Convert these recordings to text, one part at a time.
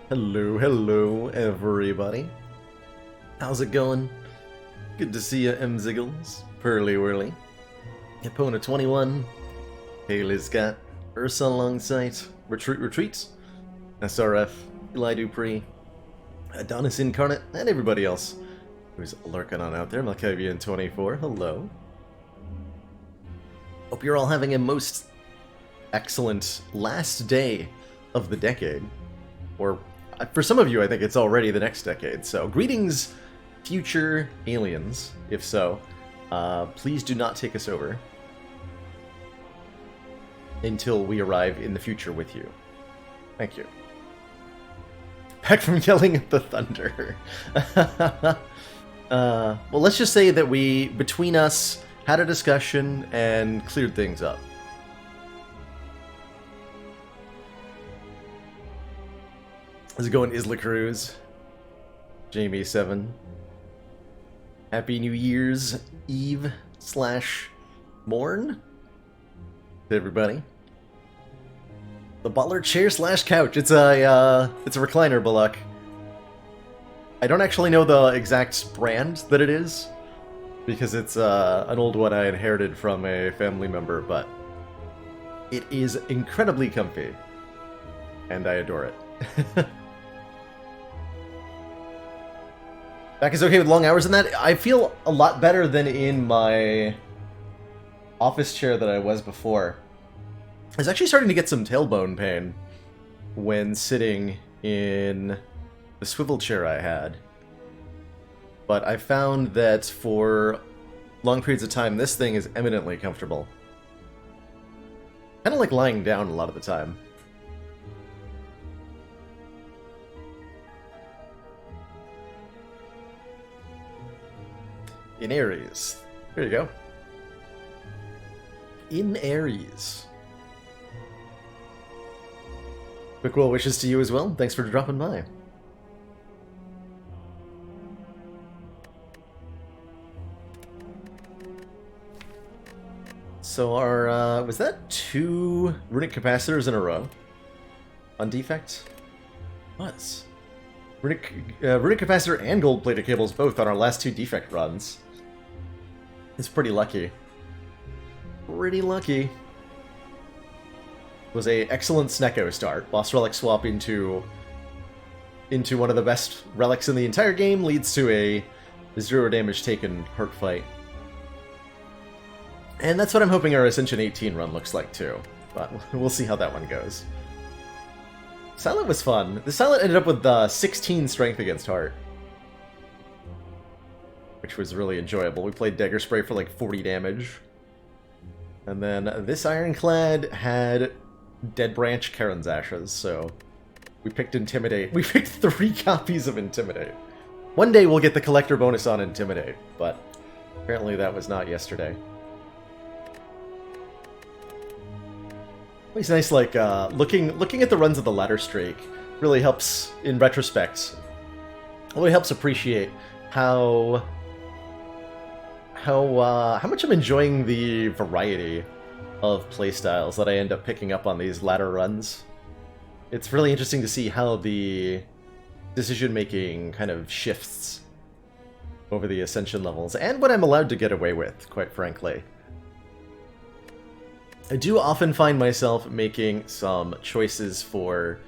Hello, hello, everybody. How's it going? Good to see you, M. Ziggles. Pearly Whirly. Epona 21. Haley Scott. Ursa alongside. Retreat. SRF. Eli Dupree. Adonis Incarnate. And everybody else who's lurking on out there. Malkavian 24. Hello. Hope you're all having a most excellent last day of the decade. Or, for some of you, I think it's already the next decade. So, greetings, future aliens. If so, please do not take us over until we arrive in the future with you. Thank you. Back from yelling at the thunder. Well, let's just say that we, between us, had a discussion and cleared things up. How's it going, Isla Cruz? Jamie7. Happy New Year's Eve / morn to everybody. The butler chair / couch. It's a recliner, Bullock. I don't actually know the exact brand that it is, because it's an old one I inherited from a family member, but it is incredibly comfy, and I adore it. Back is okay with long hours and that. I feel a lot better than in my office chair that I was before. I was actually starting to get some tailbone pain when sitting in the swivel chair I had. But I found that for long periods of time, this thing is eminently comfortable. Kind of like lying down a lot of the time. In Aries. There you go. In Aries. Quick well wishes to you as well. Thanks for dropping by. So our, was that 2 runic capacitors in a row? On defect? Was. Runic capacitor and gold-plated cables both on our last 2 defect runs. It's pretty lucky. Pretty lucky. Was a excellent Snecko start. Boss relic swap into one of the best relics in the entire game leads to a 0 damage taken hurt fight. And that's what I'm hoping our Ascension 18 run looks like too. But we'll see how that one goes. Silent was fun. The Silent ended up with 16 strength against Heart, which was really enjoyable. We played Dagger Spray for like 40 damage. And then this Ironclad had Dead Branch Karen's Ashes, so we picked Intimidate. We picked 3 copies of Intimidate. One day we'll get the collector bonus on Intimidate, but apparently that was not yesterday. It's nice, like, looking at the runs of the ladder streak really helps, in retrospect, really helps appreciate how much I'm enjoying the variety of playstyles that I end up picking up on these ladder runs. It's really interesting to see how the decision-making kind of shifts over the Ascension levels, and what I'm allowed to get away with, quite frankly. I do often find myself making some choices for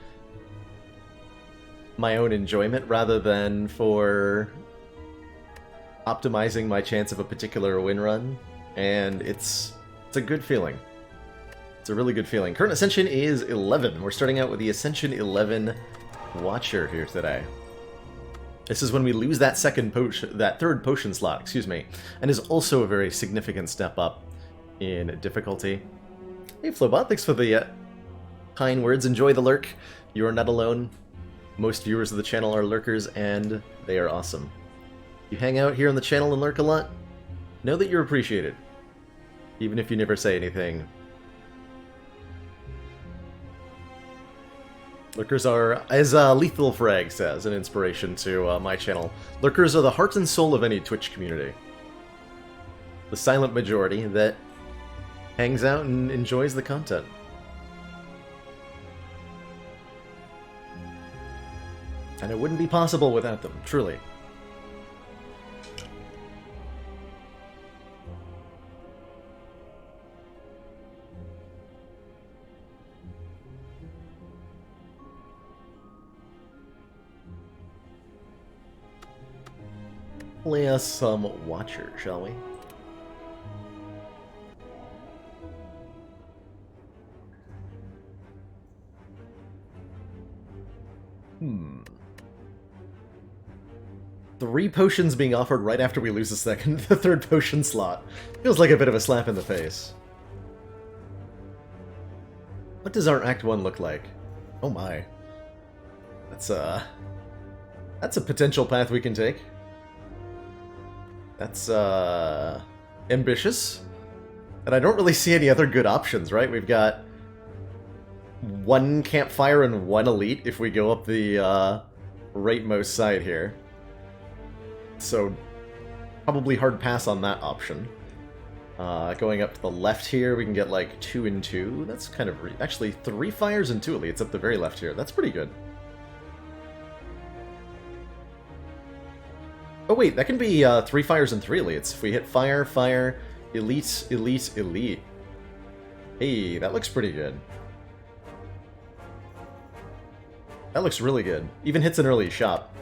my own enjoyment rather than for optimizing my chance of a particular win run, and it's a good feeling. It's a really good feeling. Current Ascension is 11. We're starting out with the Ascension 11 Watcher here today. This is when we lose that third potion slot, excuse me, and is also a very significant step up in difficulty. Hey Flobot, thanks for the kind words. Enjoy the lurk. You are not alone. Most viewers of the channel are lurkers, and they are awesome. You hang out here on the channel and lurk a lot, know that you're appreciated, even if you never say anything. Lurkers are, as Lethal Frag says, an inspiration to my channel, lurkers are the heart and soul of any Twitch community. The silent majority that hangs out and enjoys the content. And it wouldn't be possible without them, truly. Play us some Watcher, shall we? Three potions being offered right after we lose the third potion slot. Feels like a bit of a slap in the face. What does our Act 1 look like? Oh my. That's a potential path we can take. That's, ambitious. And I don't really see any other good options, right? We've got one campfire and one elite if we go up the, rightmost side here. So, probably hard pass on that option. Going up to the left here, we can get like 2 and 2. That's kind of... actually, 3 fires and 2 elites up the very left here. That's pretty good. Oh wait, that can be 3 fires and 3 elites. If we hit fire, fire, elite, elite, elite. Hey, that looks pretty good. That looks really good. Even hits an early shot.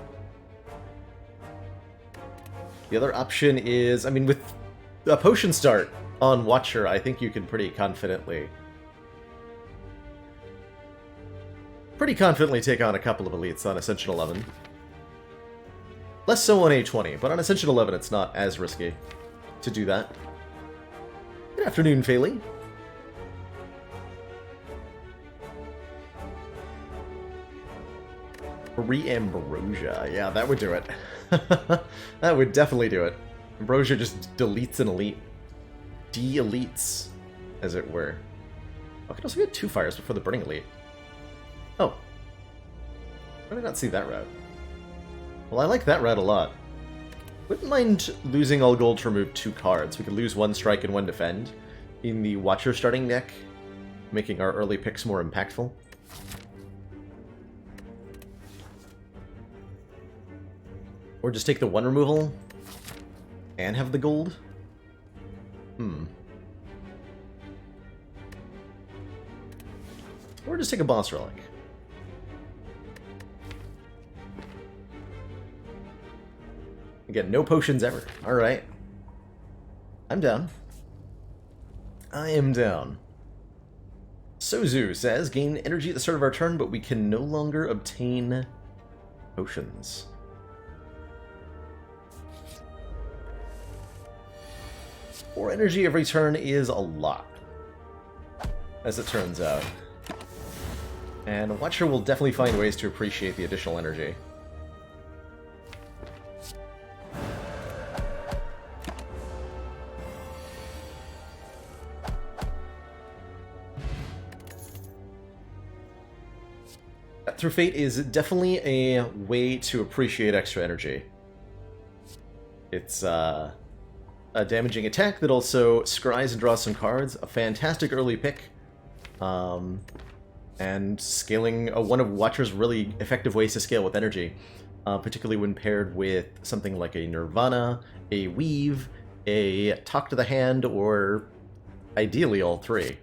The other option is, I mean, with a potion start on Watcher, I think you can pretty confidently take on a couple of elites on Ascension 11. Less so on A20, but on Ascension 11 it's not as risky to do that. Good afternoon, Faylee. Ambrosia. Yeah, that would do it. That would definitely do it. Ambrosia just deletes an elite. De-elites, as it were. I could also get 2 fires before the Burning Elite. Oh. Why did I not see that route? Well, I like that route a lot. Wouldn't mind losing all gold to remove 2 cards. We could lose 1 strike and 1 defend in the Watcher starting deck, making our early picks more impactful. Or just take the 1 removal and have the gold? Or just take a boss relic. Again, no potions ever. Alright. I'm down. I am down. Sozu says, gain energy at the start of our turn, but we can no longer obtain potions. 4 energy every turn is a lot, as it turns out. And Watcher will definitely find ways to appreciate the additional energy. Through Fate is definitely a way to appreciate extra energy. It's, a damaging attack that also scries and draws some cards, a fantastic early pick, and scaling one of Watcher's really effective ways to scale with energy, particularly when paired with something like a Nirvana, a Weave, a Talk to the Hand, or ideally all 3.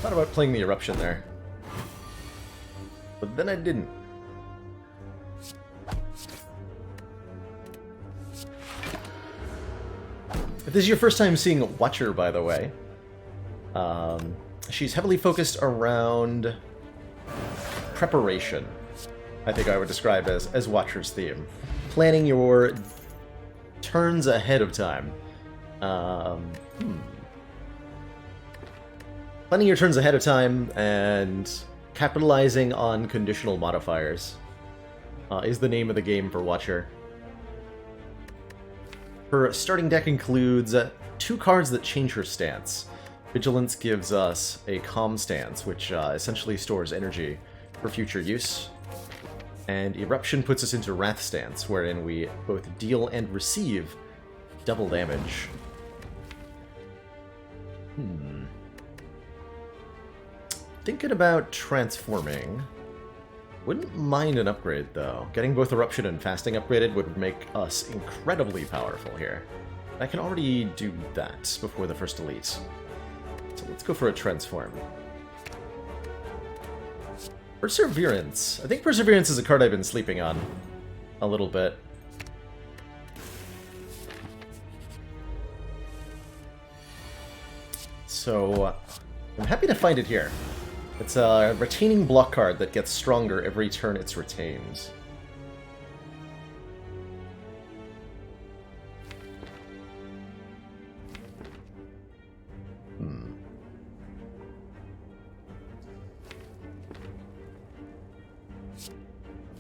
Thought about playing the Eruption there, but then I didn't. If this is your first time seeing Watcher, by the way, she's heavily focused around preparation. I think I would describe as Watcher's theme. Planning your turns ahead of time. Planning your turns ahead of time and capitalizing on conditional modifiers is the name of the game for Watcher. Her starting deck includes 2 cards that change her stance. Vigilance gives us a calm stance, which essentially stores energy for future use. And Eruption puts us into Wrath stance, wherein we both deal and receive double damage. Thinking about transforming. Wouldn't mind an upgrade, though. Getting both Eruption and Fasting upgraded would make us incredibly powerful here. I can already do that before the first elite. So let's go for a transform. Perseverance. I think Perseverance is a card I've been sleeping on a little bit. So I'm happy to find it here. It's a retaining block card that gets stronger every turn it's retained.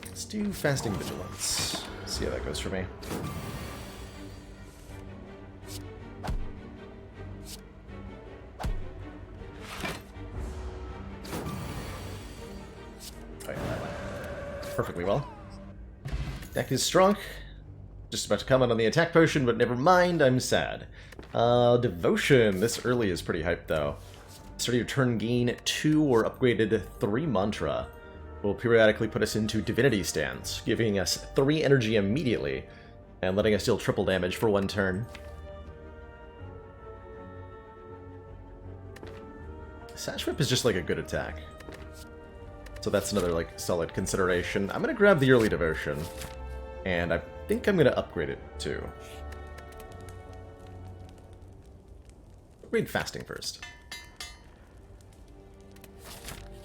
Let's do Fasting Vigilance. See how that goes for me. Perfectly well. Deck is strong. Just about to comment on the attack potion, but never mind, I'm sad. Devotion. This early is pretty hyped, though. Start your turn, gain 2 or upgraded 3 mantra. Will periodically put us into Divinity stance, giving us 3 energy immediately, and letting us deal triple damage for 1 turn. Sash Whip is just like a good attack. So that's another, like, solid consideration. I'm gonna grab the early Devotion, and I think I'm gonna upgrade it, too. Upgrade Fasting first.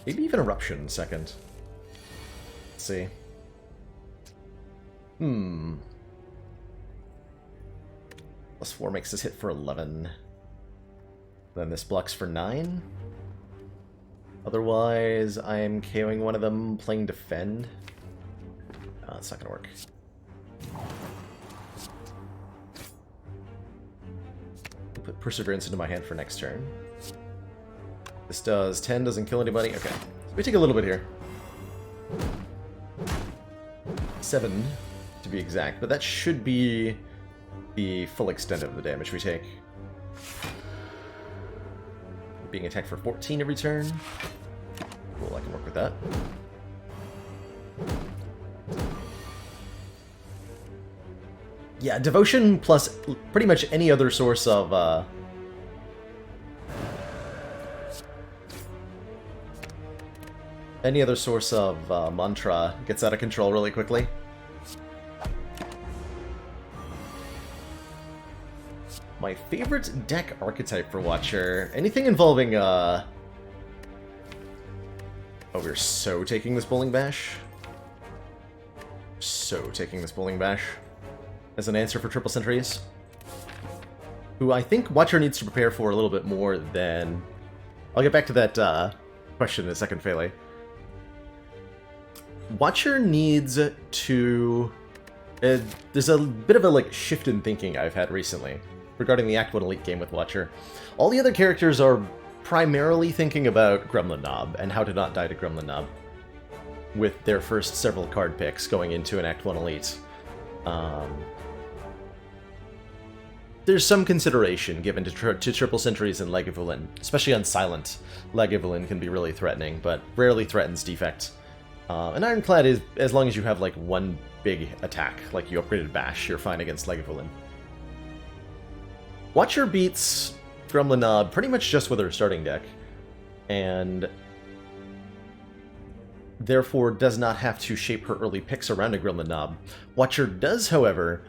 Maybe even Eruption second. Let's see. +4 makes this hit for 11. Then this blocks for 9. Otherwise, I'm KOing one of them, playing Defend. It's not gonna work. Put Perseverance into my hand for next turn. This does 10, doesn't kill anybody. Okay, so we take a little bit here. 7, to be exact, but that should be the full extent of the damage we take. Being attacked for 14 every turn. Cool, I can work with that. Yeah, Devotion plus pretty much any other source of mantra gets out of control really quickly. My favorite deck archetype for Watcher. Anything involving, Oh, we're so taking this Bowling Bash. So taking this Bowling Bash as an answer for Triple Sentries. Who I think Watcher needs to prepare for a little bit more than... I'll get back to that question in a second, Pele. Watcher needs to... there's a bit of a like shift in thinking I've had recently regarding the Act 1 Elite game with Watcher. All the other characters are primarily thinking about Gremlin Knob and how to not die to Gremlin Knob with their first several card picks going into an Act 1 Elite. There's some consideration given to Triple Sentries and Lagavulin, especially on Silent. Lagavulin can be really threatening, but rarely threatens Defect. And Ironclad is, as long as you have like one big attack, like you upgraded Bash, you're fine against Lagavulin. Watcher beats Gremlin Knob pretty much just with her starting deck, and therefore does not have to shape her early picks around a Gremlin Knob. Watcher does, however,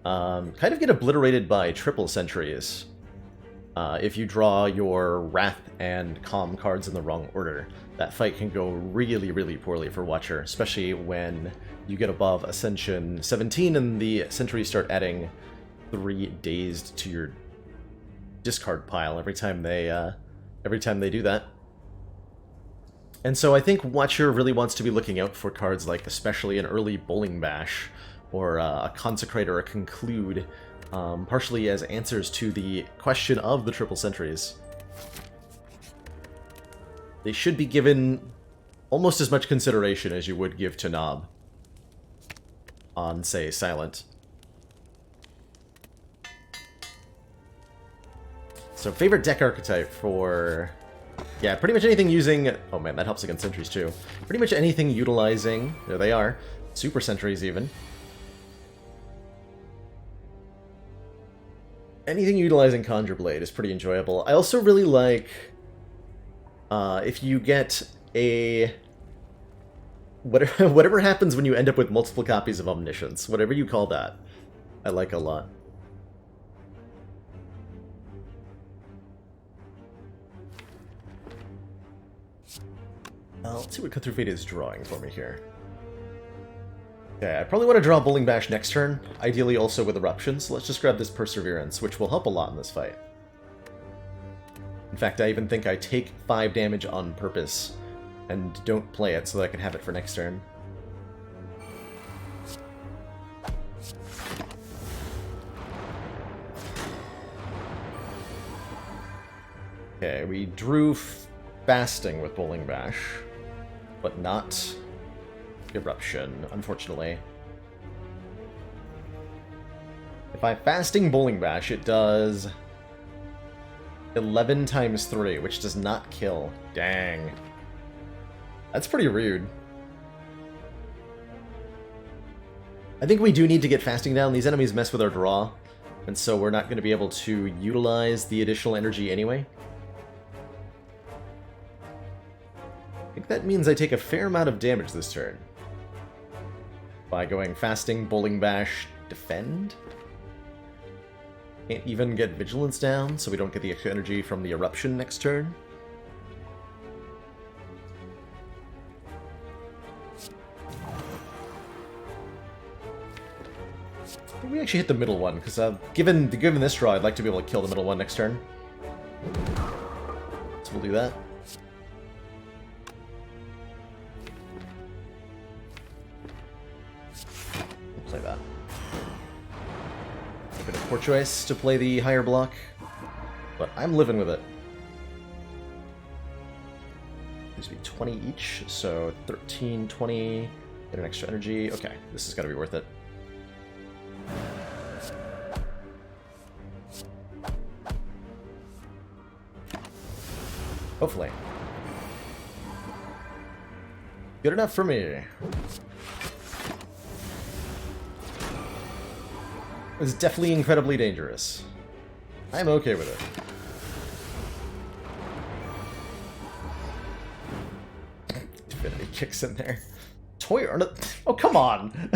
kind of get obliterated by Triple Sentries if you draw your Wrath and Calm cards in the wrong order. That fight can go really, really poorly for Watcher, especially when you get above Ascension 17 and the Sentries start adding 3 Dazed to your discard pile every time they do that. And so I think Watcher really wants to be looking out for cards like especially an early Bowling Bash or a Consecrate or a Conclude, partially as answers to the question of the Triple Sentries. They should be given almost as much consideration as you would give to Knob on, say, Silent. So favorite deck archetype for... Yeah, pretty much anything using... Oh man, that helps against sentries too. Pretty much anything utilizing... There they are. Super sentries even. Anything utilizing Conjure Blade is pretty enjoyable. I also really like... if you get a... Whatever happens when you end up with multiple copies of Omniscience. Whatever you call that. I like a lot. Let's see what Cut Through Fate is drawing for me here. Okay, I probably want to draw Bowling Bash next turn, ideally also with Eruptions. So let's just grab this Perseverance, which will help a lot in this fight. In fact, I even think I take 5 damage on purpose and don't play it so that I can have it for next turn. Okay, we drew Fasting with Bowling Bash, but not Eruption, unfortunately. If I Fasting Bowling Bash, it does 11 times 3, which does not kill. Dang. That's pretty rude. I think we do need to get Fasting down. These enemies mess with our draw, and so we're not going to be able to utilize the additional energy anyway. I think that means I take a fair amount of damage this turn. By going Fasting, Bowling Bash, Defend. Can't even get Vigilance down, so we don't get the extra energy from the Eruption next turn. We actually hit the middle one, because given this draw, I'd like to be able to kill the middle one next turn. So we'll do that. Play that. A bit of poor choice to play the higher block, but I'm living with it. These would be 20 each, so 13, 20, get an extra energy. Okay, this is gotta be worth it. Hopefully. Good enough for me. It was definitely incredibly dangerous. I'm okay with it. Divinity kicks in there. Toy Arnott. Oh, come on!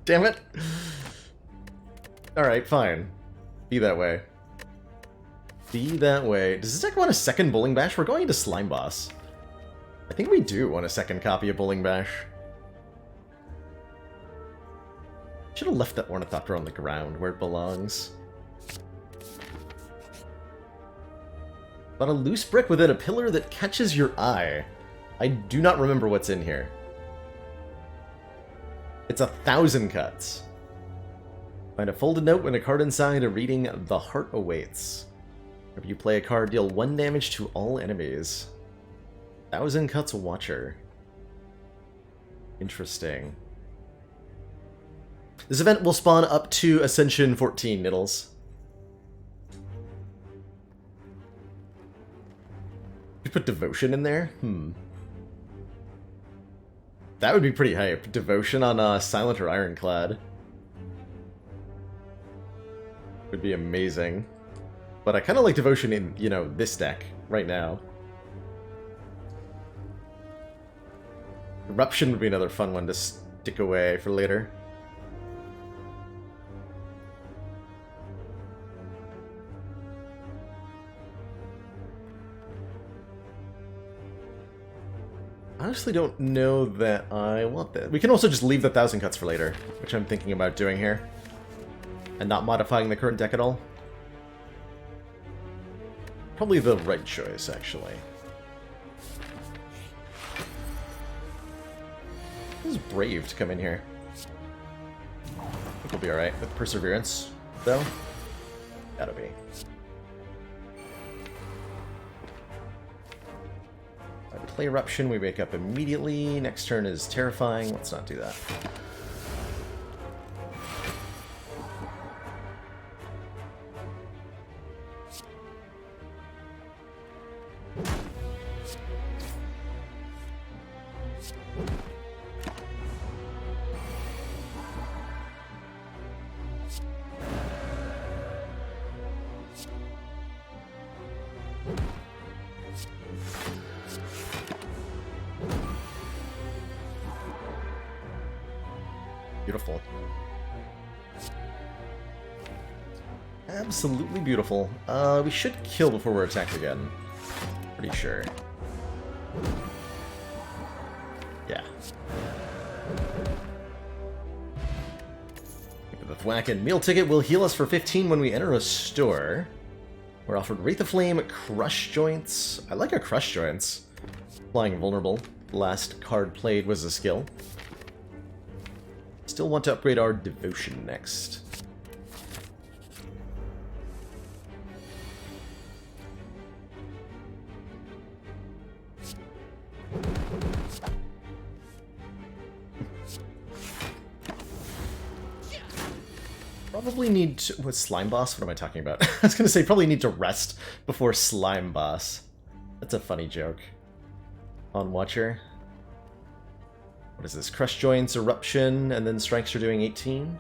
Damn it. Alright, fine. Be that way. Be that way. Does this deck want a second Bowling Bash? We're going into Slime Boss. I think we do want a second copy of Bowling Bash. Should have left that Ornithopter on the ground where it belongs. But a loose brick within a pillar that catches your eye. I do not remember what's in here. It's 1,000 cuts. Find a folded note when a card inside a reading The Heart Awaits. If you play a card, deal 1 damage to all enemies. 1,000 cuts Watcher. Interesting. This event will spawn up to Ascension 14, Niddles. You put Devotion in there? That would be pretty hype. Devotion on Silent or Ironclad. Would be amazing. But I kind of like Devotion in, you know, this deck right now. Eruption would be another fun one to stick away for later. I honestly don't know that I want that. We can also just leave the 1,000 cuts for later, which I'm thinking about doing here. And not modifying the current deck at all. Probably the right choice, actually. This is brave to come in here. I think we'll be alright with Perseverance, though. Gotta be. Play Eruption, we wake up immediately. Next turn is Terrifying. Let's not do that. Beautiful. Absolutely beautiful. We should kill before we're attacked again. Pretty sure. Yeah. The Thwacken meal ticket will heal us for 15 when we enter a store. We're offered Wraith of Flame, Crush Joints. I like a Crush Joints. Flying Vulnerable. Last card played was a skill. Still want to upgrade our Devotion next. Probably need to... What, Slime Boss? What am I talking about? I was going to say probably need to rest before Slime Boss. That's a funny joke. On Watcher. What is this? Crush Joints, Eruption, and then Strikes are doing 18.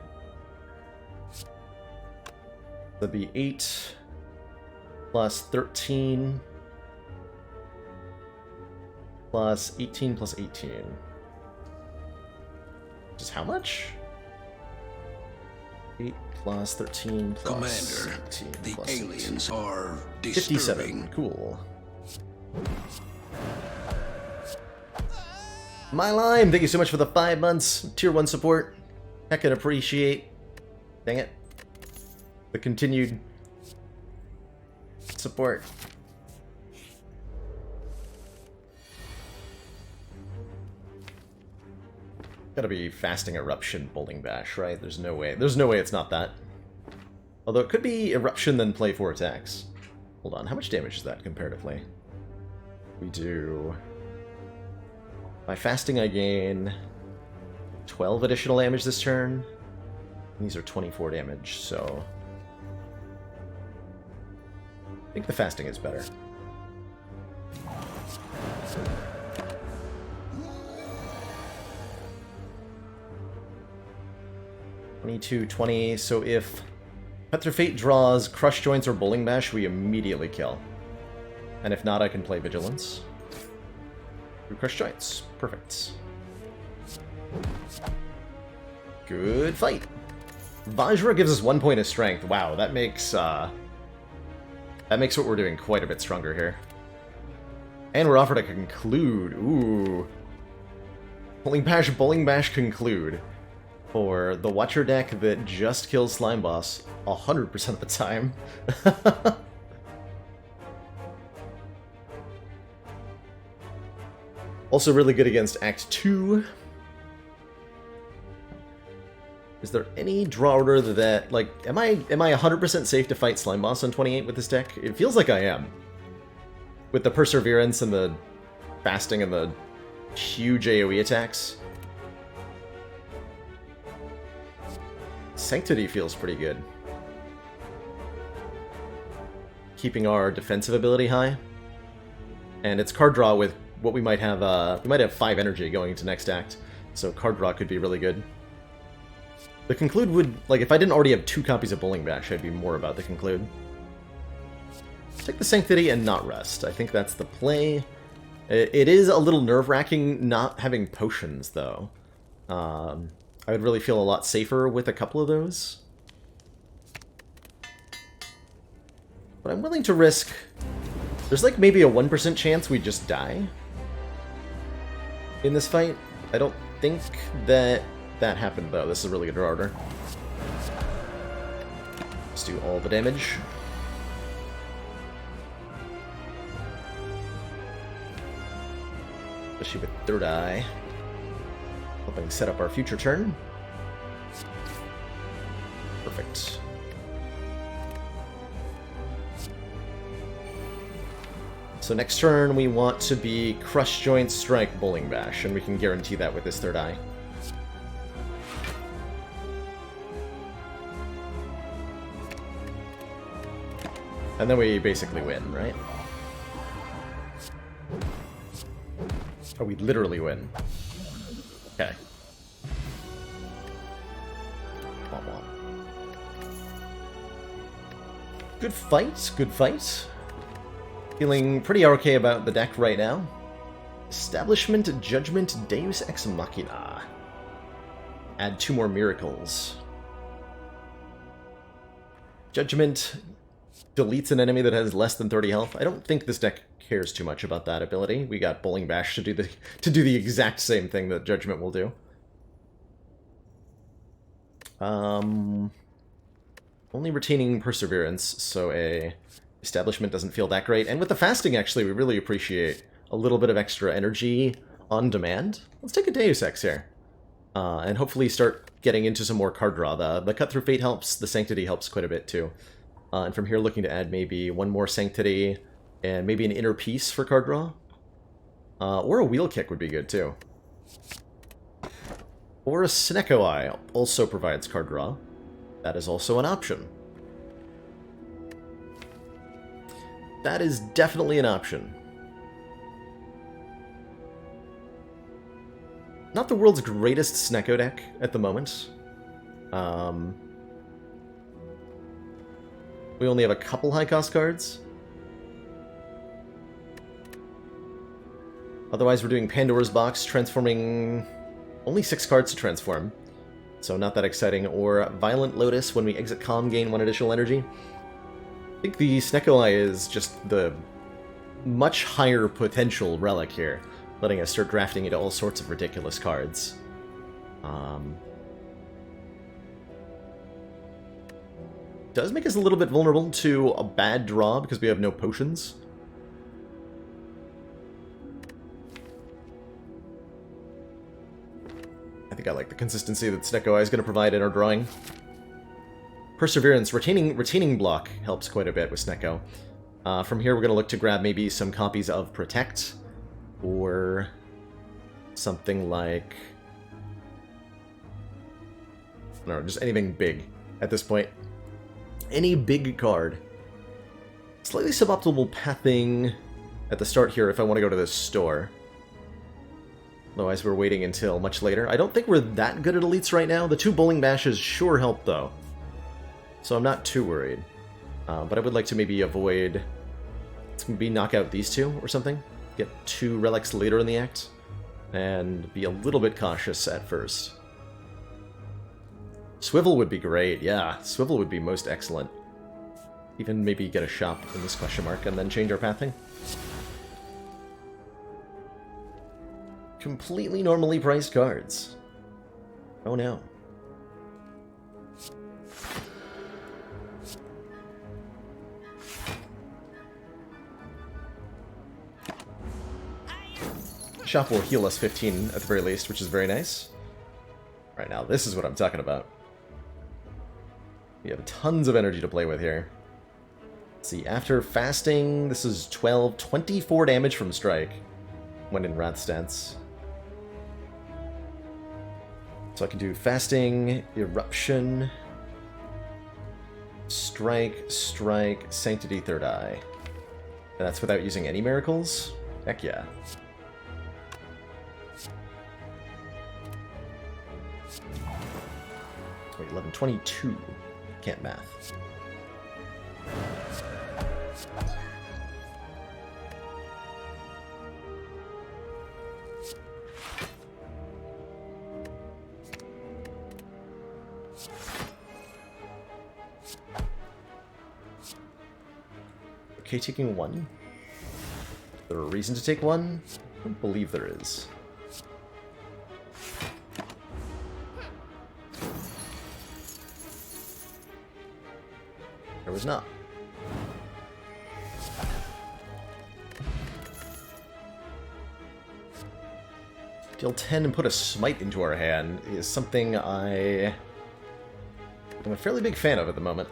That'd be 8 plus 13 plus 18 plus 18. Which is how much? 8 plus 13 plus Commander, 18 the plus aliens 18. are 57. disturbing. Cool. My Lime, thank you so much for the 5 months. Tier 1 support. Heckin' appreciate. Dang it. The continued support. Gotta be Fasting Eruption Bowling Bash, right? There's no way. There's no way it's not that. Although it could be Eruption then play 4 attacks. Hold on, how much damage is that comparatively? We do... By fasting I gain 12 additional damage this turn. These are 24 damage, so... I think the fasting is better. $22, so if Petra Fate draws Crush Joints or Bowling Bash, we immediately kill. And if not, I can play Vigilance. Through Crush Joints. Perfect. Good fight. Vajra gives us 1 point of strength. Wow, that makes what we're doing quite a bit stronger here. And we're offered a Conclude. Ooh. Bowling Bash Conclude. For the Watcher deck that just kills Slime Boss 100% of the time. Also really good against Act 2. Is there any draw order that, like, am I 100% safe to fight Slime Boss on 28 with this deck? It feels like I am. With the Perseverance and the Fasting and the huge AoE attacks. Sanctity feels pretty good. Keeping our defensive ability high. And it's card draw with what we might have 5 energy going into next act. So card draw could be really good. The Conclude would, like, if I didn't already have 2 copies of Bowling Bash, I'd be more about the Conclude. Take the Sanctity and not rest. I think that's the play. It is a little nerve-wracking not having potions, though. I would really feel a lot safer with a couple of those. But I'm willing to risk... There's like maybe a 1% chance we just die in this fight. I don't think that happened, though. This is a really good draw order. Let's do all the damage. Especially with third eye. Helping set up our future turn. Perfect. So next turn we want to be Crush Joint, Strike, Bowling Bash, and we can guarantee that with this third eye. And then we basically win, right? Oh, we literally win. Okay. Womp womp. Good fight, good fight. Feeling pretty okay about the deck right now. Establishment, Judgment, Deus Ex Machina. Add 2 more miracles. Judgment deletes an enemy that has less than 30 health. I don't think this deck cares too much about that ability. We got Bowling Bash to do the exact same thing that Judgment will do. Only retaining Perseverance, so a Establishment doesn't feel that great. And with the fasting, actually, we really appreciate a little bit of extra energy on demand. Let's take a Deus Ex here. And hopefully start getting into some more card draw. The Cut Through Fate helps, the Sanctity helps quite a bit too. And from here looking to add maybe 1 more Sanctity, and maybe an Inner Peace for card draw. Or a Wheel Kick would be good too. Or a Snecko Eye also provides card draw. That is also an option. That is definitely an option. Not the world's greatest Snecko deck at the moment. We only have a couple high-cost cards. Otherwise, we're doing Pandora's Box, transforming only 6 cards to transform. So not that exciting. Or Violent Lotus, when we exit Calm, gain 1 additional energy. I think the Snecko Eye is just the much higher potential relic here, letting us start drafting into all sorts of ridiculous cards. Does make us a little bit vulnerable to a bad draw because we have no potions. I think I like the consistency that Snecko Eye is going to provide in our drawing. Perseverance, retaining block helps quite a bit with Snecko. From here, we're going to look to grab maybe some copies of Protect, or something like, I don't know, just anything big at this point. Any big card. Slightly suboptimal pathing at the start here if I want to go to this store. Otherwise, we're waiting until much later. I don't think we're that good at elites right now. The 2 Bowling Bashes sure help, though. So I'm not too worried. But I would like to maybe avoid... Let's maybe knock out these 2 or something. Get 2 relics later in the act. And be a little bit cautious at first. Swivel would be great, yeah. Swivel would be most excellent. Even maybe get a shop in this question mark and then change our pathing. Completely normally priced cards. Oh no. Shop will heal us 15 at the very least, which is very nice. Right now, this is what I'm talking about. We have tons of energy to play with here. Let's see, after fasting, this is 24 damage from Strike when in Wrath stance. So I can do fasting, eruption, strike, sanctity, third eye. And that's without using any miracles? Heck yeah. Wait, 1122. Can't math. Okay, taking 1. Is there a reason to take 1? I don't believe there is. There was not. Deal 10 and put a Smite into our hand is something I'm a fairly big fan of at the moment.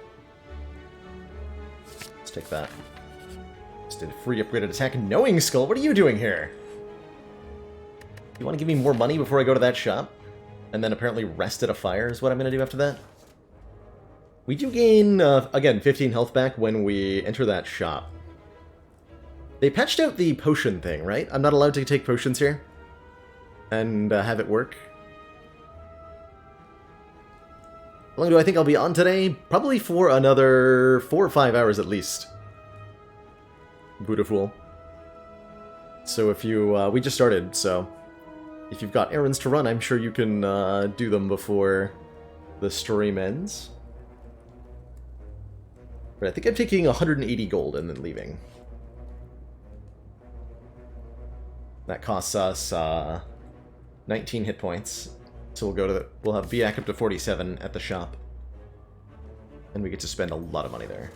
Let's take that. Just did a free upgraded attack. Knowing Skull, what are you doing here? You want to give me more money before I go to that shop? And then apparently rest at a fire is what I'm going to do after that? We do gain, again, 15 health back when we enter that shop. They patched out the potion thing, right? I'm not allowed to take potions here? and have it work. How long do I think I'll be on today? Probably for another 4 or 5 hours at least. Beautiful. So if you... we just started, so... if you've got errands to run, I'm sure you can do them before the stream ends. But I think I'm taking 180 gold and then leaving. That costs us 19 hit points. So we'll go to we'll have BAC up to 47 at the shop. And we get to spend a lot of money there.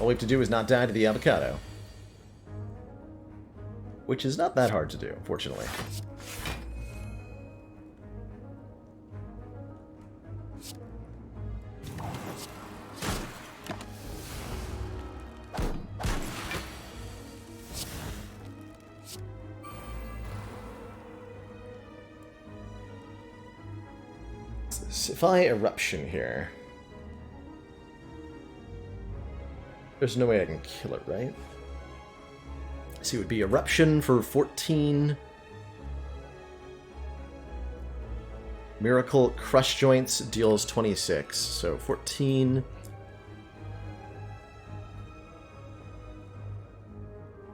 All we have to do is not die to the avocado. Which is not that hard to do, fortunately. If I eruption here... there's no way I can kill it, right? So it would be eruption for 14. Miracle Crush Joints deals 26. So 14.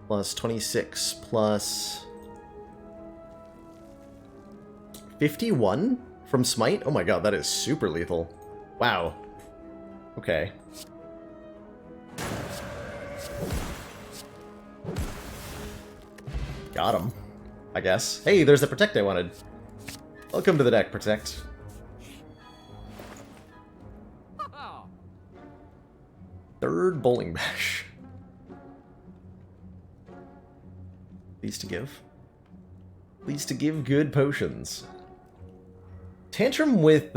Plus 26 plus 51 from Smite? Oh my god, that is super lethal. Wow. Okay. Got him, I guess. Hey, there's the Protect I wanted. Welcome to the deck, Protect. Third Bowling Bash. Pleased to give. Pleased to give good potions. Tantrum with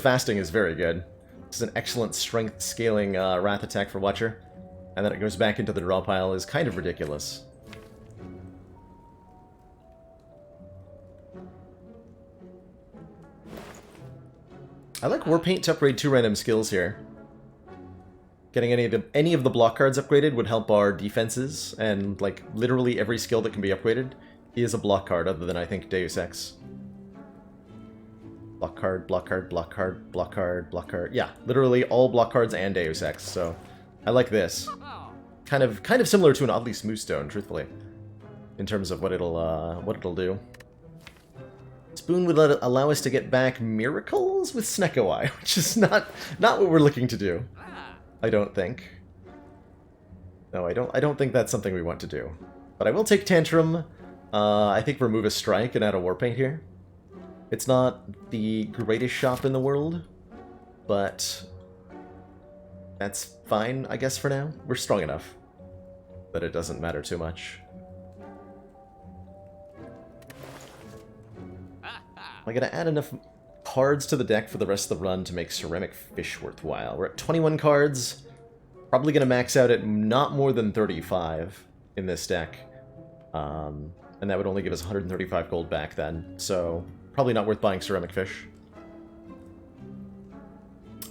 Fasting is very good. It's an excellent strength scaling Wrath attack for Watcher. And then it goes back into the draw pile is kind of ridiculous. I like Warpaint to upgrade 2 random skills here. Getting any of the block cards upgraded would help our defenses, and like literally every skill that can be upgraded is a block card other than I think Deus Ex. Block card, block card, block card, block card, block card. Yeah, literally all block cards and Deus Ex, so I like this. Kind of similar to an oddly smooth stone, truthfully, in terms of what it'll do. Spoon would allow us to get back miracles with Snecko Eye, which is not what we're looking to do. I don't think. No, I don't think that's something we want to do. But I will take Tantrum. I think remove a strike and add a Warpaint here. It's not the greatest shop in the world, but that's fine, I guess, for now. We're strong enough that it doesn't matter too much. Am I gonna add enough cards to the deck for the rest of the run to make Ceramic Fish worthwhile? We're at 21 cards. Probably gonna max out at not more than 35 in this deck. And that would only give us 135 gold back then, so probably not worth buying Ceramic Fish.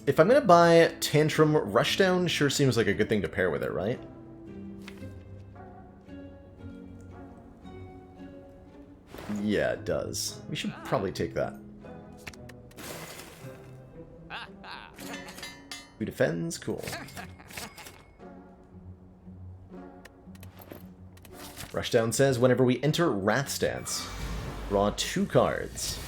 If I'm gonna buy Tantrum, Rushdown sure seems like a good thing to pair with it, right? Yeah, it does. We should probably take that. Who defends? Cool. Rushdown says, whenever we enter Wrath Stance, draw 2 cards.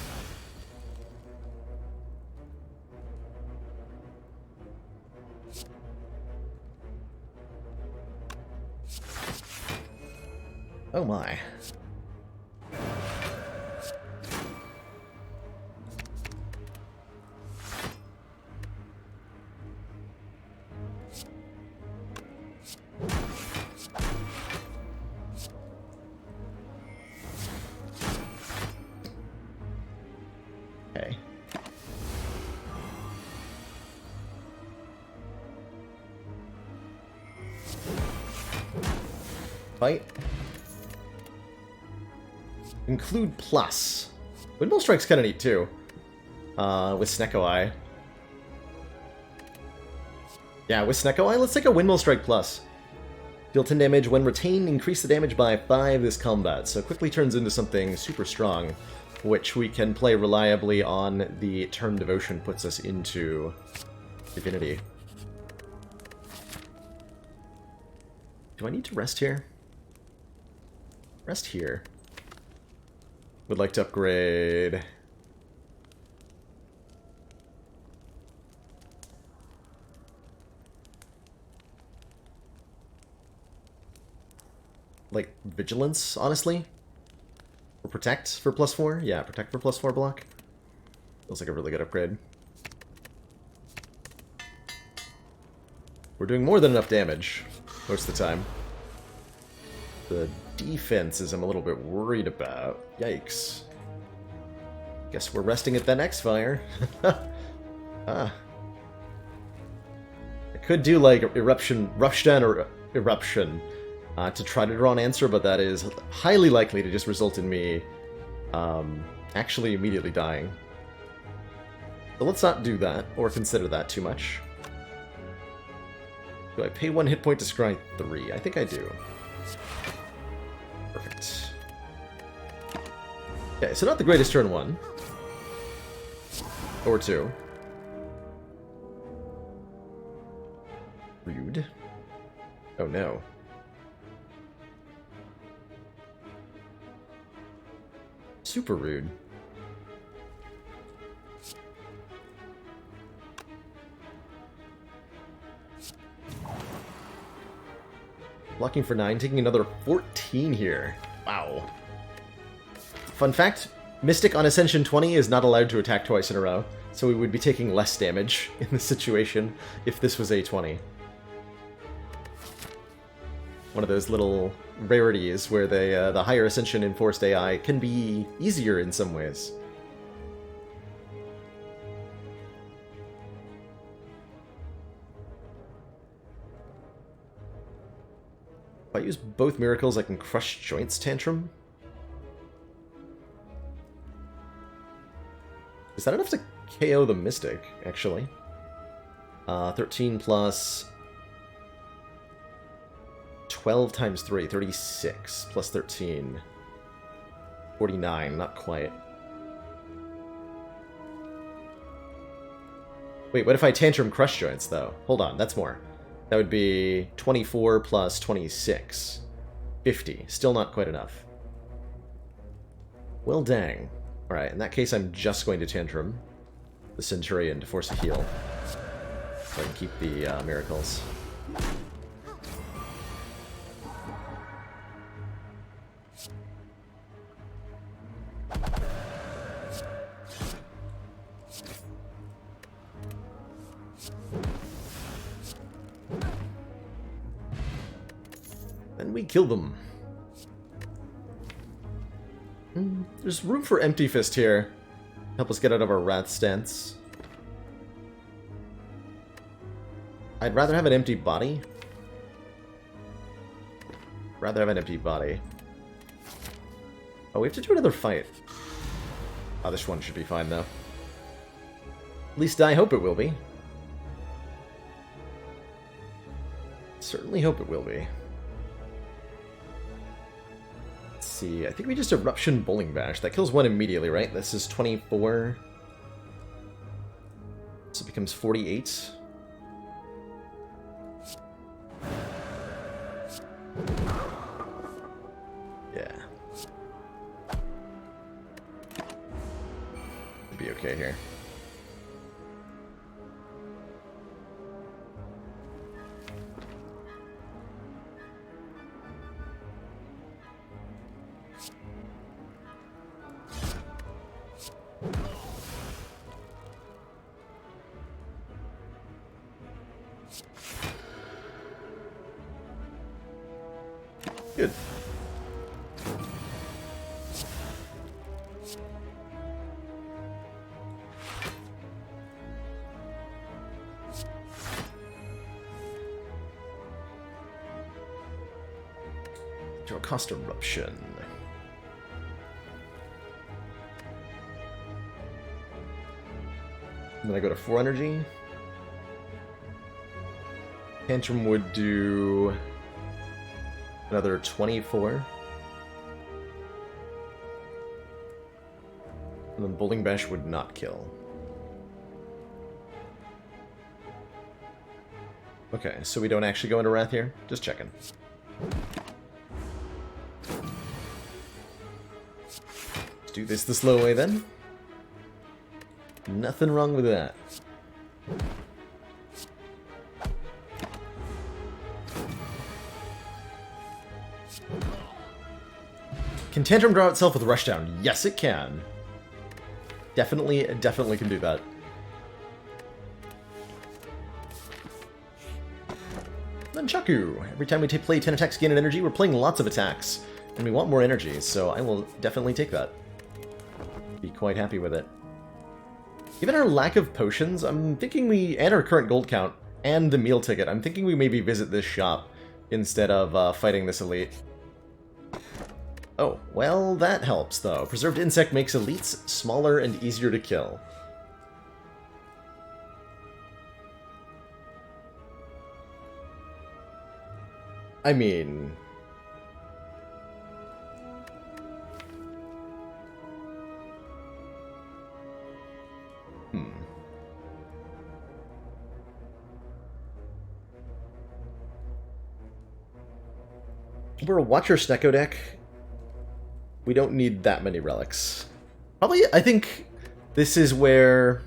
Oh my. Okay. Fight. Include plus. Windmill Strike's kind of neat too. With Snecko Eye. Yeah, with Snecko Eye, let's take a Windmill Strike Plus. Deal 10 damage when retained, increase the damage by 5 this combat. So quickly turns into something super strong, which we can play reliably on the turn Devotion puts us into Divinity. Do I need to rest here? Rest here. Would like to upgrade... like, Vigilance, honestly? Or Protect for +4? Yeah, Protect for +4 block. Feels like a really good upgrade. We're doing more than enough damage most of the time. The defenses I'm a little bit worried about. Yikes. Guess we're resting at that next fire. Ah. I could do, like, Eruption, Rushdown or Eruption to try to draw an answer, but that is highly likely to just result in me actually immediately dying. So let's not do that, or consider that too much. Do I pay 1 hit point to scry 3? I think I do. Perfect. Okay, so not the greatest turn 1. Or 2. Rude. Oh no. Super rude. Blocking for 9, taking another 14 here. Wow. Fun fact, Mystic on Ascension 20 is not allowed to attack twice in a row, so we would be taking less damage in this situation if this was a 20. One of those little rarities where they, the higher Ascension enforced AI can be easier in some ways. If I use both miracles, I can crush Joints Tantrum. Is that enough to KO the Mystic, actually? 13 plus 12 times 3, 36, plus 13. 49, not quite. Wait, what if I Tantrum Crush Joints, though? Hold on, that's more. That would be 24 plus 26. 50. Still not quite enough. Well, dang. Alright, in that case, I'm just going to Tantrum the Centurion to force a heal. So I can keep the miracles. And we kill them. There's room for Empty Fist here. Help us get out of our Wrath stance. I'd rather have an empty body. Rather have an empty body. Oh, we have to do another fight. Oh, this one should be fine, though. At least I hope it will be. Certainly hope it will be. Let's see, I think we just Eruption Bowling Bash. That kills 1 immediately, right? This is 24. So it becomes 48. Yeah. Should be okay here. Good. To a cost eruption. And then I go to 4 energy. Tantrum would do another 24. And then Bowling Bash would not kill. Okay, so we don't actually go into Wrath here? Just checking. Let's do this the slow way then. Nothing wrong with that. Can Tantrum draw itself with Rushdown? Yes, it can. Definitely can do that. Nunchaku. Every time we play 10 attacks, gain an energy, we're playing lots of attacks. And we want more energy, so I will definitely take that. Be quite happy with it. Given our lack of potions, I'm thinking and our current gold count, and the meal ticket, I'm thinking we maybe visit this shop instead of fighting this elite. Oh, well, that helps, though. Preserved Insect makes elites smaller and easier to kill. I mean... We're a Watcher Snecko deck. We don't need that many relics. Probably, I think this is were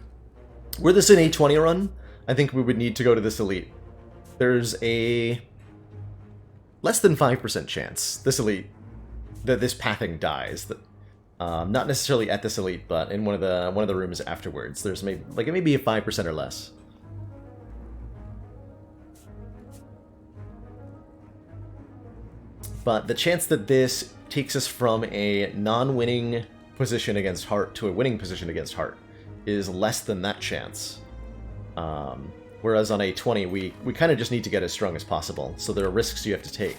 this an A20 run, I think we would need to go to this elite. There's a less than 5% chance this elite, that this pathing dies. That not necessarily at this elite, but in one of the rooms afterwards. There's maybe a 5% or less. But the chance that this takes us from a non-winning position against Heart to a winning position against Heart is less than that chance. Whereas on A20, we kind of just need to get as strong as possible, so there are risks you have to take.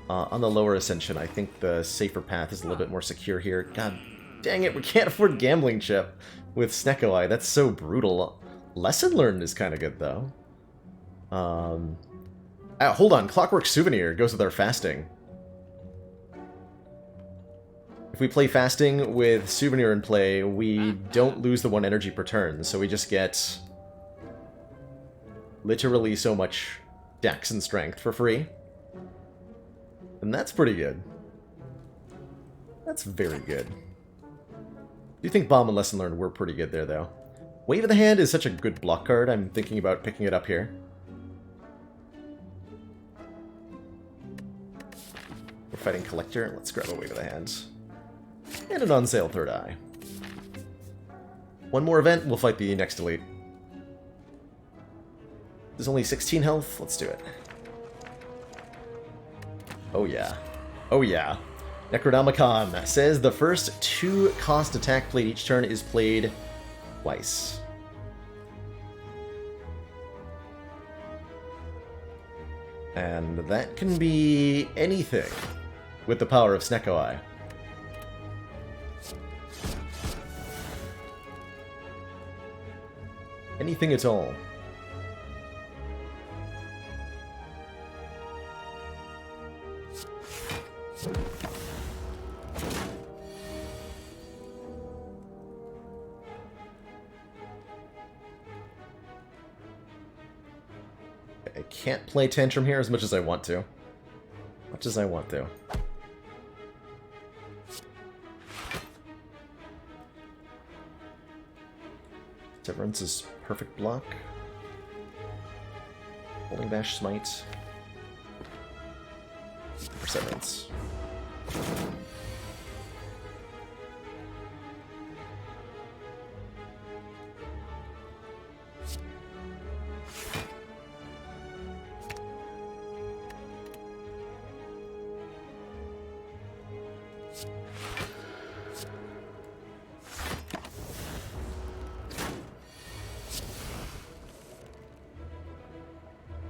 On the lower Ascension, I think the safer path is a little bit more secure here. God dang it, we can't afford Gambling Chip with Snecko Eye. That's so brutal. Lesson Learned is kind of good, though. Hold on, Clockwork Souvenir goes with our Fasting. If we play Fasting with Souvenir in play, we don't lose the 1 energy per turn, so we just get literally so much dex and strength for free. And that's pretty good. That's very good. I do think Bomb and Lesson Learned were pretty good there, though. Wave of the Hand is such a good block card, I'm thinking about picking it up here. We're fighting Collector, let's grab a Wave of the Hand. And an on-sale Third Eye. One more event, we'll fight the next elite. There's only 16 health, let's do it. Oh yeah. Oh yeah. Necronomicon says the first 2-cost attack played each turn is played twice. And that can be anything with the power of Snecko Eye. Anything at all. I can't play Tantrum here as much as I want to. Severance is perfect block. Bowling Bash Smite. For Severance.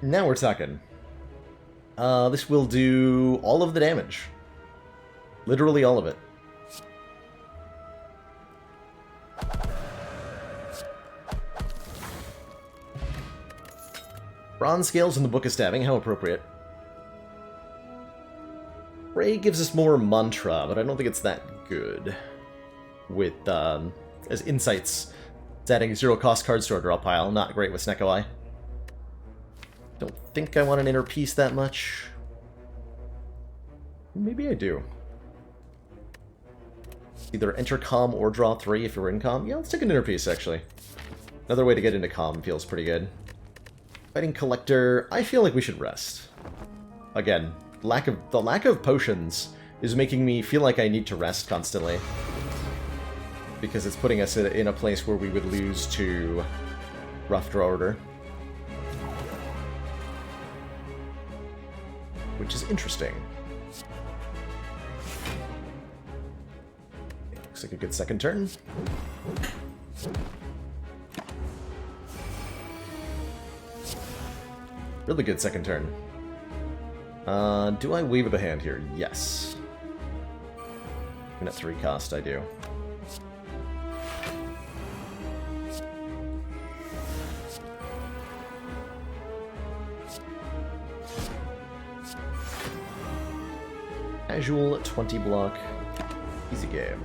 Now we're talking. This will do all of the damage. Literally all of it. Bronze scales in the Book of Stabbing, how appropriate. Ray gives us more mantra, but I don't think it's that good. With, as insights, it's adding 0-cost cards to our draw pile. Not great with Snecko Eye. Don't think I want an inner piece that much. Maybe I do. Either enter calm or draw 3 if you're in calm. Yeah, let's take an inner piece, actually. Another way to get into calm feels pretty good. Fighting Collector, I feel like we should rest. Again, the lack of potions is making me feel like I need to rest constantly. Because it's putting us in a place where we would lose to Rough Draw Order. Which is interesting. Looks like a good second turn. Really good second turn. Do I Weave of the Hand here? Yes. Even at 3 cost, I do. Casual 20 block. Easy game.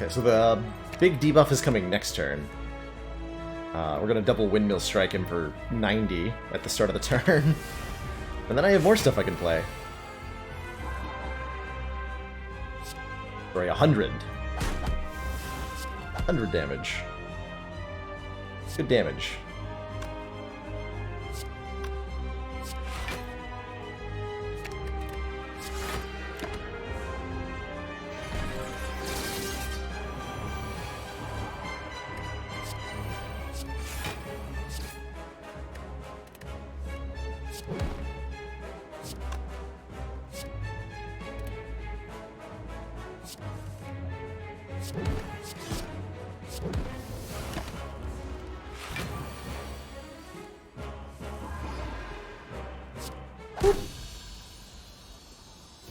Okay, so the big debuff is coming next turn. We're going to double Windmill Strike him for 90 at the start of the turn. And then I have more stuff I can play. Sorry, 100. 100 damage. Good damage.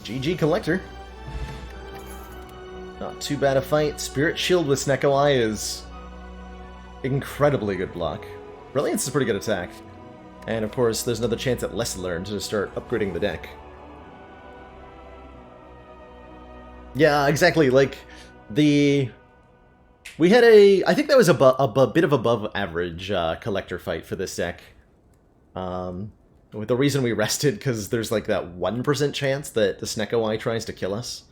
GG Collector. Not too bad a fight. Spirit Shield with Snecko Eye is incredibly good block. Brilliance is a pretty good attack. And of course, there's another chance at Lesson Learned to start upgrading the deck. Yeah, exactly. Like, we had I think that was a bit of above average Collector fight for this deck. The reason we rested, because there's like that 1% chance that the Snecko Eye tries to kill us.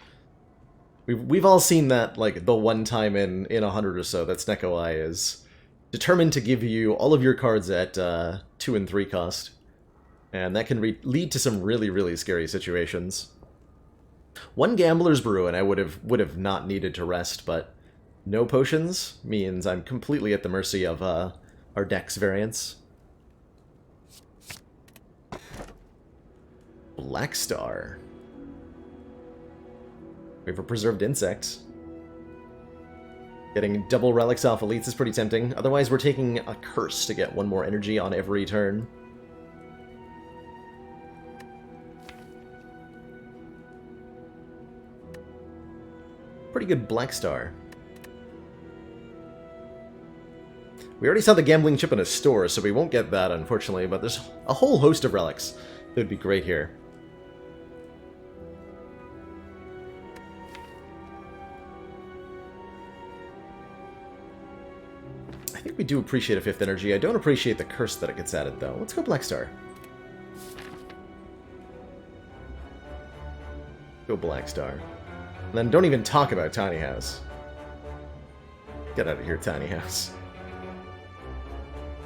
We've all seen that, like, the one time in 100 or so that Snecko Eye is determined to give you all of your cards at 2 and 3 cost. And that can lead to some really, really scary situations. One Gambler's Brew and I would have not needed to rest, but no potions means I'm completely at the mercy of our deck's variance. Black Star. We have a Preserved Insect. Getting double relics off elites is pretty tempting. Otherwise, we're taking a curse to get 1 more energy on every turn. Pretty good Black Star. We already saw the gambling chip in a store, so we won't get that, unfortunately, but there's a whole host of relics that would be great here. I think we do appreciate a 5th energy. I don't appreciate the curse that it gets added, though. Let's go Black Star. Go Black Star. And then don't even talk about Tiny House. Get out of here, Tiny House.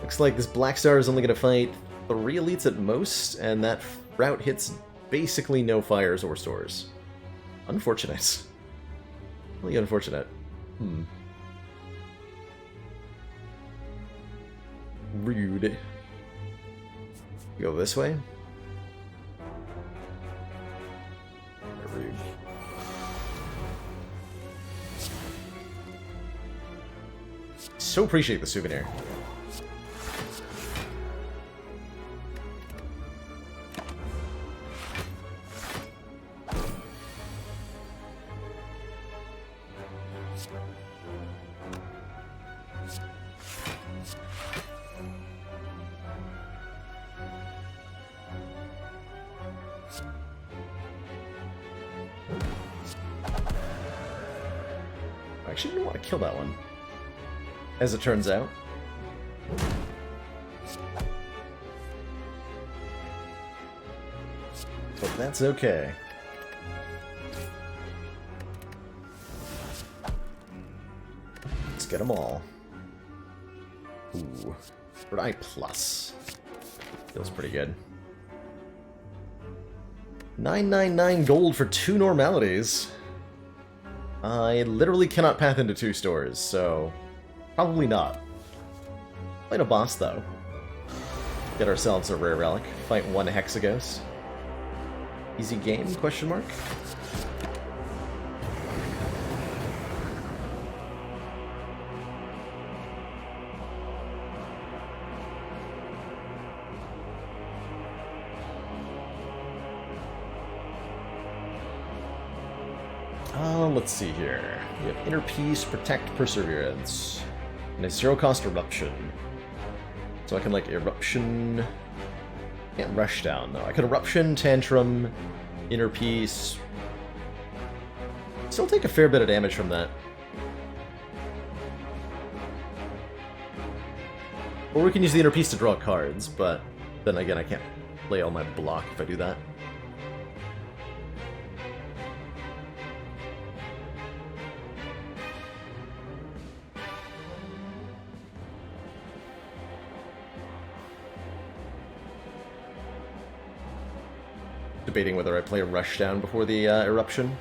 Looks like this Black Star is only going to fight 3 elites at most, and that route hits basically no fires or stores. Unfortunate. Really unfortunate. Rude. Go this way. Rude. so appreciate the souvenir. I actually didn't want to kill that one, as it turns out. But that's okay. Let's get them all. Ooh. I plus. Feels pretty good. 999 gold for 2 normalities. I literally cannot path into 2 stores, so probably not. Fight a boss, though. Get ourselves a rare relic. Fight 1 Hexagos. Easy game, question mark? Let's see here. We have Inner Peace, Protect, Perseverance, and a 0-cost Eruption. So I can, like, Eruption... Can't Rush Down, though. I could Eruption, Tantrum, Inner Peace... Still take a fair bit of damage from that. Or we can use the Inner Peace to draw cards, but then again I can't play all my block if I do that. Debating whether I play a Rushdown before the Eruption.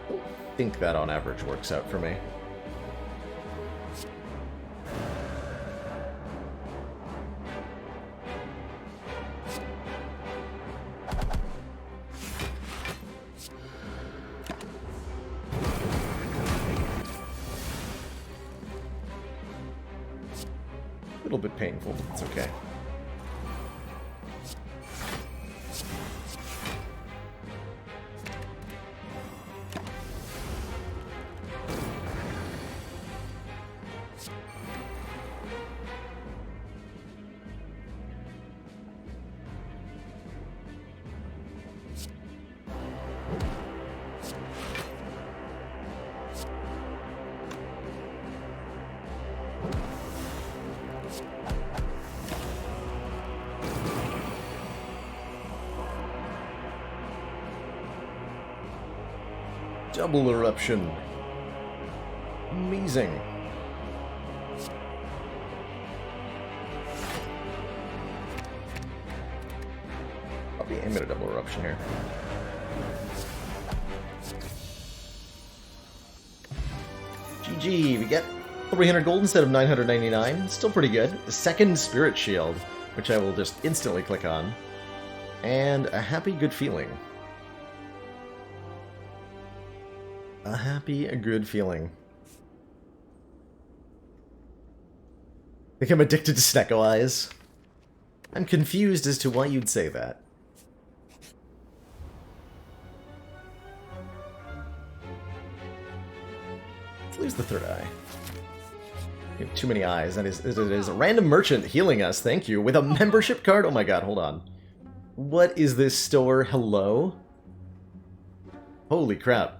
I think that on average works out for me. A little bit painful, but it's okay. Double Eruption. Amazing. I'll be aiming at a double Eruption here. GG, we get 300 gold instead of 999. Still pretty good. The second Spirit Shield, which I will just instantly click on. And a happy, good feeling. A happy, a good feeling. I think I'm addicted to Snecko Eyes. I'm confused as to why you'd say that. Let's lose the third eye. We have too many eyes. That is, it is a random merchant healing us, thank you, with a membership card. Oh my god, hold on. What is this store? Hello? Holy crap.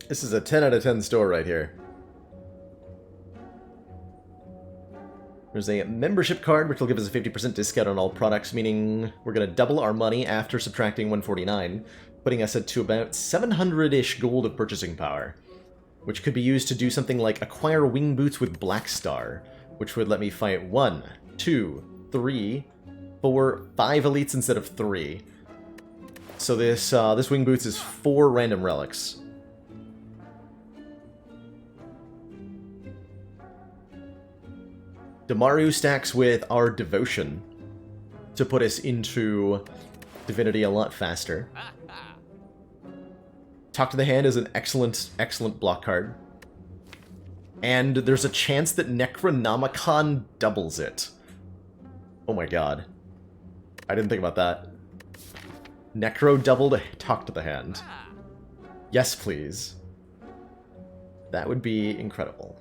This is a 10 out of 10 store right here. There's a membership card, which will give us a 50% discount on all products, meaning we're going to double our money after subtracting 149, putting us to about 700-ish gold of purchasing power, which could be used to do something like acquire wing boots with Black Star, which would let me fight 1, 2, 3, 4, 5 elites instead of 3. So this wing boots is 4 random relics. Damaru stacks with our Devotion. to put us into Divinity a lot faster. Talk to the Hand is an excellent, excellent block card. And there's a chance that Necronomicon doubles it. Oh my god. I didn't think about that. Necro doubled Talk to the Hand. Yes, please. That would be incredible.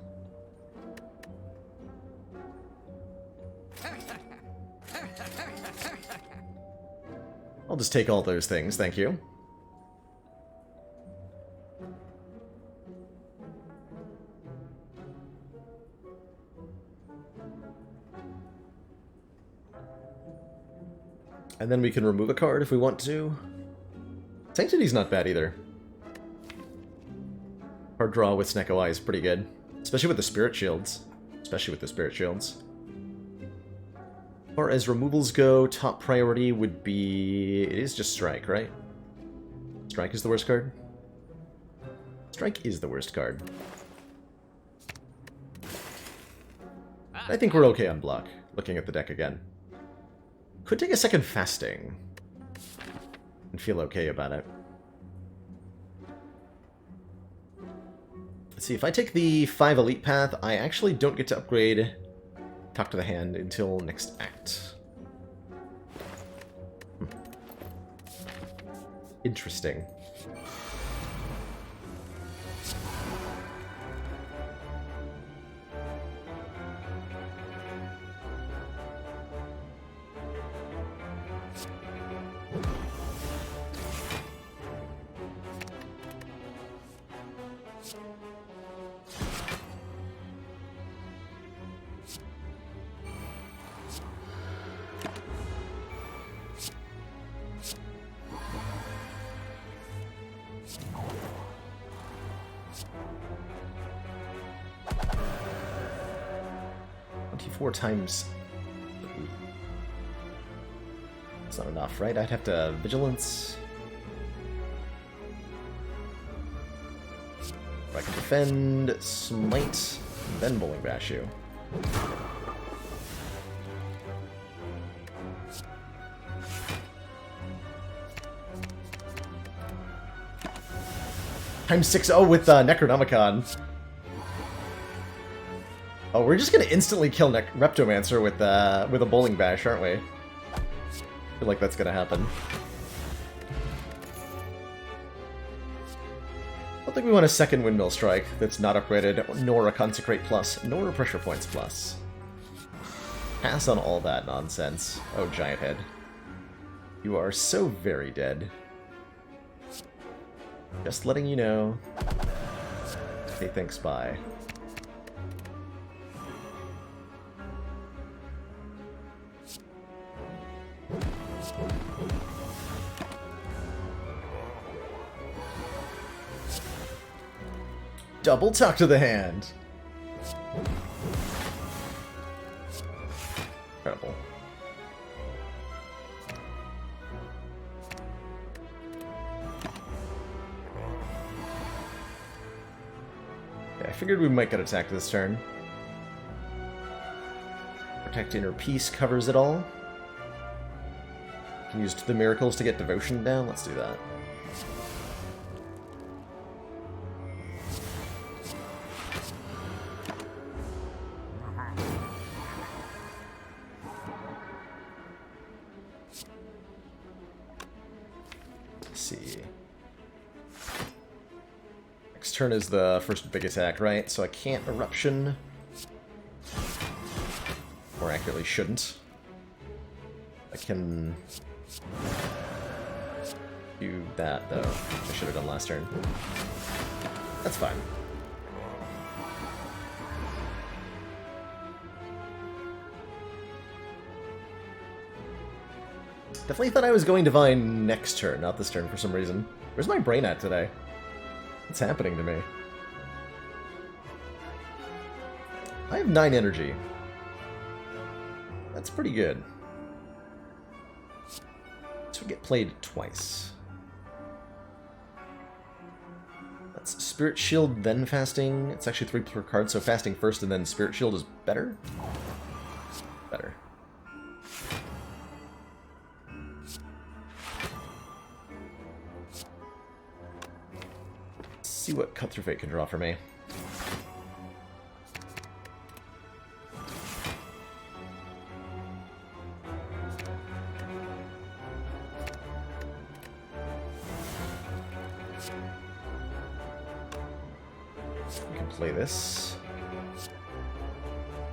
I'll just take all those things, thank you. And then we can remove a card if we want to. Sanctity's not bad either. Card draw with Snecko Eye is pretty good. Especially with the Spirit Shields. Especially with the Spirit Shields. As far as removals go, top priority would be... It is just Strike, right? Strike is the worst card? Strike is the worst card. I think we're okay on block, looking at the deck again. Could take a second fasting. And feel okay about it. Let's see, if I take the 5 Elite path, I actually don't get to upgrade Talk to the Hand until next act. Interesting. Four times. It's not enough, right? I'd have to Vigilance. I can defend, Smite, then Bowling Bash you. Times 6-0 with Necronomicon. Oh, we're just gonna instantly kill Reptomancer with a Bowling Bash, aren't we? I feel like that's gonna happen. I don't think we want a second Windmill Strike that's not upgraded, nor a Consecrate Plus, nor a Pressure Points Plus. Pass on all that nonsense. Oh, Giant Head. You are so very dead. Just letting you know. Hey, thanks, bye. Double Talk to the Hand. Incredible. Okay, I figured we might get attacked this turn. Protect Inner Peace covers it all. Can use the Miracles to get Devotion down. Let's do that. Turn is the first big attack, right? So I can't Eruption. More accurately, shouldn't. I can do that, though. I should have done last turn. That's fine. Definitely thought I was going Divine next turn, not this turn for some reason. Where's my brain at today? What's happening to me? I have 9 energy. That's pretty good. So we get played twice. That's Spirit Shield, then Fasting. It's actually 3 per card, so Fasting first and then Spirit Shield is better? Better. see what Cut Through Fate can draw for me. We can play this.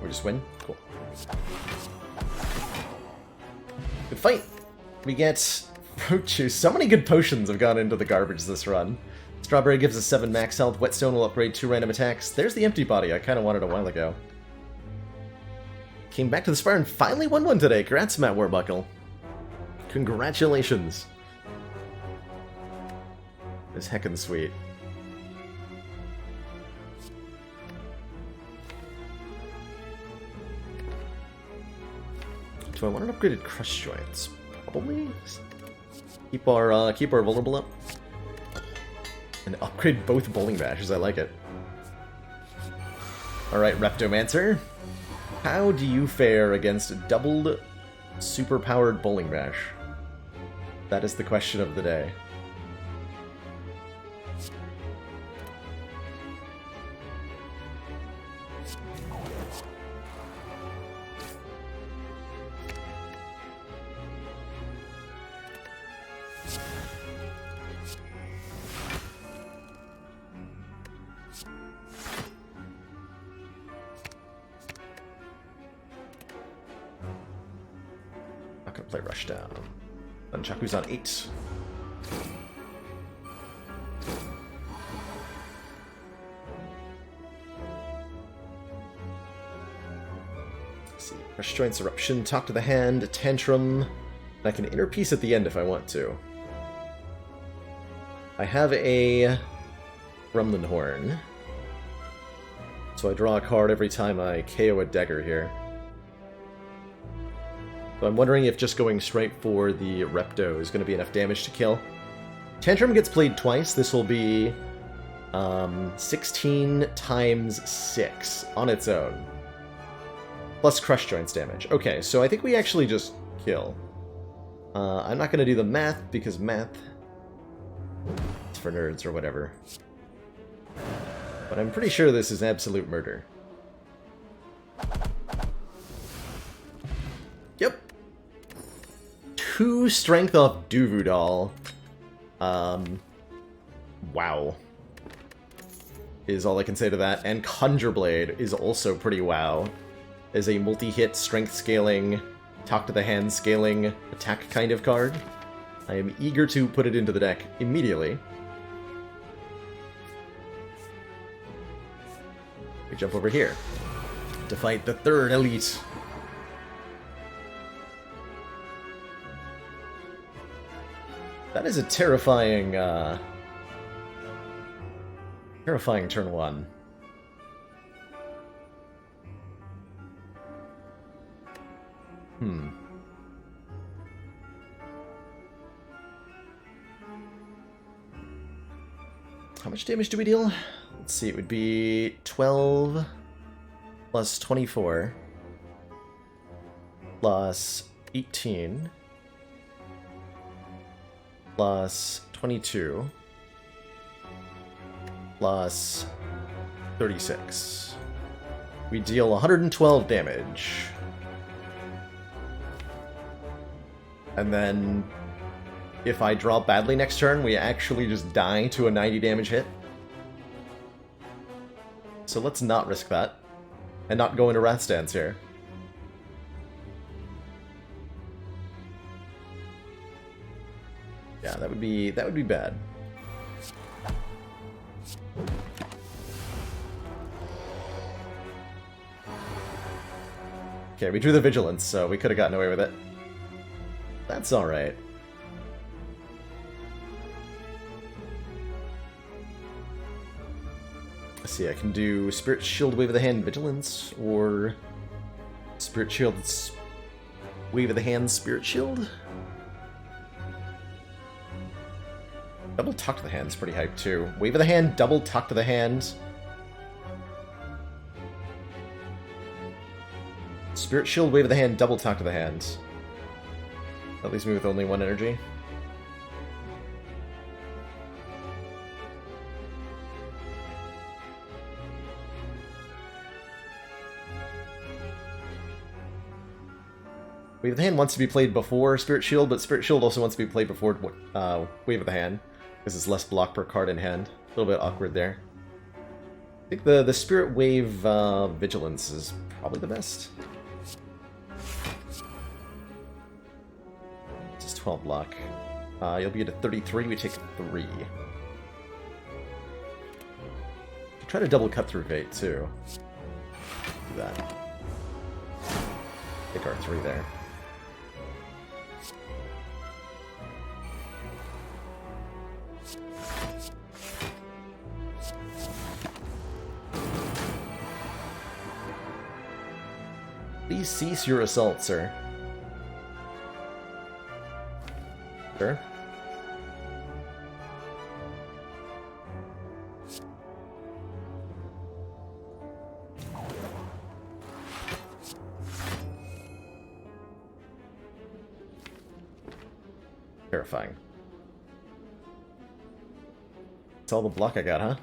We just win? Cool. Good fight! We get fruit juice. So many good potions have gone into the garbage this run. Strawberry gives us 7 max health. Whetstone will upgrade 2 random attacks. There's the empty body I kind of wanted a while ago. Came back to the Spire and finally won one today. Congrats, Matt Warbuckle. Congratulations. It's heckin' sweet. Do I want an upgraded crush joints? Probably. Keep our vulnerable up. And upgrade both bowling bashes, I like it. Alright, Reptomancer. How do you fare against doubled super-powered bowling bash? That is the question of the day. Not gonna play Rushdown. Nunchaku's on 8. Let's see. Crush Joints, Eruption, Talk to the Hand, Tantrum. And I can Inner Peace at the end if I want to. I have a Gremlin Horn. So I draw a card every time I KO a Dagger here. So I'm wondering if just going straight for the Repto is going to be enough damage to kill. Tantrum gets played twice. This will be 16 times 6 on its own. Plus Crush Joints damage. Okay, so I think we actually just kill. I'm not going to do the math, because math is for nerds or whatever. But I'm pretty sure this is absolute murder. Yep. 2 strength off Duvu Doll. Wow. Is all I can say to that. And Conjure Blade is also pretty wow. Is a multi-hit strength scaling, talk to the hand scaling, attack kind of card. I am eager to put it into the deck immediately. We jump over here to fight the 3rd elite. That is a terrifying, terrifying turn 1. How much damage do we deal? Let's see, it would be 12 plus 24 plus 18 plus 22 plus 36. We deal 112 damage. And then, if I draw badly next turn, we actually just die to a 90 damage hit. So let's not risk that. And not go into Wrath Stance here. Yeah, that would be bad. Okay, we drew the Vigilance, so we could have gotten away with it. That's alright. Let's see, I can do Spirit Shield, Wave of the Hand, Vigilance, or Spirit Shield, Wave of the Hand, Spirit Shield? Double Tuck to the Hand is pretty hype too. Wave of the Hand, double Tuck to the Hand. Spirit Shield, Wave of the Hand, double Tuck to the Hand. That leaves me with only 1 energy. Wave of the Hand wants to be played before Spirit Shield, but Spirit Shield also wants to be played before Wave of the Hand, because it's less block per card in hand. A little bit awkward there. I think the Spirit Wave Vigilance is probably the best. This is 12 block. You'll be at a 33, we take 3. Try to double cut through Fate, too. Do that. Take our 3 there. Please cease your assault, sir. Sure. Terrifying. That's all the block I got, huh?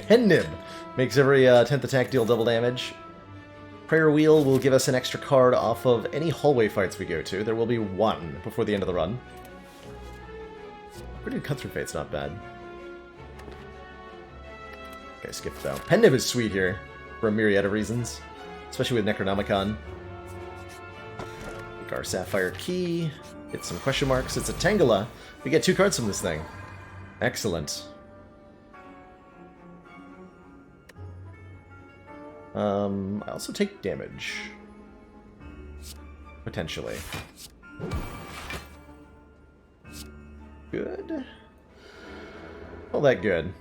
Pen Nib makes every 10th attack deal double damage. Prayer Wheel will give us an extra card off of any hallway fights we go to. There will be 1 before the end of the run. Pretty good cut-through Fate's not bad. Okay, skip though. Pen Nib is sweet here, for a myriad of reasons. Especially with Necronomicon. Take our Sapphire Key. Get some question marks. It's a Tangela. We get 2 cards from this thing. Excellent. I also take damage. Potentially. Good. All that good.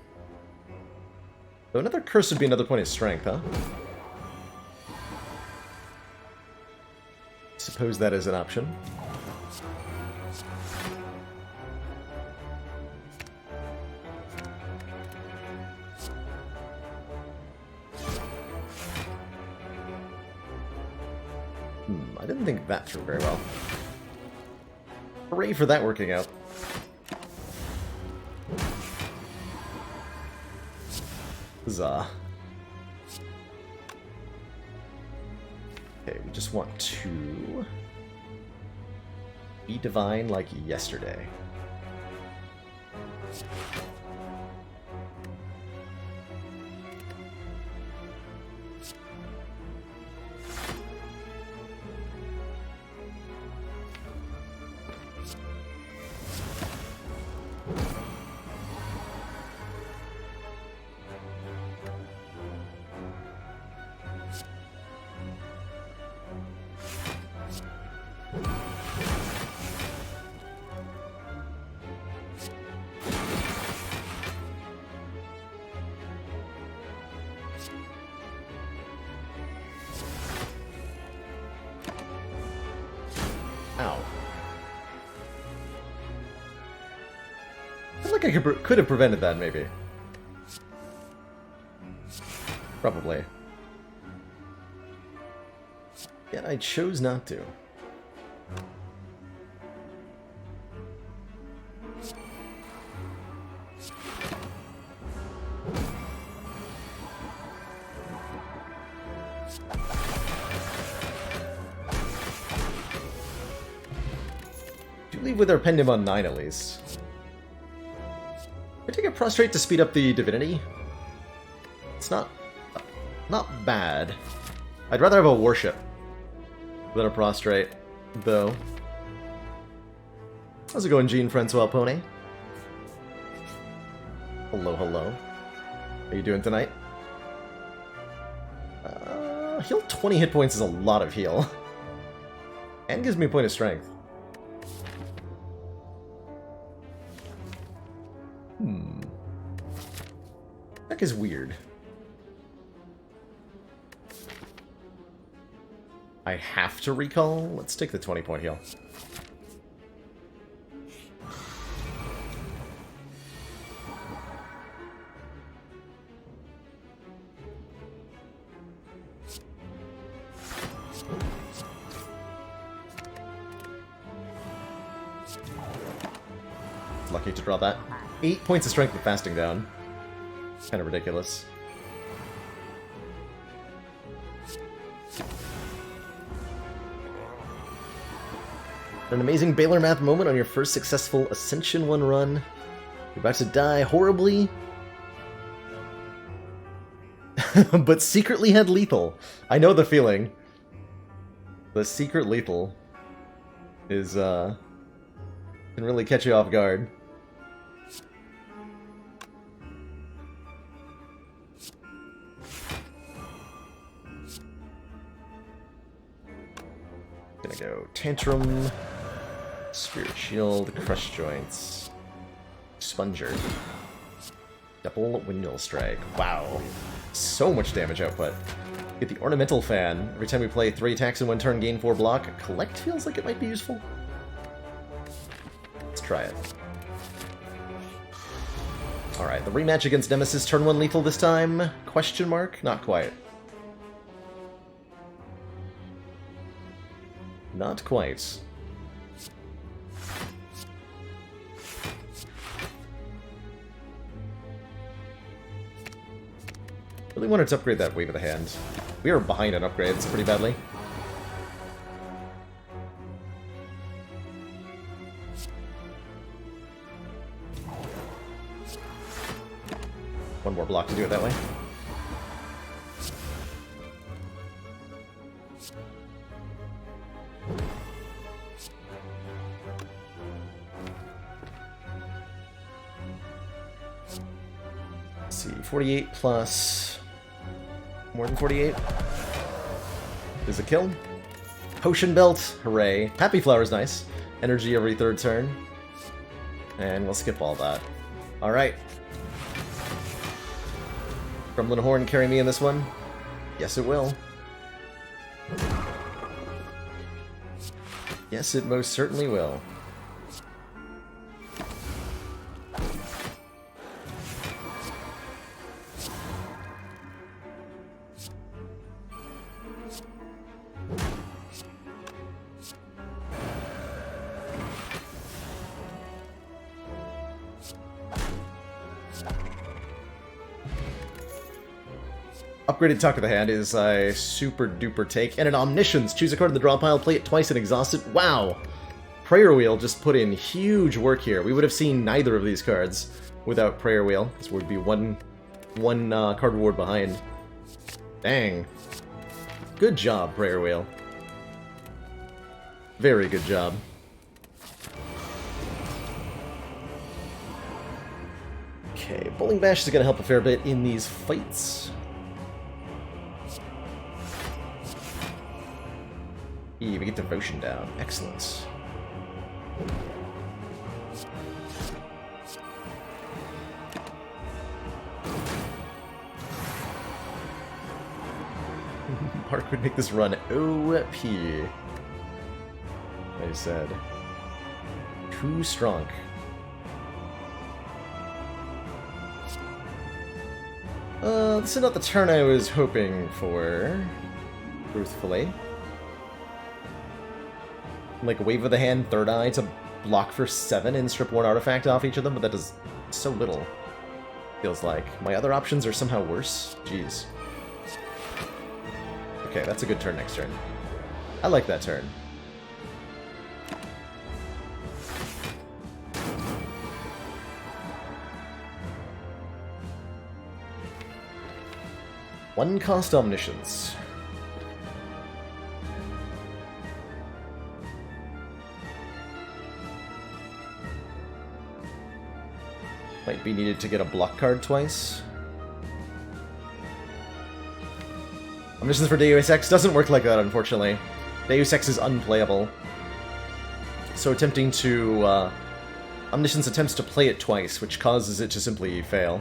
So another curse would be another point of strength, huh? Suppose that is an option. I didn't think that through very well. Hooray for that working out. Huzzah. Okay, we just want to be divine like yesterday. Ow. I feel like I could have prevented that, maybe. Probably. Yet I chose not to. Leave with our Pen Nib on 9 at least. I take a Prostrate to speed up the Divinity. It's not bad. I'd rather have a Worship than a Prostrate, though. How's it going, Gene Francois Pony? Hello, hello. How you doing tonight? Heal 20 hit points is a lot of heal. And gives me a point of strength. That is weird. I have to recall? Let's take the 20-point heal. Lucky to draw that. 8 points of strength with fasting down. Kind of ridiculous. An amazing Baylor Math moment on your first successful Ascension 1 run. You're about to die horribly, but secretly had lethal. I know the feeling. The secret lethal is, can really catch you off guard. Gonna go Tantrum, Spirit Shield, Crush Joints, Sponger, Double Windmill Strike. Wow. So much damage output. Get the Ornamental Fan. Every time we play 3 attacks in 1 turn, gain 4 block. Collect feels like it might be useful. Let's try it. Alright, the rematch against Nemesis, turn 1 lethal this time? Question mark? Not quite. Not quite. Really wanted to upgrade that Wave of the Hand. We are behind on upgrades pretty badly. One more block to do it that way. Let's see, 48 plus... more than 48 is a kill. Potion Belt, hooray. Happy Flower's nice. Energy every 3rd turn. And we'll skip all that. Alright. Gremlin Horn carry me in this one? Yes, it will. Yes, it most certainly will. Upgraded Tuck of the Hand is a super duper take. And an Omniscience. Choose a card in the draw pile, play it twice and exhaust it. Wow! Prayer Wheel just put in huge work here. We would have seen neither of these cards without Prayer Wheel. This would be one card reward behind. Dang. Good job, Prayer Wheel. Very good job. Okay, Bowling Bash is going to help a fair bit in these fights. We get Devotion down. Excellent. Park would make this run OP. I said. Too strong. This is not the turn I was hoping for, truthfully. Like, Wave of the Hand, Third Eye to block for 7 and strip 1 artifact off each of them, but that does so little, feels like. My other options are somehow worse? Jeez. Okay, that's a good turn next turn. I like that turn. One cost Omniscience. Might be needed to get a block card twice. Omniscience for Deus Ex doesn't work like that, unfortunately. Deus Ex is unplayable. So attempting to... Omniscience attempts to play it twice, which causes it to simply fail.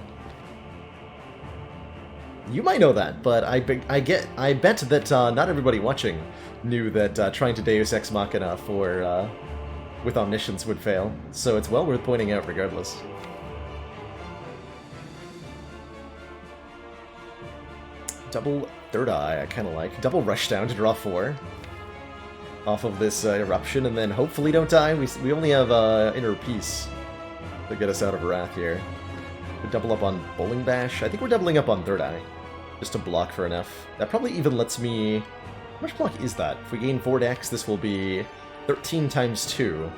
You might know that, but I bet that not everybody watching knew that trying to Deus Ex Machina for with Omniscience would fail. So it's well worth pointing out regardless. Double Third Eye, I kind of like. Double Rushdown to draw 4. off of this eruption, and then hopefully don't die. We only have Inner Peace to get us out of Wrath here. We double up on Bowling Bash. I think we're doubling up on Third Eye, just to block for enough. That probably even lets me... How much block is that? If we gain 4 dex, this will be 13 times 2.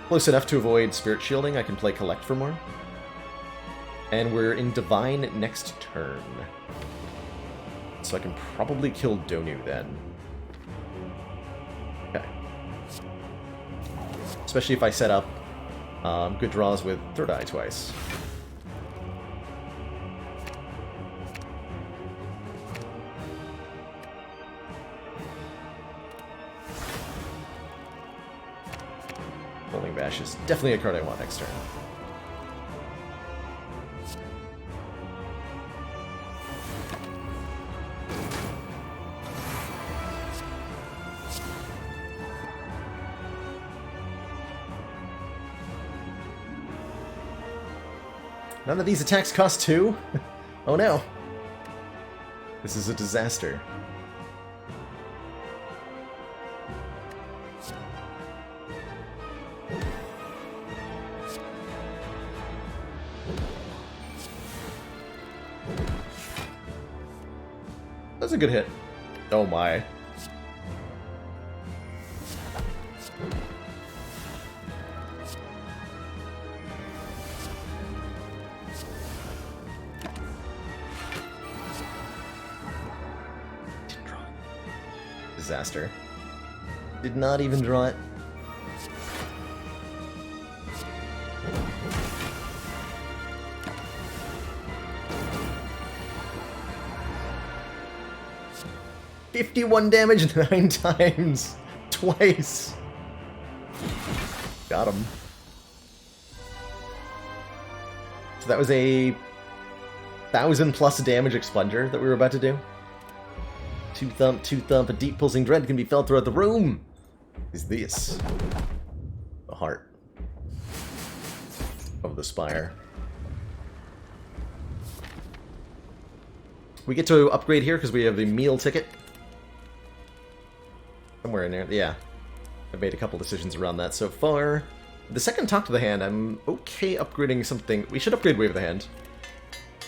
Close enough to avoid Spirit Shielding. I can play Collect for more. And we're in Divine next turn. So I can probably kill Donu then. Okay. Especially if I set up good draws with Third Eye twice. Bowling Bash is definitely a card I want next turn. None of these attacks cost 2? Oh no. This is a disaster. That's a good hit. Oh my. Disaster. Did not even draw it. $51 damage 9 times. Twice. Got him. So that was a 1,000+ damage expunger that we were about to do. Two thump, a deep pulsing dread can be felt throughout the room. Is this the heart of the Spire? We get to upgrade here because we have the meal ticket. Somewhere in there, yeah. I've made a couple decisions around that so far. The second Talk to the Hand, I'm okay upgrading something. We should upgrade Wave of the Hand.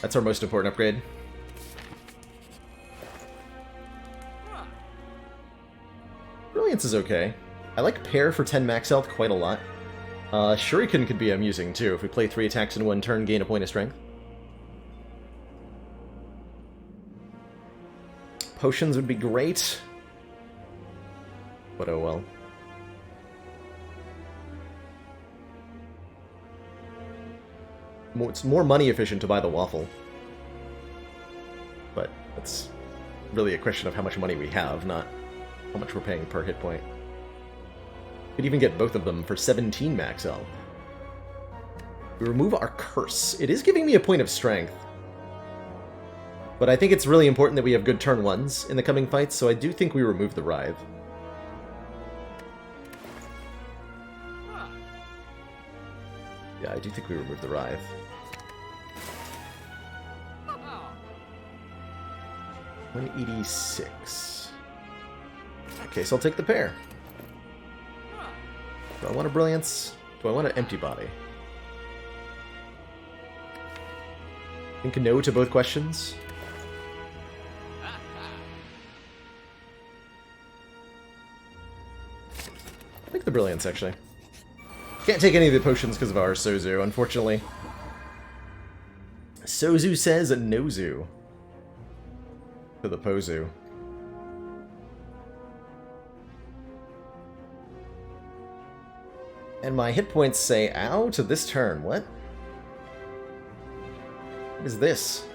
That's our most important upgrade. Brilliance is okay. I like Pair for 10 max health quite a lot. Shuriken could be amusing too. If we play 3 attacks in 1 turn, gain a point of strength. Potions would be great. But oh well. It's more money efficient to buy the waffle. But that's really a question of how much money we have, not how much we're paying per hit point. Could even get both of them for 17 max health. We remove our curse. It is giving me a point of strength. But I think it's really important that we have good turn 1s in the coming fights, so I do think we remove the Writhe. Yeah, I do think we remove the Writhe. $186. Okay, so I'll take the Pair. Do I want a Brilliance? Do I want an Empty Body? I think no to both questions. I think the Brilliance, actually. Can't take any of the potions because of our Sozu, unfortunately. Sozu says Nozu. To the Pozu. And my hit points say ow to this turn. What? What is this?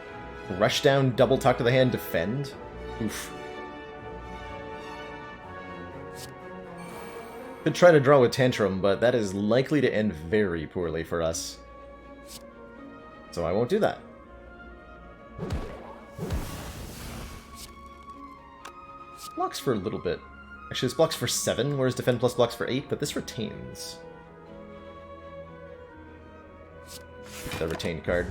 Rush down, double talk to the hand, defend? Oof. Could try to draw with Tantrum, but that is likely to end very poorly for us. So I won't do that. Blocks for a little bit. Actually, this blocks for 7, whereas Defend Plus blocks for 8, but this retains. The retained card.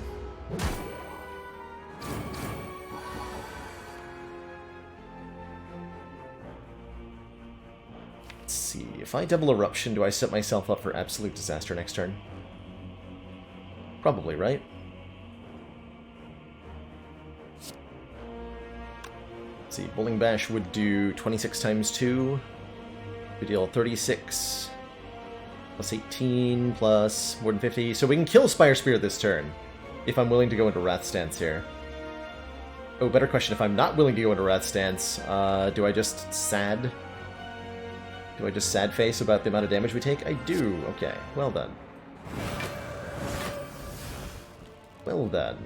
see. If I double Eruption, do I set myself up for absolute disaster next turn? Probably, right? Let's see. Bowling Bash would do 26 times 2. We deal 36 plus 18 plus more than 50. So we can kill Spire Spear this turn if I'm willing to go into Wrath Stance here. Oh, better question. If I'm not willing to go into Wrath Stance, do I just sad? Do I just sad face about the amount of damage we take? I do. Okay. Well done. Well done.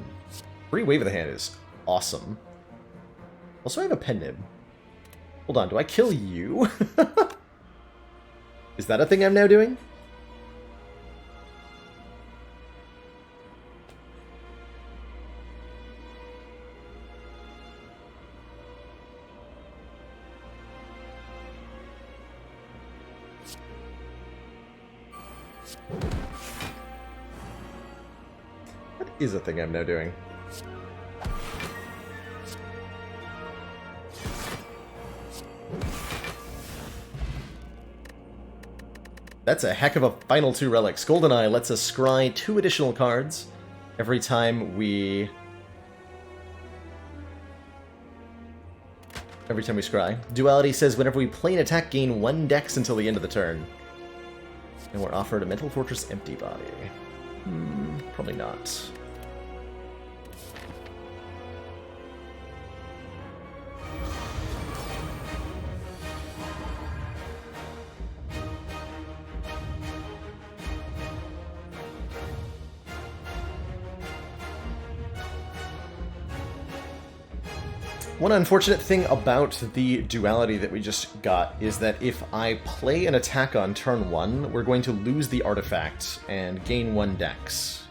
Free Wave of the Hand is awesome. Also, I have a Pen Nib. Hold on. Do I kill you? Is that a thing I'm now doing? That is a thing I'm now doing. That's a heck of a final 2 relics. GoldenEye lets us scry 2 additional cards every time we scry. Duality says whenever we play an attack, gain 1 dex until the end of the turn. And we're offered a Mental Fortress Empty Body. Probably not. One unfortunate thing about the duality that we just got is that if I play an attack on turn 1, we're going to lose the artifact and gain 1 dex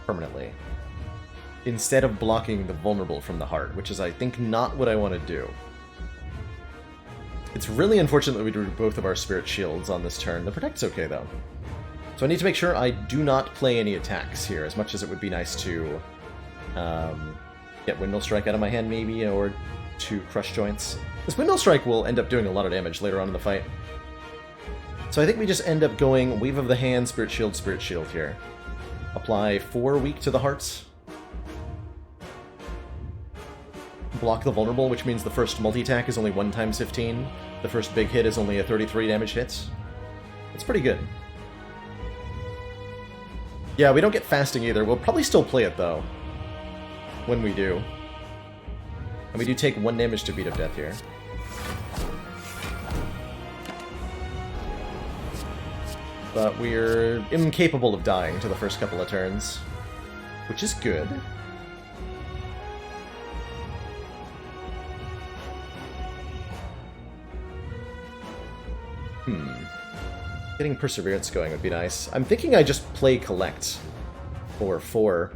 permanently, instead of blocking the vulnerable from the heart, which is, I think, not what I want to do. It's really unfortunate that we drew both of our spirit shields on this turn. The protect's okay, though. So I need to make sure I do not play any attacks here, as much as it would be nice to get Windmill Strike out of my hand, maybe, or 2 Crush Joints. This Windmill Strike will end up doing a lot of damage later on in the fight. So I think we just end up going Wave of the Hand, Spirit Shield here. Apply 4 weak to the hearts. Block the vulnerable, which means the first multi-attack is only 1 times 15. The first big hit is only a 33 damage hit. That's pretty good. Yeah, we don't get fasting either. We'll probably still play it, though, when we do. And we do take 1 damage to Beat of Death here. But we're incapable of dying to the first couple of turns, which is good. Getting Perseverance going would be nice. I'm thinking I just play Collect for 4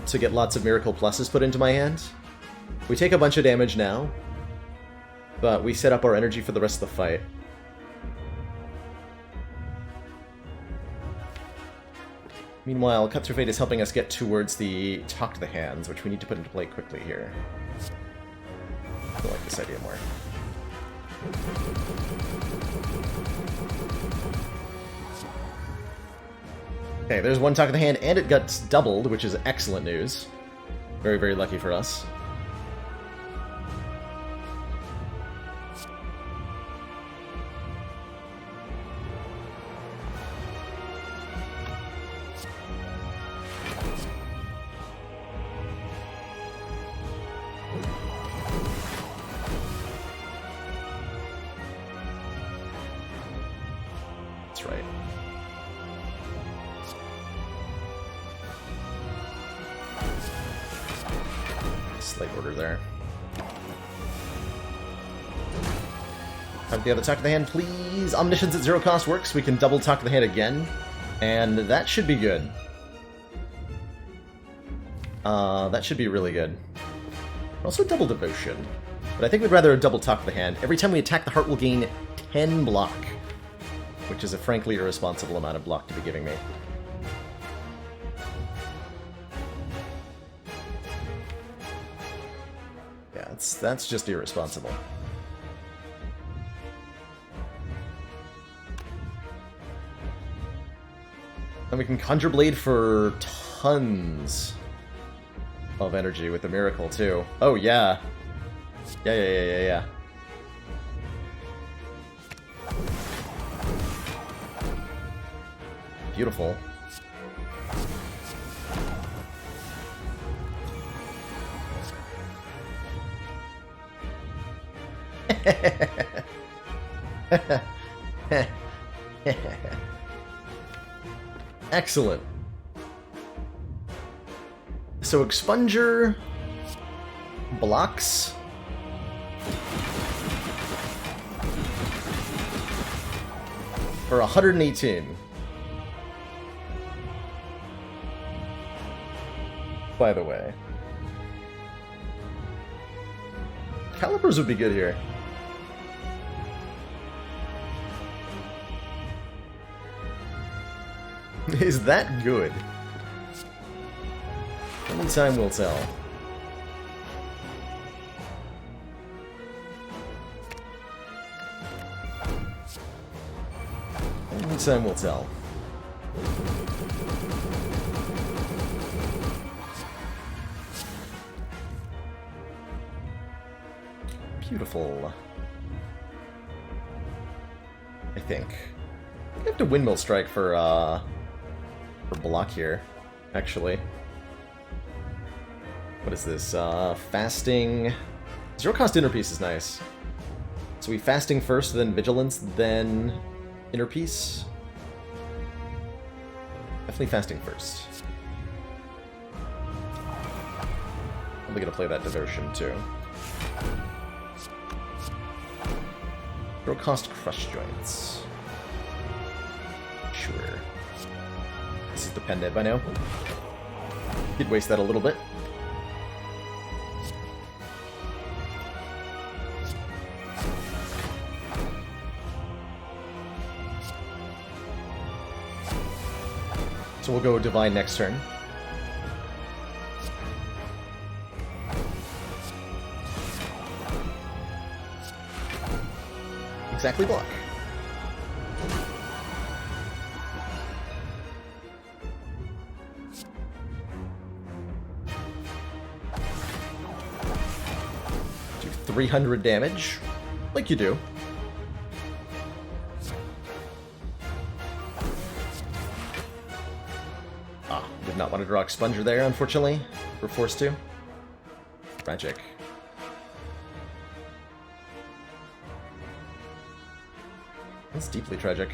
to get lots of Miracle Pluses put into my hand. We take a bunch of damage now, but we set up our energy for the rest of the fight. Meanwhile, Cut Through Fate is helping us get towards the Talk to the Hands, which we need to put into play quickly here. I like this idea more. Okay, there's 1 Talk of the Hand, and it got doubled, which is excellent news. Very, very lucky for us. That's right. Slight order there. Have the other Talk to the Hand, please. Omniscience at 0 cost works. We can double Talk to the Hand again, and that should be good. That should be really good. Also double Devotion, but I think we'd rather double Talk to the Hand. Every time we attack, the heart will gain 10 block, which is a frankly irresponsible amount of block to be giving me. Yeah, that's just irresponsible. And we can Conjure Blade for tons of energy with the Miracle, too. Oh, yeah. Yeah. Beautiful. Excellent. So Expunger blocks for 118. By the way. Calipers would be good here. Is that good? Only time will tell. Only time will tell. Beautiful. I think. I have to Windmill Strike for block here, actually. What is this? Fasting. Zero cost Inner Peace is nice. So we fasting first, then Vigilance, then Inner Peace. Definitely fasting first. Probably gonna play that Devotion too. Zero cost Crush Joints. Sure. This is the Pendant by now. Did waste that a little bit. So we'll go Divine next turn. Exactly block. Do 300 damage, like you do. Did not want to draw Expunger there, unfortunately. We're forced to. Tragic. That's deeply tragic.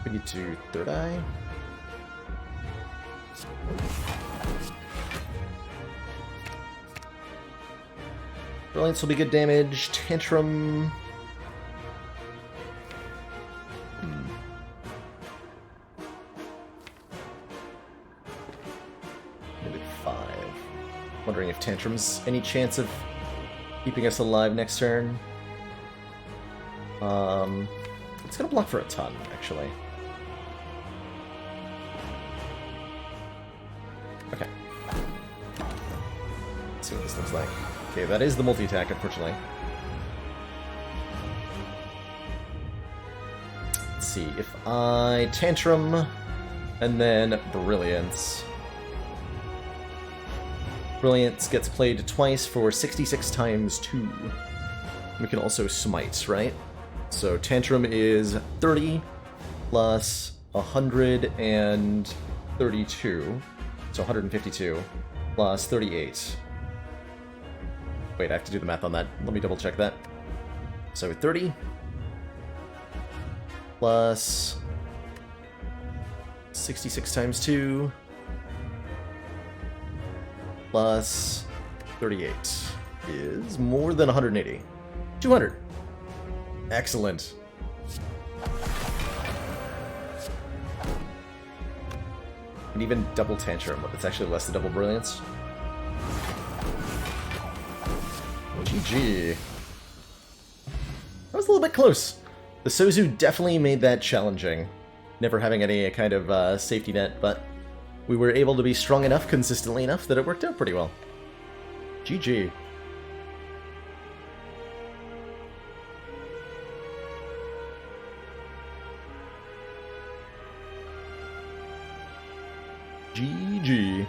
We need to Third Eye. Brilliance will be good damage. Tantrum. Maybe 5. Wondering if Tantrum's any chance of keeping us alive next turn. It's gonna block for a ton, actually. Okay. Let's see what this looks like. Okay, that is the multi-attack, unfortunately. Let's see, if I Tantrum, and then Brilliance. Brilliance gets played twice for 66 times 2. We can also Smite, right? So Tantrum is 30 plus 132, so 152, plus 38. Wait, I have to do the math on that. Let me double check that. So 30 plus 66 times 2 plus 38 is more than 180. 200. Excellent. And even double Tantrum, but it's actually less than double Brilliance. GG. That was a little bit close. The Sozu definitely made that challenging. never having any kind of safety net, but we were able to be strong enough, consistently enough, that it worked out pretty well. GG. GG.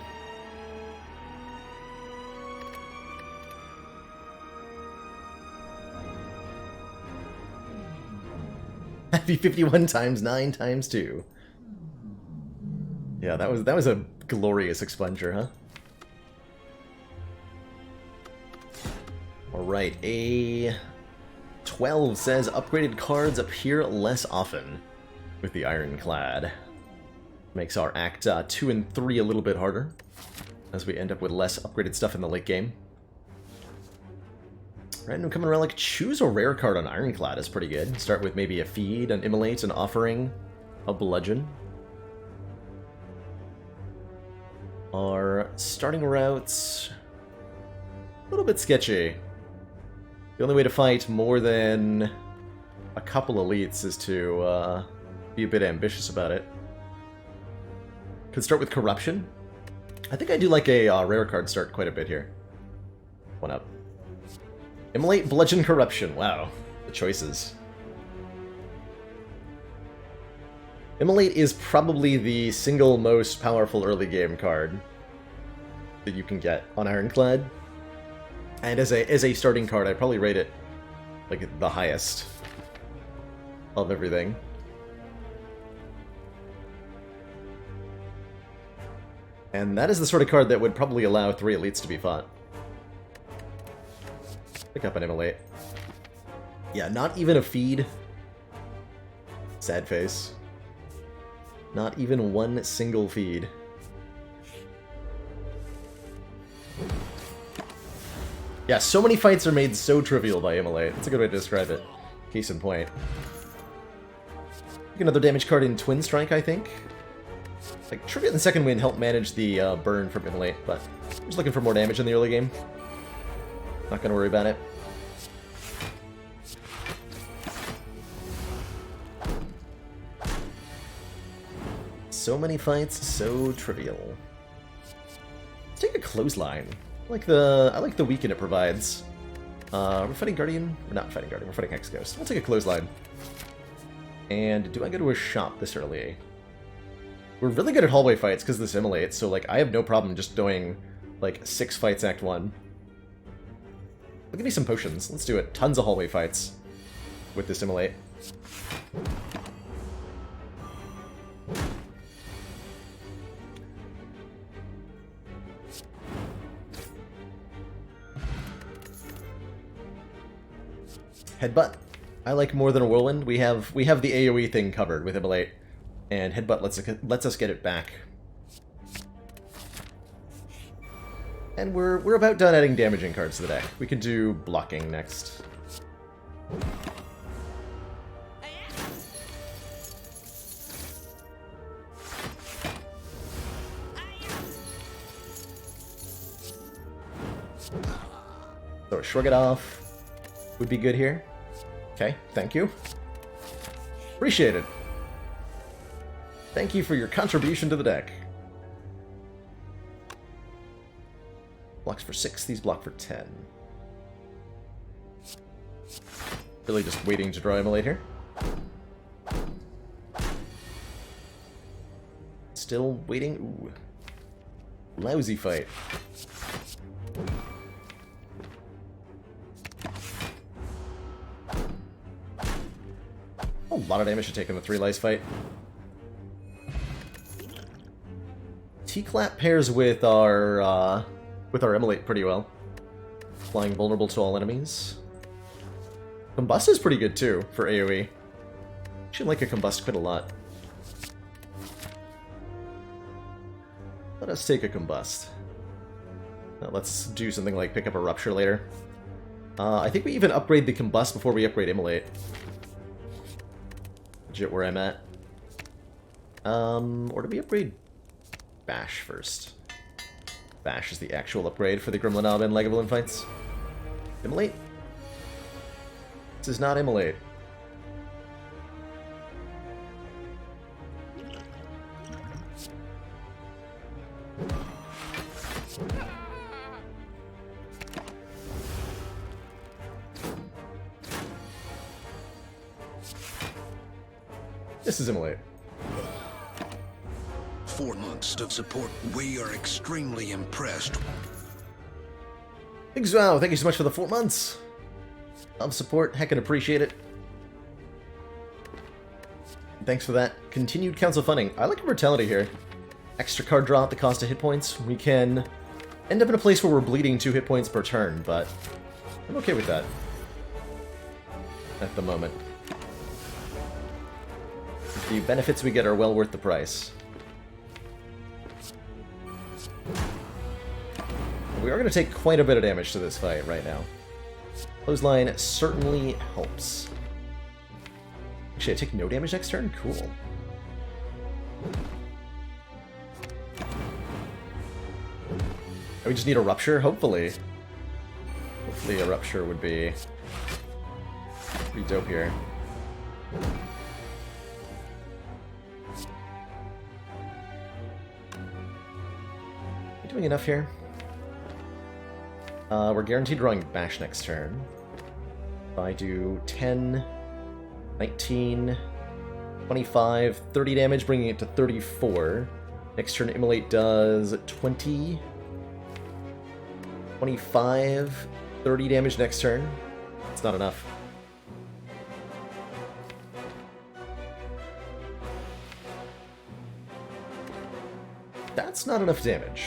Happy 51 times 9 times 2. Yeah, that was a glorious expunger, huh? Alright, a 12 says upgraded cards appear less often with the Ironclad. Makes our Act 2 and 3 a little bit harder, as we end up with less upgraded stuff in the late game. Random common relic, choose a rare card on Ironclad is pretty good. Start with maybe a feed, an immolate, an offering, a bludgeon. Our starting routes, a little bit sketchy. The only way to fight more than a couple elites is to be a bit ambitious about it. Could start with Corruption. I think I do like a rare card start quite a bit here. One up. Immolate, Bludgeon, Corruption. Wow, the choices. Immolate is probably the single most powerful early game card that you can get on Ironclad. And as a starting card, I'd probably rate it like the highest of everything. And that is the sort of card that would probably allow 3 elites to be fought. Pick up an immolate. Yeah, not even a feed. Sad face. Not even one single feed. Yeah, so many fights are made so trivial by immolate. That's a good way to describe it. Case in point. Another damage card in Twin Strike, I think. Like, Tribute and Second Wind help manage the burn from immolate, but I'm just looking for more damage in the early game. Not gonna worry about it. So many fights, so trivial. Let's take a Clothesline. I like the weaken it provides. We're fighting Guardian? We're not fighting Guardian, we're fighting Hex Ghost. We'll take a Clothesline. And do I go to a shop this early? We're really good at hallway fights because of this immolate, so like I have no problem just doing like 6 fights Act 1. Look, give me some potions. Let's do it. Tons of hallway fights with this immolate. Headbutt, I like more than a whirlwind. We have the AoE thing covered with immolate, and headbutt lets us get it back. And we're about done adding damaging cards to the deck. We can do blocking next. So shrug it off would be good here. Okay, thank you. Appreciate it. Thank you for your contribution to the deck. Blocks for 6, these block for 10. Really just waiting to draw immolate here. Still waiting. Ooh. Lousy fight. A lot of damage to take in the 3 lice fight. T-Clap pairs with our immolate pretty well. Flying vulnerable to all enemies. Combust is pretty good too for AoE. Actually like a Combust quite a lot. Let us take a Combust. Now let's do something like pick up a Rupture later. I think we even upgrade the Combust before we upgrade immolate. Legit where I'm at. Or do we upgrade Bash first? Bash is the actual upgrade for the Gremlin and Lagavulin fights. Immolate? This is not immolate. This is Immolate. 4 months of support. We are extremely impressed. Thanks, wow, thank you so much for the 4 months of support. Heckin' appreciate it. Thanks for that continued council funding. I like Immortality here. Extra card draw at the cost of hit points. We can end up in a place where we're bleeding 2 hit points per turn, but I'm okay with that at the moment. The benefits we get are well worth the price. We are going to take quite a bit of damage to this fight right now. Clothesline certainly helps. Actually, I take no damage next turn? Cool. We just need a Rupture? Hopefully. Hopefully a Rupture would be pretty dope here. Are we doing enough here? We're guaranteed drawing Bash next turn. If I do 10, 19, 25, 30 damage, bringing it to 34. Next turn, Immolate does 20, 25, 30 damage next turn. It's not enough. That's not enough damage.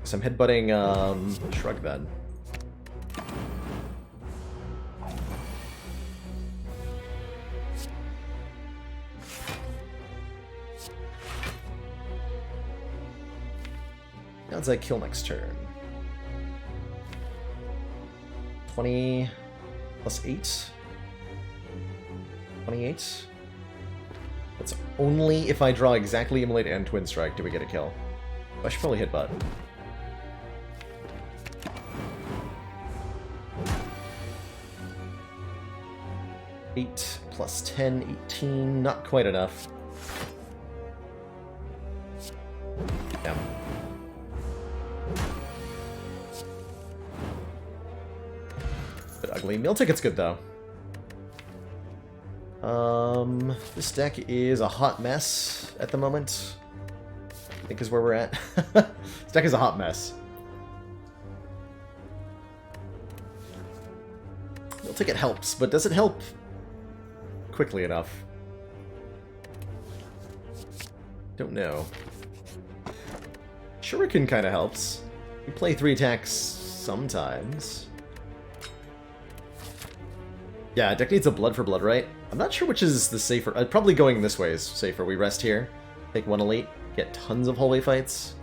So I'm headbutting, Shrug then. Odds I kill next turn. 20 plus 8. 28. That's only if I draw exactly Immolate and Twin Strike do we get a kill. I should probably headbutt. Eight plus 10, 18. Not quite enough. Damn. Bit ugly. Meal ticket's good though. This deck is a hot mess at the moment. I think is where we're at. This deck is a hot mess. Meal ticket helps, but does it help quickly enough? Don't know. Shuriken kind of helps. We play 3 attacks sometimes. Yeah, deck needs a blood for blood, right? I'm not sure which is the safer. Probably going this way is safer. We rest here, take 1 elite, get tons of hallway fights.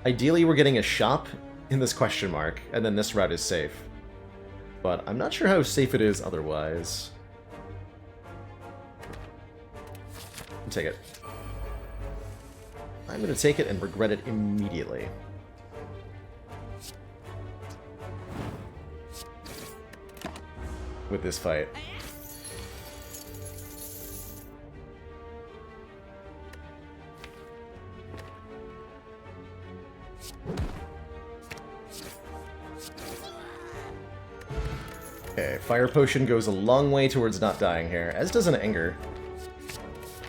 Ideally, we're getting a shop in this question mark, and then this route is safe. But I'm not sure how safe it is otherwise. I'll take it. I'm going to take it and regret it immediately. With this fight. Okay, Fire Potion goes a long way towards not dying here, as does an Anger.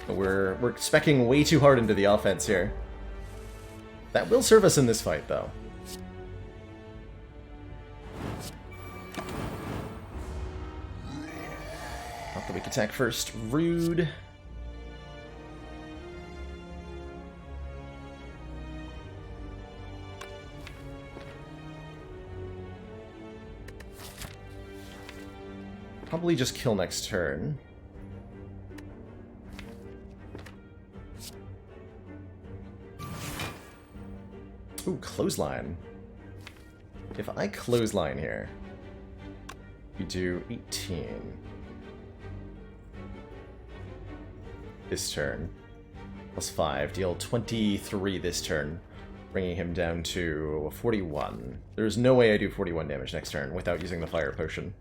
But we're speccing way too hard into the offense here. That will serve us in this fight, though. Not the weak attack first. Rude. Probably just kill next turn. Ooh, Clothesline. If I Clothesline here, we do 18. This turn. Plus 5. Deal 23 this turn, bringing him down to 41. There's no way I do 41 damage next turn without using the Fire Potion.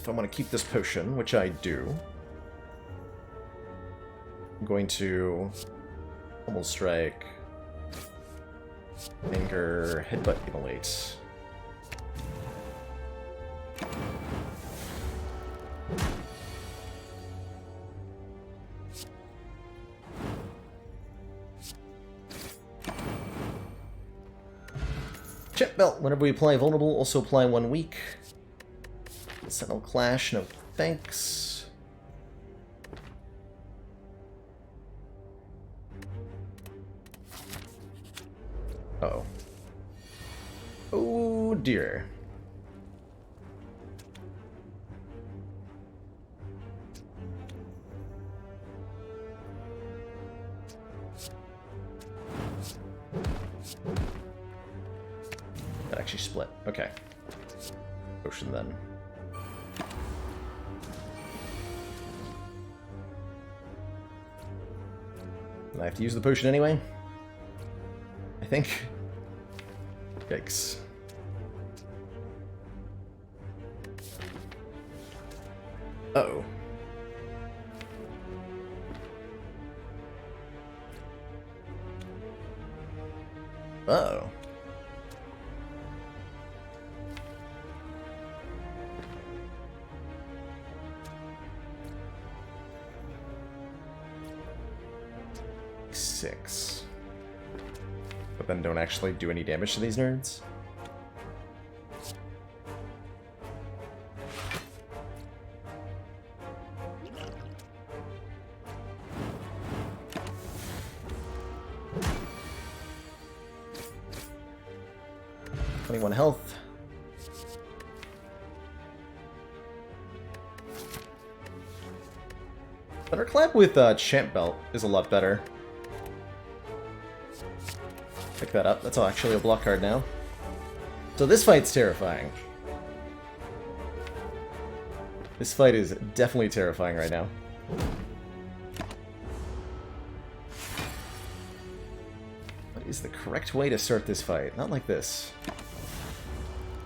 if I want to keep this potion, which I do, I'm going to almost strike, anger, headbutt, immolate. Chip belt. Whenever we apply vulnerable, also apply 1 week. Sentinel clash, no thanks. Uh-oh. Oh dear. That actually split. Okay. Potion then. I have to use the potion anyway? I think. Yikes. Uh-oh. Uh-oh. Six. But then don't actually do any damage to these nerds? (21 health). Thunderclap with Champ Belt is a lot better. Pick that up. That's actually a block card now. So this fight's terrifying. This fight is definitely terrifying right now. What is the correct way to start this fight? Not like this.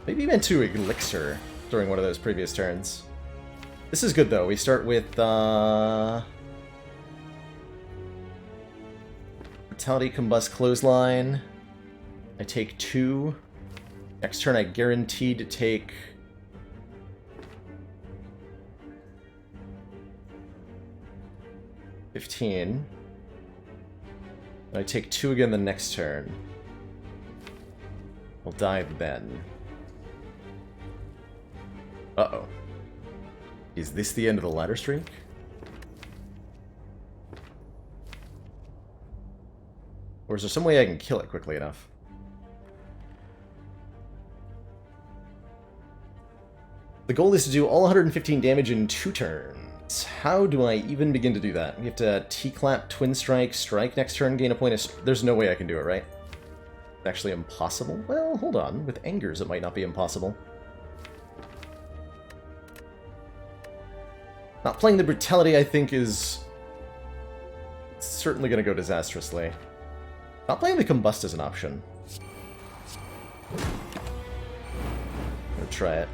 Maybe even to Elixir during one of those previous turns. This is good though. We start with Brutality, Combust, Clothesline. I take 2. Next turn I guaranteed to take... $15. And I take 2 again the next turn. I'll die then. Uh-oh. Is this the end of the ladder streak? Or is there some way I can kill it quickly enough? The goal is to do all 115 damage in 2 turns. How do I even begin to do that? We have to T-clap, Twin Strike, strike next turn, gain a point of... There's no way I can do it, right? It's actually impossible? Well, hold on. With Angers, it might not be impossible. Not playing the Brutality, I think, is certainly going to go disastrously. Not playing the Combust is an option. I'm going to try it.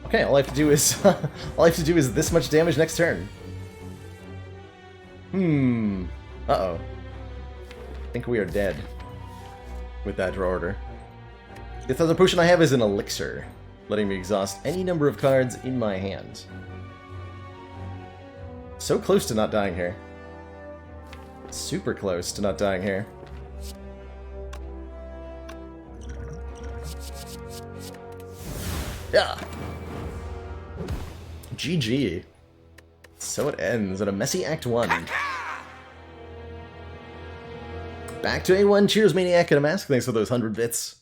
Okay, all I have to do is all I have to do is this much damage next turn. Uh-oh. I think we are dead with that draw order. The other potion I have is an Elixir, letting me exhaust any number of cards in my hand. So close to not dying here. Super close to not dying here. Yeah. GG. So it ends at a messy Act 1. Back to A1. Cheers, Maniac and a Mask. Thanks for those 100 bits.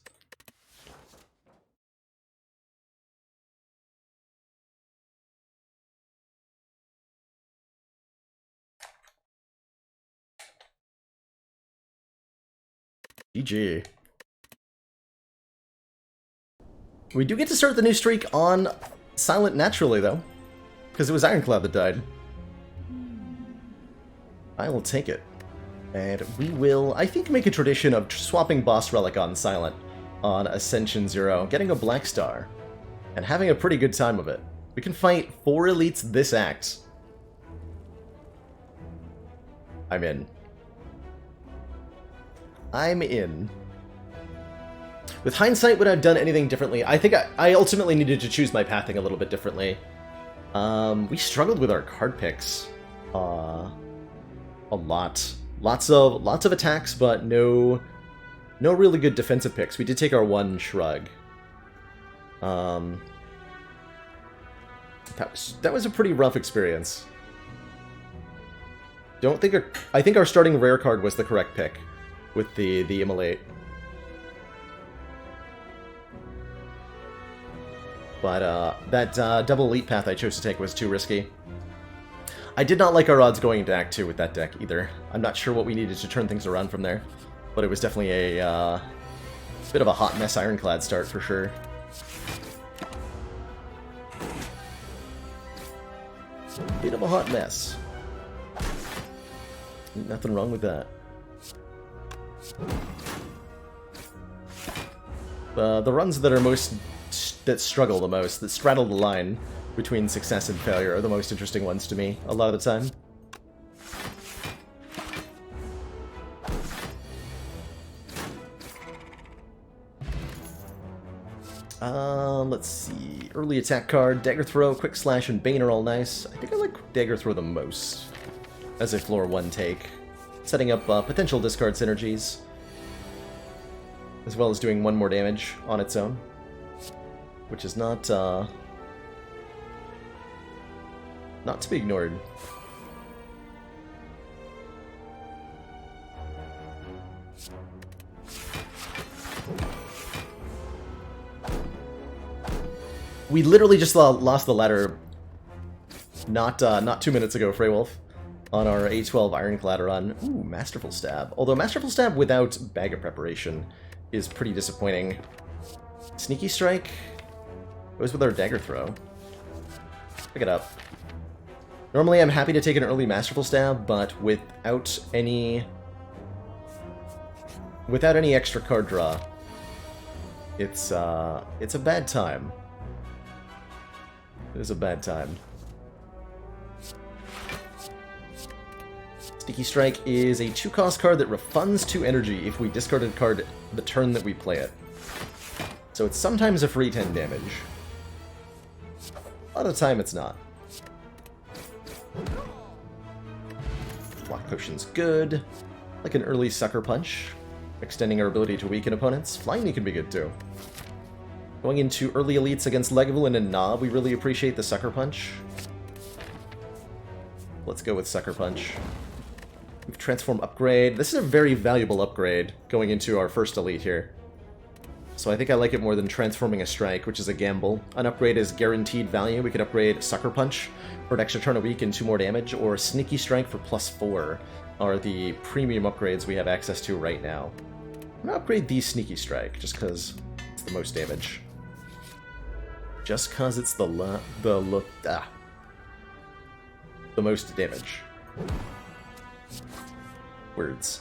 GG. We do get to start the new streak on Silent naturally, though. Because it was Ironclad that died. I will take it. And we will, I think, make a tradition of swapping Boss Relic on Silent on Ascension 0, getting a Black Star, and having a pretty good time of it. We can fight 4 elites this act. I'm in. I'm in. With hindsight, would I have done anything differently? I think I ultimately needed to choose my pathing a little bit differently. We struggled with our card picks a lot. Lots of attacks, but no really good defensive picks. We did take our one shrug. That was a pretty rough experience. I think our starting rare card was the correct pick with the Immolate. But that double elite path I chose to take was too risky. I did not like our odds going into Act 2 with that deck either. I'm not sure what we needed to turn things around from there. But it was definitely a bit of a hot mess Ironclad start for sure. Bit of a hot mess. Nothing wrong with that. The runs that are that struggle the most, that straddle the line between success and failure, are the most interesting ones to me a lot of the time. Let's see. Early attack card, Dagger Throw, Quick Slash, and Bane are all nice. I think I like Dagger Throw the most as a floor 1 take, setting up potential discard synergies, as well as doing 1 more damage on its own, which is not to be ignored. We literally just lost the ladder not 2 minutes ago, Freywolf, on our A12 Ironclad run. Ooh, Masterful Stab. Although Masterful Stab without Bag of Preparation is pretty disappointing. Sneaky Strike goes with our Dagger Throw. Pick it up. Normally I'm happy to take an early Masterful Stab, but without any extra card draw, it's a bad time. It is a bad time. Sneaky Strike is a 2-cost card that refunds 2 energy if we discarded a card the turn that we play it. So it's sometimes a free 10 damage. A lot of the time it's not. Block Potion's good. Like an early Sucker Punch, extending our ability to weaken opponents. Flying Knee can be good too. Going into early elites against Lagavulin and Nob, we really appreciate the Sucker Punch. Let's go with Sucker Punch. We've Transform Upgrade. This is a very valuable upgrade going into our first elite here. So I think I like it more than Transforming a Strike, which is a gamble. An upgrade is guaranteed value. We could upgrade Sucker Punch for an extra turn a week and 2 more damage, or Sneaky Strike for +4 are the premium upgrades we have access to right now. I'm gonna upgrade the Sneaky Strike, just because it's the most damage. Just cause it's the most damage. Words.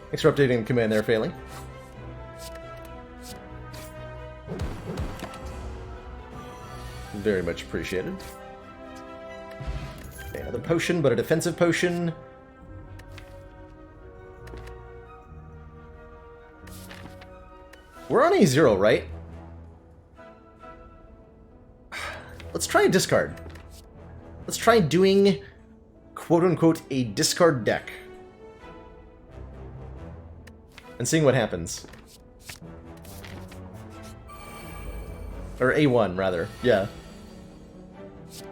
Thanks for updating the command there, Failing. Very much appreciated. Okay, another potion, but a defensive potion. We're on A0, right? Let's try a discard. Let's try doing, quote-unquote, a discard deck. And seeing what happens. Or A1, rather. Yeah.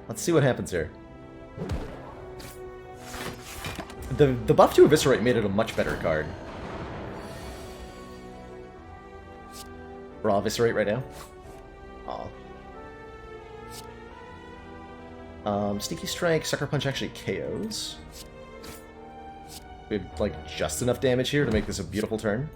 Let's see what happens here. The buff to Eviscerate made it a much better card. Raw Eviscerate right now? Aw. Sneaky Strike, Sucker Punch actually KOs. We have, like, just enough damage here to make this a beautiful turn.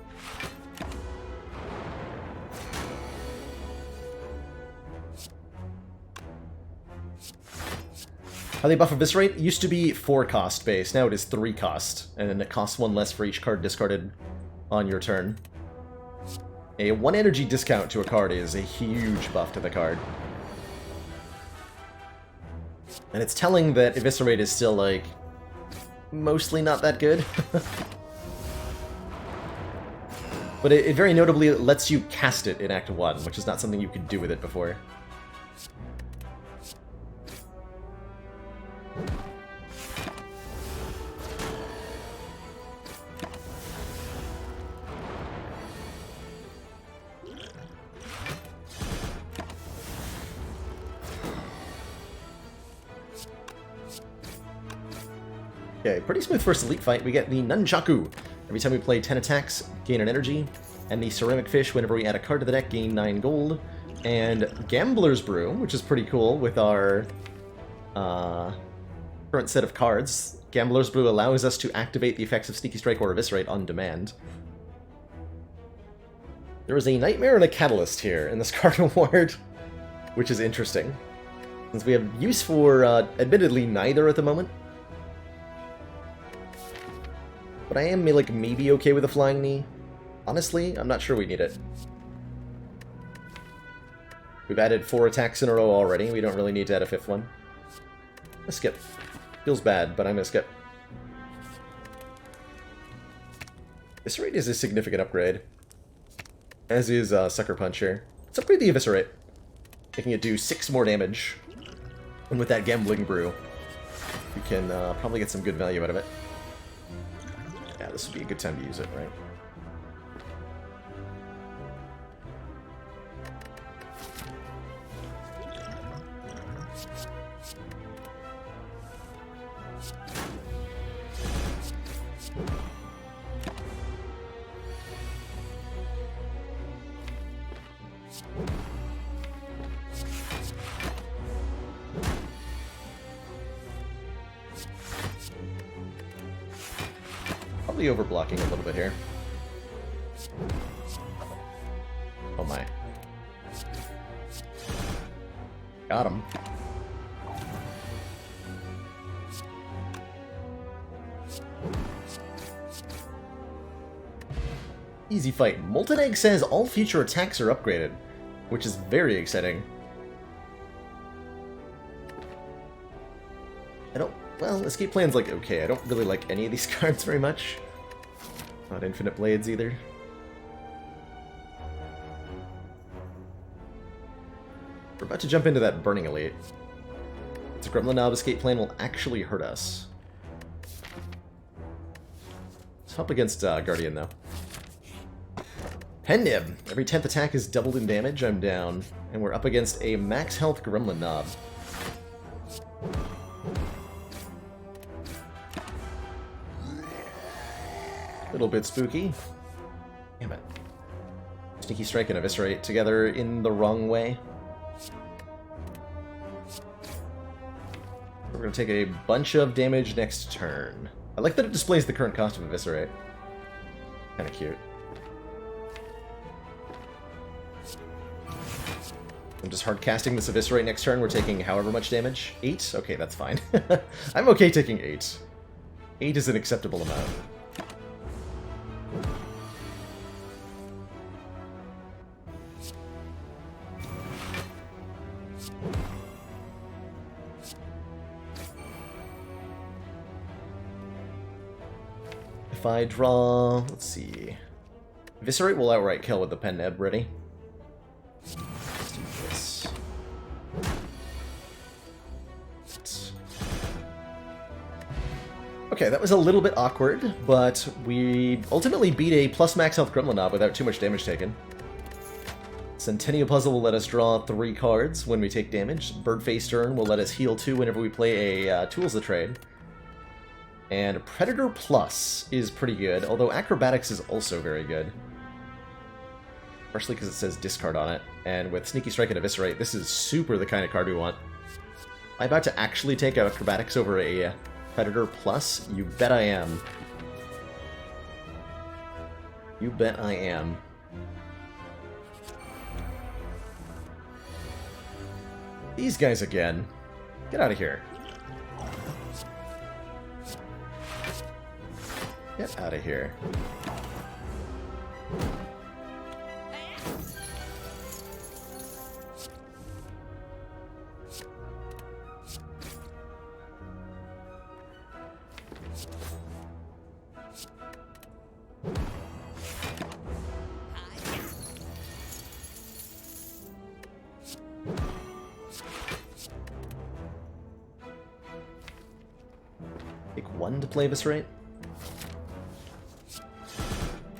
How they buff Eviscerate? It used to be 4 cost base, now it is 3 cost, and then it costs 1 less for each card discarded on your turn. A 1 energy discount to a card is a huge buff to the card. And it's telling that Eviscerate is still, like, mostly not that good. But it very notably lets you cast it in Act 1, which is not something you could do with it before. Okay, pretty smooth first elite fight. We get the Nunchaku. Every time we play 10 attacks, gain an energy. And the Ceramic Fish, whenever we add a card to the deck, gain 9 gold. And Gambler's Brew, which is pretty cool with our current set of cards. Gambler's Brew allows us to activate the effects of Sneaky Strike or Eviscerate on demand. There is a Nightmare and a Catalyst here in this card award, which is interesting. Since we have use for, admittedly, neither at the moment. But I am, like, maybe okay with a Flying Knee. Honestly, I'm not sure we need it. We've added 4 attacks in a row already. We don't really need to add a 5th one. Let's skip. Feels bad, but I'm gonna skip. Eviscerate is a significant upgrade. As is Sucker Punch here. Let's upgrade the Eviscerate. Making it do 6 more damage. And with that Gambling Brew, we can probably get some good value out of it. Yeah, this would be a good time to use it, right? Probably overblocking a little bit here. Oh my. Got him. Easy fight. Molten Egg says all future attacks are upgraded, which is very exciting. Well, Escape Plan's like okay. I don't really like any of these cards very much. Not Infinite Blades either. We're about to jump into that Burning Elite. This Gremlin Knob Escape Plan will actually hurt us. Let's up against Guardian, though. Pen Nib. Every 10th attack is doubled in damage. I'm down. And we're up against a max health Gremlin Knob. Little bit spooky. Damn it. Sneaky Strike and Eviscerate together in the wrong way. We're going to take a bunch of damage next turn. I like that it displays the current cost of Eviscerate. Kinda cute. I'm just hard casting this Eviscerate next turn. We're taking however much damage. 8? Okay, that's fine. I'm okay taking 8. 8 is an acceptable amount. If I draw... let's see... Eviscerate will outright kill with the Pen Nib ready. Let's do this. Okay, that was a little bit awkward, but we ultimately beat a plus max health Gremlin Knob without too much damage taken. Centennial Puzzle will let us draw 3 cards when we take damage. Birdface Turn will let us heal 2 whenever we play a Tools of Trade. And Predator Plus is pretty good, although Acrobatics is also very good. Partially because it says discard on it. And with Sneaky Strike and Eviscerate, this is super the kind of card we want. I about to actually take acrobatics over a Predator Plus? You bet I am. You bet I am. These guys again. Get out of here. Get out of here. Take one to play Eviscerate.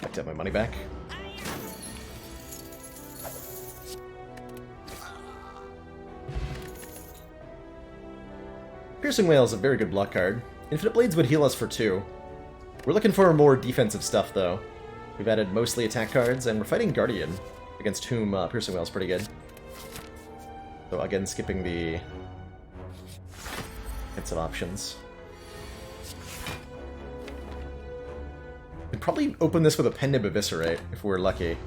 Like to have my money back. Piercing Whale is a very good block card. Infinite Blades would heal us for 2. We're looking for more defensive stuff, though. We've added mostly attack cards, and we're fighting Guardian, against whom Piercing Whale is pretty good. So again, skipping the of options. Could probably open this with a Pendant Eviscerate, if we're lucky.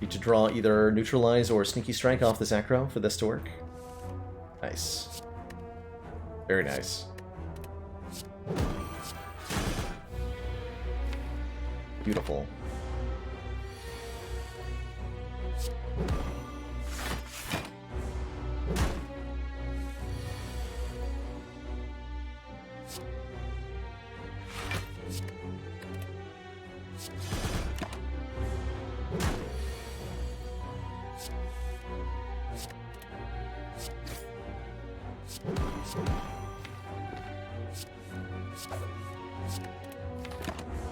Need to draw either Neutralize or Sneaky Strike off this Acro for this to work. Nice. Very nice. Beautiful.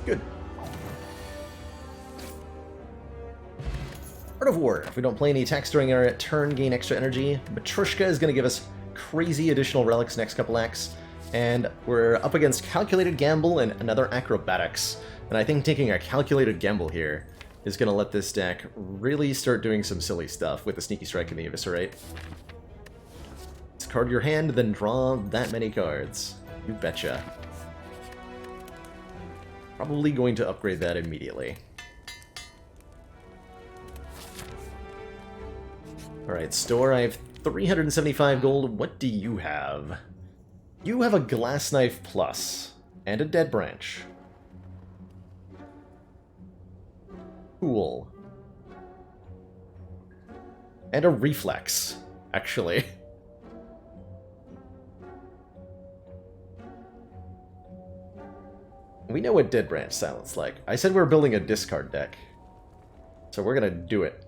Good. Art of War. If we don't play any attacks during our turn, gain extra energy. Matrushka is going to give us crazy additional relics next couple acts. And we're up against Calculated Gamble and another Acrobatics. And I think taking a Calculated Gamble here is going to let this deck really start doing some silly stuff with the Sneaky Strike and the Eviscerate. Discard your hand, then draw that many cards. You betcha. Probably going to upgrade that immediately. Alright, store, I have 375 gold. What do you have? You have a Glass Knife Plus and a Dead Branch. Cool. And a Reflex, actually. We know what Dead Branch sounds like. I said we were building a discard deck. So we're gonna do it.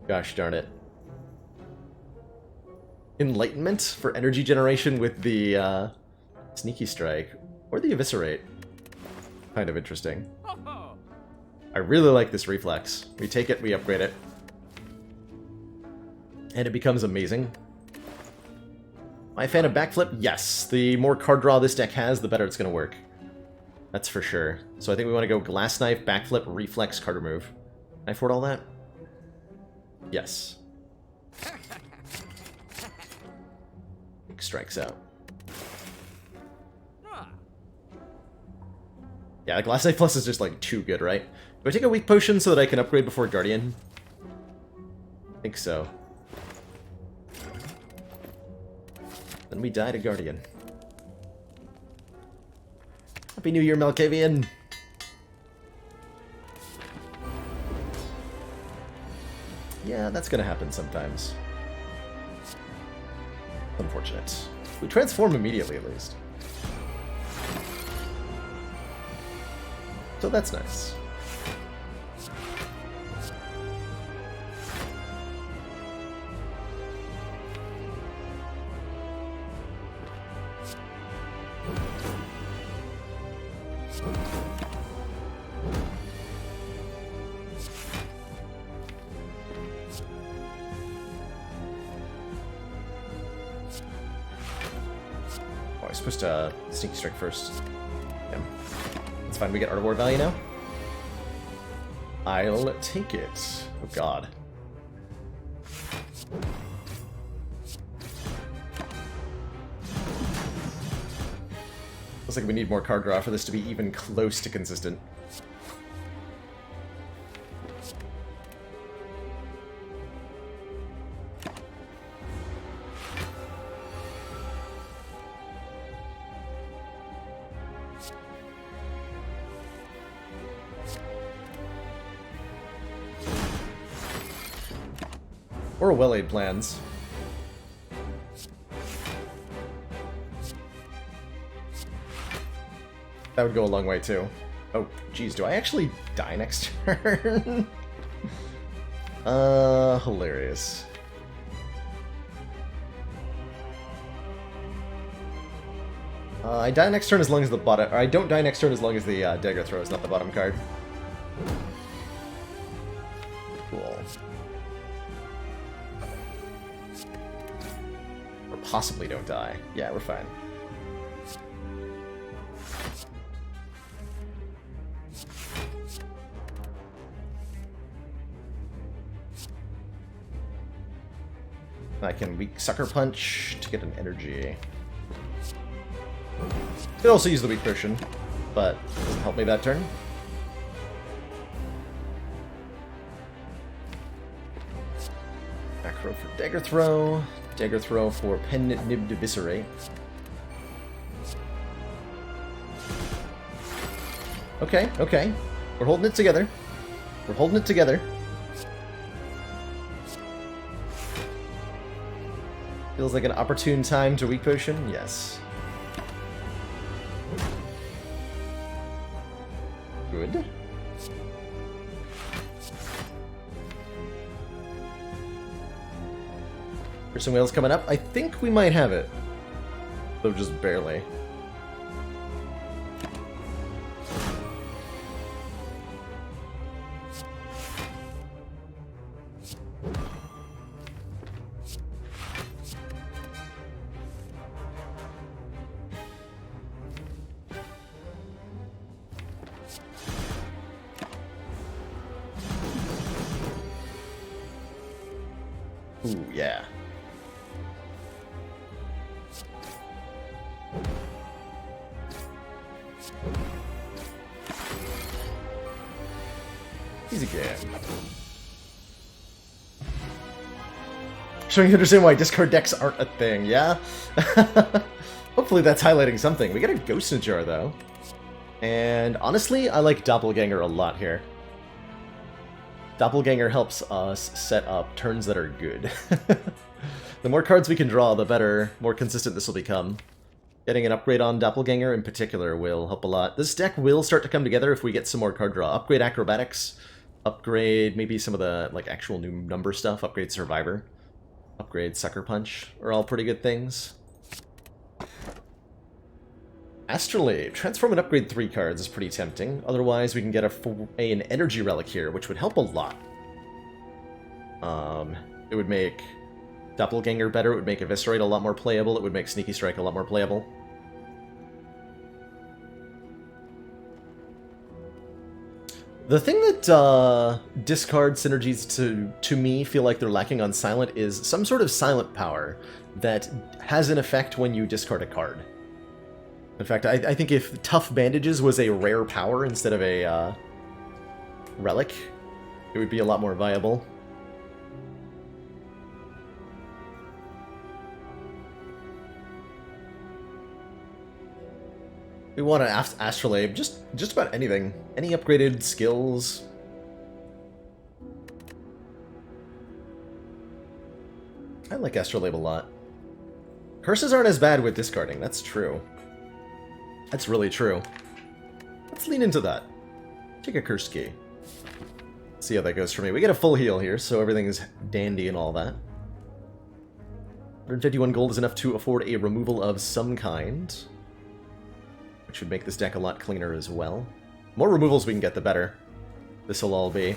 Gosh darn it. Enlightenment for energy generation with the Sneaky Strike. Or the Eviscerate. Kind of interesting. I really like this Reflex. We take it, we upgrade it. And it becomes amazing. Am I a fan of Backflip? Yes. The more card draw this deck has, the better it's going to work. That's for sure. So I think we want to go Glass Knife, Backflip, Reflex, card remove. Can I afford all that? Yes. Strikes out. Yeah, the Glass Knife Plus is just like too good, right? Do I take a weak potion so that I can upgrade before Guardian? I think so. Then we die to Guardian. Happy New Year, Malkavian! Yeah, that's gonna happen sometimes. Unfortunate. We transform immediately, at least. So that's nice. Supposed to Sneaky Strike first. Yeah. That's fine, we get Art of War value now. I'll take it. Oh god. Looks like we need more card draw for this to be even close to consistent. Or well-laid plans. That would go a long way, too. Oh, geez, do I actually die next turn? Hilarious. I die next turn as long as the bottom... Or I don't die next turn as long as the dagger throw is not the bottom card. Cool. Or possibly don't die. Yeah, we're fine. I can weak Sucker Punch to get an energy. Could also use the weak potion, but doesn't help me that turn. Macro for Dagger Throw for Pen Nib Eviscerate. Okay, okay. We're holding it together. We're holding it together. Feels like an opportune time to weak potion? Yes. Good. Piercing Whale's coming up. I think we might have it. Though just barely. Ooh, yeah. Easy game. Showing you understand why discard decks aren't a thing, yeah? Hopefully that's highlighting something. We got a Ghost in a Jar, though. And honestly, I like Doppelganger a lot here. Doppelganger helps us set up turns that are good. The more cards we can draw, the better, more consistent this will become. Getting an upgrade on Doppelganger in particular will help a lot. This deck will start to come together if we get some more card draw. Upgrade Acrobatics, upgrade maybe some of the like actual new number stuff, upgrade Survivor, upgrade Sucker Punch are all pretty good things. Astrolabe. Transform and upgrade 3 cards is pretty tempting. Otherwise, we can get an energy relic here, which would help a lot. It would make Doppelganger better. It would make Eviscerate a lot more playable. It would make Sneaky Strike a lot more playable. The thing that discard synergies to me feel like they're lacking on Silent is some sort of silent power that has an effect when you discard a card. In fact, I think if Tough Bandages was a rare power instead of a relic, it would be a lot more viable. We want an Astrolabe, just about anything. Any upgraded skills. I like Astrolabe a lot. Curses aren't as bad with discarding, that's true. That's really true. Let's lean into that. Take a Curse Key. See how that goes for me. We get a full heal here, so everything's dandy and all that. 151 gold is enough to afford a removal of some kind, which would make this deck a lot cleaner as well. The more removals we can get, the better this will all be.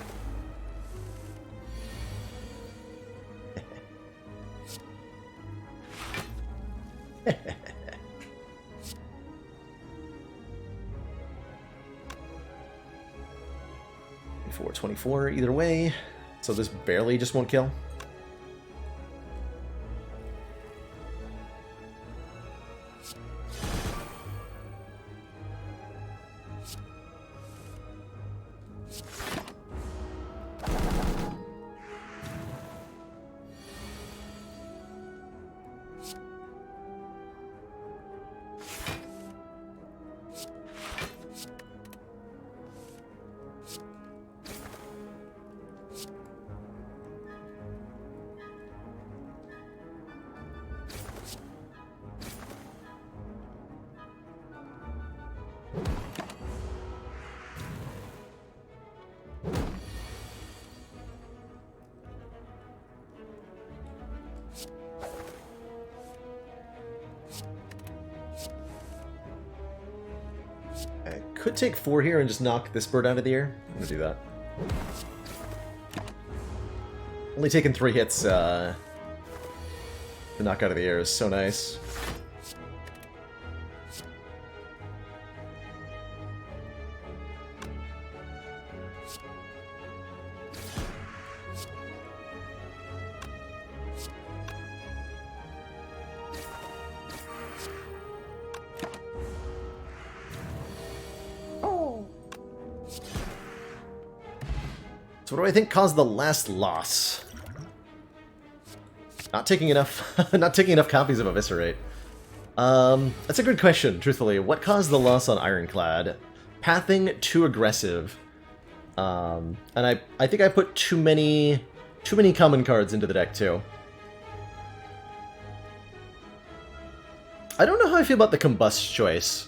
$24 either way, so this barely just won't kill. I could take 4 here and just knock this bird out of the air. I'm gonna do that. Only taking 3 hits to knock out of the air is so nice. So what do I think caused the last loss? Not taking enough copies of Eviscerate. That's a good question, truthfully. What caused the loss on Ironclad? Pathing too aggressive. And I think I put too many common cards into the deck too. I don't know how I feel about the Combust choice.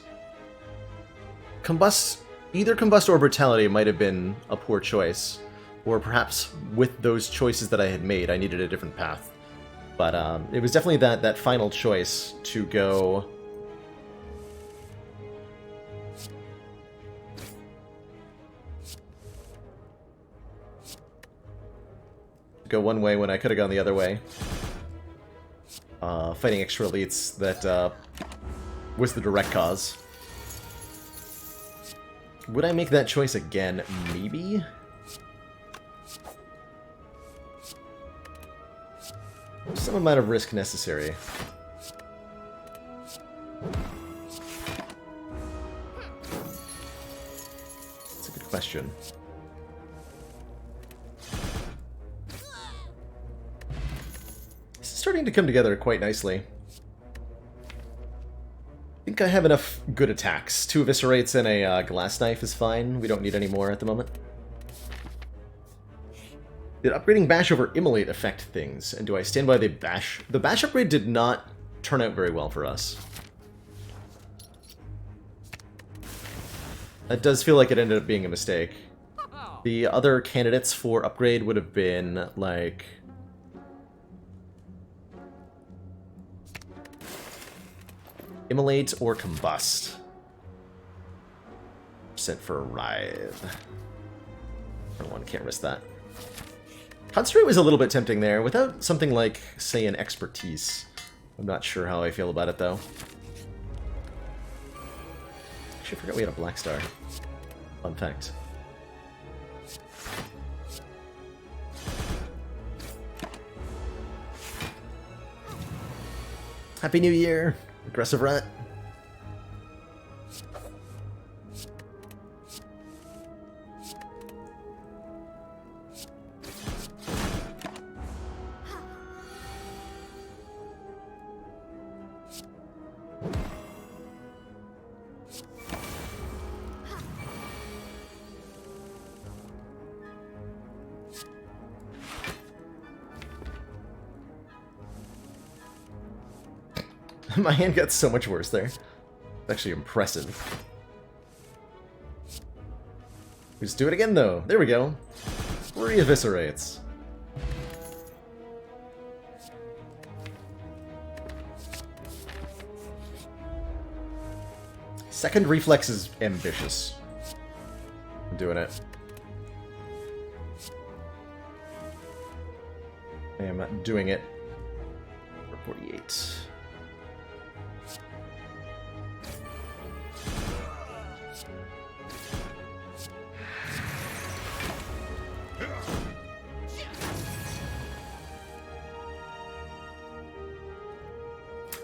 Either Combust or Brutality might have been a poor choice. Or perhaps with those choices that I had made, I needed a different path. But it was definitely that final choice to go... one way when I could have gone the other way. Fighting extra elites that was the direct cause. Would I make that choice again? Maybe? Some amount of risk necessary. That's a good question. This is starting to come together quite nicely. I think I have enough good attacks. 2 Eviscerates and a Glass Knife is fine. We don't need any more at the moment. Did upgrading Bash over Immolate affect things? And do I stand by the Bash? The Bash upgrade did not turn out very well for us. That does feel like it ended up being a mistake. The other candidates for upgrade would have been, like... Immolate or Combust. Sent for Writhe. Can't risk that. Concentrate was a little bit tempting there. Without something like, say, an Expertise. I'm not sure how I feel about it, though. Actually, I forgot we had a Black Star. Fun fact. Happy New Year, Aggressive Rat. My hand got so much worse there. It's actually impressive. We just do it again, though. There we go. 3 Eviscerates. Second Reflex is ambitious. I'm doing it. I am doing it for 48.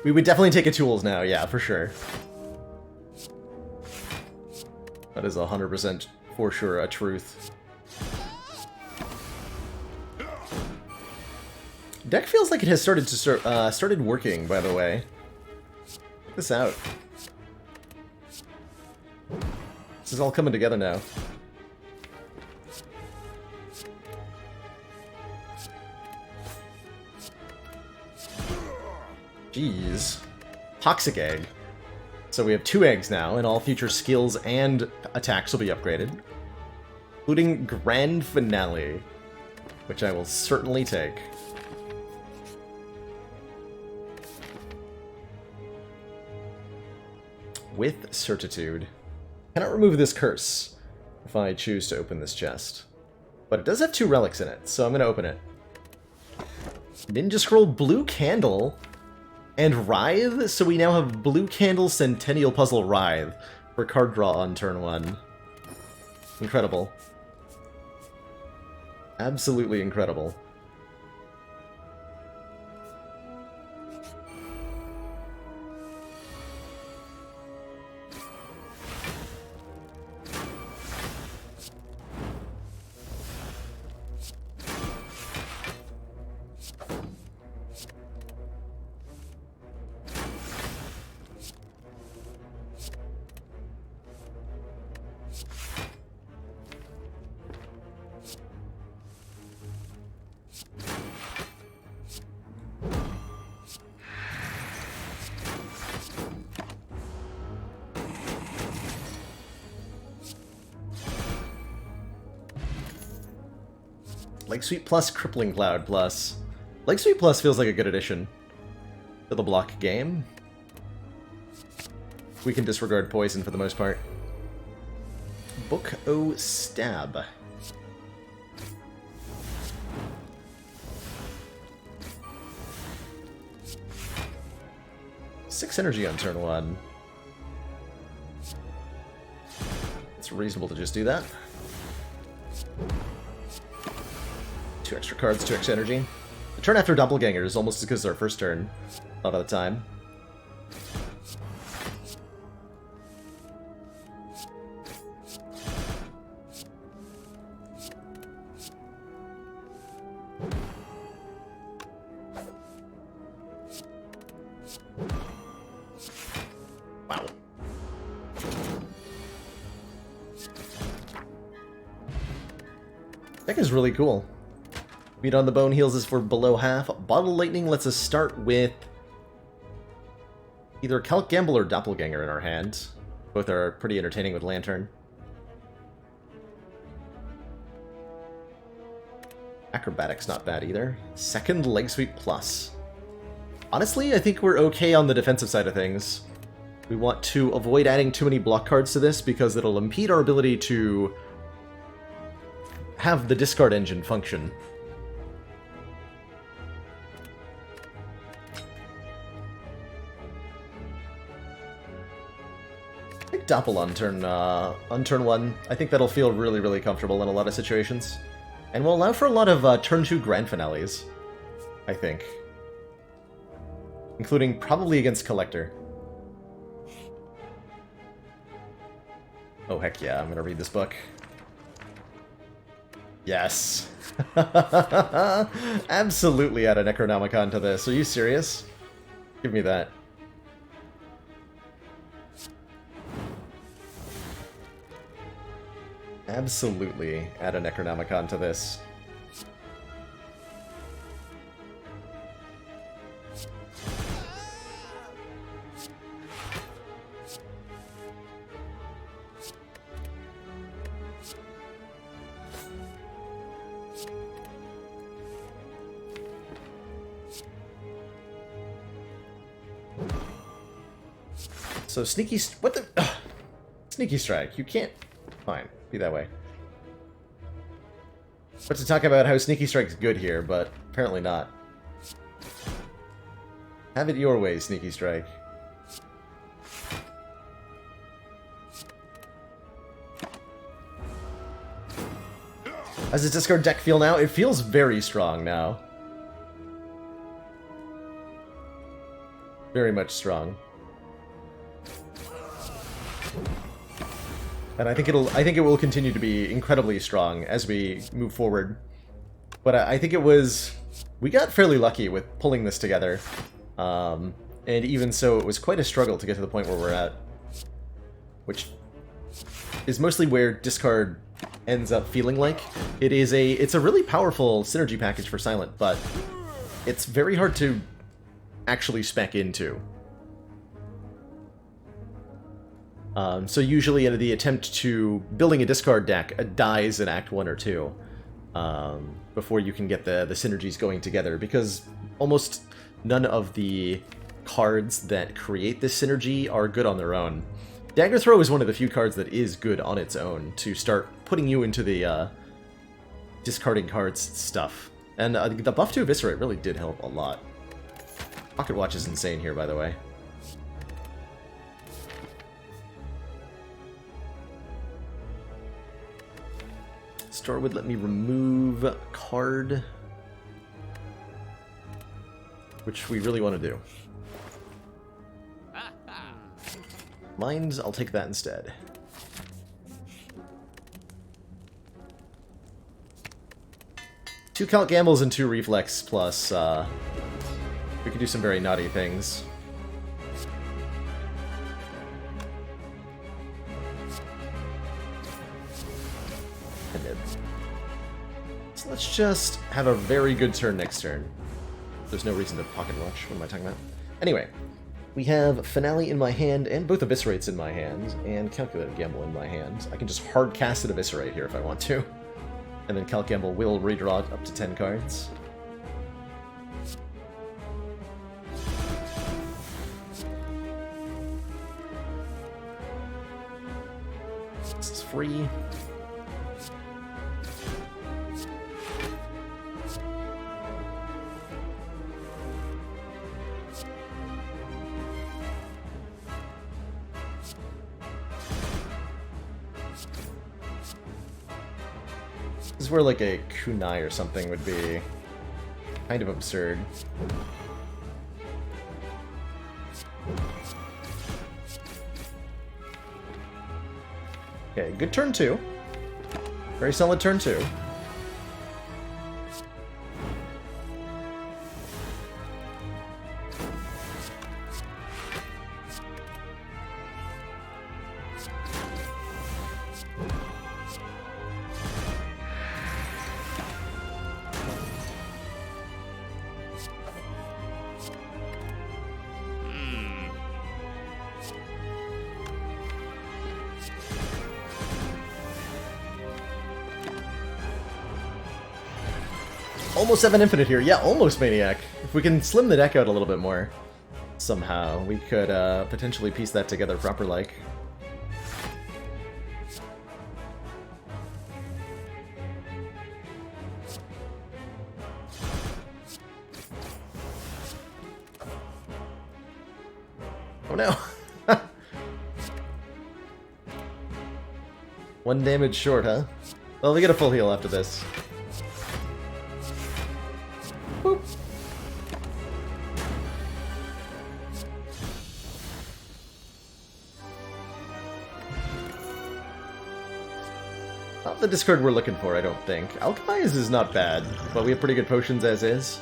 We would definitely take a tools now, yeah, for sure. That is 100% for sure a truth. Deck feels like it has started working, by the way. Check this out. This is all coming together now. Jeez. Toxic Egg. So we have 2 eggs now, and all future skills and attacks will be upgraded. Including Grand Finale, which I will certainly take. With certitude. Cannot remove this curse if I choose to open this chest. But it does have 2 relics in it, so I'm going to open it. Ninja Scroll Blue Candle and Writhe, so we now have Blue Candle Centennial Puzzle Writhe for card draw on turn 1. Incredible. Absolutely incredible. Leg Sweep Plus, Crippling Cloud Plus. Leg Sweep Plus feels like a good addition to the block game. We can disregard poison for the most part. Book O Stab. Six energy on turn 1. It's reasonable to just do that. 2 extra cards, 2 extra energy. The turn after Doppelganger is almost as good as our first turn, a lot of the time. Wow. Deck is really cool. Beat on the Bone heals us for below half. Bottle Lightning lets us start with either Calc Gamble or Doppelganger in our hand. Both are pretty entertaining with Lantern. Acrobatics not bad either. Second Leg Sweep Plus. Honestly, I think we're okay on the defensive side of things. We want to avoid adding too many block cards to this because it'll impede our ability to have the discard engine function. Doppel on turn 1. I think that'll feel really, really comfortable in a lot of situations. And will allow for a lot of turn 2 grand finales, I think. Including probably against Collector. Oh, heck yeah, I'm gonna read this book. Yes! Absolutely add a Necronomicon to this. Are you serious? Give me that. Absolutely add a Necronomicon to this. So Sneaky... What the... Ugh. Sneaky Strike. You can't... Fine. Be that way. But to talk about how Sneaky Strike's good here, but apparently not. Have it your way, Sneaky Strike. How does the discard deck feel now? It feels very strong now. Very much strong. And I think it will continue to be incredibly strong as we move forward. But I think we got fairly lucky with pulling this together. And even so, it was quite a struggle to get to the point where we're at. Which is mostly where discard ends up feeling like. It's a really powerful synergy package for Silent, but it's very hard to actually spec into. So usually the attempt to building a discard deck dies in Act 1 or 2 before you can get the synergies going together, because almost none of the cards that create this synergy are good on their own. Dagger Throw is one of the few cards that is good on its own to start putting you into the discarding cards stuff. And the buff to Eviscerate really did help a lot. Pocket Watch is insane here, by the way. Store would let me remove card, which we really want to do. Mines, I'll take that instead. Two Count Gambles and 2 Reflex, plus we can do some very naughty things. So let's just have a very good turn next turn. There's no reason to Pocket Watch. What am I talking about? Anyway, we have Finale in my hand, and both Eviscerates in my hand, and Calculated Gamble in my hand. I can just hard cast an Eviscerate here if I want to. And then Calc Gamble will redraw up to 10 cards. This is free. This is where like a kunai or something would be kind of absurd. Okay, good turn 2. Very solid turn 2. Almost 7 Infinite here. Yeah, almost Maniac. If we can slim the deck out a little bit more, somehow, we could potentially piece that together proper-like. Oh no! 1 damage short, huh? Well, we get a full heal after this. Boop. Not the discard we're looking for, I don't think. Alchemize is not bad, but we have pretty good potions as is.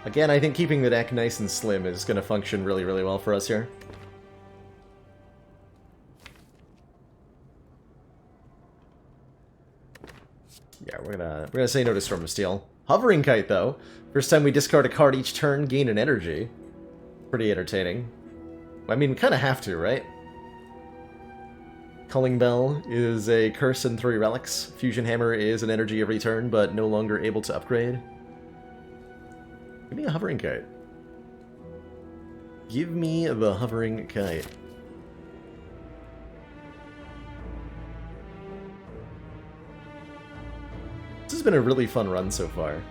Again, I think keeping the deck nice and slim is going to function really, really well for us here. Yeah, we're gonna say no to Storm of Steel. Hovering Kite, though. First time we discard a card each turn, gain an energy. Pretty entertaining. I mean, we kind of have to, right? Culling Bell is a curse and 3 relics. Fusion Hammer is an energy every turn, but no longer able to upgrade. Give me a Hovering Kite. Give me the Hovering Kite. This has been a really fun run so far.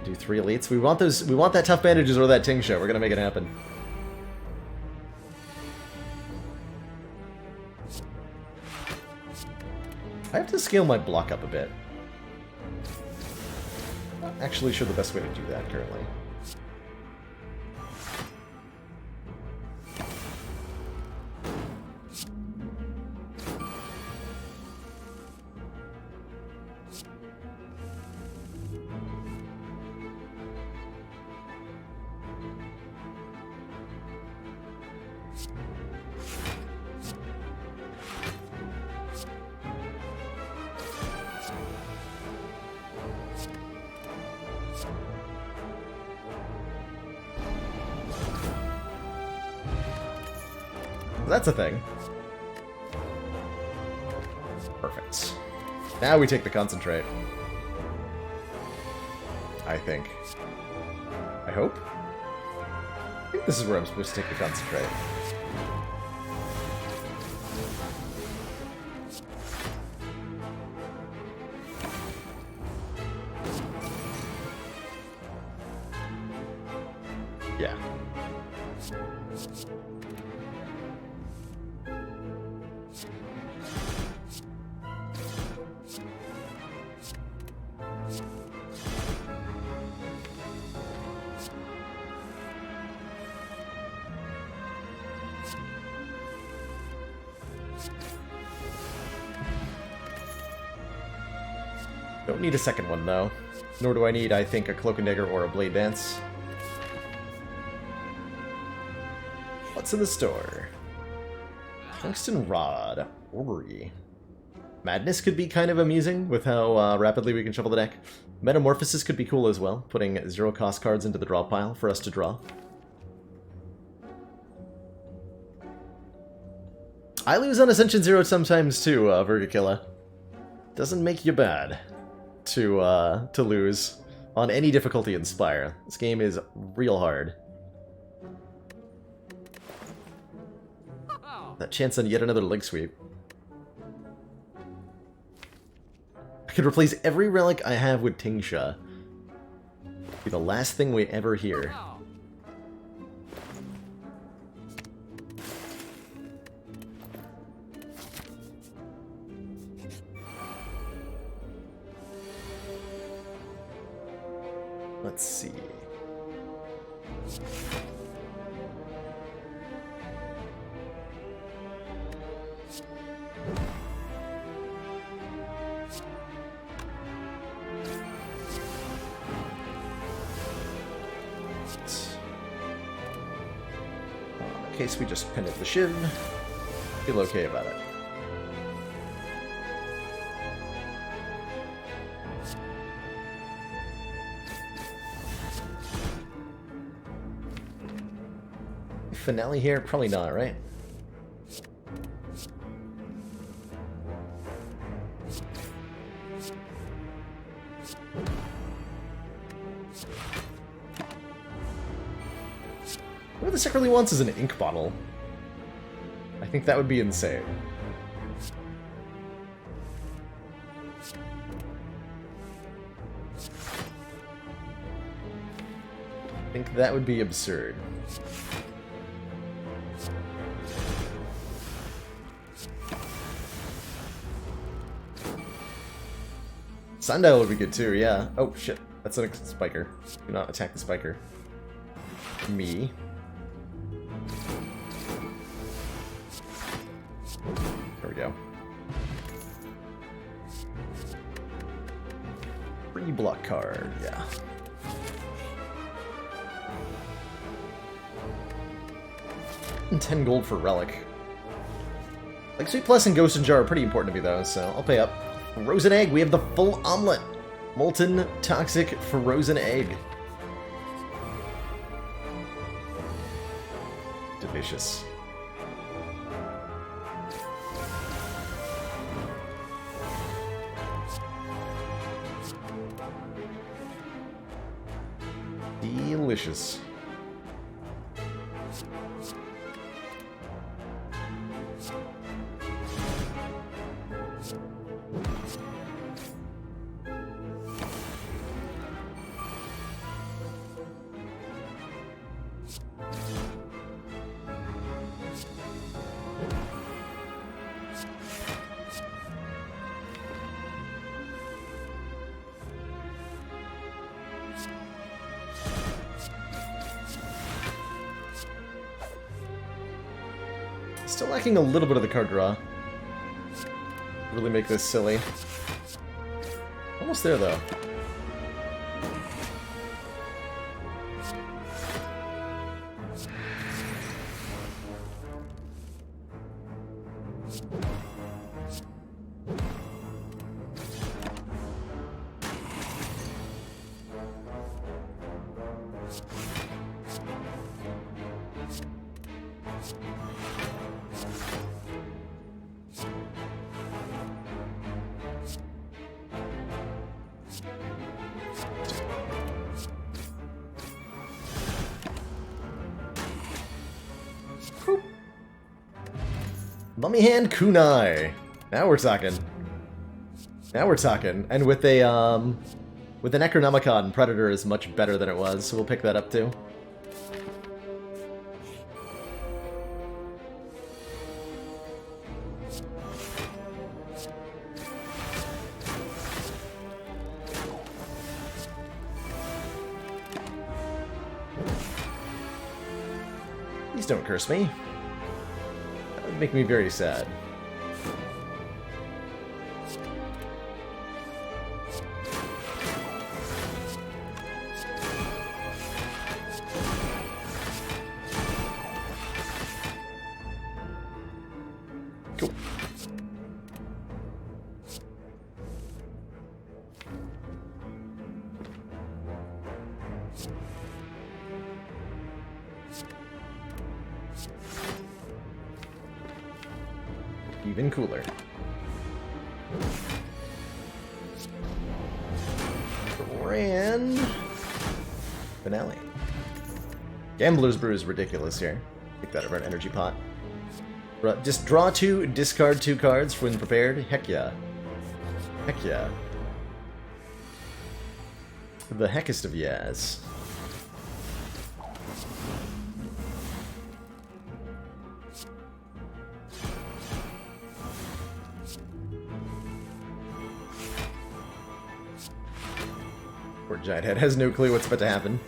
Do 3 elites. We want those. We want that Tough Bandages or that Ting Show. We're gonna make it happen. I have to scale my block up a bit. Not actually sure the best way to do that currently. That's a thing. Perfect. Now we take the concentrate. I think. I hope? I think this is where I'm supposed to take the concentrate. Yeah. Don't need a second one, though. Nor do I need, I think, a Cloak and Dagger or a Blade Dance. What's in the store? Tungsten Rod. Orrery. Madness could be kind of amusing with how rapidly we can shuffle the deck. Metamorphosis could be cool as well, putting 0-cost cards into the draw pile for us to draw. I lose on Ascension 0 sometimes too, Vergakilla. Doesn't make you bad to lose on any difficulty in Spire. This game is real hard. That chance on yet another Link Sweep. I could replace every relic I have with Tingsha. Be the last thing we ever hear. Let's see. In case we just pin it the Shiv, feel okay about it. Finale here? Probably not, right? What if the Sec really wants is an ink bottle? I think that would be insane. I think that would be absurd. Sundial would be good too, yeah. Oh shit, that's a spiker. Do not attack the spiker. Me. There we go. Free block card, yeah. And 10 gold for Relic. Like Sweet Plus and Ghost and Jar are pretty important to me though, so I'll pay up. Frozen Egg, we have the full omelet. Molten Toxic Frozen Egg. Delicious. Delicious. Still lacking a little bit of the card draw. Really make this silly. Almost there, though. Mummy Hand Kunai. Now we're talking. Now we're talking. And with an Necronomicon, Predator is much better than it was, so we'll pick that up too. Please don't curse me. That would make me very sad. Cool. Even cooler. Grand finale. Gambler's Brew is ridiculous here. Take that over an energy pot. Just draw 2, discard 2 cards when prepared. Heck yeah. Heck yeah. The heckest of yes. Poor Giant Head has no clue what's about to happen.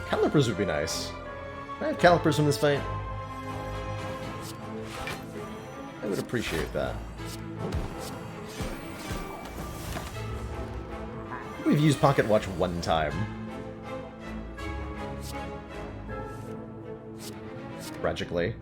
Calipers would be nice. Can I have calipers from this fight? I would appreciate that. We've used Pocket Watch 1 time. Tragically.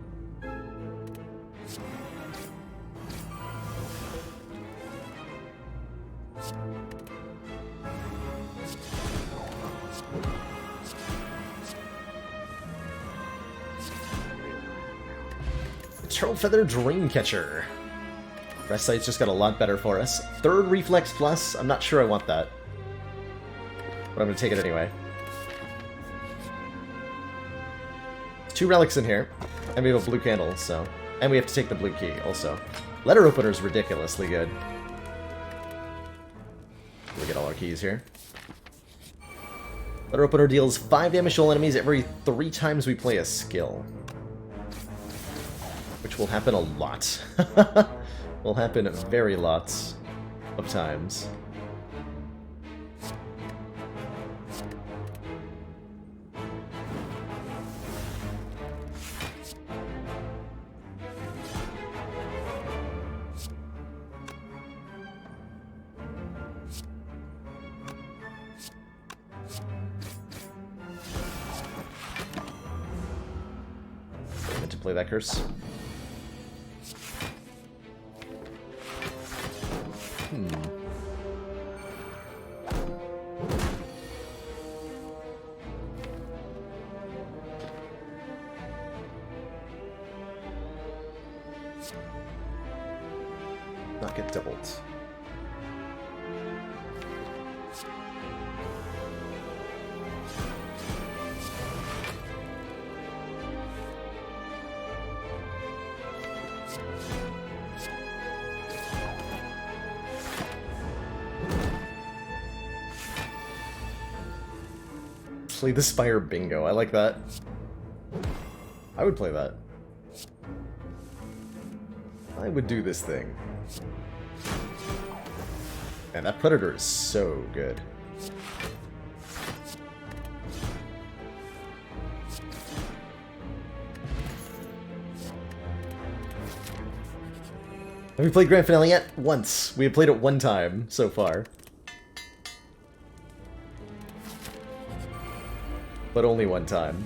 Feather Dreamcatcher. Rest Sight's just got a lot better for us. 3rd Reflex Plus. I'm not sure I want that, but I'm going to take it anyway. 2 relics in here, and we have a blue candle, so... And we have to take the blue key, also. Letter Opener's ridiculously good. We get all our keys here. Letter Opener deals 5 damage to all enemies every 3 times we play a skill. Which will happen a lot. Will happen very lots of times. I meant to play that curse. Not get doubled. Play the Spire Bingo. I like that. I would play that. I would do this thing. Man, that Predator is so good. Have we played Grand Finale yet? Once. We have played it one time so far. But only one time.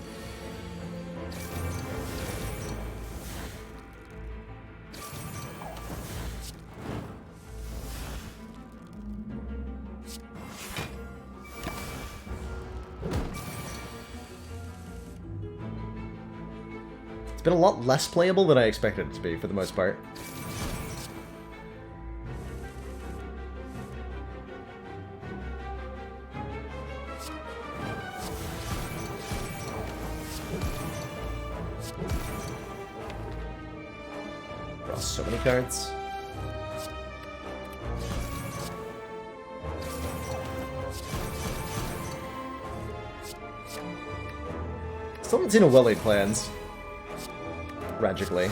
It's been a lot less playable than I expected it to be, for the most part. Draw so many cards. Still haven't seen a well-laid plans. Tragically.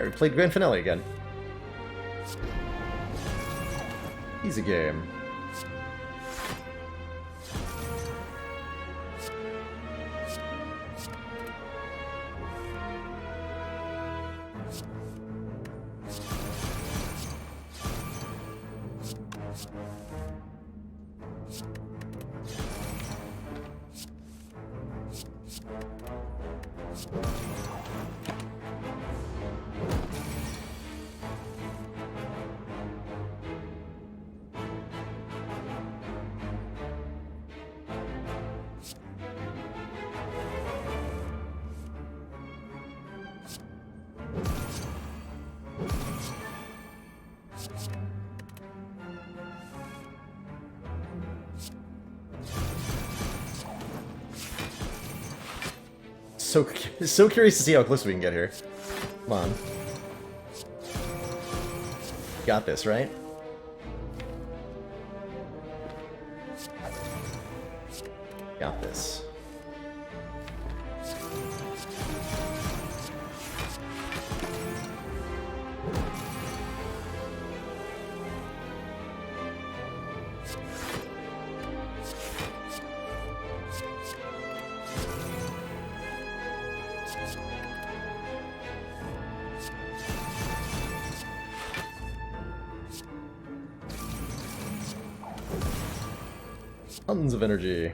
We played Grand Finale again. Easy game. So curious to see how close we can get here. Come on. Got this, right? Got this. Tons of energy.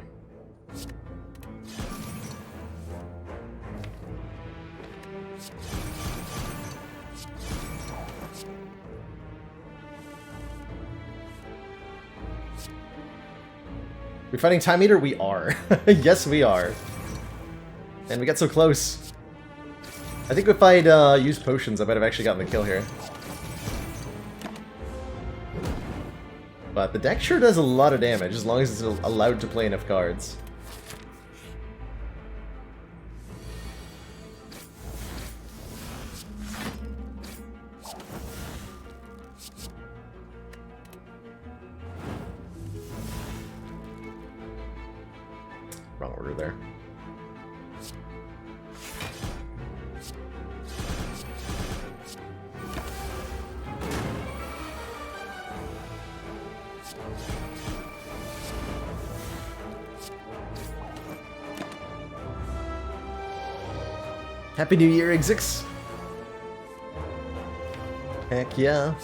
We fighting Time Eater? We are. Yes, we are. And we got so close. I think if I'd used potions, I might have actually gotten the kill here. But the deck sure does a lot of damage, as long as it's allowed to play enough cards. Wrong order there. Happy New Year, Exix! Heck yeah.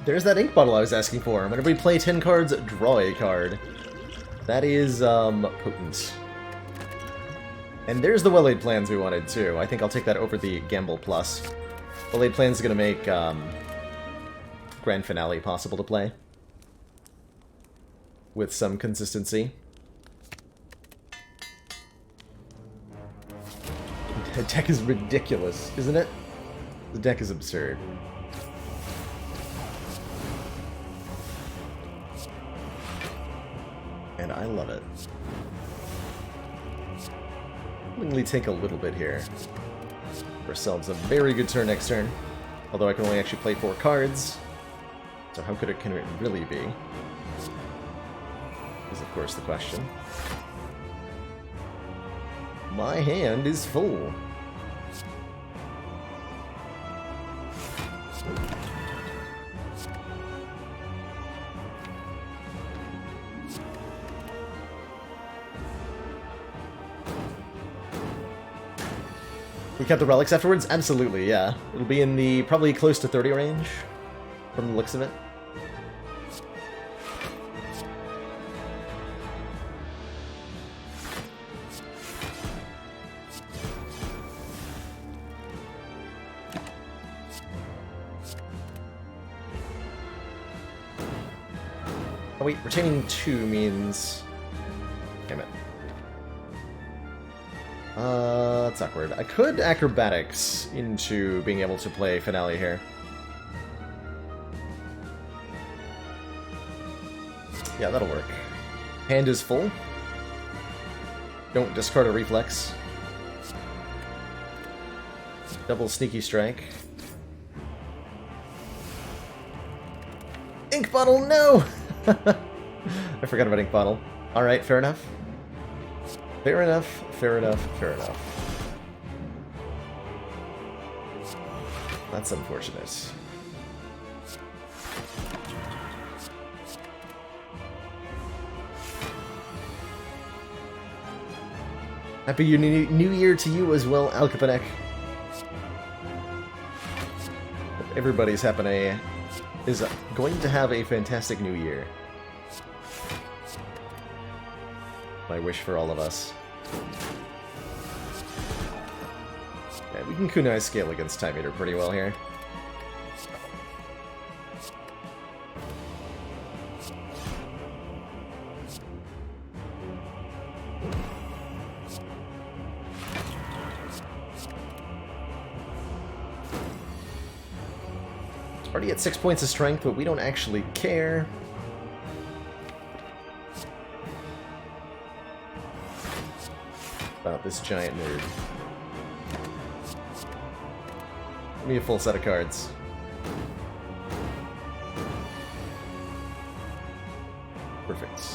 There's that ink bottle I was asking for. Whenever we play 10 cards, draw a card. That is, potent. And there's the well-laid plans we wanted, too. I think I'll take that over the Gamble Plus. Well-laid plans is gonna make, Grand Finale possible to play. With some consistency. The deck is ridiculous, isn't it? The deck is absurd. And I love it. Willingly take a little bit here. Give ourselves a very good turn next turn. Although I can only actually play 4 cards. So how good can it really be? Is of course the question. My hand is full. We kept the relics afterwards? Absolutely, yeah. It'll be in the probably close to 30 range, from the looks of it. Oh wait, retaining 2 means... Damn it. That's awkward. I could acrobatics into being able to play Finale here. Yeah, that'll work. Hand is full. Don't discard a reflex. Double sneaky strike. Ink bottle, no! I forgot about ink bottle. Alright, fair enough. Fair enough, fair enough, fair enough. That's unfortunate. Happy New Year to you as well, Alcapanek. Everybody's is going to have a fantastic new year. My wish for all of us. Yeah, we can kunai scale against Time Eater pretty well here. Already at 6 points of strength, but we don't actually care. About this giant nerd. Give me a full set of cards. Perfect.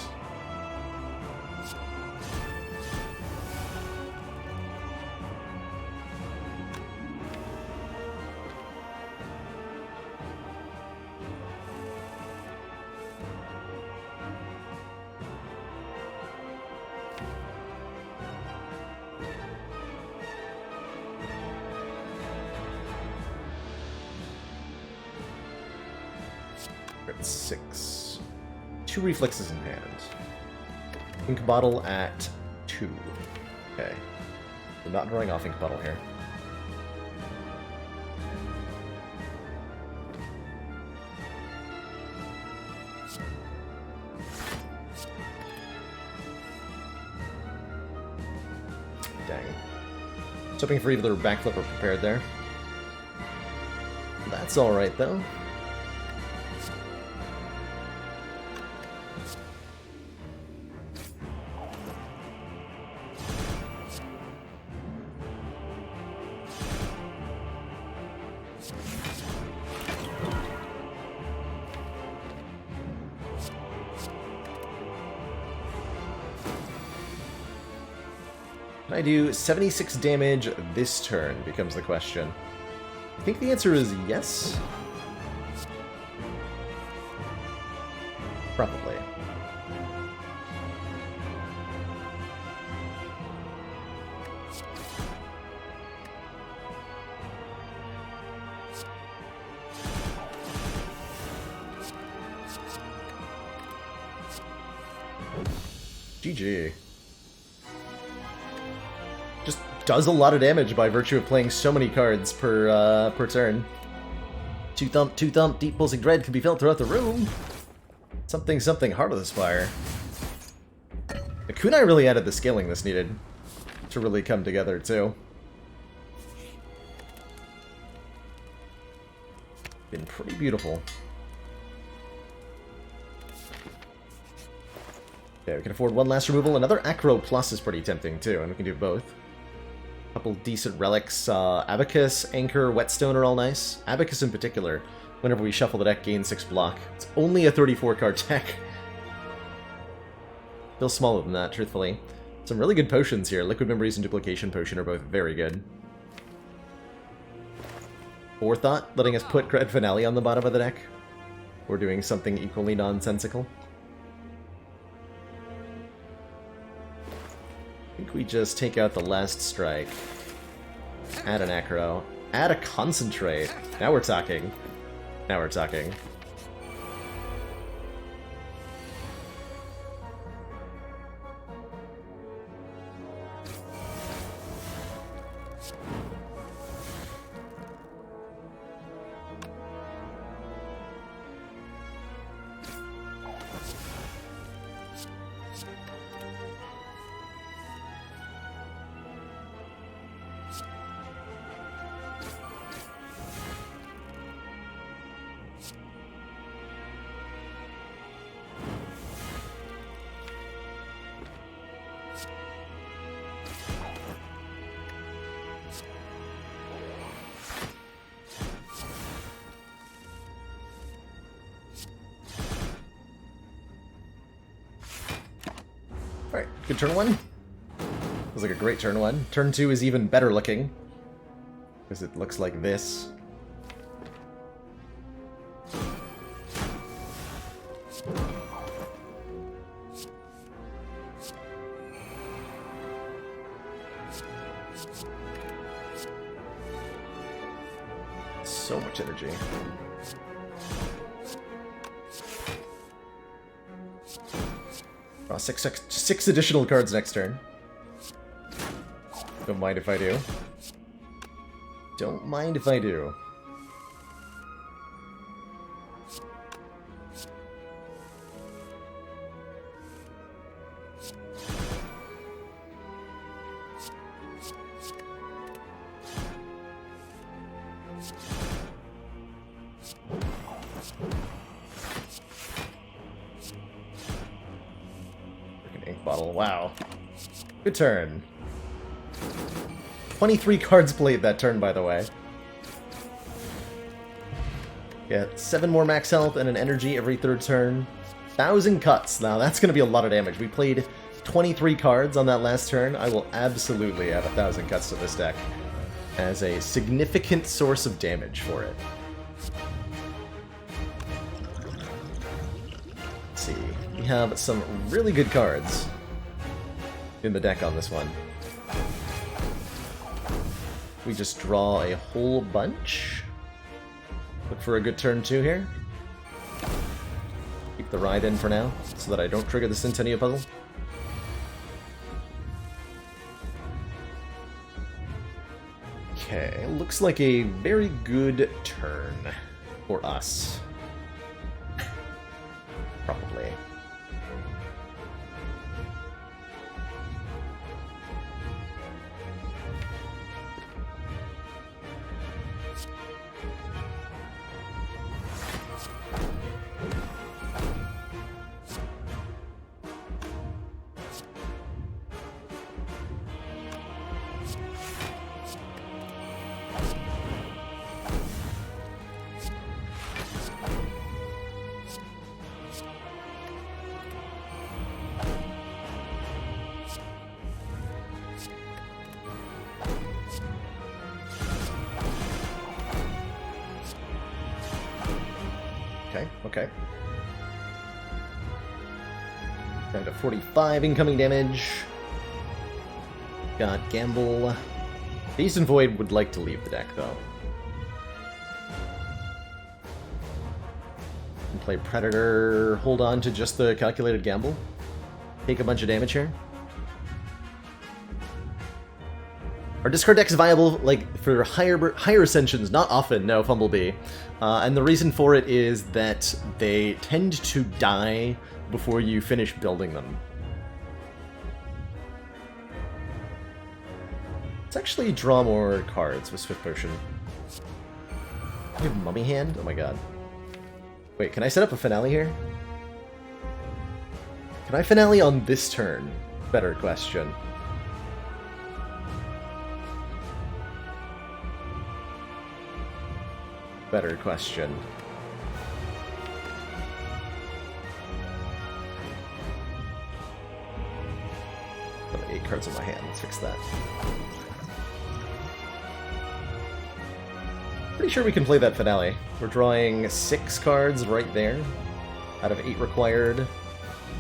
We're at 6. 2 reflexes in hand. Ink bottle at 2. Okay. We're not drawing off ink bottle here. Dang. Just hoping for either backflip or prepared there. That's alright though. Can I do 76 damage this turn, becomes the question. I think the answer is yes. Probably. GG. Just does a lot of damage by virtue of playing so many cards per turn. Two thump, deep pulsing dread can be felt throughout the room. Something, Heart of the Spire. The kunai really added the scaling this needed to really come together too. Been pretty beautiful. Okay, we can afford one last removal. Another Acro Plus is pretty tempting too, and we can do both. Couple decent relics. Abacus, Anchor, Whetstone are all nice. Abacus in particular, whenever we shuffle the deck, gain 6 block. It's only a 34 card deck. Still smaller than that, truthfully. Some really good potions here. Liquid Memories and Duplication Potion are both very good. Forethought, letting us put Dread Finale on the bottom of the deck. Or doing something equally nonsensical. I think we just take out the Last Strike. Add an Acro. Add a Concentrate. Now we're talking. Now we're talking. Alright, good turn 1. Feels like a great turn 1. Turn 2 is even better looking, because it looks like this. So much energy. Draw six additional cards next turn. Don't mind if I do. Don't mind if I do. Ink bottle, wow. Good turn. 23 cards played that turn, by the way. Yeah, 7 more max health and an energy every third turn. 1,000 cuts. Now, that's going to be a lot of damage. We played 23 cards on that last turn. I will absolutely add 1,000 cuts to this deck as a significant source of damage for it. Let's see. We have some really good cards in the deck on this one. We just draw a whole bunch. Look for a good turn 2 here. Keep the ride in for now, so that I don't trigger the Centennial puzzle. Okay, looks like a very good turn for us. Probably. Okay. Down to 45 incoming damage. Got Gamble. Beast and Void would like to leave the deck, though. And play Predator. Hold on to just the calculated Gamble. take a bunch of damage here. Our discard deck is viable, like, for higher ascensions, not often, no, Fumblebee. And the reason for it is that they tend to die before you finish building them. Let's actually draw more cards with Swift Potion. You have Mummy Hand? Oh my god. Wait, can I set up a finale here? Can I finale on this turn? Better question. Better question. I have 8 cards in my hand. Let's fix that. Pretty sure we can play that finale. We're drawing 6 cards right there out of 8 required.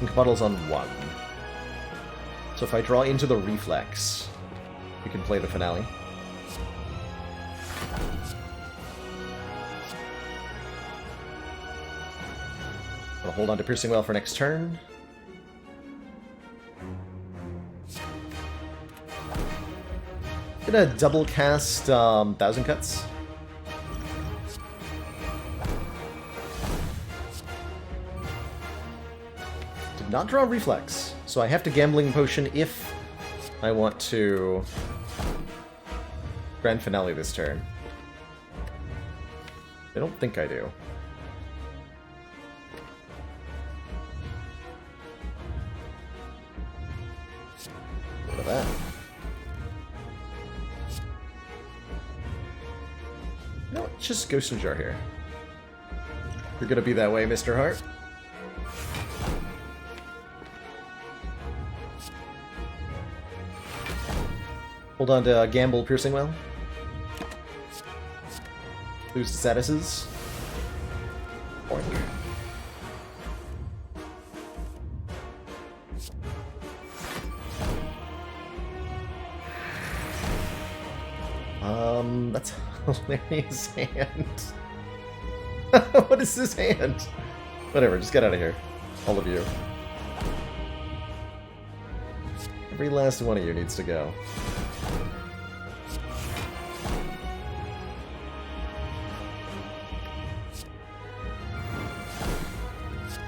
Ink bottles on 1. So if I draw into the reflex, we can play the finale. I'll hold on to Piercing Well for next turn. Gonna double cast Thousand Cuts. Did not draw Reflex, so I have to Gambling Potion if I want to Grand Finale this turn. I don't think I do. Look at that. No, it's just Ghost and Jar here. You're gonna be that way, Mr. Hart. Hold on to Gamble Piercing Well. Lose statuses. Boink. That's a hilarious hand. What is this hand? Whatever, just get out of here. All of you. Every last one of you needs to go.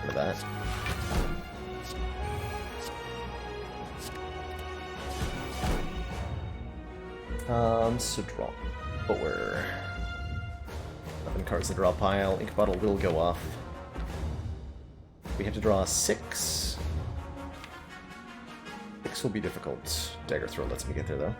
For that. So draw 4. 11 cards to draw pile. Ink bottle will go off. We have to draw 6. 6 will be difficult. Dagger Throw lets me get there, though.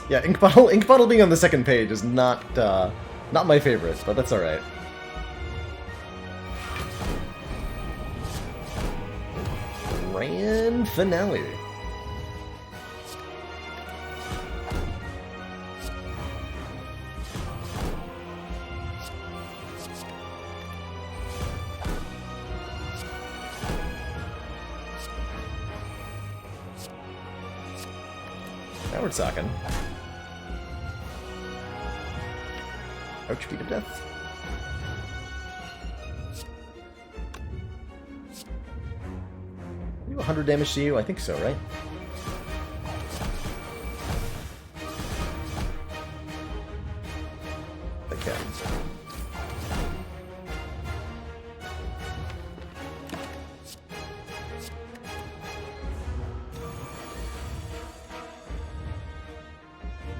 Yeah, Ink Bottle being on the second page is not my favorite, but that's alright. Grand Finale. Now we're talking. Ouch, beat of death. Do 100 damage to you? I think so, right? I can.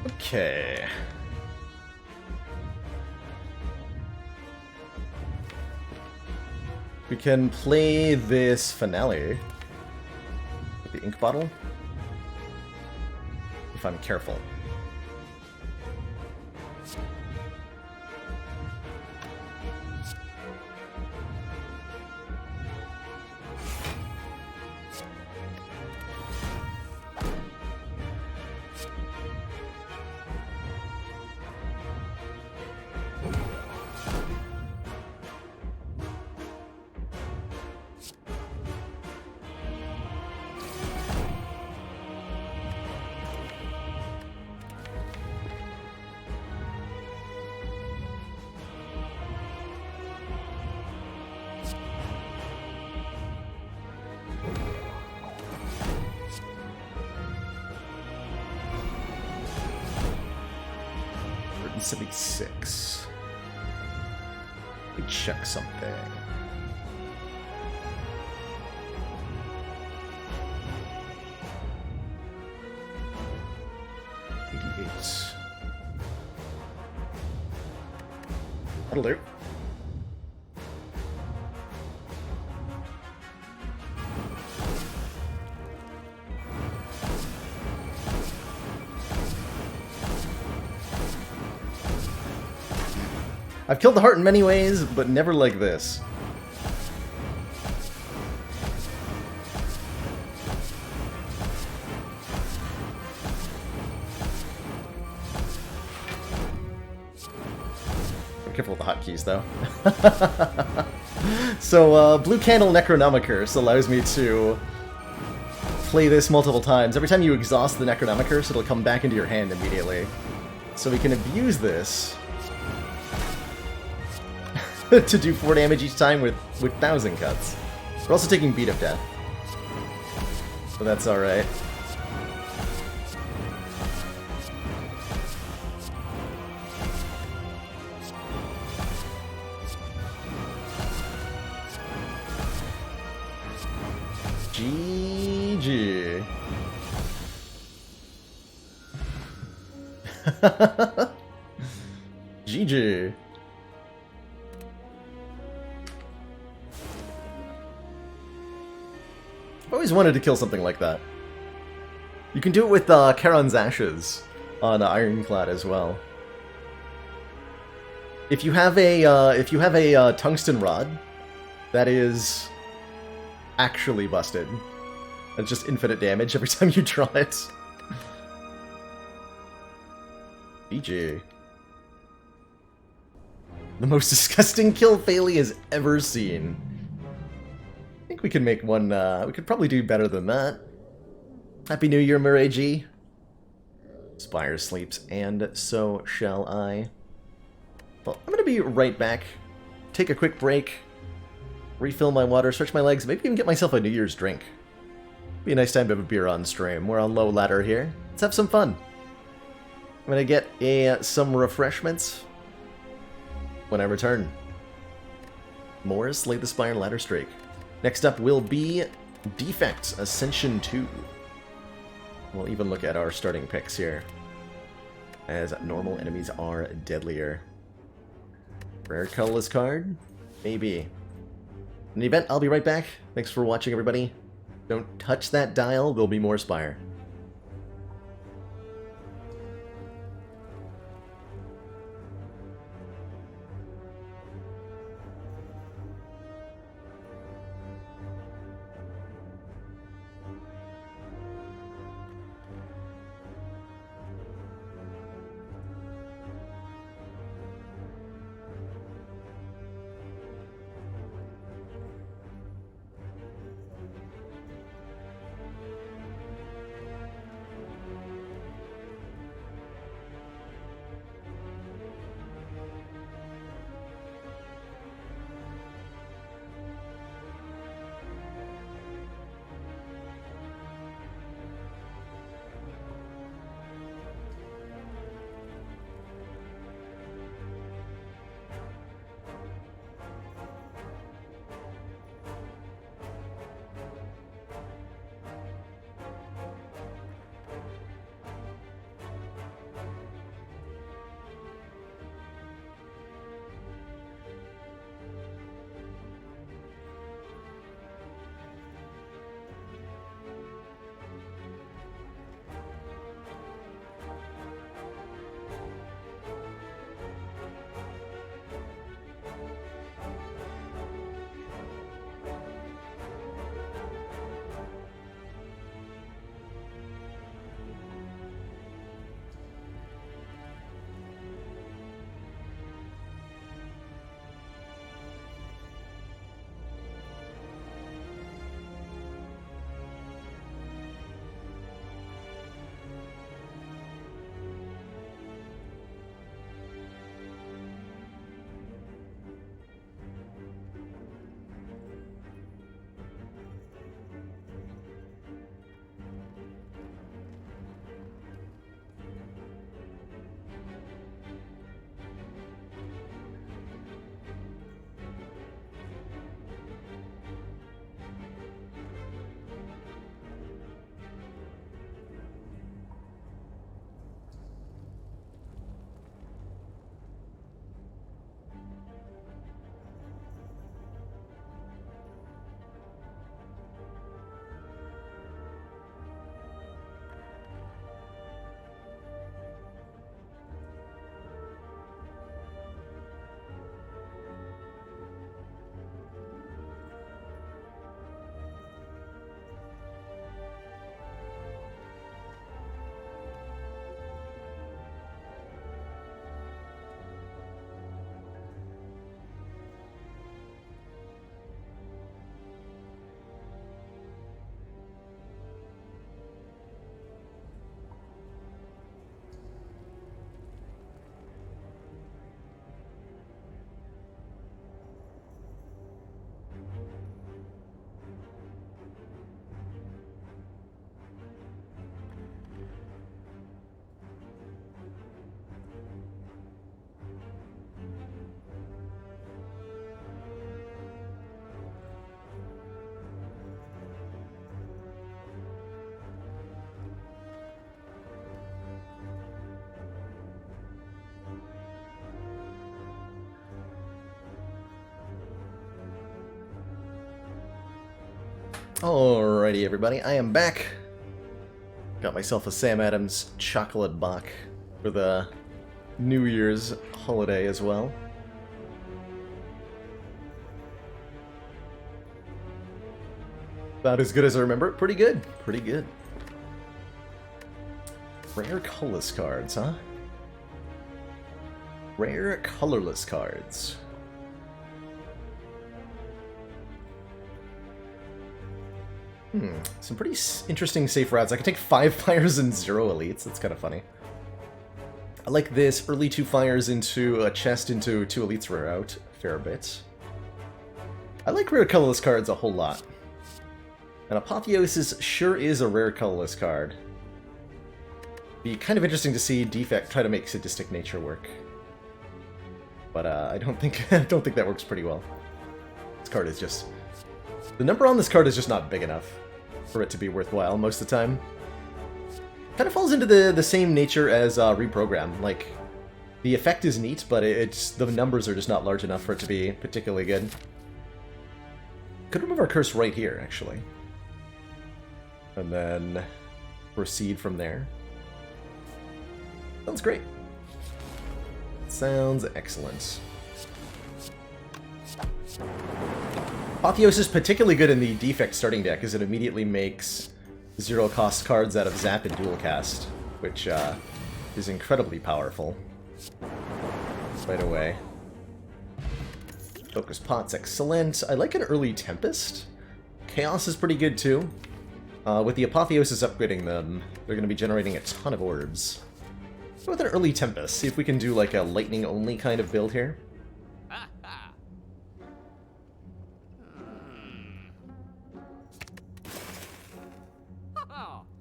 Okay. We can play this finale with the Ink Bottle, if I'm careful. 176. Let me check something. That'll do. I've killed the heart in many ways, but never like this. Be careful with the hotkeys, though. So, Blue Candle Necronomicurse allows me to play this multiple times. Every time you exhaust the Necronomicurse, it'll come back into your hand immediately. So we can abuse this to do 4 damage each time with 1,000 cuts. We're also taking Beat of Death, so that's alright. GG. GG. I've always wanted to kill something like that. You can do it with Charon's Ashes on Ironclad as well. If you have a tungsten rod, that is actually busted. It's just infinite damage every time you draw it. GG. The most disgusting kill Phaley has ever seen. I think we can make one, we could probably do better than that. Happy New Year, Murray G. Spire sleeps, and so shall I. Well, I'm gonna be right back. Take a quick break. Refill my water, stretch my legs, maybe even get myself a New Year's drink. Be a nice time to have a beer on stream. We're on low ladder here. Let's have some fun. I'm gonna get some refreshments when I return. More Slay the Spire ladder streak. Next up will be Defects Ascension 2. We'll even look at our starting picks here, as normal enemies are deadlier. Rare colorless card? Maybe. In the event, I'll be right back. Thanks for watching, everybody. Don't touch that dial, there'll be more Spire. Alrighty, everybody, I am back. Got myself a Sam Adams chocolate bock for the New Year's holiday as well. About as good as I remember it. Pretty good. Pretty good. Rare colorless cards, huh? Rare colorless cards. Some pretty interesting safe routes. I can take 5 fires and 0 elites. That's kind of funny. I like this. Early 2 fires into a chest into 2 elites rare out a fair bit. I like rare colorless cards a whole lot. And Apotheosis sure is a rare colorless card. Be kind of interesting to see Defect try to make Sadistic Nature work. But I don't think that works pretty well. This card is just... The number on this card is just not big enough for it to be worthwhile most of the time. Kind of falls into the same nature as Reprogram. Like, the effect is neat, but the numbers are just not large enough for it to be particularly good. Could remove our curse right here, actually. And then proceed from there. Sounds great. Sounds excellent. Apotheosis is particularly good in the Defect starting deck, as it immediately makes 0-cost cards out of Zap and Dual Cast, which is incredibly powerful. Right away. Focus Pot's excellent. I like an early Tempest. Chaos is pretty good too. With the Apotheosis upgrading them, they're going to be generating a ton of orbs. Go with an early Tempest, see if we can do like a lightning-only kind of build here.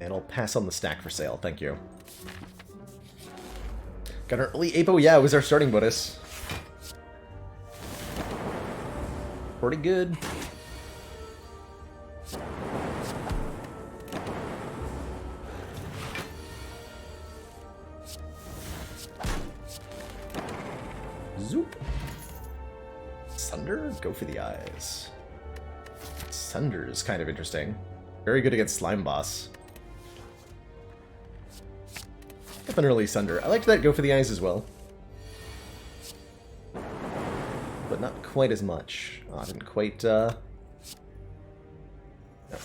And I'll pass on the stack for sale, thank you. Got an early Apo, yeah, it was our starting bonus. Pretty good. Zoop. Sunder? Go for the eyes. Sunder is kind of interesting. Very good against Slime Boss. Up an early Sunder. I liked that Go for the eyes as well. But not quite as much. Oh, I didn't quite, No,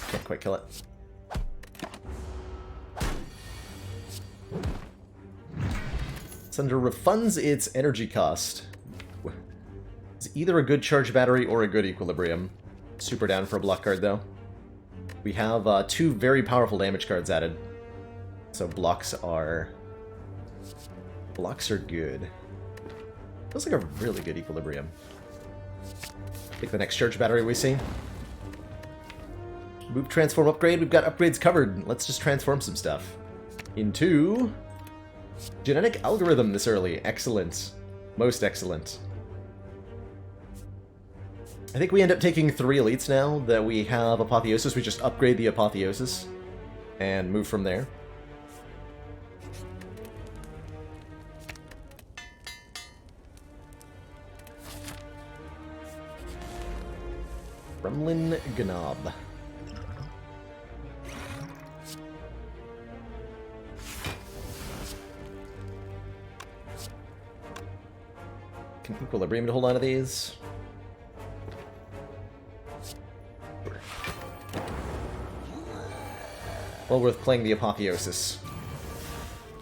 can't quite kill it. Sunder refunds its energy cost. It's either a good charge battery or a good equilibrium. Super down for a block card, though. We have 2 very powerful damage cards added. So blocks are good. Feels like a really good equilibrium. Take the next charge battery we see. Move, transform, upgrade. We've got upgrades covered. Let's just transform some stuff. Into... Genetic Algorithm this early. Excellent. Most excellent. I think we end up taking 3 elites now that we have Apotheosis. We just upgrade the Apotheosis and move from there. Gremlin Gnob. Can Equilibrium to hold on to these? Well worth playing the Apotheosis.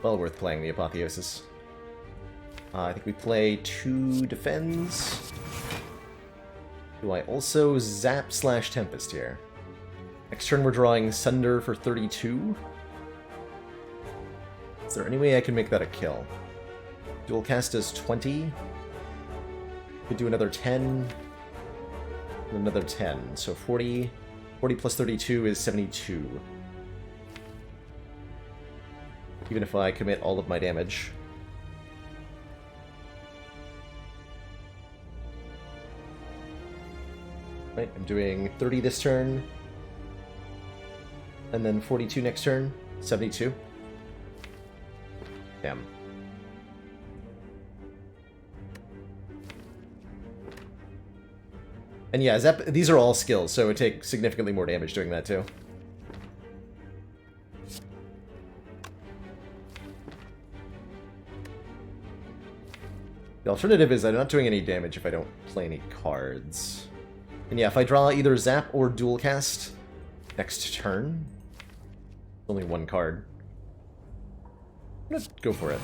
Well worth playing the Apotheosis. I think we play 2 Defends. Do I also Zap / Tempest here? Next turn we're drawing Sunder for 32. Is there any way I can make that a kill? Dual Cast does 20. Could do another 10. And another 10. So 40. 40 plus 32 is 72. Even if I commit all of my damage. Right, I'm doing 30 this turn. And then 42 next turn. 72. Damn. And yeah, these are all skills, so it would take significantly more damage doing that too. The alternative is I'm not doing any damage if I don't play any cards. And yeah, if I draw either Zap or Dual Cast next turn, only one card. I'm gonna go for it.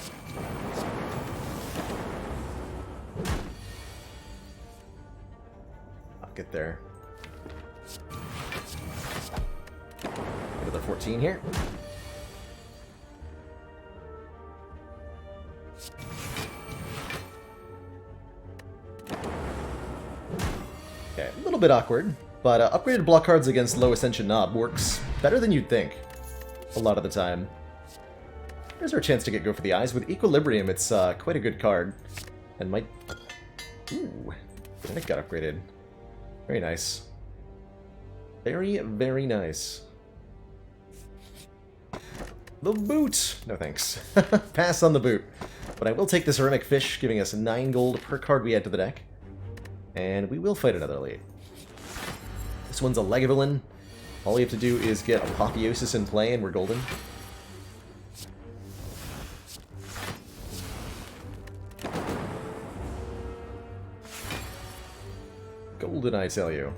I'll get there. Another 14 here. Okay, a little bit awkward, but upgraded block cards against low Ascension Knob works better than you'd think a lot of the time. Here's our chance to go for the eyes. With Equilibrium, it's quite a good card. And might... Ooh, it got upgraded. Very nice. Very, very nice. The boot! No thanks. Pass on the boot. But I will take this Ceramic Fish, giving us 9 gold per card we add to the deck. And we will fight another lead. This one's a Legavillain. All you have to do is get Apotheosis in play and we're golden. Golden, I tell you.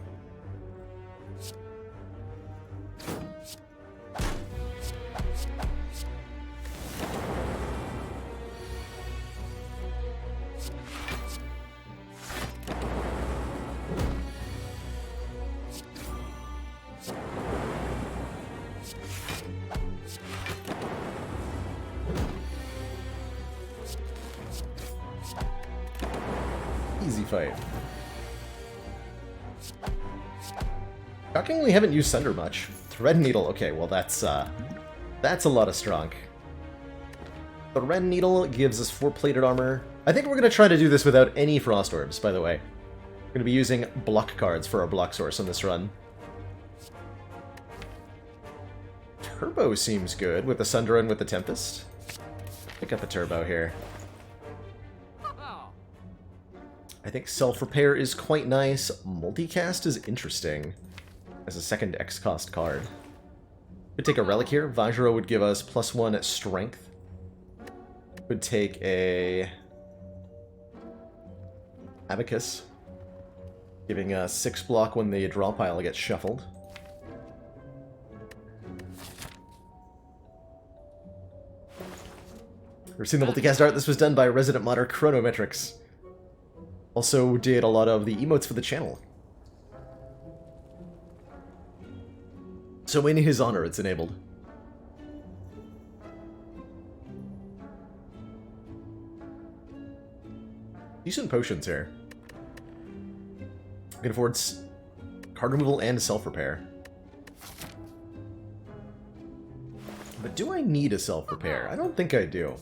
Easy fight. Shockingly, haven't used Sunder much. Thread Needle. Okay, well that's a lot of strong. Thread Needle gives us 4 plated armor. I think we're gonna try to do this without any Frost Orbs, by the way. We're gonna be using block cards for our block source on this run. Turbo seems good with the Sunder and with the Tempest. Pick up the Turbo here. I think Self-Repair is quite nice. Multicast is interesting as a second X-cost card. Could take a Relic here. Vajra would give us +1 Strength. Could take a Abacus, giving us 6 block when the draw pile gets shuffled. Ever seen the multicast art? This was done by Resident Modder Chronometrics. Also did a lot of the emotes for the channel. So in his honor, it's enabled. Decent potions here. I can afford card removal and self-repair. But do I need a self-repair? I don't think I do.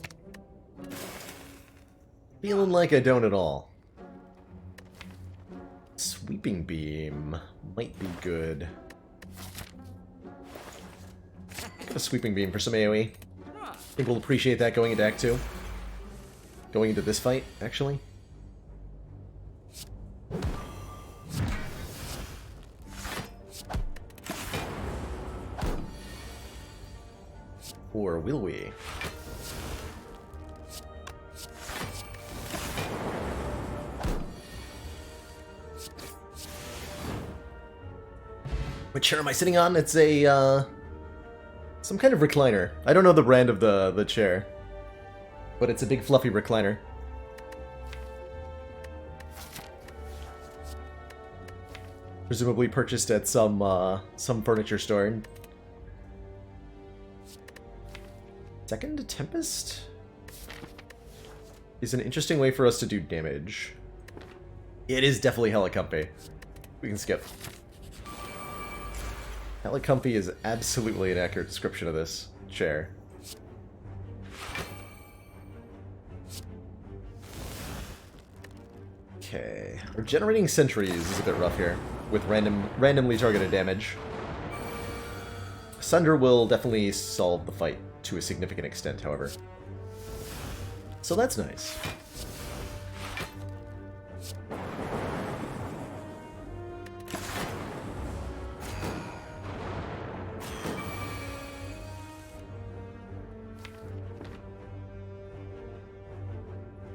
Feeling like I don't at all. Sweeping Beam might be good. Got a Sweeping Beam for some AoE. I think we'll appreciate that going into Act 2. Going into this fight, actually. Or will we? What chair am I sitting on? It's a, some kind of recliner. I don't know the brand of the chair, but it's a big fluffy recliner. Presumably purchased at some furniture store. Second Tempest is an interesting way for us to do damage. It is definitely hella comfy. We can skip. Hella comfy is absolutely an accurate description of this chair. Okay. We're generating sentries is a bit rough here, with randomly targeted damage. Sunder will definitely solve the fight to a significant extent, however. So that's nice.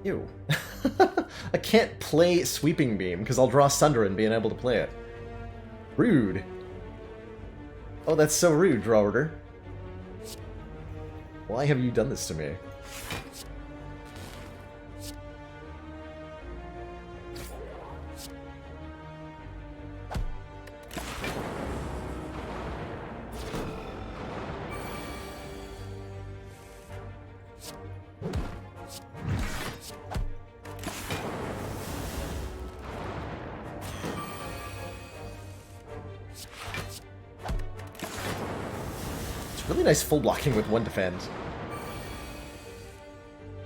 Ew. I can't play Sweeping Beam because I'll draw Sunder and being able to play it. Rude. Oh, that's so rude, Draw Order. Why have you done this to me? Really nice full blocking with one defend.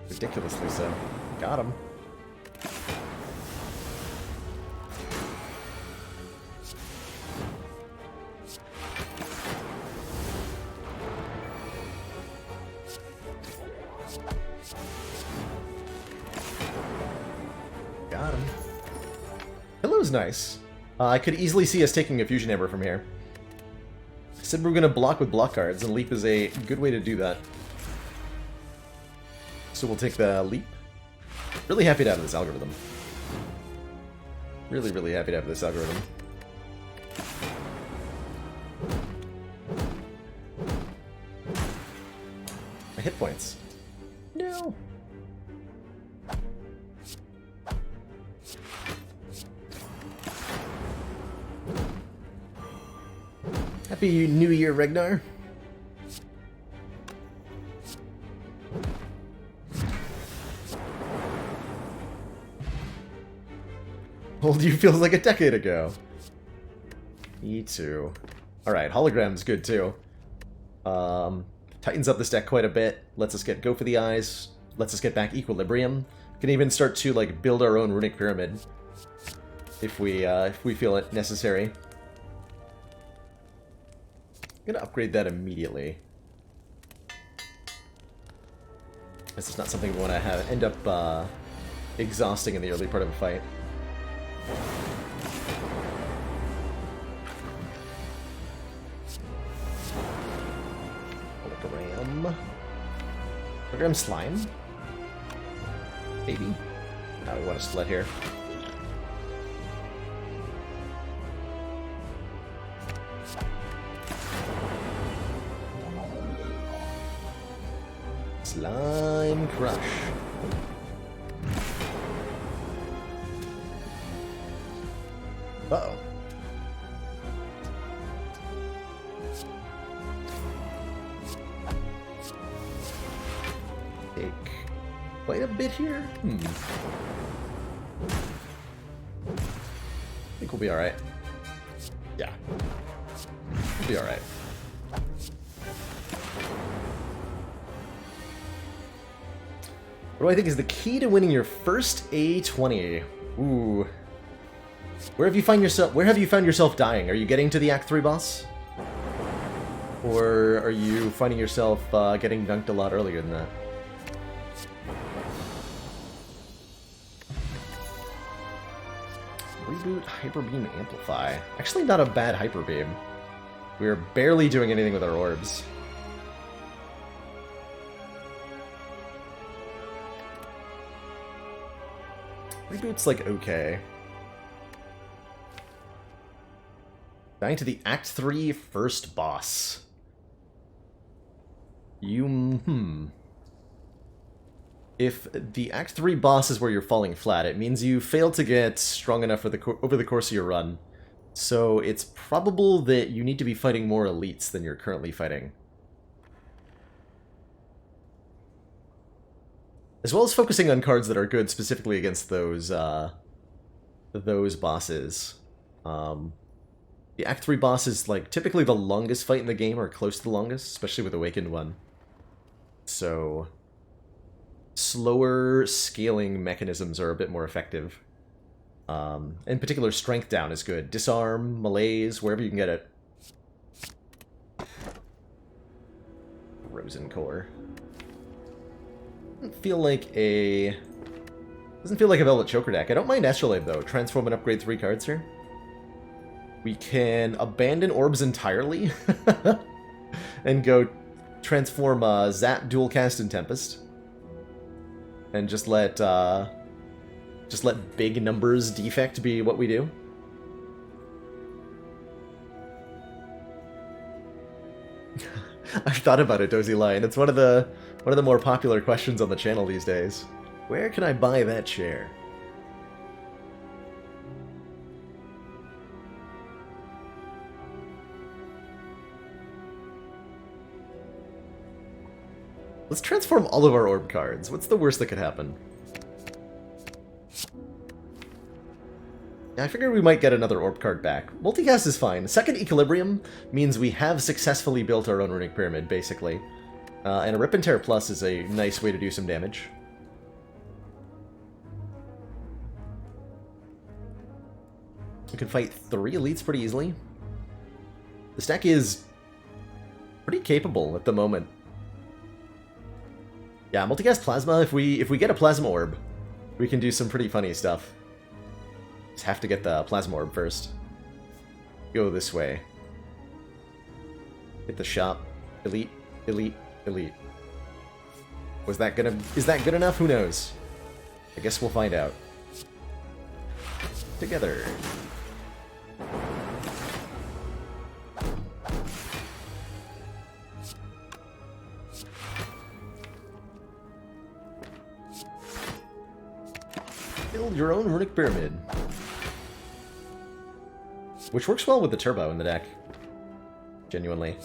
Ridiculously so. Got him. Got him. Hello's nice. I could easily see us taking a Fusion Hammer from here. Said we're going to block with block cards, and Leap is a good way to do that. So we'll take the Leap. Really happy to have this algorithm. Really, really happy to have this algorithm. My hit points. No. Happy New Year, Regnar. Old you feels like a decade ago. Me too. Alright, Hologram's good too. Tightens up this deck quite a bit. Lets us get Go for the Eyes. Lets us get back Equilibrium. Can even start to like build our own Runic Pyramid. If we feel it necessary. I'm gonna upgrade that immediately. This is not something we want to end up exhausting in the early part of a fight. Hologram. Hologram Slime? Maybe. Now we want to split here. Slime Crush. Uh-oh. Take quite a bit here. I think we'll be alright. Yeah. We'll be alright. What do I think is the key to winning your first A20? Ooh. Where have you found yourself dying? Are you getting to the Act 3 boss? Or are you finding yourself getting dunked a lot earlier than that? Reboot Hyper Beam Amplify. Actually not a bad Hyper Beam. We're barely doing anything with our orbs. Reboot's like okay. Dying to the Act 3 first boss. If the Act 3 boss is where you're falling flat, it means you failed to get strong enough for over the course of your run. So it's probable that you need to be fighting more elites than you're currently fighting. As well as focusing on cards that are good specifically against those bosses. The Act 3 boss is like typically the longest fight in the game, or close to the longest, especially with Awakened one. So slower scaling mechanisms are a bit more effective. In particular, Strength Down is good. Disarm, Malaise, wherever you can get it. Frozen Core. Doesn't feel like a Velvet Choker deck. I don't mind Astrolabe though. Transform and upgrade 3 cards here. We can abandon orbs entirely and go transform Zap, Dual Cast, and Tempest. and just let big numbers defect be what we do. I've thought about it, Dozy Lion. It's one of the more popular questions on the channel these days. Where can I buy that chair? Let's transform all of our orb cards. What's the worst that could happen? I figured we might get another orb card back. Multicast is fine. Second Equilibrium means we have successfully built our own Runic Pyramid, basically. And a Rip and Tear Plus is a nice way to do some damage. We can fight 3 elites pretty easily. The stack is pretty capable at the moment. Yeah, Multicast Plasma, if we get a Plasma Orb, we can do some pretty funny stuff. Just have to get the Plasma Orb first. Go this way. Hit the shop. Elite, elite, elite. Is that good enough? Who knows? I guess we'll find out. Together. Build your own Runic Pyramid. Which works well with the turbo in the deck. Genuinely.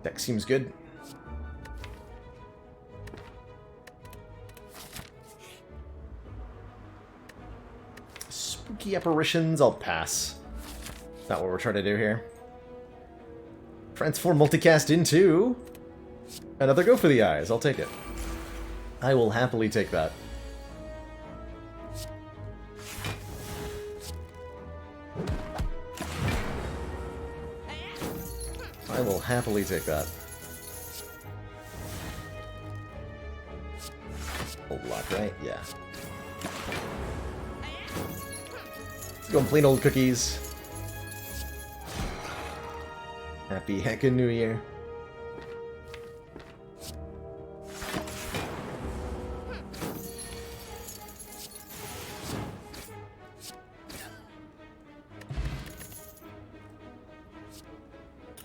Deck seems good. Spooky apparitions, I'll pass. Not what we're trying to do here. Transform Multicast into another Go for the Eyes. I'll take it. I will happily take that. I will happily take that. Old block, right? Yeah. Let's go plain old cookies. Happy heckin' New Year.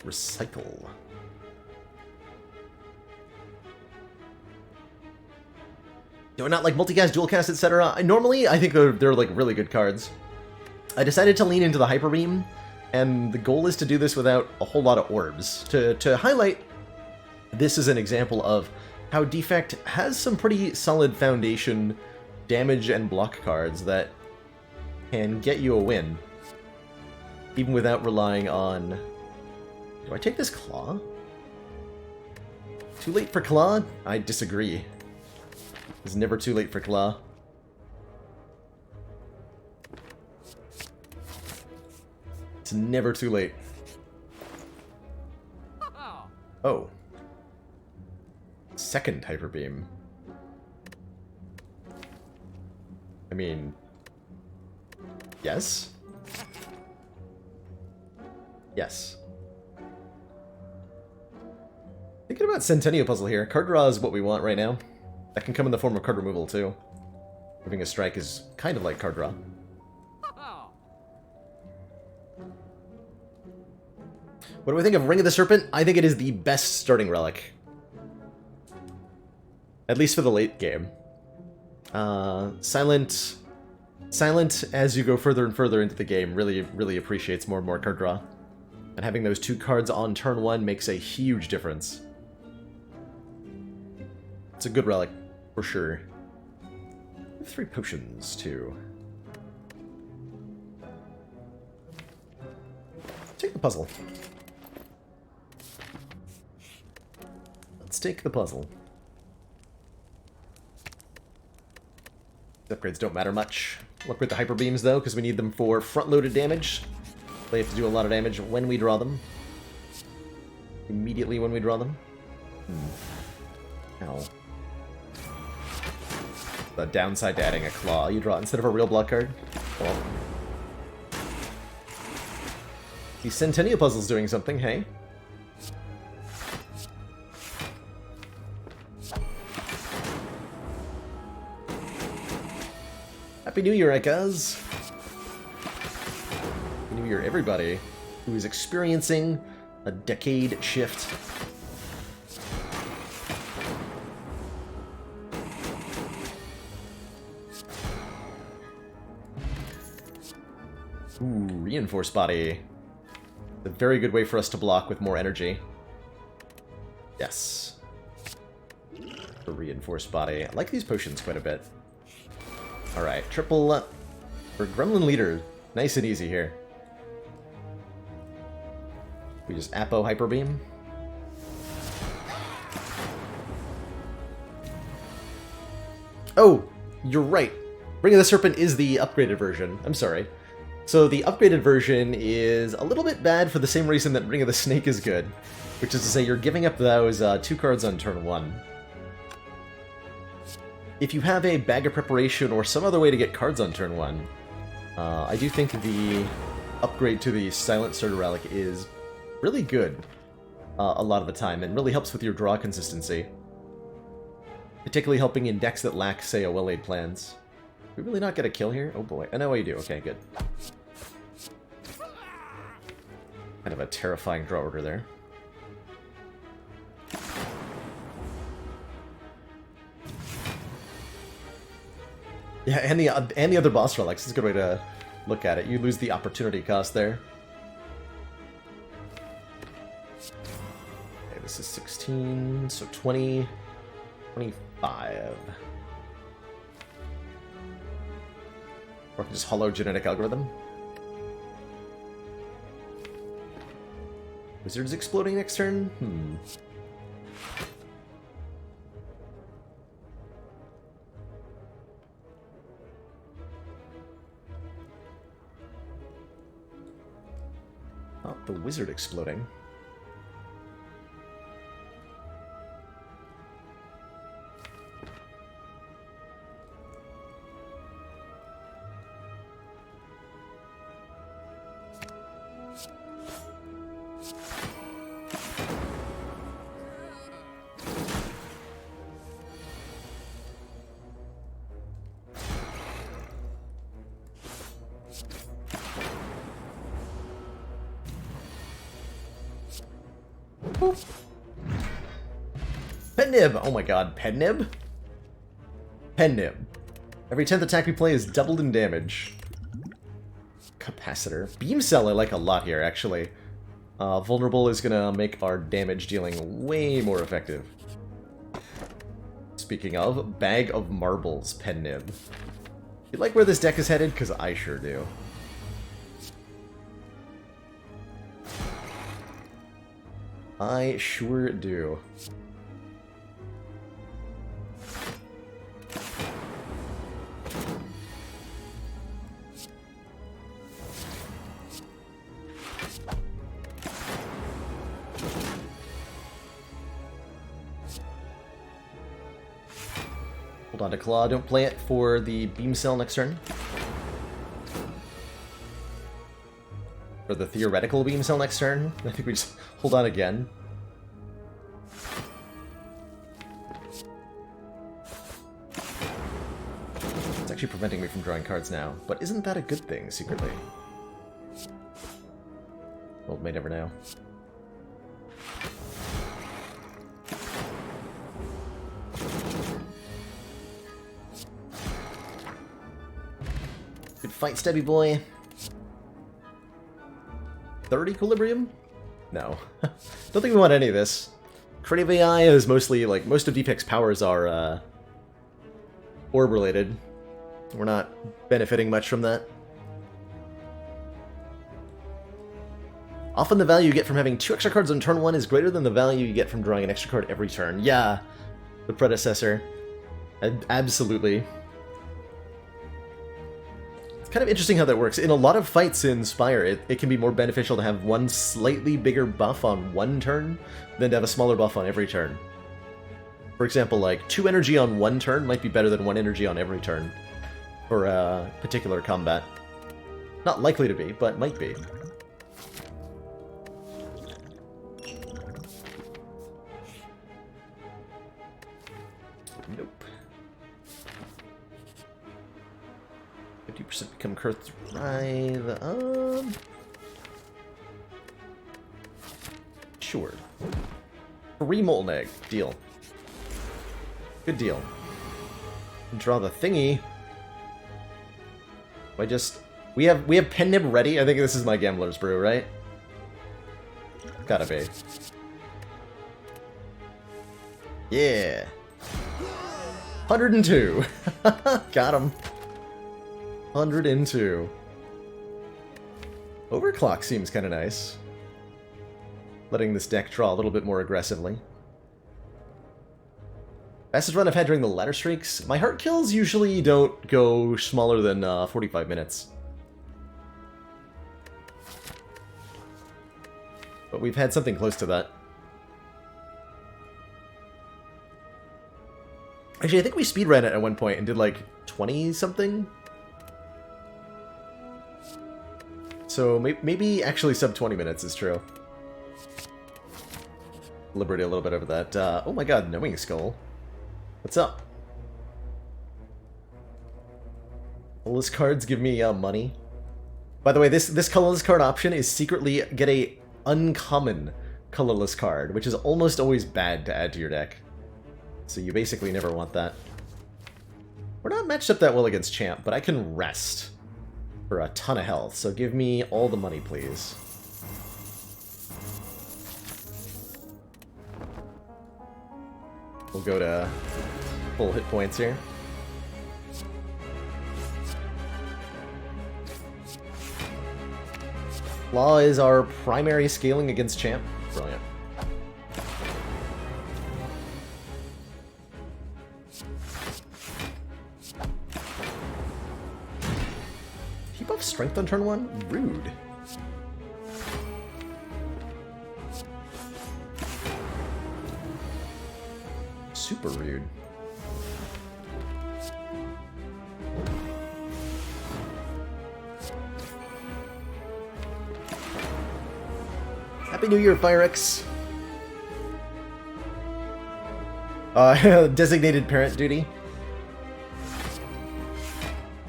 Recycle. Do I not like multicast, dualcast, etc.? Normally, I think they're like really good cards. I decided to lean into the Hyper Beam, and the goal is to do this without a whole lot of orbs. To highlight, this is an example of how Defect has some pretty solid foundation damage and block cards that can get you a win, even without relying on... Do I take this Claw? Too late for Claw? I disagree. It's never too late for Claw. It's never too late. Oh. Second Hyper Beam. I mean... Yes? Yes. Thinking about Centennial Puzzle here. Card draw is what we want right now. That can come in the form of card removal, too. Moving a strike is kind of like card draw. What do I think of Ring of the Serpent? I think it is the best starting relic. At least for the late game. Silent, as you go further and further into the game, really appreciates more and more card draw. And having those 2 cards on turn 1 makes a huge difference. It's a good relic, for sure. 3 potions, too. Take the puzzle. Let's take the puzzle. Upgrades don't matter much. Look with the Hyper Beams, though, because we need them for front-loaded damage. They have to do a lot of damage when we draw them. Immediately when we draw them. Ow. The downside to adding a claw you draw instead of a real block card. Well, the Centennial Puzzle's doing something, hey? Happy New Year, Ekas! Happy New Year, everybody who is experiencing a decade shift. Ooh, Reinforced Body. A very good way for us to block with more energy. Yes. The Reinforced Body. I like these potions quite a bit. Alright, triple for Gremlin Leader. Nice and easy here. We just Apo Hyper Beam. Oh, you're right. Ring of the Serpent is the upgraded version. I'm sorry. So the upgraded version is a little bit bad for the same reason that Ring of the Snake is good, which is to say you're giving up those 2 cards on turn 1. If you have a Bag of Preparation or some other way to get cards on turn 1, I do think the upgrade to the Silent Starter Relic is really good a lot of the time, and really helps with your draw consistency. Particularly helping in decks that lack, say, a well-laid plans. We really not get a kill here? Oh boy. I know what you do. Okay, good. Kind of a terrifying draw order there. Yeah, and the other boss relics is a good way to look at it. You lose the opportunity cost there. Okay, this is 16, so 20, 25. Or I can just hollow Genetic Algorithm. Wizard's exploding next turn? Not the wizard exploding. Nib! Oh my god, Pen Nib? Pen Nib. Every 10th attack we play is doubled in damage. Capacitor. Beam Cell I like a lot here, actually. Vulnerable is gonna make our damage dealing way more effective. Speaking of, Bag of Marbles, Pen Nib. You like where this deck is headed? Because I sure do. I sure do. Hold on to Claw. Don't play it for the Beam Cell next turn. For the theoretical Beam Cell next turn. I think we just hold on again. It's actually preventing me from drawing cards now. But isn't that a good thing, secretly? Well, may never know. Good fight, Stubby Boy. Third Equilibrium? No. Don't think we want any of this. Creative AI is mostly, like, most of Deepek's powers are, orb-related. We're not benefiting much from that. Often the value you get from having 2 extra cards on turn 1 is greater than the value you get from drawing an extra card every turn. Yeah, the predecessor. Absolutely. Kind of interesting how that works. In a lot of fights in Spire, it can be more beneficial to have one slightly bigger buff on one turn than to have a smaller buff on every turn. For example, like 2 energy on one turn might be better than 1 energy on every turn for a particular combat. Not likely to be, but might be. Nope. 50% become Kurth's Writhe. Sure. 3 Molten Egg. Deal. Good deal. Draw the thingy. I just... We have Pen Nib ready? I think this is my Gambler's Brew, right? Gotta be. Yeah. 102. Got him. 102. Overclock seems kind of nice. Letting this deck draw a little bit more aggressively. Fastest run I've had during the ladder streaks. My heart kills usually don't go smaller than 45 minutes. But we've had something close to that. Actually, I think we speedran it at one point and did like 20-something. So maybe actually sub 20 minutes is true. Liberty a little bit over that. Oh my god, Knowing Skull. What's up? Colorless cards give me money. By the way, this colorless card option is secretly get a uncommon colorless card, which is almost always bad to add to your deck. So you basically never want that. We're not matched up that well against Champ, but I can rest for a ton of health, so give me all the money, please. We'll go to full hit points here. Law is our primary scaling against Champ. Brilliant. He buffs strength on turn 1? Rude. Super rude. Happy New Year, Firex! Designated parent duty.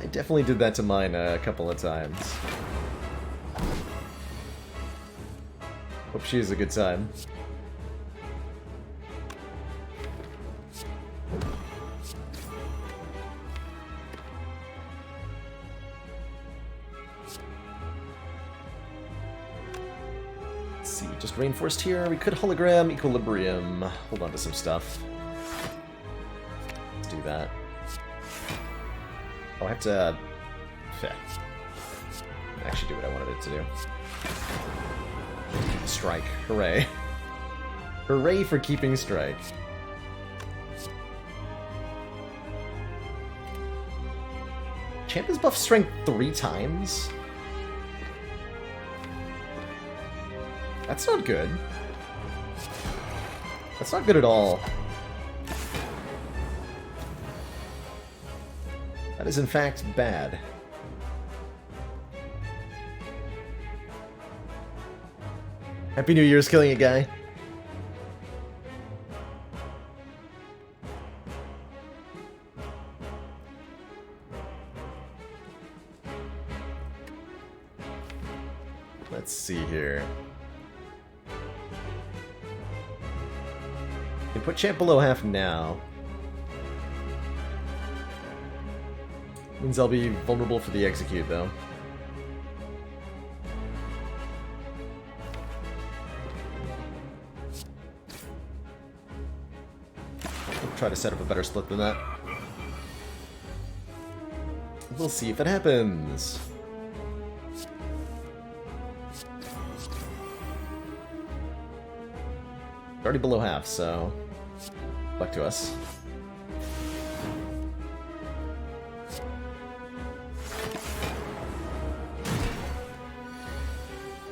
I definitely did that to mine a couple of times. Hope she has a good time. Just reinforced here. We could hologram, equilibrium. Hold on to some stuff. Let's do that. Oh, I have to... actually do what I wanted it to do. Strike. Hooray. Hooray for keeping strike. Champ is buff strength 3 times? That's not good. That's not good at all. That is in fact bad. Happy New Year's killing a guy. Let's see here. Can put Champ below half now. Means I'll be vulnerable for the execute, though. I'll try to set up a better split than that. We'll see if it happens. Already below half, so luck to us.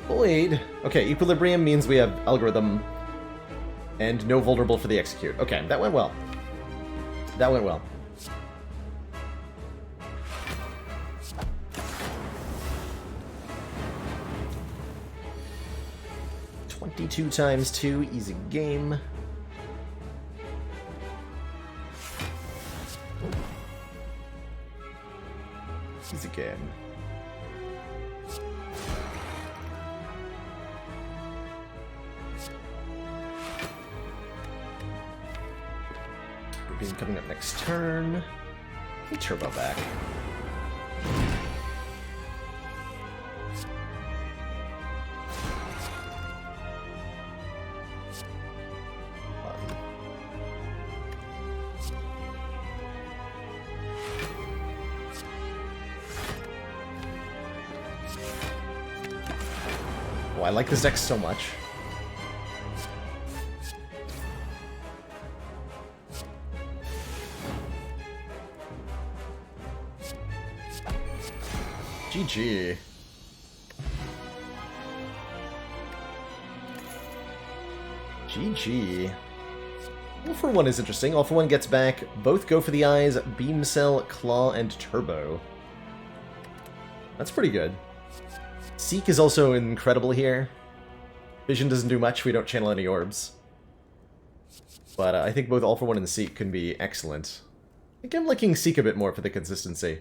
Void. Okay, equilibrium means we have algorithm. And no vulnerable for the execute. Okay, that went well. That went well. $22 times 2, easy game. Easy game. Beam coming up next turn. Let me turbo back. Oh, I like this deck so much. GG. GG. All for One is interesting. All for One gets back both Go for the Eyes, Beam Cell, Claw, and Turbo. That's pretty good. Seek is also incredible here. Vision doesn't do much, we don't channel any orbs. But I think both All for One and Seek can be excellent. I think I'm liking Seek a bit more for the consistency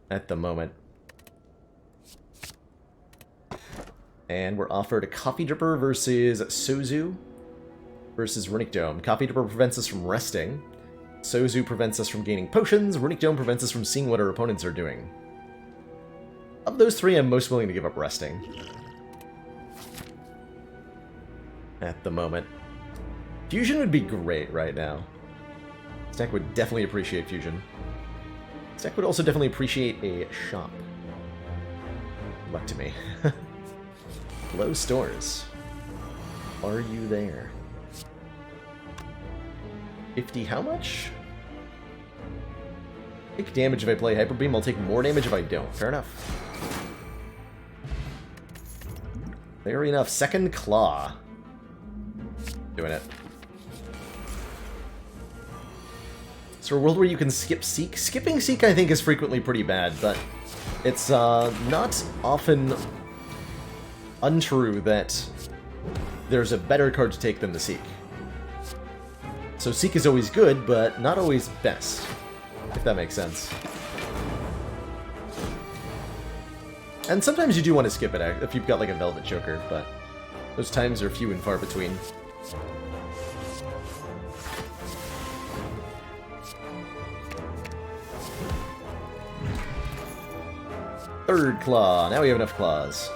at the moment. And we're offered a Coffee Dripper versus Sozu versus Runic Dome. Coffee Dripper prevents us from resting. Sozu prevents us from gaining potions. Runic Dome prevents us from seeing what our opponents are doing. Of those three, I'm most willing to give up resting. At the moment. Fusion would be great right now. This deck would definitely appreciate Fusion. This deck would also definitely appreciate a shop. Luck to me. Low stores. Are you there? 50 how much? Take damage if I play Hyper Beam, I'll take more damage if I don't. Fair enough. Fair enough. Second Claw. Doing it. So a world where you can skip Seek. Skipping Seek, I think, is frequently pretty bad, but it's not often untrue that there's a better card to take than the Seek. So Seek is always good, but not always best, if that makes sense. And sometimes you do want to skip it if you've got like a Velvet Choker, but those times are few and far between. Third Claw. Now we have enough claws.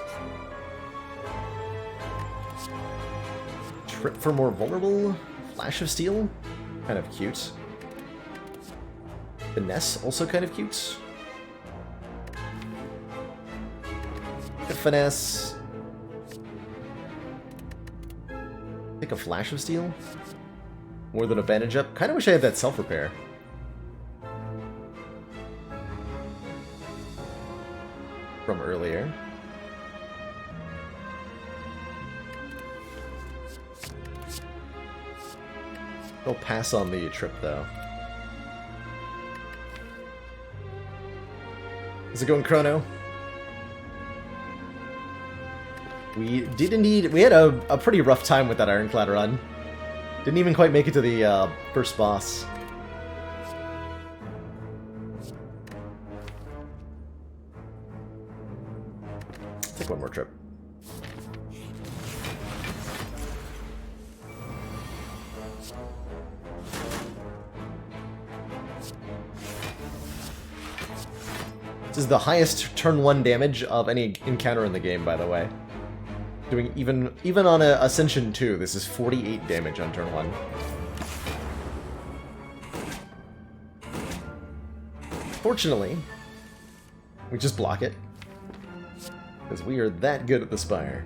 Trip for more vulnerable. Flash of Steel. Kind of cute. Finesse, also kind of cute. Finesse. Take a Flash of Steel. More than a bandage up. Kind of wish I had that self-repair. From earlier. I'll pass on the trip, though. Is it going chrono? We did indeed. We had a pretty rough time with that Ironclad run. Didn't even quite make it to the first boss. Take one more trip. This is the highest turn 1 damage of any encounter in the game, by the way. Doing even on a Ascension 2, this is 48 damage on turn 1. Fortunately, we just block it. Because we are that good at the Spire.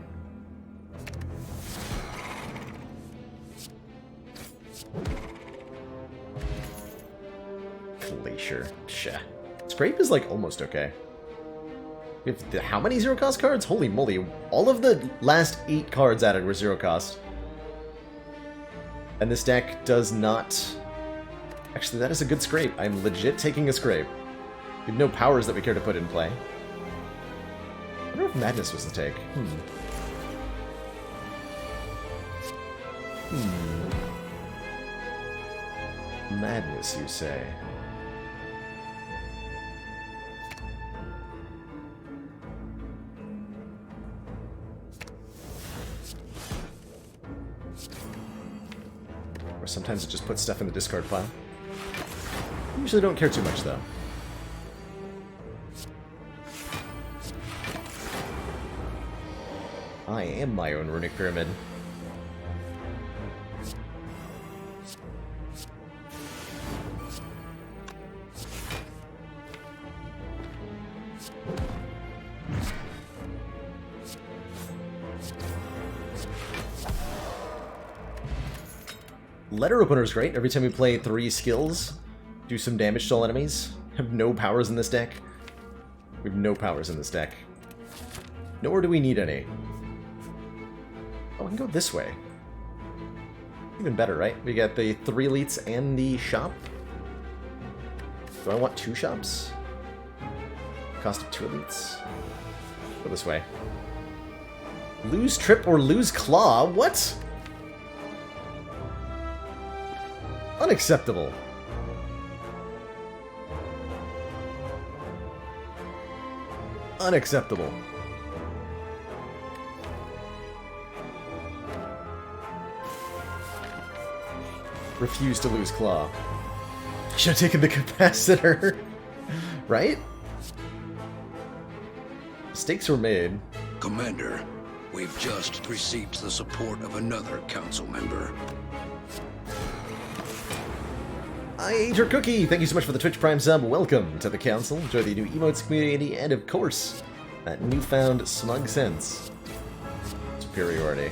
Glacier. Shah. Scrape is like almost okay. We have how many zero cost cards? Holy moly. All of the last 8 cards added were zero cost. And this deck does not... Actually, that is a good scrape. I'm legit taking a scrape. We have no powers that we care to put in play. I wonder if Madness was the take. Madness, you say? Or sometimes it just puts stuff in the discard pile. Usually don't care too much, though. I am my own runic pyramid. Letter Opener is great. Every time we play 3 skills, do some damage to all enemies. Have no powers in this deck. We have no powers in this deck. Nor do we need any. Oh, we can go this way. Even better, right? We got the 3 elites and the shop. Do I want 2 shops? Cost of 2 elites. Go this way. Lose Trip or lose Claw? What? Unacceptable. Unacceptable. Refuse to lose Claw. Should have taken the capacitor. Right? Mistakes were made. Commander, we've just received the support of another council member. I ate your cookie! Thank you so much for the Twitch Prime sub. Welcome to the council. Enjoy the new emotes community and, of course, that newfound smug sense. Superiority.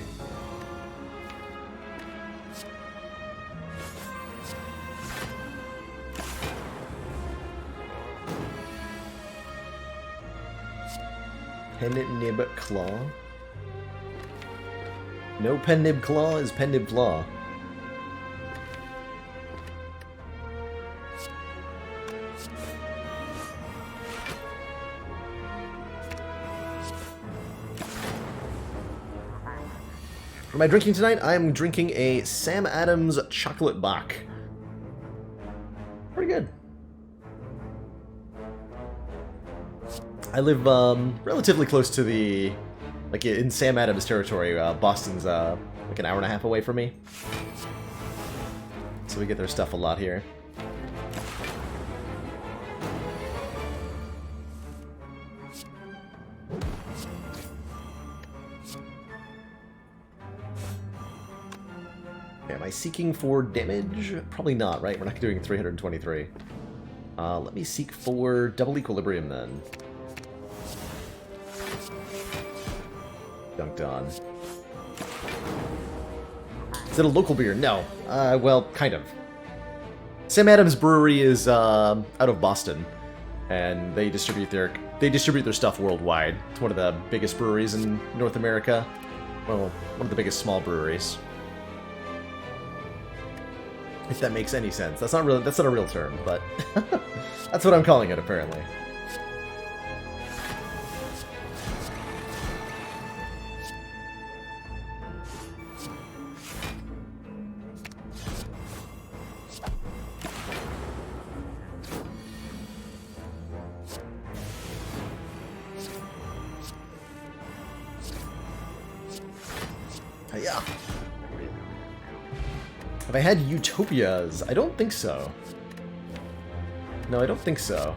Pen Nib Claw? No Pen Nib Claw is Pen Nib Claw. For my drinking tonight, I'm drinking a Sam Adams Chocolate Bock. Pretty good. I live relatively close to the, like in Sam Adams territory. Boston's like an hour and a half away from me. So we get their stuff a lot here. Am I seeking for damage? Probably not, right? We're not doing 323. Let me seek for double equilibrium then. Dunked on. Is it a local beer? No. Well, kind of. Sam Adams Brewery is out of Boston, and they distribute their stuff worldwide. It's one of the biggest breweries in North America. Well, one of the biggest small breweries. If that makes any sense. That's not a real term, but that's what I'm calling it apparently. Yeah. Have I had Utopias? I don't think so. No, I don't think so.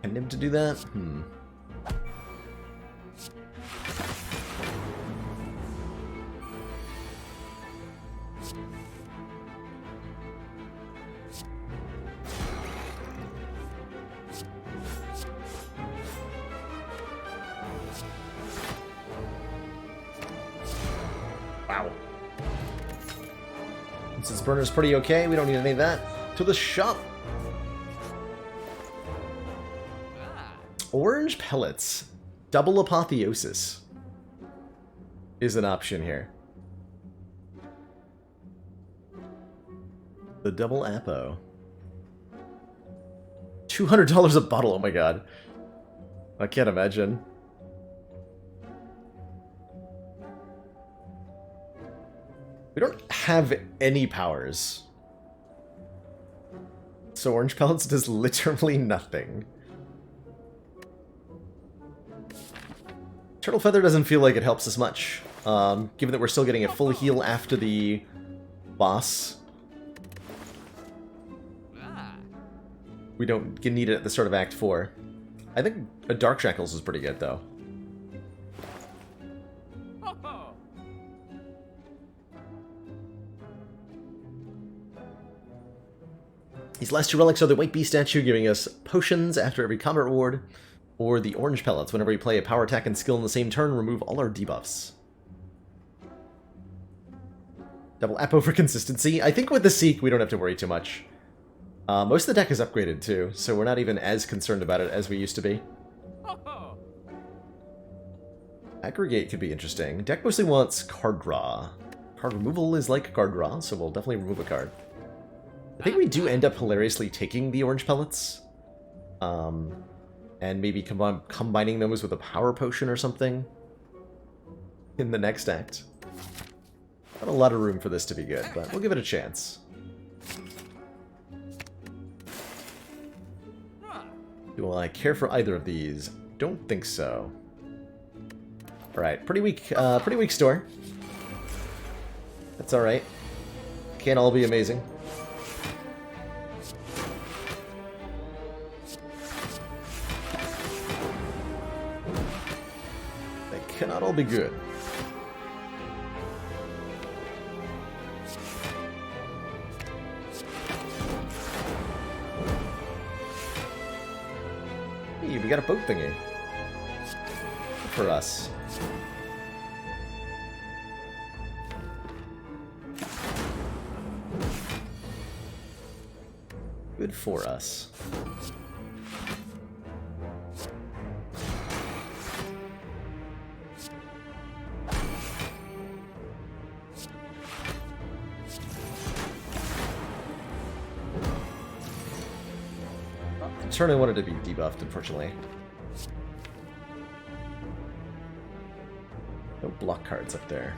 Can him to do that? Wow. Since burner's pretty okay, we don't need any of that. To the shop. Orange pellets. Double apotheosis is an option here. The double apo. $200 a bottle, oh my god. I can't imagine. We don't have any powers. So orange pellets does literally nothing. Turtle Feather doesn't feel like it helps us much, given that we're still getting a full heal after the boss. We don't need it at the start of Act 4. I think a Dark Shackles is pretty good, though. These last two relics are the White Bee statue giving us potions after every combat reward, or the orange pellets. Whenever we play a power attack and skill in the same turn, remove all our debuffs. Double Apo for consistency. I think with the Seek, we don't have to worry too much. Most of the deck is upgraded too, so we're not even as concerned about it as we used to be. Aggregate could be interesting. Deck mostly wants card draw. Card removal is like card draw, so we'll definitely remove a card. I think we do end up hilariously taking the orange pellets. And maybe combining those with a power potion or something in the next act. Not a lot of room for this to be good, but we'll give it a chance. Do I care for either of these? Don't think so. Alright, pretty weak store. That's alright. Can't all be amazing. They cannot all be good. Hey, we got a boat thingy. Good for us. Good for us. Turn I wanted to be debuffed, unfortunately. No block cards up there.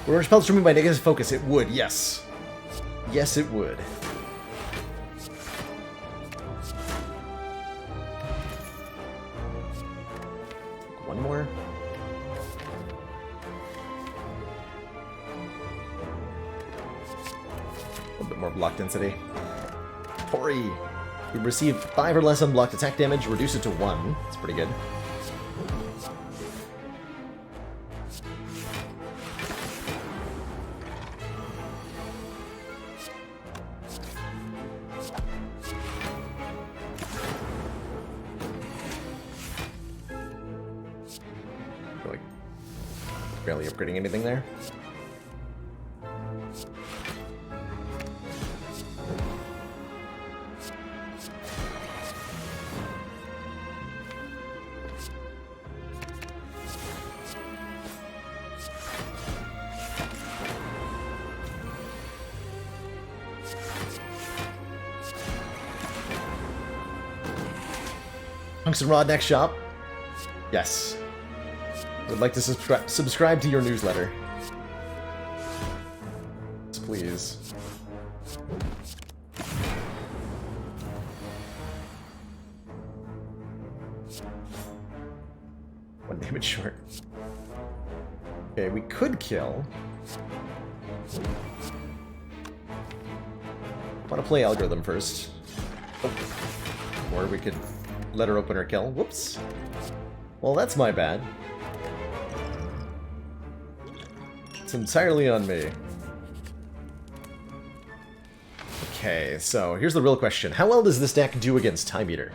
Would orange pellets remove my negative focus? It would, yes. Yes, it would. One more. A little bit more block density. Tori! We receive 5 or less unblocked attack damage, reduce it to 1. That's pretty good. Barely upgrading anything there. Tungsten Rod next shop. Yes. Would like to subscribe to your newsletter. Please. One damage short. Okay, we could kill. I want to play algorithm first. Oh. Or we could let her open her kill. Whoops. Well, that's my bad. It's entirely on me. Okay, so here's the real question. How well does this deck do against Time Eater?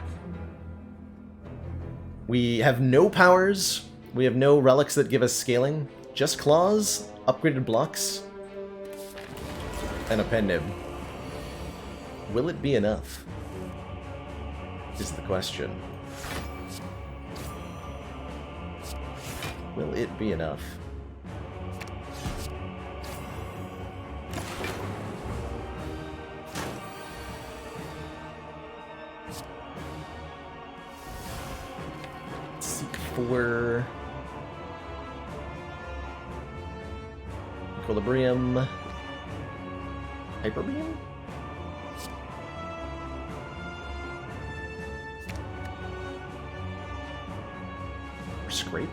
We have no powers. We have no relics that give us scaling. Just claws, upgraded blocks, and a pen nib. Will it be enough? Is the question. Will it be enough? Seek for Equilibrium. Hyper Beam? Or Scrape?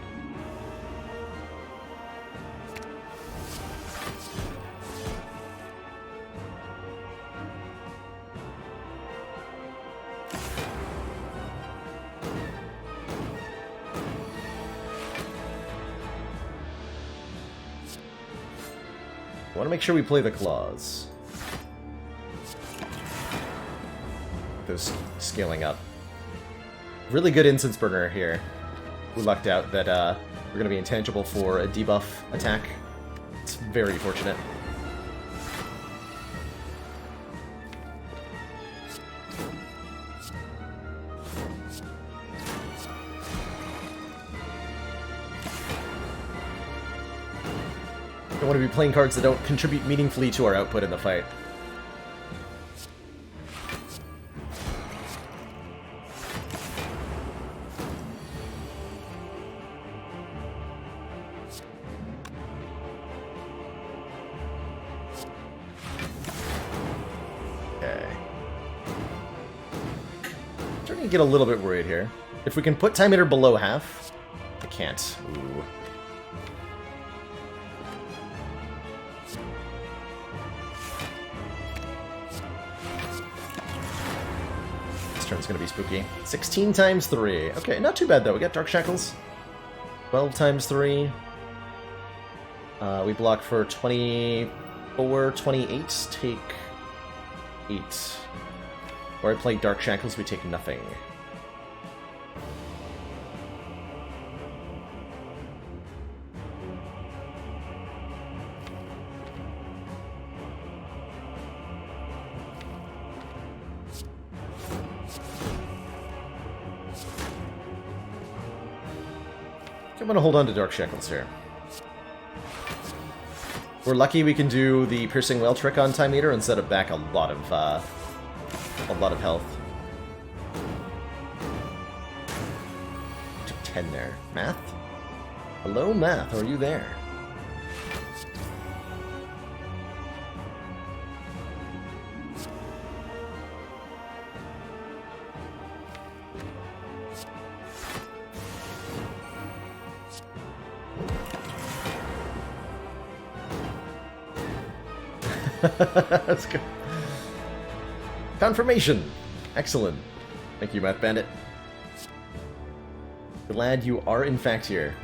I want to make sure we play the claws. Those scaling up. Really good instance burner here. We lucked out that we're going to be intangible for a debuff attack. It's very fortunate. I want to be playing cards that don't contribute meaningfully to our output in the fight. Okay. Starting to get a little bit worried here. If we can put Time Eater below half... I can't. Ooh. Turn's gonna be spooky. 16 times 3. Okay, not too bad though. We got Dark Shackles. 12 times 3. We block for 24, 28. Take 8. Or I play Dark Shackles, we take nothing. I'm gonna hold on to Dark Shackles here. We're lucky we can do the Piercing Whale trick on Time Eater and set it back a lot of health. Took 10 there. Math? Hello, Math. Are you there? That's good. Confirmation! Excellent. Thank you, Math Bandit. Glad you are in fact here.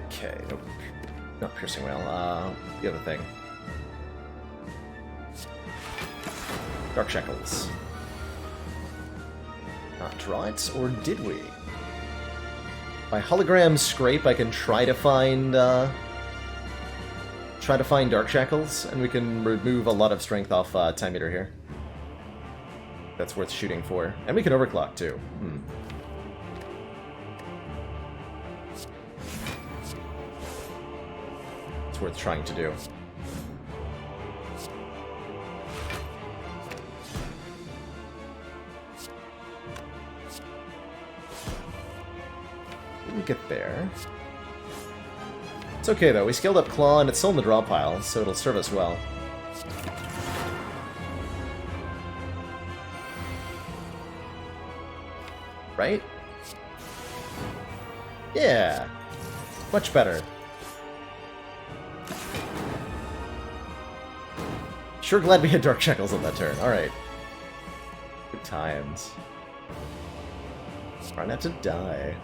Okay, nope. Not Piercing Whale, the other thing. Dark Shackles. Not right, or did we? By hologram scrape, I can try to find Dark Shackles, and we can remove a lot of strength off Time Eater here. That's worth shooting for, and we can overclock too. It's worth trying to do. We get there. It's okay though, we scaled up Claw and it's still in the draw pile, so it'll serve us well. right? Yeah. Much better. Sure glad we had Dark Shackles on that turn. Alright. Good times. Try not to die.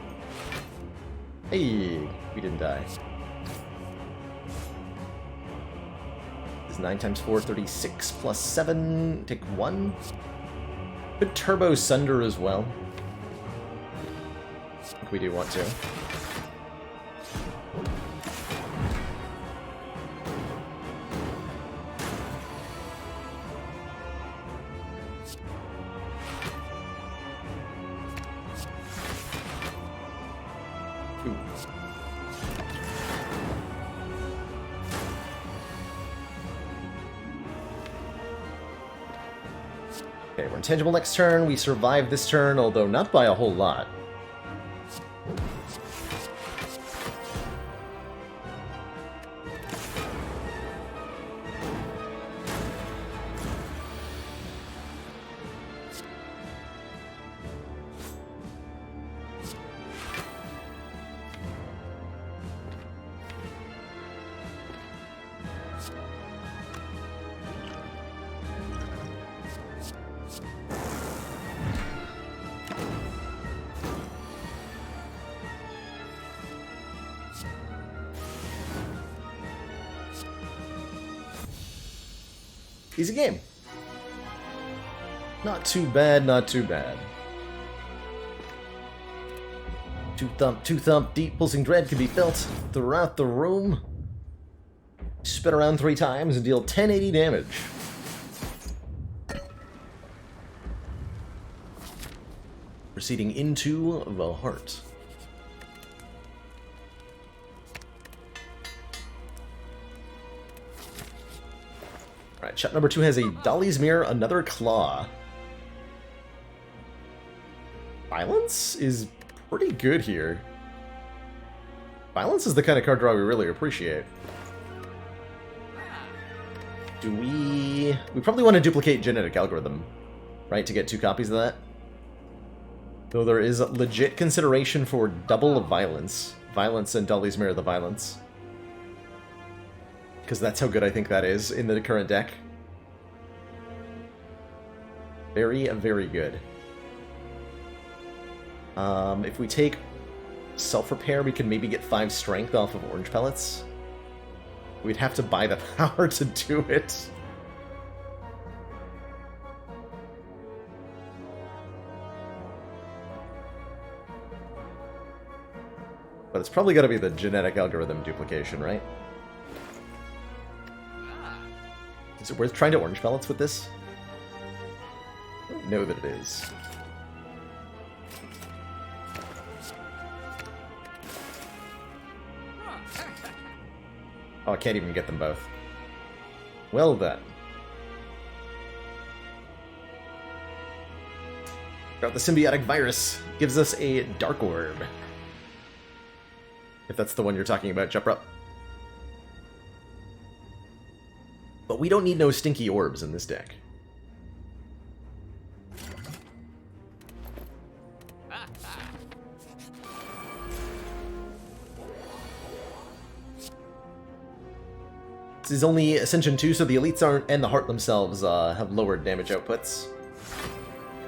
Hey, we didn't die. This is 9 times 4, 36 plus 7. Take 1. Could Turbo Sunder as well. I think we do want to. Okay, we're intangible next turn. We survive this turn, although not by a whole lot. Easy game. Not too bad, not too bad. Two thump, deep pulsing dread can be felt throughout the room. Spin around 3 times and deal 1080 damage. Proceeding into the heart. Alright, shot number 2 has a Dolly's Mirror, another Claw. Violence is pretty good here. Violence is the kind of card draw we really appreciate. Do we... We probably want to duplicate Genetic Algorithm, right, to get 2 copies of that? Though there is legit consideration for double Violence. Violence and Dolly's Mirror the Violence. Because that's how good I think that is in the current deck. Very, very good. If we take Self-Repair, we can maybe get 5 Strength off of Orange Pellets. We'd have to buy the power to do it. But it's probably got to be the Genetic Algorithm duplication, right? Is it worth trying to Orange Pellets with this? I don't know that it is. Oh, I can't even get them both. Well then. Got the Symbiotic Virus. Gives us a Dark Orb. If that's the one you're talking about, Jump Up. But we don't need no stinky orbs in this deck. This is only Ascension 2, so the Elites aren't, and the Heart themselves have lower damage outputs.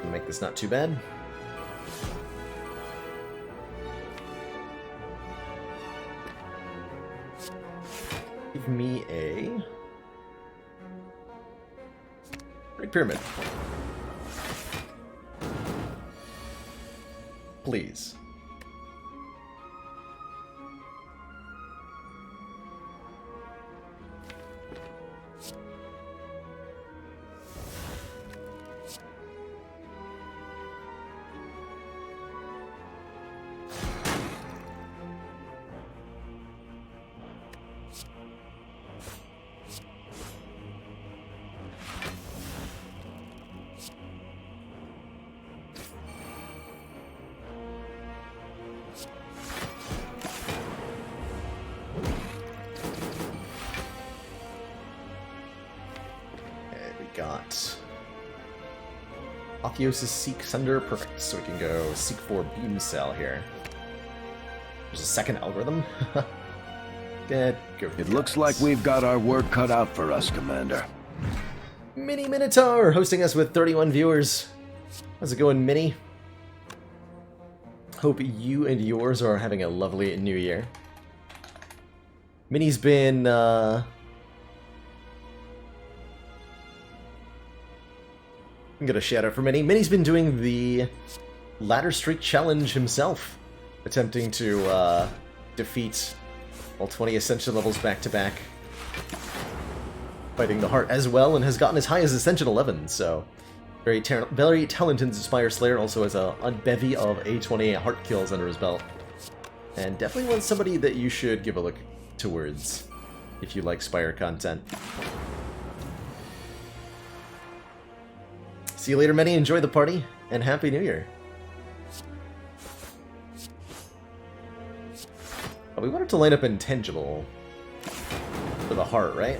We'll make this not too bad. Give me a... Great Pyramid. Please. Apotheosis Seek Sunder. Perfect. So we can go seek for Beam Cell here. There's a second algorithm. Good. Go. It looks like we've got our work cut out for us, Commander. Mini Minotaur hosting us with 31 viewers. How's it going, Mini? Hope you and yours are having a lovely new year. Mini's been, I'm gonna shout out for Mini. Mini's been doing the Ladder Streak Challenge himself, attempting to defeat all 20 Ascension levels back to back, fighting the heart as well, and has gotten as high as Ascension 11. So very talented Spire Slayer. Also has a bevy of A20 heart kills under his belt, and definitely one somebody that you should give a look towards if you like Spire content. See you later, Many. Enjoy the party, and Happy New Year. Oh, we wanted to line up Intangible for the heart, right?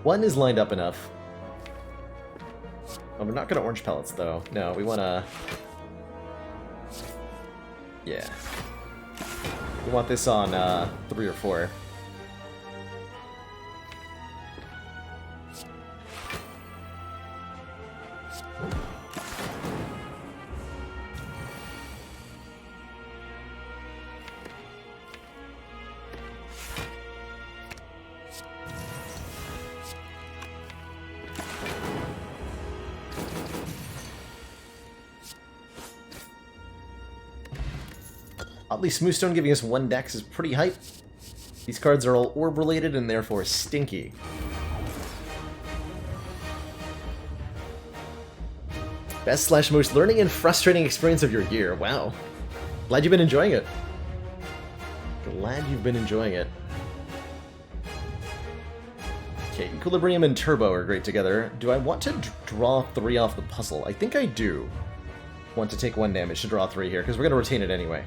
One is lined up enough. Oh, we're not gonna orange pellets, though. No, we wanna... Yeah. We want this on 3 or 4. Oddly, Smoothstone giving us 1 dex is pretty hype. These cards are all orb related and therefore stinky. Best/most learning and frustrating experience of your year. Wow. Glad you've been enjoying it. Glad you've been enjoying it. Okay, Equilibrium and Turbo are great together. Do I want to draw 3 off the puzzle? I think I do. Want to take 1 damage to draw 3 here, because we're going to retain it anyway.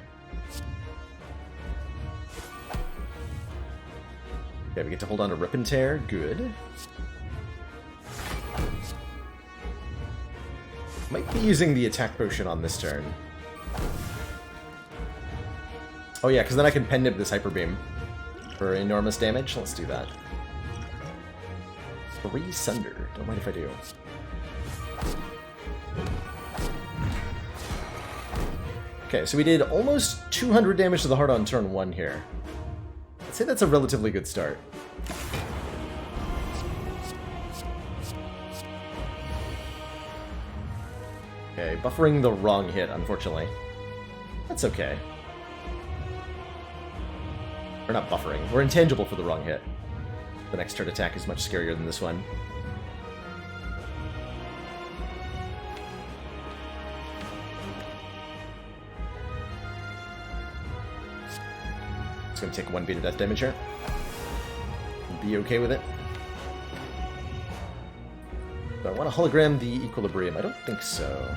Okay, we get to hold on to Rip and Tear. Good. Might be using the attack potion on this turn. Oh yeah, because then I can pen nib this Hyper Beam for enormous damage. Let's do that. 3 Sunder. Don't mind if I do. Okay, so we did almost 200 damage to the heart on turn 1 here. I'd say that's a relatively good start. Okay, buffering the wrong hit, unfortunately. That's okay. We're not buffering. We're intangible for the wrong hit. The next turn attack is much scarier than this one. It's going to take 1 beat of death damage here. Be okay with it. Do I want to hologram the Equilibrium? I don't think so.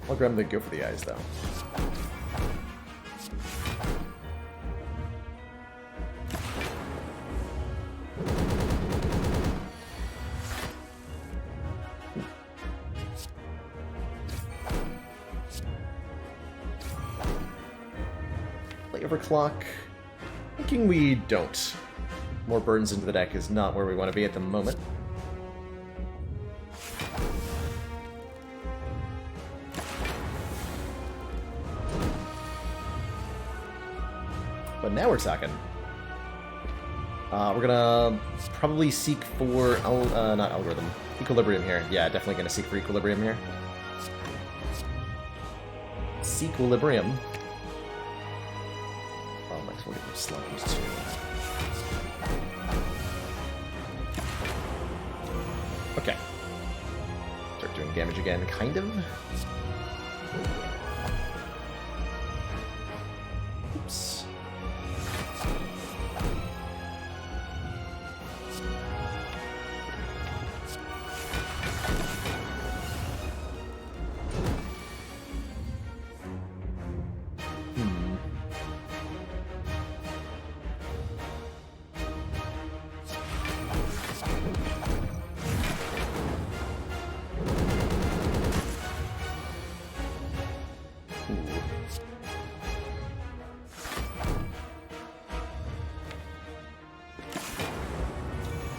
Hologram the Go for the Eyes, though. Overclock. Thinking we don't. More burdens into the deck is not where we want to be at the moment. But now we're talking. We're gonna probably seek for not algorithm, Equilibrium here. Yeah, definitely gonna seek for Equilibrium here. Sequilibrium. We'll get those slams too. Okay. Start doing damage again, kind of. Oops.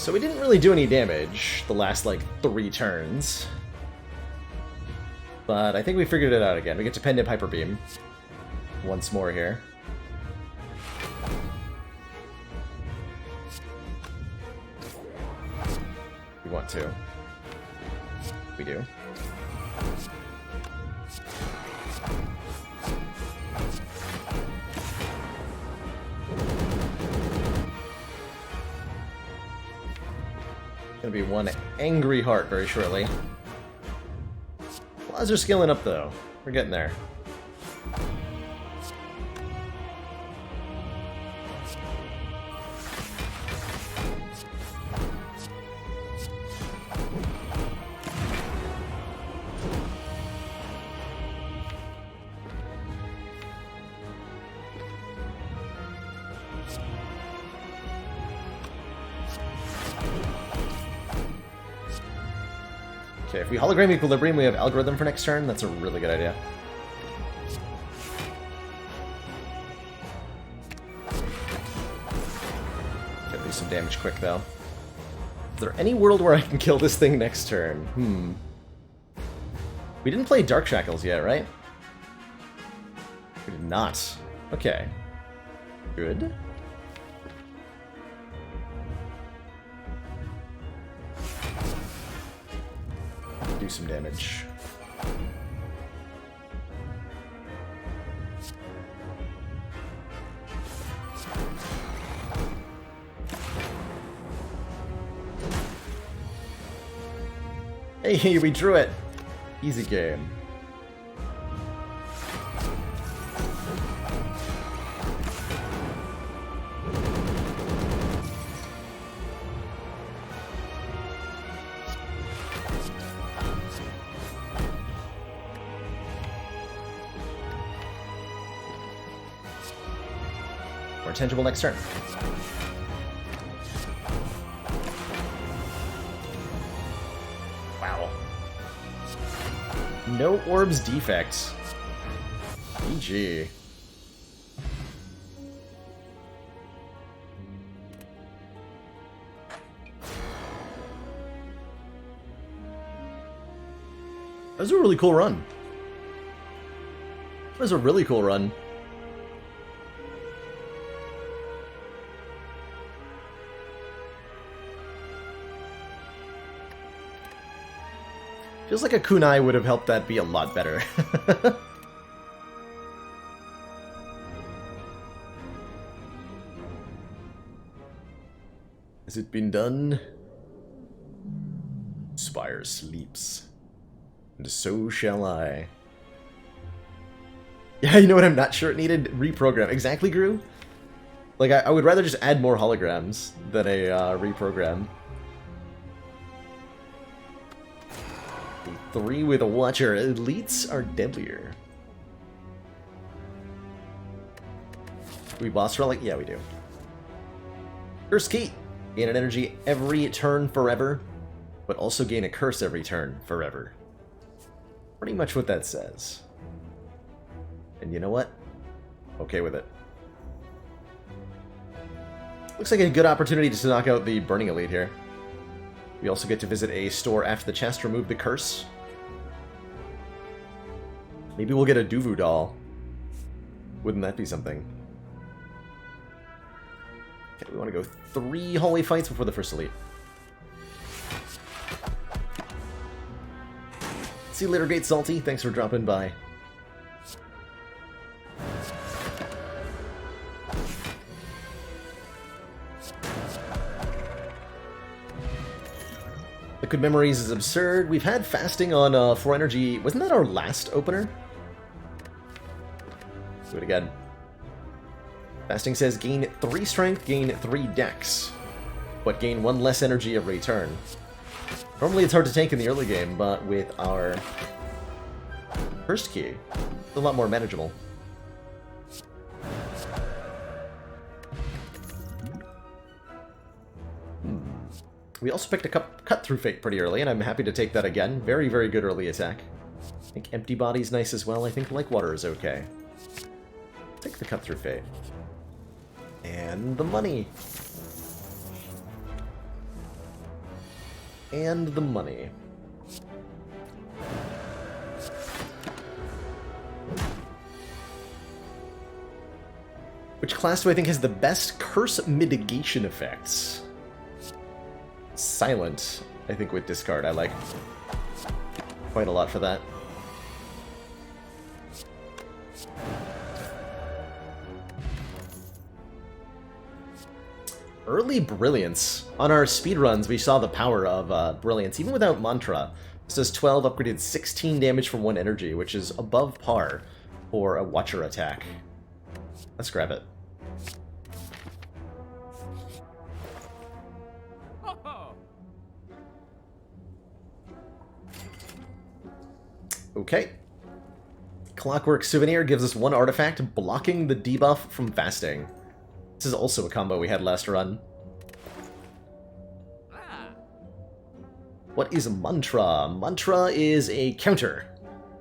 So we didn't really do any damage the last, like, 3 turns. But I think we figured it out again. We get to Pendant Hyper Beam once more here. We want to. We do. Gonna be one angry heart very shortly. Laws are scaling up though. We're getting there. Okay, if we hologram Equilibrium, we have Algorithm for next turn. That's a really good idea. Gotta do some damage quick, though. Is there any world where I can kill this thing next turn? We didn't play Dark Shackles yet, right? We did not. Okay. Good. Do some damage. Hey, we drew it! Easy game. More tangible next turn. Wow. No orbs defects. GG. That was a really cool run. That was a really cool run. Feels like a kunai would have helped that be a lot better. Has it been done? Spire sleeps. And so shall I. Yeah, you know what I'm not sure it needed? Reprogram. Exactly, Gru? Like, I would rather just add more holograms than a reprogram. 3 with a Watcher. Elites are deadlier. Do we boss relic? Yeah, we do. Curse Key. Gain an energy every turn forever, but also gain a curse every turn forever. Pretty much what that says. And you know what? Okay with it. Looks like a good opportunity to knock out the Burning Elite here. We also get to visit a store after the chest, remove the curse. Maybe we'll get a Duvu doll. Wouldn't that be something? Okay, we want to go 3 hallway fights before the first elite. See you later, Great Salty. Thanks for dropping by. Liquid Memories is absurd. We've had fasting on 4 energy. Wasn't that our last opener? Let's do it again. Fasting says gain 3 strength, gain 3 dex, but gain 1 less energy every turn. Normally it's hard to tank in the early game, but with our first key, it's a lot more manageable. We also picked a cut through fate pretty early, and I'm happy to take that again. Very, very good early attack. I think Empty Body's nice as well. I think Like Water is okay. Take the cut through fate. And the money. And the money. Which class do I think has the best curse mitigation effects? Silent, I think, with discard. I like quite a lot for that. Early Brilliance. On our speedruns, we saw the power of Brilliance, even without Mantra. This does 12, upgraded 16 damage from 1 energy, which is above par for a Watcher attack. Let's grab it. Okay. Clockwork Souvenir gives us 1 artifact, blocking the debuff from fasting. This is also a combo we had last run. What is Mantra? Mantra is a counter,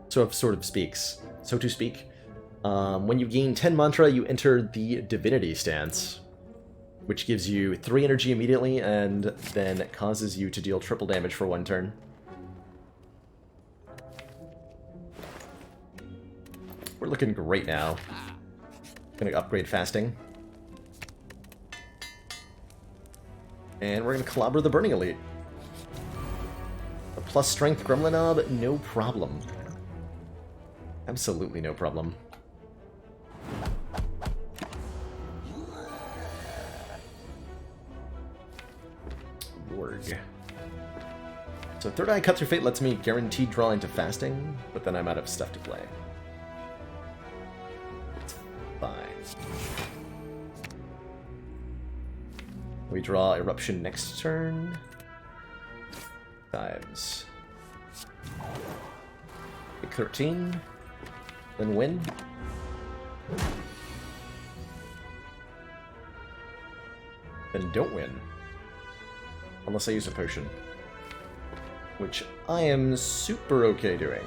so to speak. When you gain 10 Mantra, you enter the Divinity stance, which gives you 3 energy immediately, and then causes you to deal triple damage for 1 turn. We're looking great now. Gonna upgrade fasting. And we're gonna clobber the Burning Elite. A plus strength Gremlin Knob, no problem. Absolutely no problem. Warg. So Third Eye Cut Through Fate lets me guaranteed draw into fasting, but then I'm out of stuff to play. It's fine. We draw Eruption next turn. Times. Pick 13. Then win. Then don't win. Unless I use a potion. Which I am super okay doing.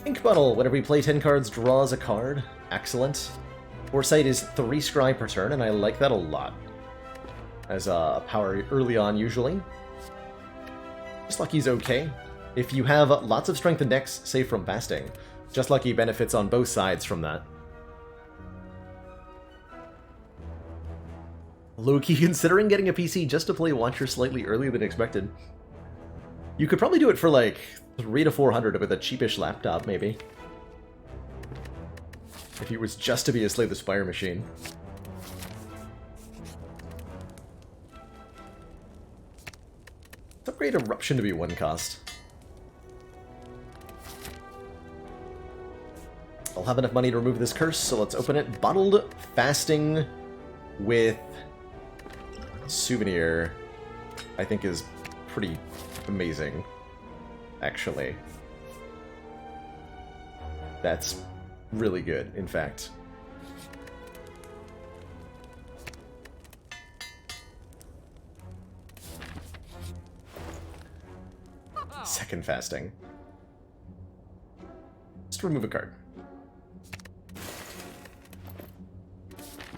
Ink Bottle. Whenever we play 10 cards, draws a card. Excellent. Foresight is 3 scry per turn, and I like that a lot. As a power early on, usually. Just Lucky's okay. If you have lots of strength and dex, say from fasting, Just Lucky benefits on both sides from that. Low-key considering getting a PC just to play Watcher slightly earlier than expected. You could probably do it for like 300 to 400 with a cheapish laptop, maybe. If it was just to be a Slay the Spire machine. Let's upgrade Eruption to be 1 cost. I'll have enough money to remove this curse, so let's open it. Bottled Fasting with Souvenir, I think, is pretty amazing, actually. That's really good, in fact. Second fasting. Just remove a card.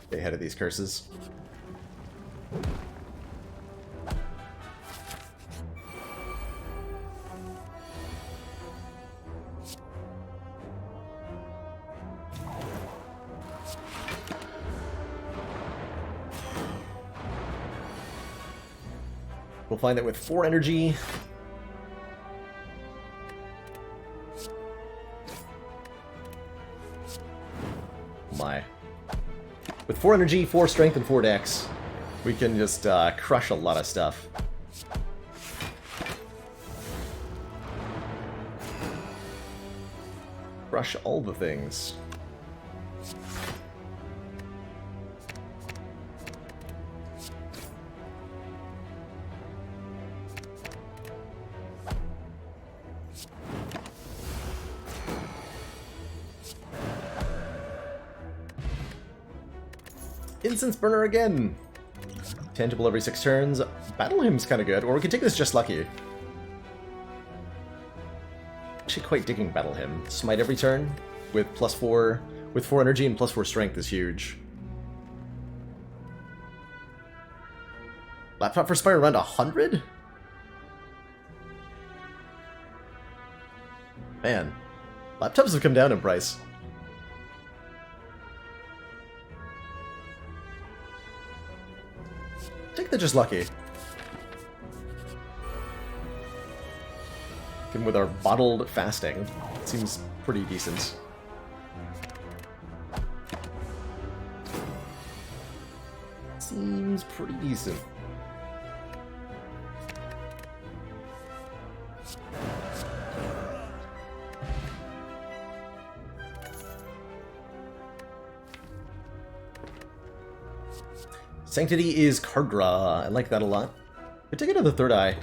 Stay ahead of these curses. We'll find that with 4 energy. My. With 4 energy, 4 strength, and 4 dex, we can just crush a lot of stuff. Crush all the things. Incense Burner again! Tangible every 6 turns. Battle Hymn's kind of good, or we could take this Just Lucky. Actually quite digging Battle Hymn. Smite every turn with +4 with 4 energy and plus 4 strength is huge. Laptop for Spire around 100? Man, laptops have come down in price. I think they're just lucky. Even with our bottled fasting, it seems pretty decent. Seems pretty decent. Sanctity is card draw. I like that a lot. We take another third eye.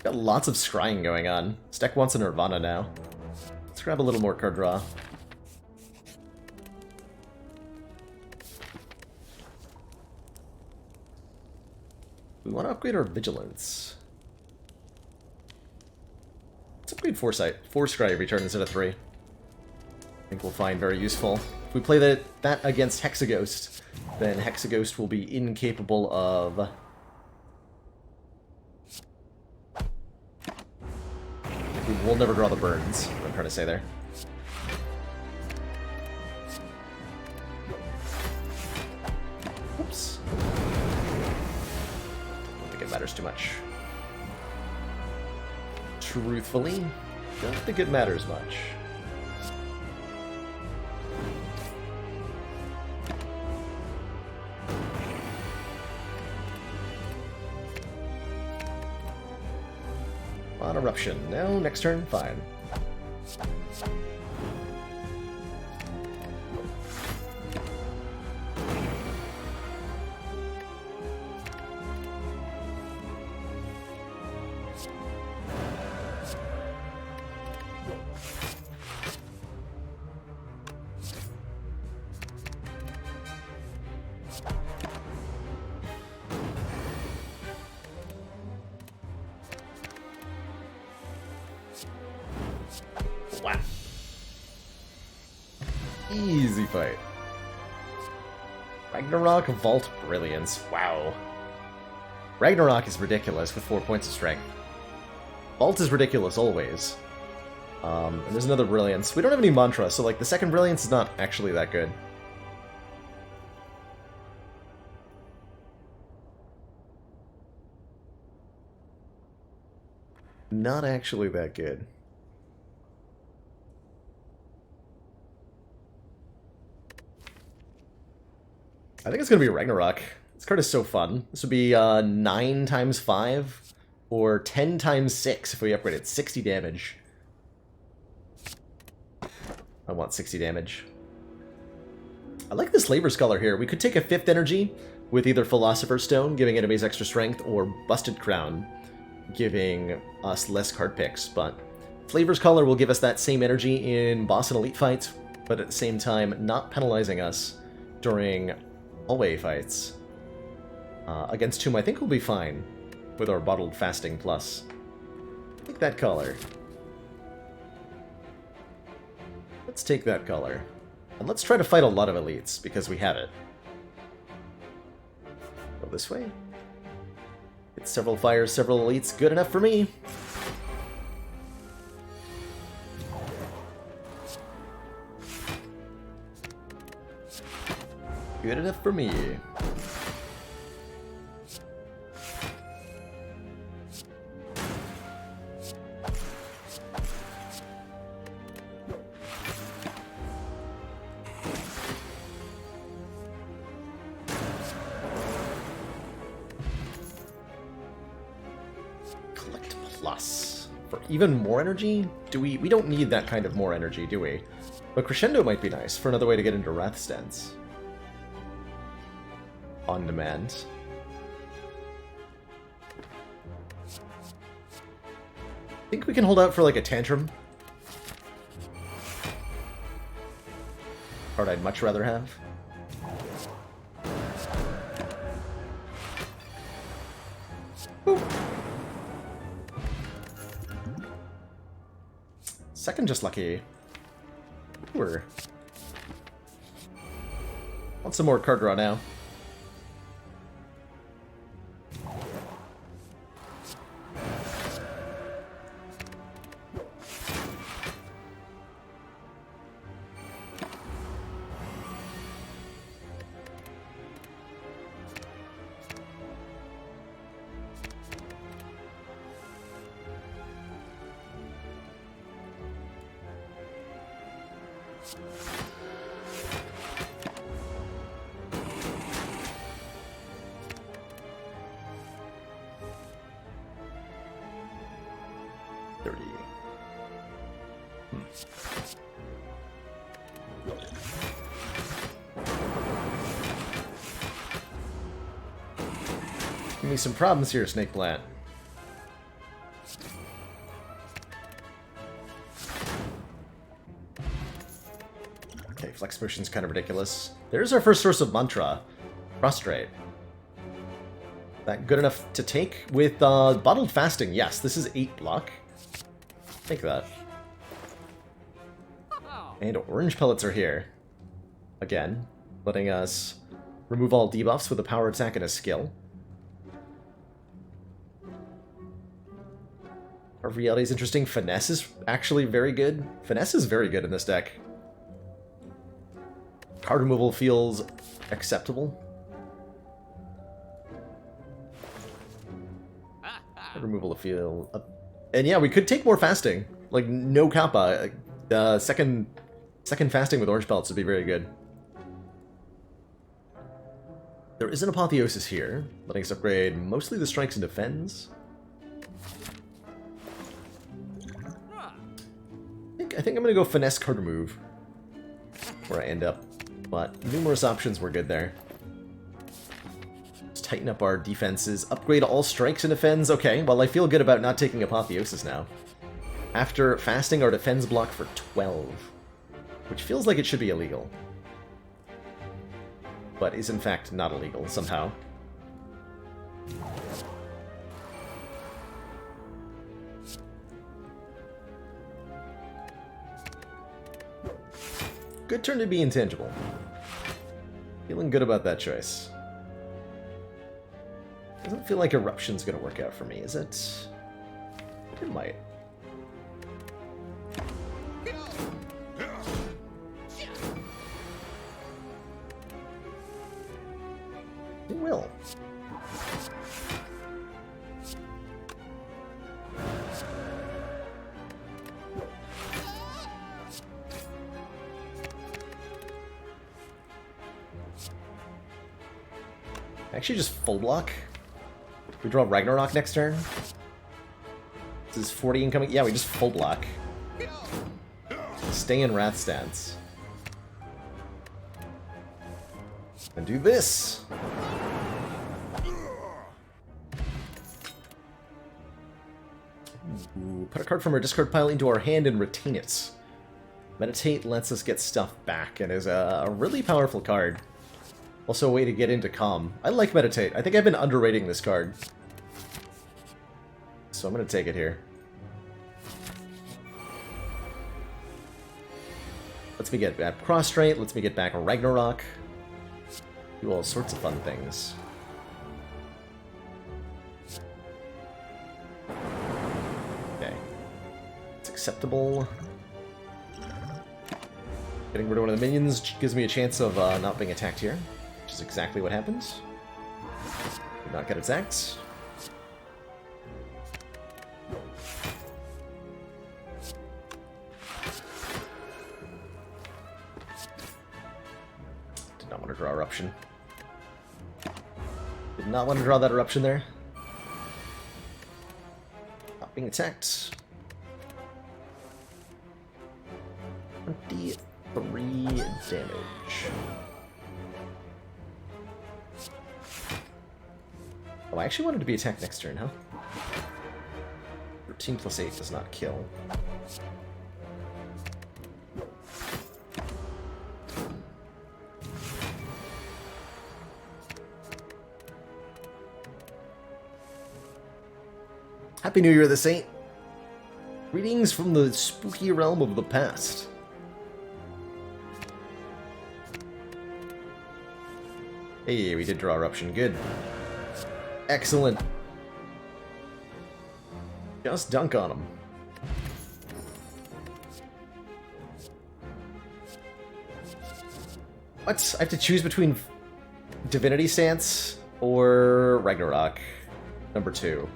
Got lots of scrying going on. This deck wants a Nirvana now. Let's grab a little more card draw. We want to upgrade our Vigilance. Let's upgrade Foresight. 4 scry every turn instead of 3. I think we'll find very useful. If we play that against Hexaghost, then Hexaghost will be incapable of... We'll never draw the burns, what I'm trying to say there. Oops. I don't think it matters too much. Truthfully, don't think it matters much. On Eruption. No, next turn, fine. Wow. Easy fight. Ragnarok Vault Brilliance. Wow. Ragnarok is ridiculous with 4 points of strength. Vault is ridiculous always. And there's another Brilliance. We don't have any mantra, so like the second Brilliance is not actually that good. Not actually that good. I think it's going to be Ragnarok. This card is so fun. This would be 9 times 5, or 10 times 6 if we upgrade it. 60 damage. I want 60 damage. I like this Labor Scholar here. We could take a 5th energy with either Philosopher's Stone, giving enemies extra strength, or Busted Crown, giving us less card picks. But Flavor's Scholar will give us that same energy in boss and elite fights, but at the same time not penalizing us during hallway fights. Against whom I think we'll be fine with our Bottled Fasting Plus. Take that color. Let's take that color. And let's try to fight a lot of elites, because we have it. Go this way. Get several fires, several elites. Good enough for me. Good enough for me. Collect plus. For even more energy? We don't need that kind of more energy, do we? But Crescendo might be nice for another way to get into Wrath Stance. On demand. Think we can hold out for like a Tantrum? Card I'd much rather have. Woo. Second just lucky. Ooh. some more card draw now. Give me some problems here, Snake Plant. Okay, Flex Potion's kind of ridiculous. There's our first source of Mantra. Prostrate. That good enough to take with Bottled Fasting? Yes, this is 8 block. Take that. And Orange Pellets are here. Again, letting us remove all debuffs with a power attack and a skill. Our Reality is interesting. Finesse is actually very good. Finesse is very good in this deck. Card removal feels acceptable. Card removal feel... and yeah, we could take more fasting. Like, no kappa. Second fasting with Orange Pellets would be very good. There is an Apotheosis here, letting us upgrade mostly the strikes and defends. I think I'm going to go Finesse card remove where I end up, but numerous options were good there. Let's tighten up our defenses, upgrade all strikes and defends. Okay, well I feel good about not taking Apotheosis now. After fasting our defense block for 12, which feels like it should be illegal, but is in fact not illegal somehow. Good turn to be intangible. Feeling good about that choice. Doesn't feel like Eruption's gonna work out for me, is it? It might. It will. Actually, just full block. We draw Ragnarok next turn. This is 40 incoming. Yeah, we just full block. Stay in Wrath stance. And do this. Ooh, put a card from our discard pile into our hand and retain it. Meditate lets us get stuff back and is a really powerful card. Also a way to get into Calm. I like Meditate. I think I've been underrating this card. So I'm going to take it here. Lets me get back Prostrate, lets me get back Ragnarok. Do all sorts of fun things. Okay. It's acceptable. Getting rid of one of the minions gives me a chance of not being attacked here. Which is exactly what happens. Do not get attacked. Did not want to draw Eruption. Did not want to draw that Eruption there. Not being attacked. 23 damage. Oh, I actually wanted to be attacked next turn, huh? 13 plus 8 does not kill. Happy New Year, the Saint! Greetings from the spooky realm of the past. Hey, we did draw Eruption. Good. Excellent. Just dunk on him. What? I have to choose between Divinity Stance or Ragnarok number 2.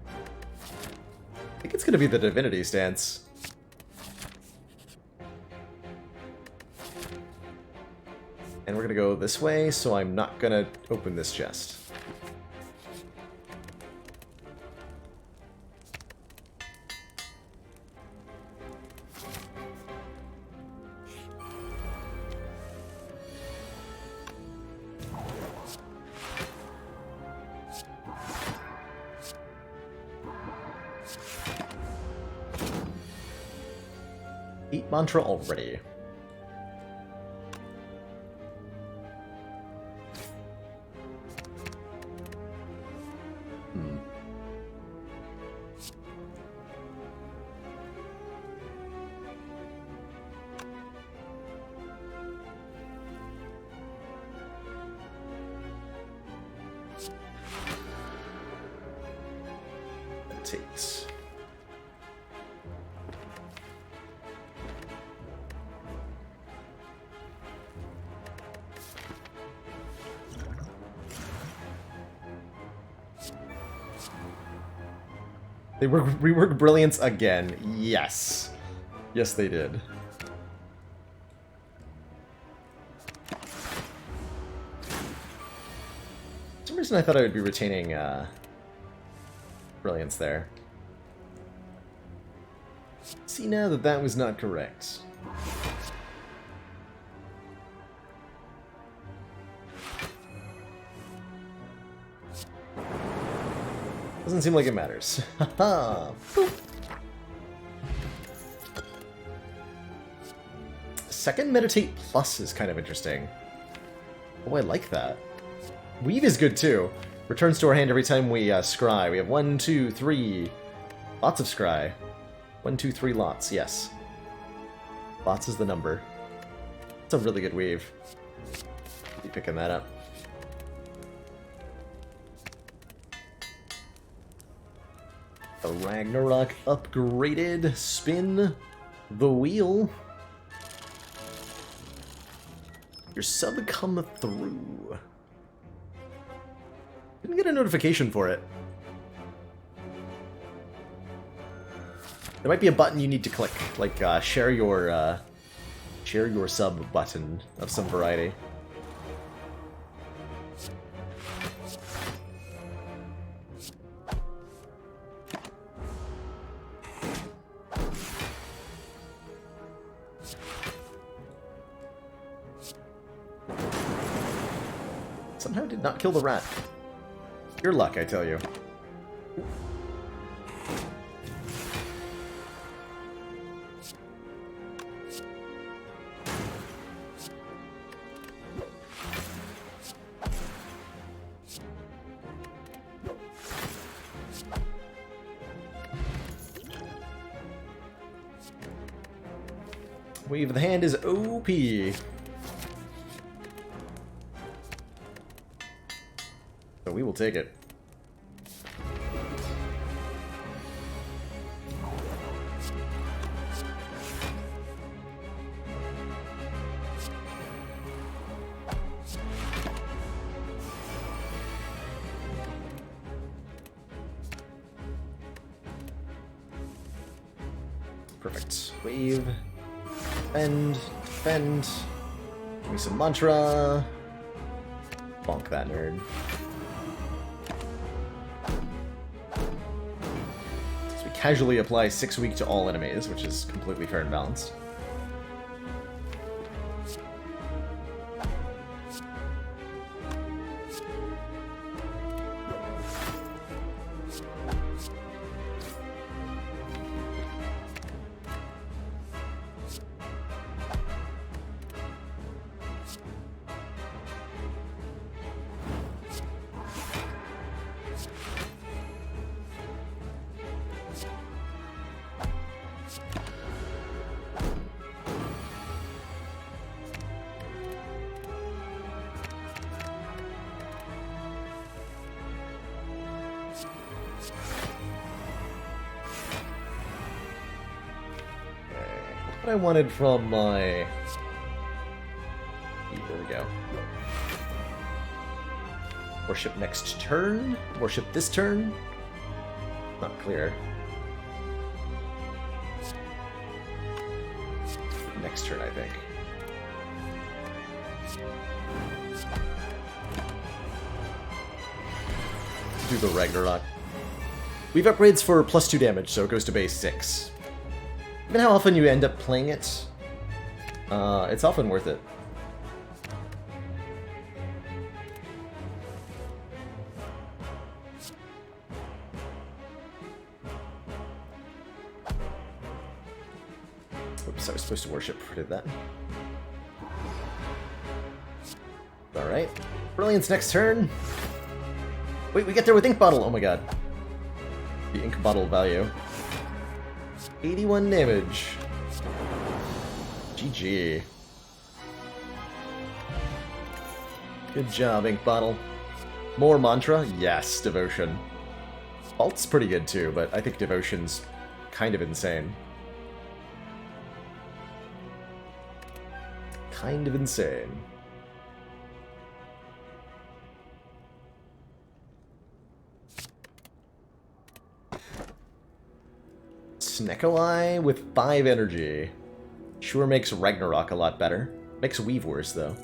I think it's going to be the Divinity Stance. And we're going to go this way, so I'm not going to open this chest. Eat mantra already. Takes. They reworked Brilliance again. Yes. Yes, they did. For some reason I thought I would be retaining Brilliance there. See now that that was not correct. Doesn't seem like it matters. Haha. Second Meditate Plus is kind of interesting. Oh, I like that. Weave is good too. Returns to our hand every time we scry. We have 1, 2, 3. Lots of scry. 1, 2, 3 lots, yes. Lots is the number. It's a really good weave. Be picking that up. The Ragnarok upgraded. Spin the wheel. Your sub come through. Didn't get a notification for it. There might be a button you need to click, like share your sub button of some variety. Somehow did not kill the rat. Your luck, I tell you. Wave of the Hand is OP. So we will take it. Perfect. Wave. Defend. Give me some mantra. Bonk that nerd. So we casually apply 6 weak to all enemies, which is completely fair and balanced. what I wanted from my... There we go. Worship next turn? Worship this turn? Not clear. Next turn, I think. Do the Ragnarok. We have upgrades for +2 damage, so it goes to base 6. Even how often you end up playing it, it's often worth it. Oops, I was supposed to worship. Did that. Alright. Brilliance next turn. Wait, we get there with Ink Bottle! Oh my god. The Ink Bottle value. 81 damage. GG. Good job, Ink Bottle. More Mantra? Yes, Devotion. Alt's pretty good too, but I think Devotion's kind of insane. Kind of insane. Snecko with 5 energy. Sure makes Ragnarok a lot better. Makes Weave worse, though.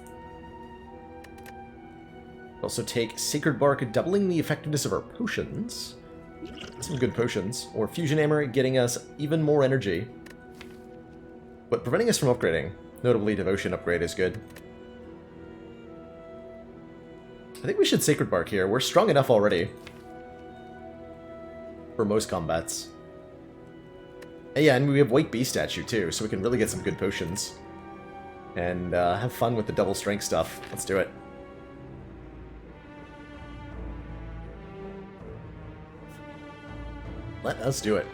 Also take Sacred Bark, doubling the effectiveness of our potions. Some good potions. Or Fusion Hammer, getting us even more energy. But preventing us from upgrading. Notably, Devotion upgrade is good. I think we should Sacred Bark here. We're strong enough already. For most combats. Yeah, and we have White Bee statue too, so we can really get some good potions. And have fun with the double strength stuff. Let's do it. Let us do it.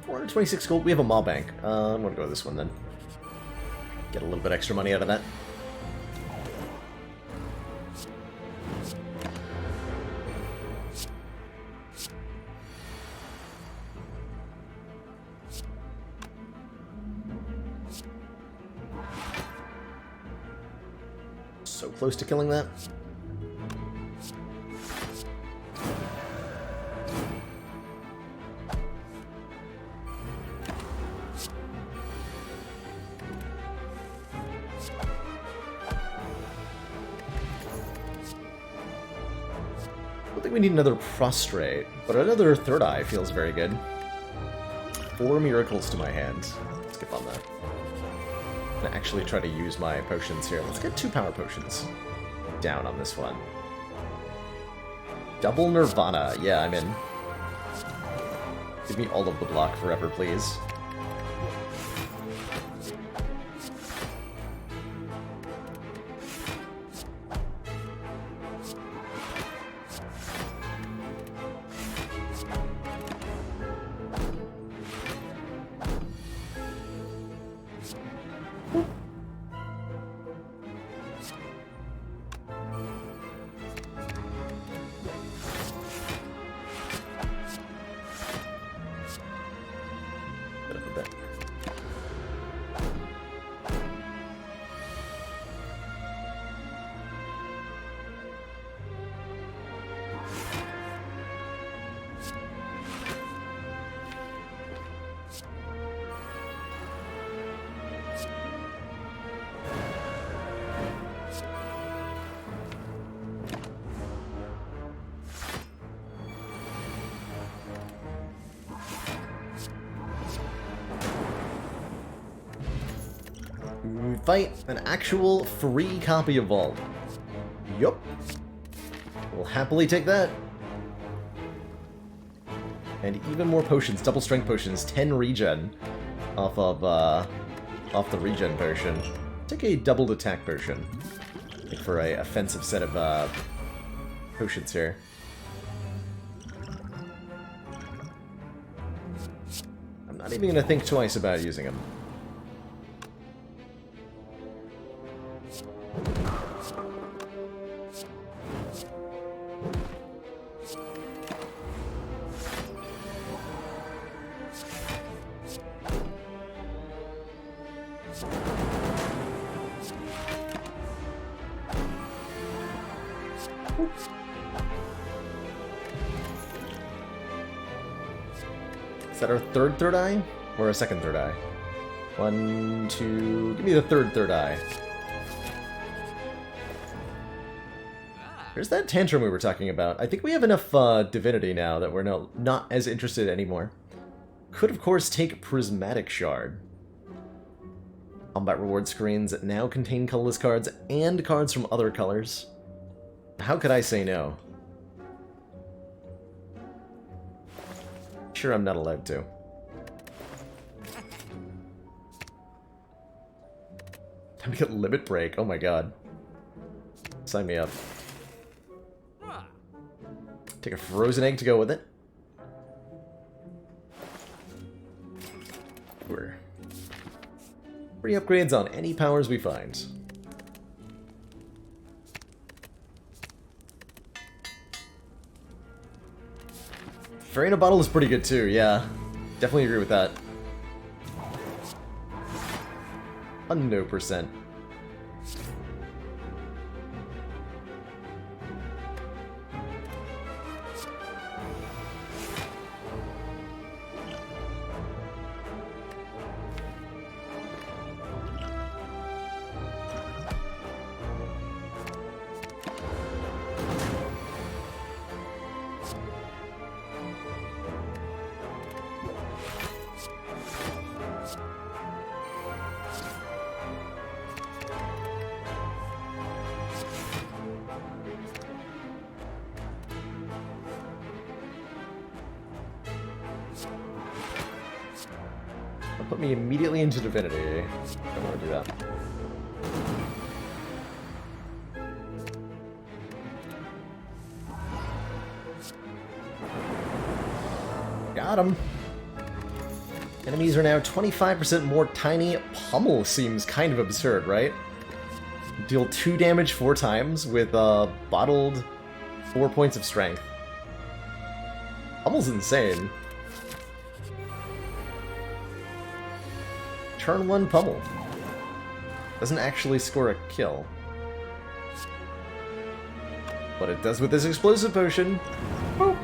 426 gold. We have a Maw Bank. I'm gonna go with this one then. Get a little bit extra money out of that. So close to killing that. I don't think we need another Prostrate, but another Third Eye feels very good. 4 miracles to my hand. Skip on that. I'm gonna actually try to use my potions here. Let's get 2 power potions down on this one. Double Nirvana. Yeah, I'm in. Give me all of the block forever, please. Fight an actual free copy of Vault. Yup. We'll happily take that. And even more potions, double strength potions, 10 regen off of off the regen potion. Take a doubled attack potion. Like for a offensive set of potions here. I'm not even gonna think twice about using them. Is that our third eye? Or a second third eye? 1, 2... Give me the third eye. There's that tantrum we were talking about. I think we have enough divinity now that we're not as interested anymore. Could, of course, take Prismatic Shard. Combat reward screens now contain colorless cards and cards from other colors. How could I say no? Sure, I'm not allowed to. Time to get Limit Break. Oh my god. Sign me up. Take a frozen egg to go with it. We're free upgrades on any powers we find. Fairy in a Bottle is pretty good too, yeah. Definitely agree with that. 100%. Put me immediately into Divinity. I don't want to do that. Got him. Enemies are now 25% more tiny. Pummel seems kind of absurd, right? Deal 2 damage 4 times with bottled 4 points of strength. Pummel's insane. Turn 1 Pummel. Doesn't actually score a kill. But it does with this explosive potion. Boop.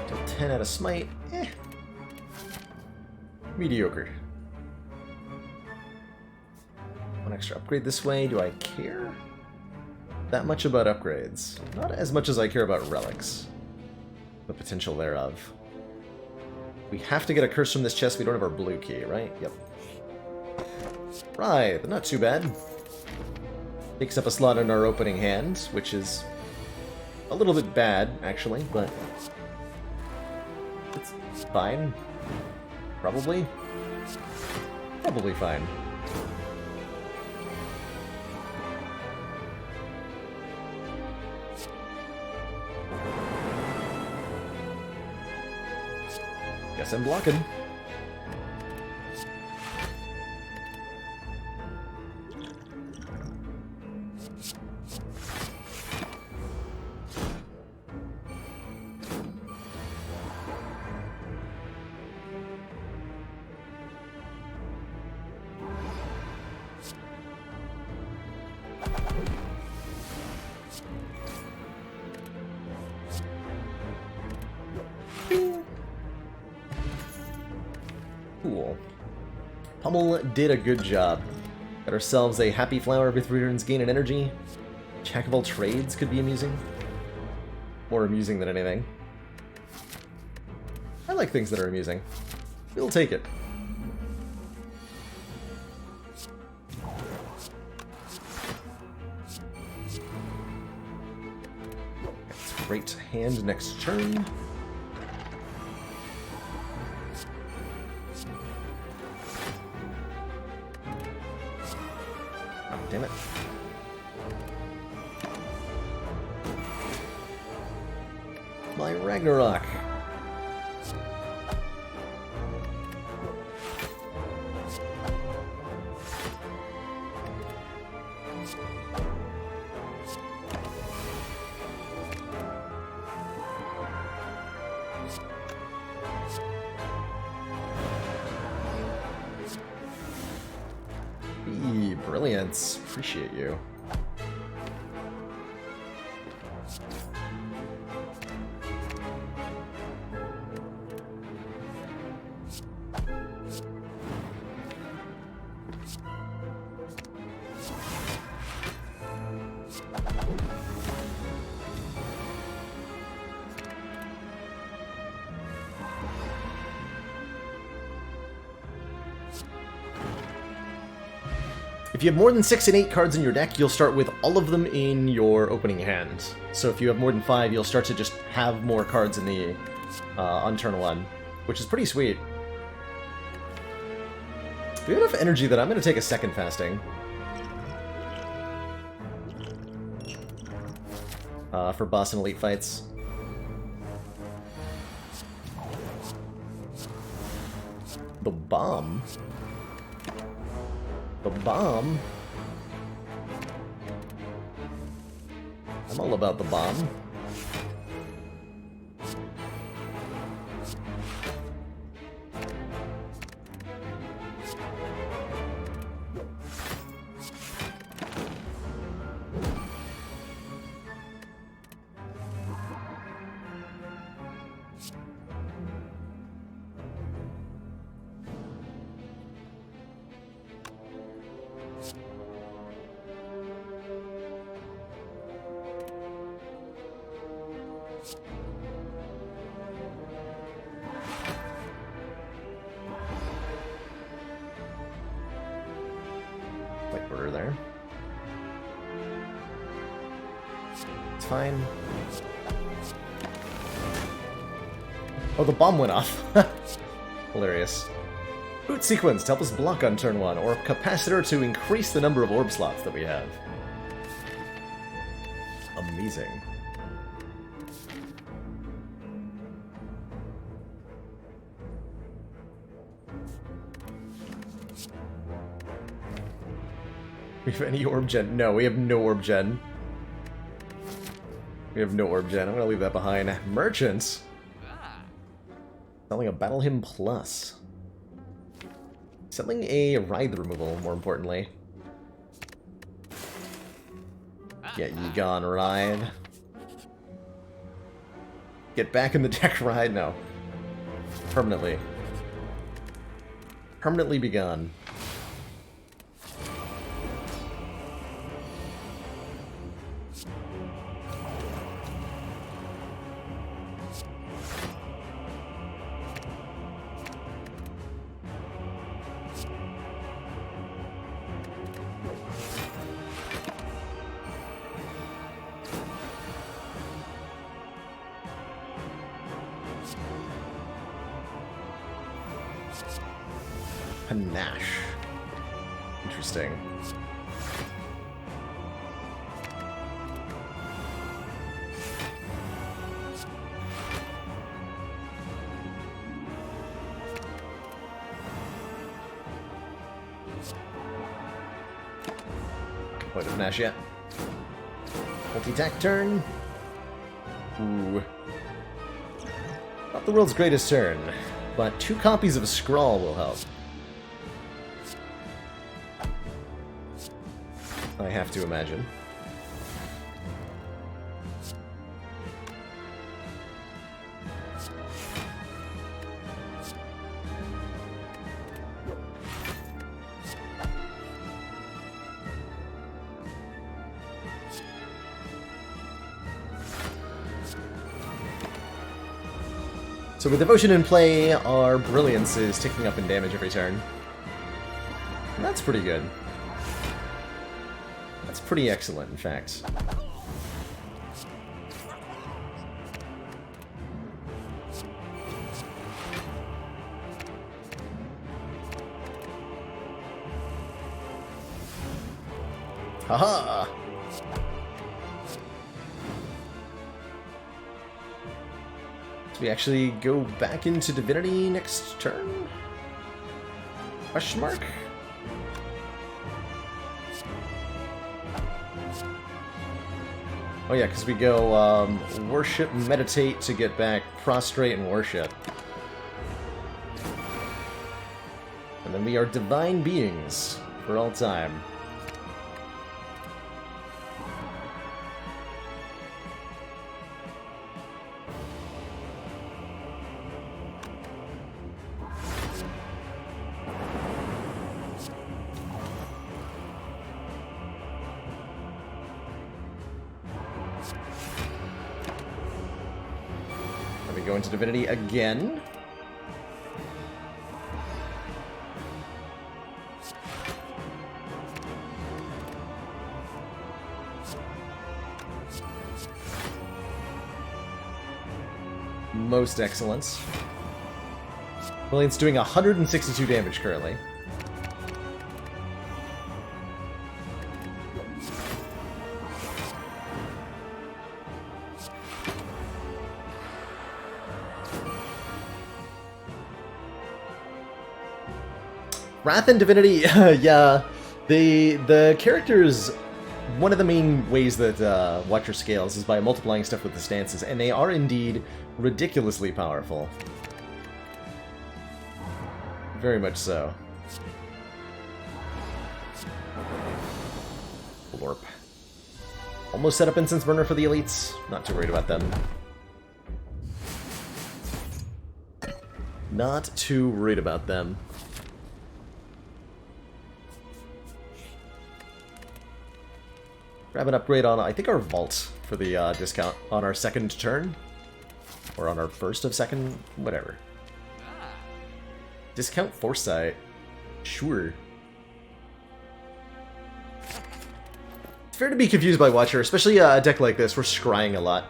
Till 10 out of smite. Mediocre. One extra upgrade this way. Do I care that much about upgrades? Not as much as I care about relics. The potential thereof. We have to get a curse from this chest. We don't have our blue key, right? Yep. Right, not too bad. Takes up a slot in our opening hand, which is a little bit bad, actually, but it's fine. Probably. Probably fine. Guess I'm blocking. Cool. Pummel did a good job. Got ourselves a happy flower with returns gain and energy. Jack of all trades could be amusing. More amusing than anything. I like things that are amusing. We'll take it. That's a great hand next turn. Damn it. My Ragnarok. Brilliance. Appreciate you. If you have more than 6 and 8 cards in your deck, you'll start with all of them in your opening hand. So if you have more than 5, you'll start to just have more cards in the on turn 1, which is pretty sweet. We have enough energy that I'm going to take a second fasting. For boss and elite fights. The bomb? The bomb? I'm all about the bomb. Like order there. It's fine. Oh, the bomb went off. Hilarious. Boot sequence to help us block on turn 1, or capacitor to increase the number of orb slots that we have. Amazing. We have any orb gen? No, we have no orb gen. We have no orb gen. I'm gonna leave that behind. Merchants. Selling a Battle Hymn Plus. Selling a Writhe removal, more importantly. Get ye gone, Ride. Get back in the deck, Ride. No. Permanently. Permanently be gone. Panache. Interesting. Point of Panache yet. Multi-tack turn. Ooh. Not the world's greatest turn, but 2 copies of Scrawl will help. I have to imagine. So with Devotion in play, our Brilliance is ticking up in damage every turn. And that's pretty good. That's pretty excellent, in fact. Haha! Do we actually go back into Divinity next turn? Question mark? Oh yeah, because we go worship, meditate to get back prostrate and worship. And then we are divine beings for all time. Go into Divinity again. Most excellent. Brilliant's doing 162 damage currently. Wrath and Divinity, yeah, the characters, one of the main ways that Watcher scales is by multiplying stuff with the stances, and they are indeed ridiculously powerful. Very much so. Blorp. Almost set up Incense Burner for the elites. Not too worried about them. Not too worried about them. Grab an upgrade on, I think, our Vault for the discount on our second turn. Or on our first of second, whatever. Discount Foresight. Sure. It's fair to be confused by Watcher, especially a deck like this. We're scrying a lot.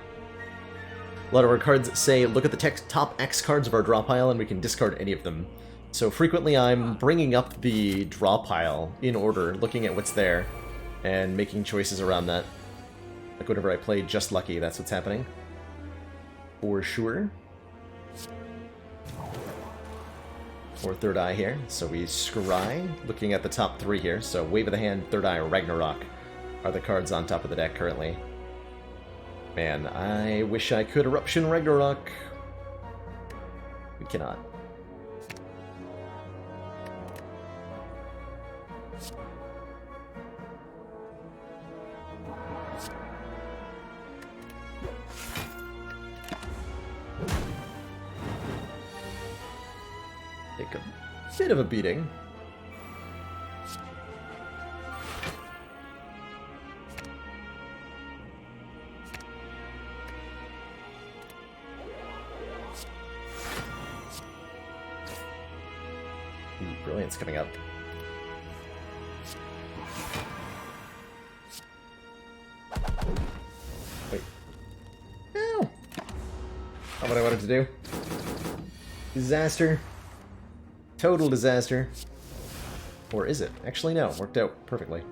A lot of our cards say, look at the top X cards of our draw pile, and we can discard any of them. So frequently I'm bringing up the draw pile in order, looking at what's there, and making choices around that. Like whenever I play Just Lucky, that's what's happening. For sure. Or Third Eye here. So we scry, looking at the top three here. So Wave of the Hand, Third Eye, Ragnarok are the cards on top of the deck currently. Man, I wish I could Eruption Ragnarok. We cannot. Take a bit of a beating. Ooh, Brilliant's coming up. Wait. Ow! Not what I wanted to do. Disaster. Total disaster. Or is it? Actually, no. Worked out perfectly.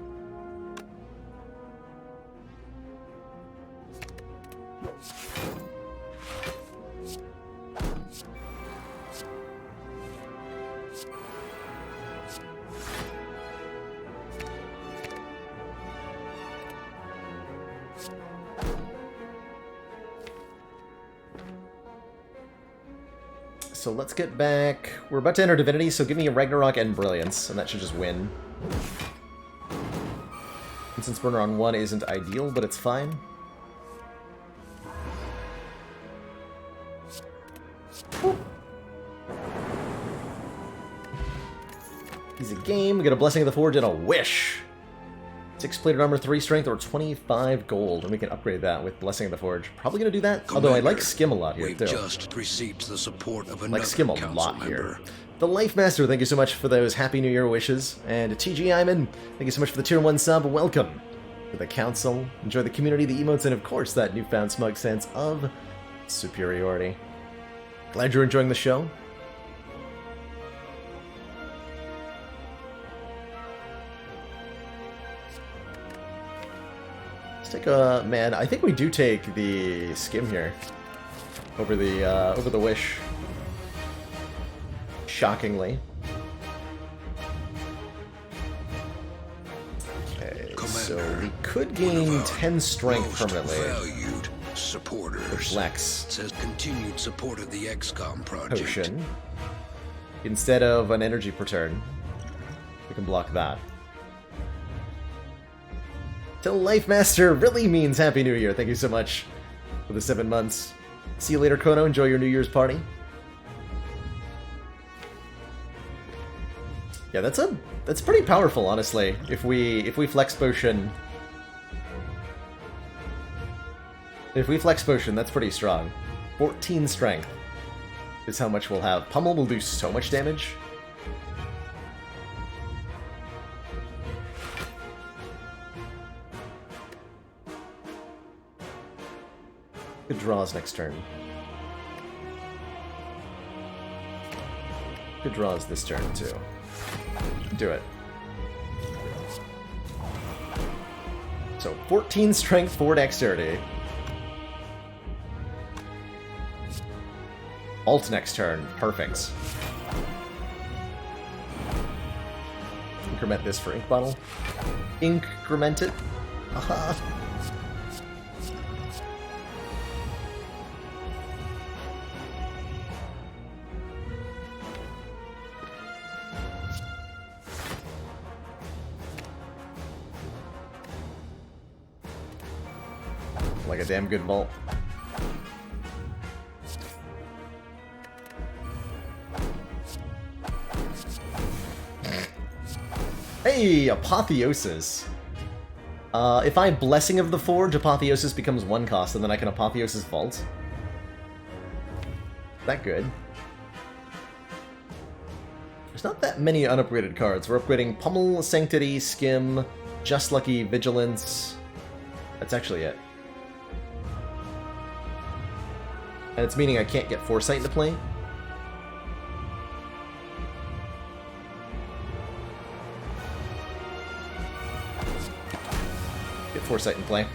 So let's get back. We're about to enter Divinity, so give me a Ragnarok and Brilliance, and that should just win. Incense Burner on 1 isn't ideal, but it's fine. Woo. Easy game. We get a Blessing of the Forge and a Wish. 6 plated armor, 3 strength, or 25 gold, and we can upgrade that with Blessing of the Forge. Probably gonna do that. Commander, although I like Skim a lot here we've too. Just received the support of I another like Skim a council lot member. here. The Life Master, thank you so much for those Happy New Year wishes. And TG Iman, thank you so much for the Tier 1 sub. Welcome to the council. Enjoy the community, the emotes, and of course that newfound smug sense of superiority. Glad you're enjoying the show. take a man. I think we do take the skim here over the wish. Shockingly. Okay, so we could gain 10 strength permanently. Valued supporters. With Lex. It says continued support of the XCOM project. Potion. Instead of an energy per turn, we can block that. Till Life Master really means Happy New Year. Thank you so much for the 7 months. See you later, Kono. Enjoy your New Year's party. Yeah, that's pretty powerful, honestly. If we flex potion, that's pretty strong. 14 strength is how much we'll have. Pummel will do so much damage. Good draws next turn. Good draws this turn too. Do it. So 14 strength, 4 dexterity. Alt next turn. Perfect. Increment this for ink bottle. Increment it. Aha. Like a damn good vault. Hey, Apotheosis. If I Blessing of the Forge, Apotheosis becomes 1 cost, and then I can Apotheosis Vault. That good. There's not that many unupgraded cards. We're upgrading Pummel, Sanctity, Skim, Just Lucky, Vigilance. That's actually it. And it's meaning I can't get Foresight into play. Get Foresight in play.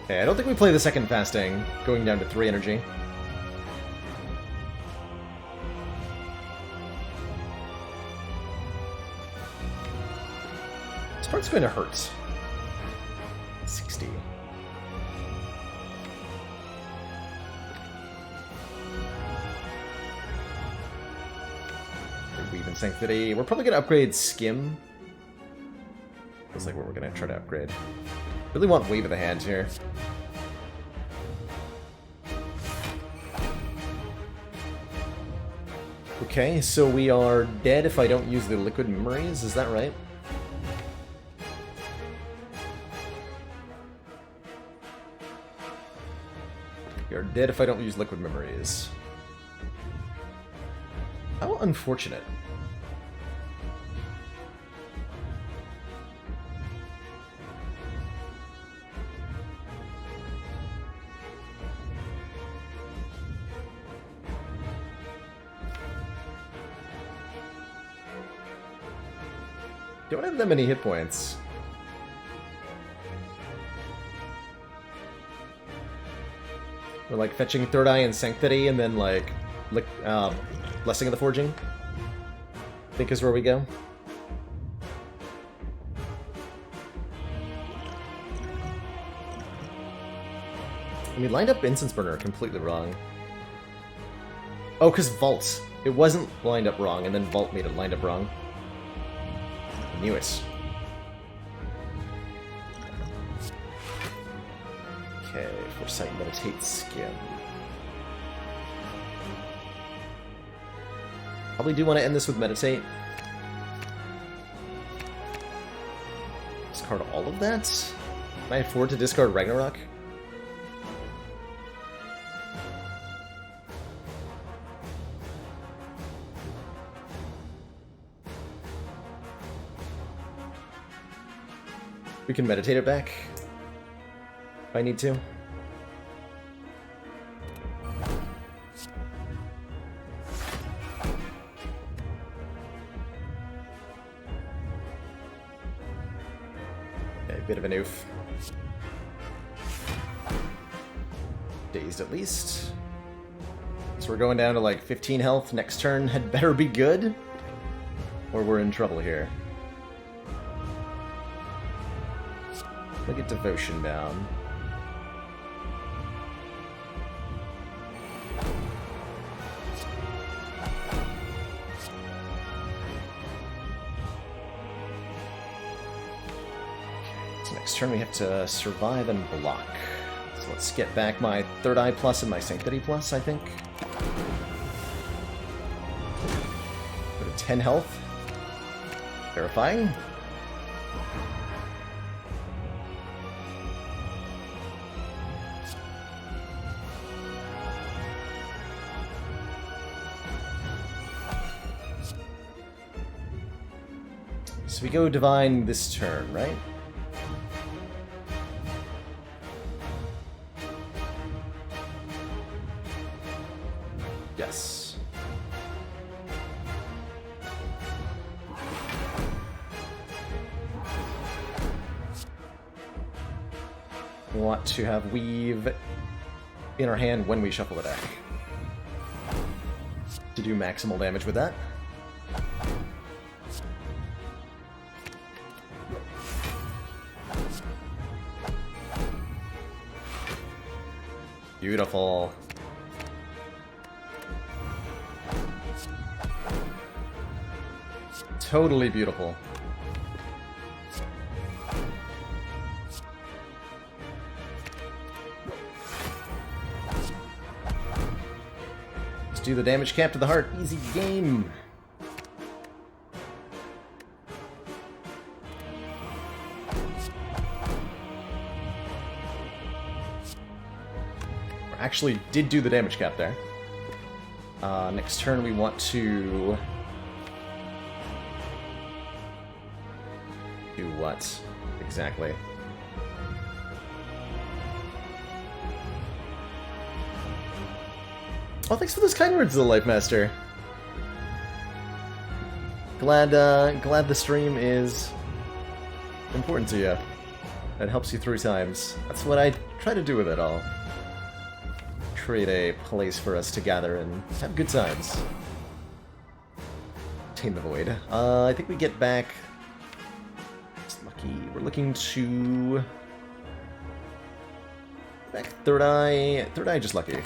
Okay, I don't think we play the second fasting, going down to 3 energy. This part's going to hurt. 60. Weave and Sanctity. We're probably going to upgrade Skim. Feels like what we're going to try to upgrade. Really want Wave of the Hand here. Okay, so we are dead if I don't use the Liquid Memories, is that right? We are dead if I don't use Liquid Memories. How unfortunate. Don't have that many hit points. We're like fetching Third Eye and Sanctity, and then like Blessing of the Forging, I think is where we go. We lined up Incense Burner completely wrong. Oh, because Vault. It wasn't lined up wrong, and then Vault made it lined up wrong. I knew it. Okay, Foresight, Meditate, Skim. Probably do want to end this with Meditate. Discard all of that? Can I afford to discard Ragnarok? We can meditate it back if I need to. A bit of an oof. Dazed at least. So we're going down to like 15 health. Next turn had better be good, or we're in trouble here. Look at Devotion down. So next turn we have to survive and block. So let's get back my Third Eye Plus and my Sanctity Plus, I think. Go to 10 health. Verifying. So we go Divine this turn, right? Yes. We want to have Weave in our hand when we shuffle the deck to do maximal damage with that. Beautiful. Totally beautiful. Let's do the damage cap to the heart. Easy game. Actually did do the damage cap there. Next turn we want to do what exactly? Oh, thanks for those kind words, the Life Master. Glad the stream is important to you. It helps you through times. That's what I try to do with it all. Create a place for us to gather and have good times. Tame the Void. I think we get back. It's lucky. We're looking to back Third Eye. Third Eye just lucky.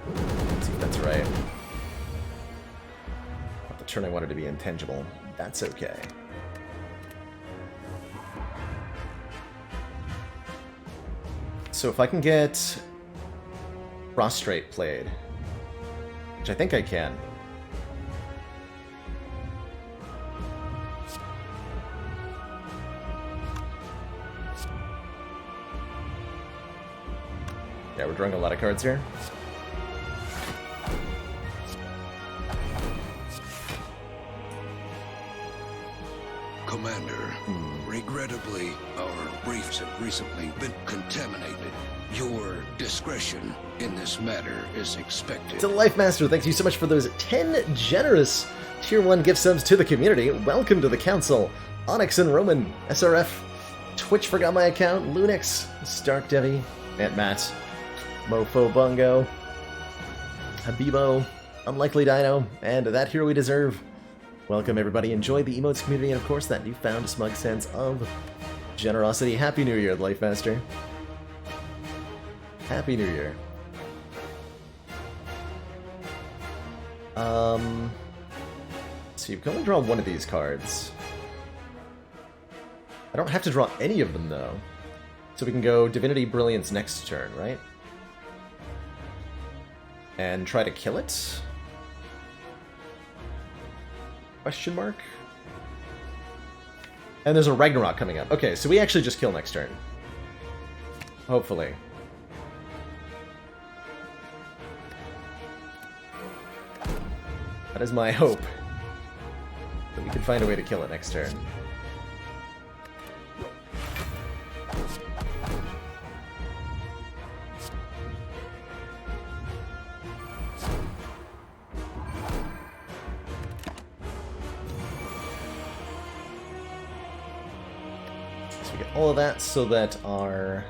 Let's see if that's right. Not the turn I wanted to be intangible. That's okay. So if I can get Prostrate played, which I think I can. Yeah, we're drawing a lot of cards here. Commander, regrettably, our briefs have recently been contaminated. Your discretion in this matter is expected. To Life Master, thank you so much for those 10 generous Tier 1 gift subs to the community. Welcome to the Council. Onyx and Roman, SRF, Twitch forgot my account, Lunix, Stark Devi, Aunt Matt, Mofo Bungo, Habibo, Unlikely Dino, and That Hero We Deserve. Welcome everybody, enjoy the emotes community, and of course that newfound smug sense of generosity. Happy New Year, Life Master. Happy New Year. So you can only draw one of these cards. I don't have to draw any of them though. So we can go Divinity Brilliance next turn, right? And try to kill it? Question mark? And there's a Ragnarok coming up. Okay, so we actually just kill next turn. Hopefully. That is my hope. That we can find a way to kill it next turn. So We get all of that so that our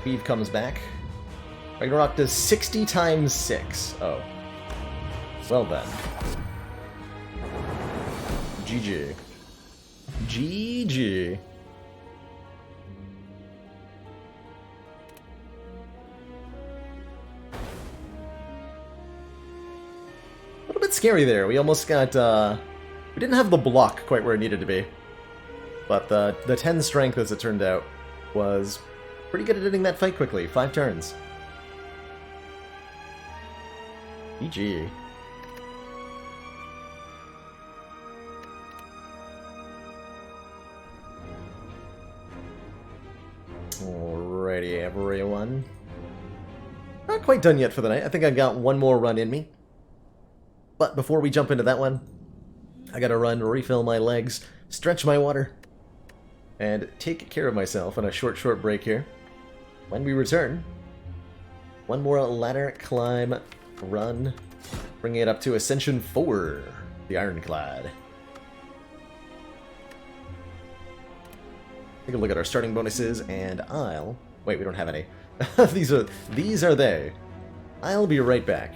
weave comes back. Ragnarok does 60 times 6. Oh. Well then. GG. GG. A little bit scary there. We almost got, we didn't have the block quite where it needed to be. But the 10 strength, as it turned out, was pretty good at ending that fight quickly. 5 turns. GG. Alrighty, everyone. Not quite done yet for the night. I think I've got one more run in me. But before we jump into that one, I gotta run, refill my legs, stretch my water, and take care of myself on a short break here. When we return, one more ladder climb run, bringing it up to Ascension 4, the Ironclad. Take a look at our starting bonuses, and I'll... Wait, we don't have any. These are they. I'll be right back.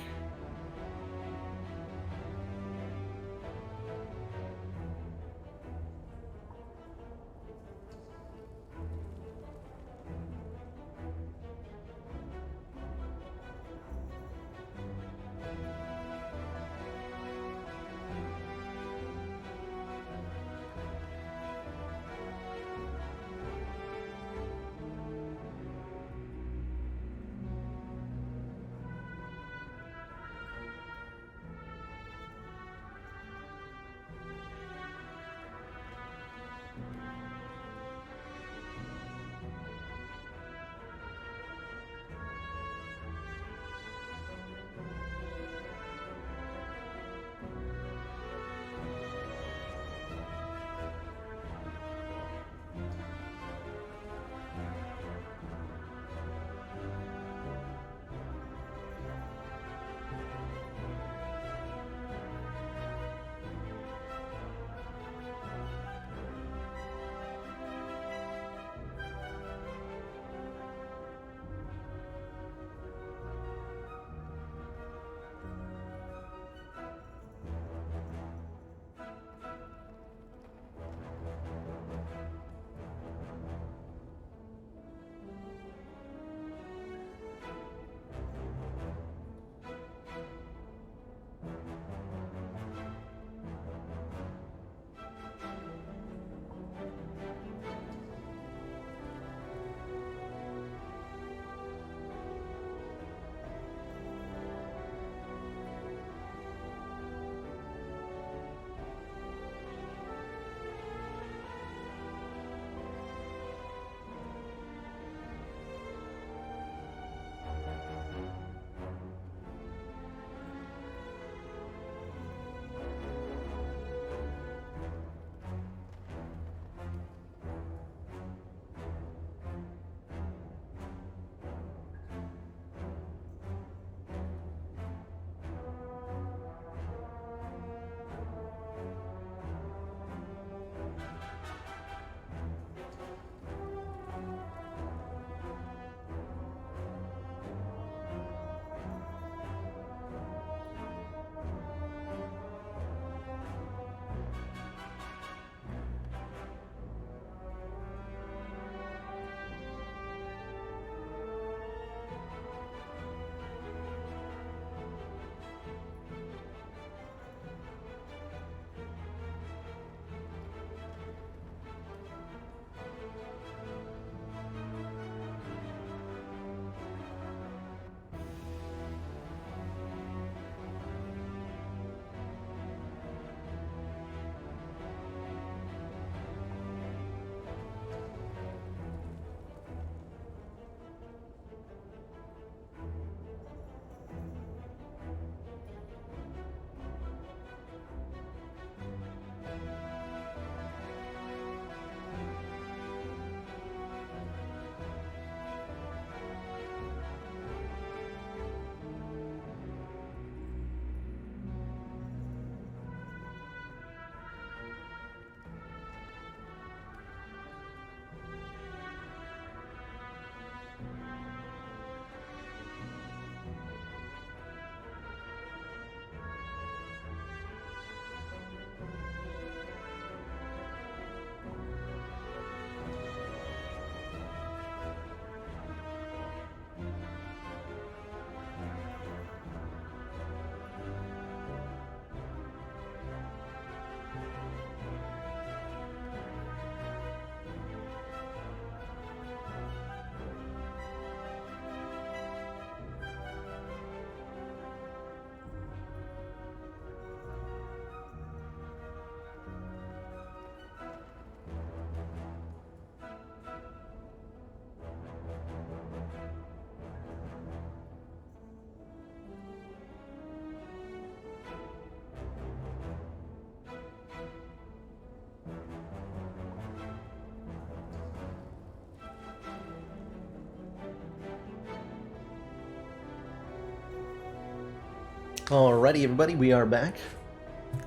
Alrighty, everybody, we are back.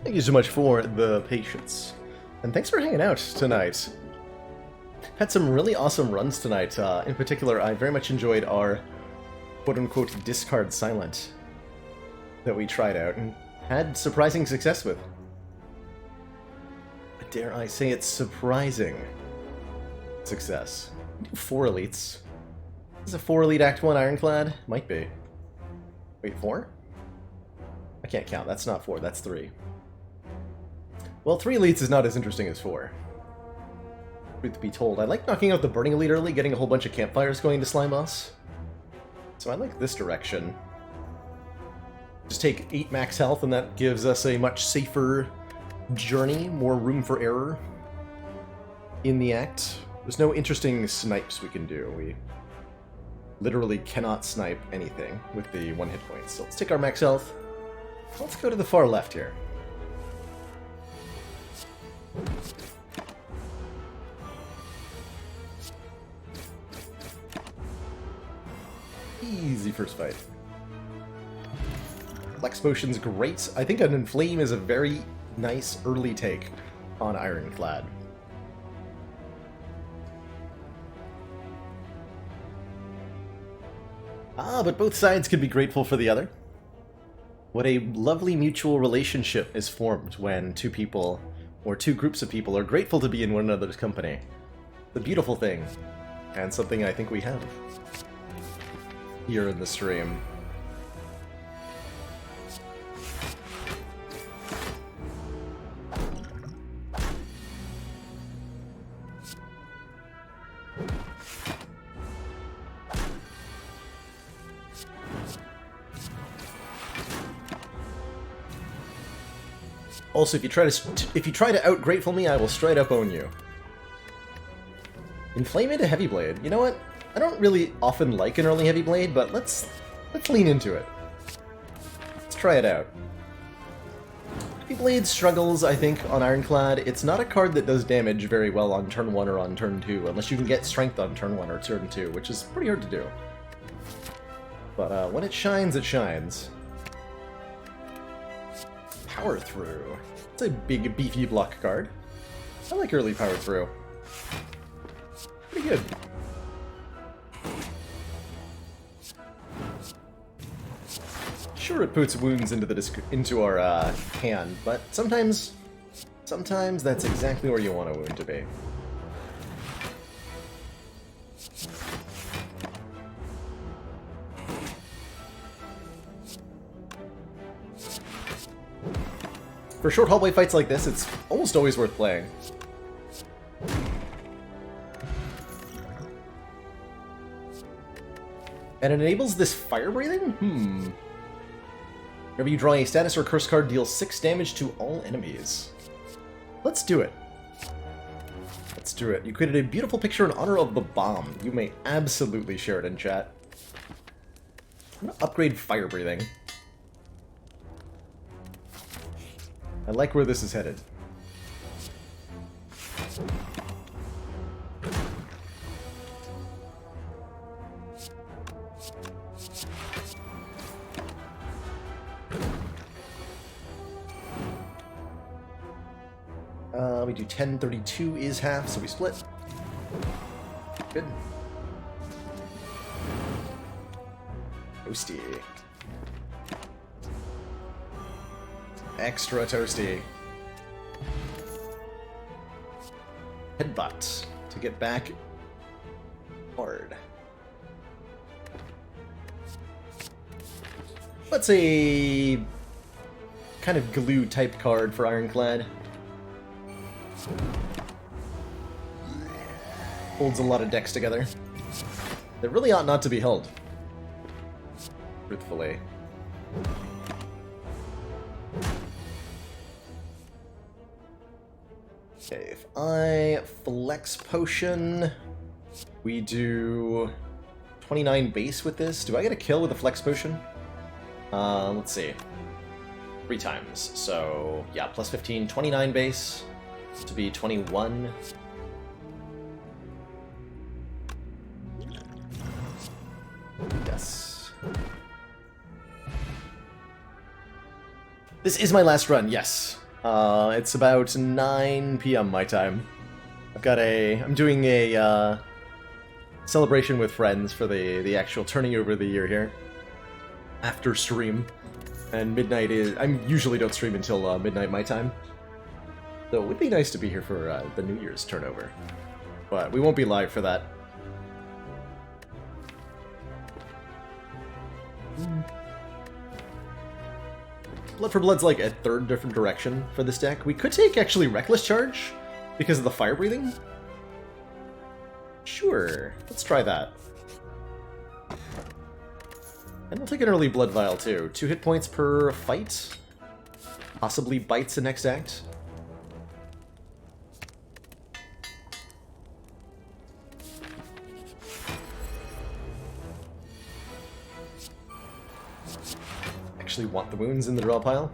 Thank you so much for the patience. And thanks for hanging out tonight. Had some really awesome runs tonight. In particular, I very much enjoyed our quote-unquote discard silent that we tried out and had surprising success with. Dare I say it's surprising success. We do 4 elites. Is a 4 elite Act 1 Ironclad? Might be. Wait, 4? I can't count. That's not 4, that's 3. Well, 3 elites is not as interesting as 4. Truth be told, I like knocking out the Burning Elite early, getting a whole bunch of campfires going to Slime Boss. So I like this direction. Just take 8 max health, and that gives us a much safer journey, more room for error in the act. There's no interesting snipes we can do. We literally cannot snipe anything with the 1 hit point. So let's take our max health. Let's go to the far left here. Easy first fight. Flex Potion's great. I think an Inflame is a very nice early take on Ironclad. But both sides can be grateful for the other. What a lovely mutual relationship is formed when 2 people, or 2 groups of people, are grateful to be in one another's company. It's a beautiful thing, and something I think we have here in the stream. Also, if you try to out-grateful me, I will straight up own you. Inflame into Heavy Blade. You know what? I don't really often like an early Heavy Blade, but let's lean into it. Let's try it out. Heavy Blade struggles, I think, on Ironclad. It's not a card that does damage very well on turn 1 or on turn 2, unless you can get strength on turn 1 or turn 2, which is pretty hard to do. But when it shines, it shines. Power Through. It's a big, beefy block card. I like early Power Through. Pretty good. Sure, it puts wounds into our hand, but sometimes that's exactly where you want a wound to be. For short hallway fights like this, it's almost always worth playing. And it enables this fire breathing? Whenever you draw a status or curse card, deals 6 damage to all enemies. Let's do it. Let's do it. You created a beautiful picture in honor of the bomb. You may absolutely share it in chat. I'm gonna upgrade fire breathing. I like where this is headed. We do 10, 32 is half, so we split. Good. Toasty. Extra toasty. Headbutt to get back hard. What's a kind of glue type card for Ironclad? Holds a lot of decks together. That really ought not to be held. Truthfully. Okay, if I Flex Potion, we do 29 base with this. Do I get a kill with a Flex Potion? Let's see. 3 times. So, yeah, plus 15, 29 base to be 21. Yes. This is my last run, yes. It's about 9 p.m. my time. I'm doing a celebration with friends for the actual turning over the year here. After stream. And midnight I usually don't stream until midnight my time. So it would be nice to be here for the New Year's turnover. But we won't be live for that. Blood for Blood's like a third different direction for this deck. We could take actually Reckless Charge because of the fire breathing. Sure, let's try that. And we'll take an early Blood Vial too. 2 hit points per fight. Possibly bites the next act. Actually want the wounds in the draw pile.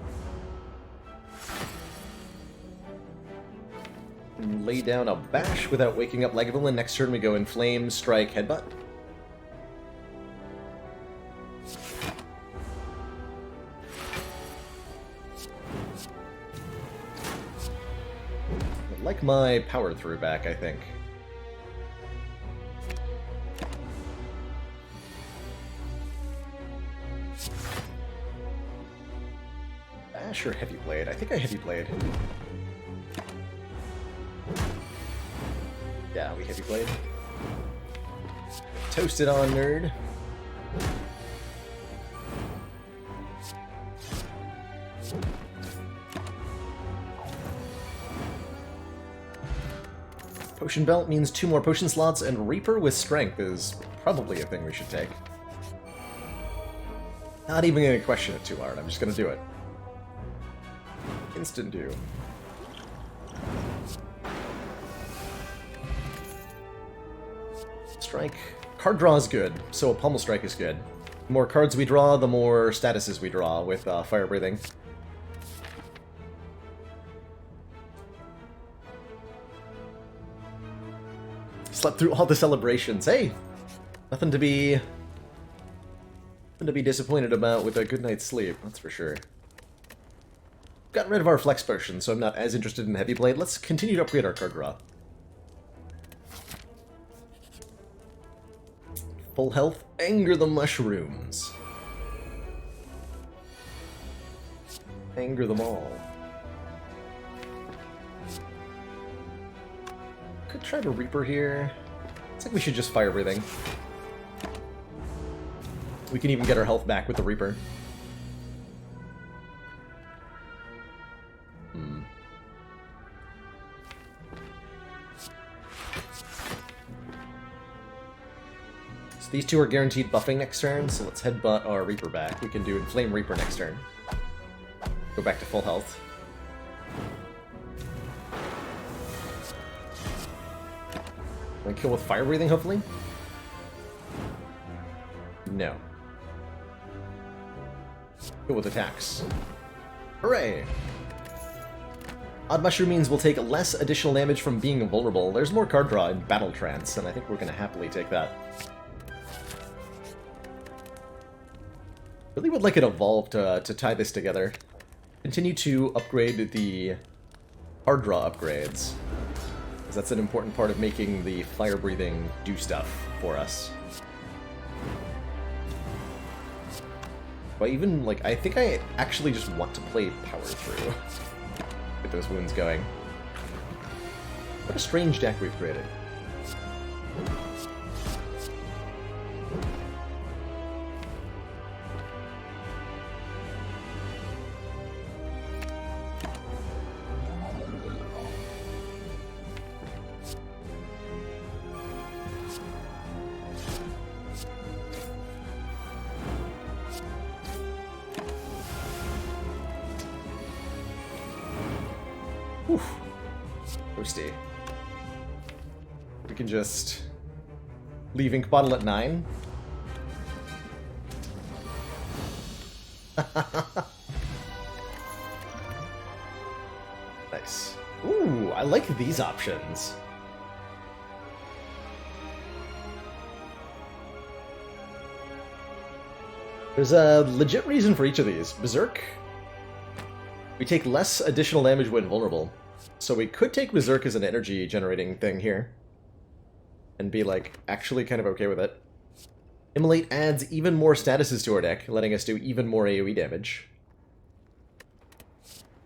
And lay down a bash without waking up Lagavulin. Next turn we go Inflame, Strike, Headbutt. I'd like my Power Through back, I think. Bash or Heavy Blade? I think I Heavy Blade. Yeah, we Heavy Blade. Toasted on, nerd. Potion Belt means 2 more potion slots, and Reaper with Strength is probably a thing we should take. Not even gonna question it too hard, I'm just gonna do it. Instant do. Strike. Card draw is good, so a Pummel Strike is good. The more cards we draw, the more statuses we draw with Fire Breathing. Slept through all the celebrations. Hey! Nothing to be disappointed about with a good night's sleep, that's for sure. Got rid of our Flex Potion, so I'm not as interested in Heavy Blade. Let's continue to upgrade our card draw. Full health, Anger the Mushrooms. Anger them all. Could try to Reaper here. Looks like we should just Fire Breathing. We can even get our health back with the Reaper. So these two are guaranteed buffing next turn, so let's headbutt our Reaper back. We can do Inflame Reaper next turn. Go back to full health. Want to kill with Fire Breathing, hopefully? No. Kill with attacks. Hooray! Odd Mushroom means we'll take less additional damage from being vulnerable. There's more card draw in Battle Trance, and I think we're going to happily take that. Really would like it evolve to tie this together. Continue to upgrade the card draw upgrades, because that's an important part of making the Fire Breathing do stuff for us. But even, like, I think I actually just want to play Power Through. Get those wounds going. What a strange deck we've created. Whew. Toasty. We can just leave Ink Bottle at 9. Nice. Ooh, I like these options. There's a legit reason for each of these. Berserk We take less additional damage when vulnerable. So we could take Berserk as an energy generating thing here. And be, like, actually kind of okay with it. Immolate adds even more statuses to our deck, letting us do even more AoE damage.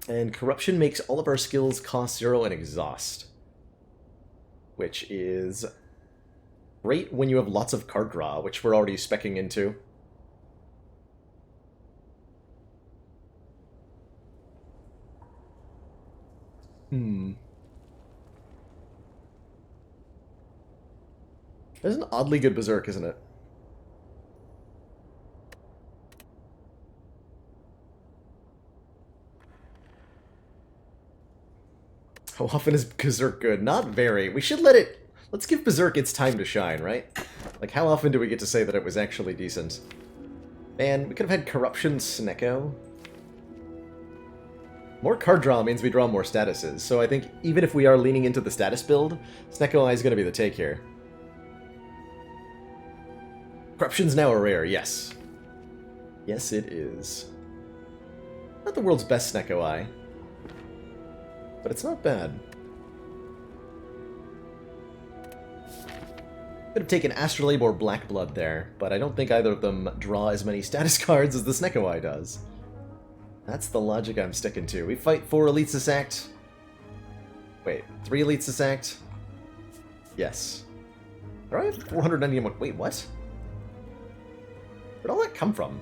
And Corruption makes all of our skills cost 0 and exhaust. Which is great when you have lots of card draw, which we're already speccing into. There's an oddly good Berserk, isn't it? How often is Berserk good? Not very. We should let it... Let's give Berserk its time to shine, right? Like, how often do we get to say that it was actually decent? Man, we could have had Corruption Snecko. More card draw means we draw more statuses, so I think even if we are leaning into the status build, Snecko Eye is going to be the take here. Corruption's now a rare, yes. Yes, it is. Not the world's best Snecko Eye, but it's not bad. Could have taken Astrolabe or Black Blood there, but I don't think either of them draw as many status cards as the Snecko Eye does. That's the logic I'm sticking to. We fight 4 elites this act. Wait, 3 elites this act? Yes. All right, 491. Wait, what? Where'd all that come from?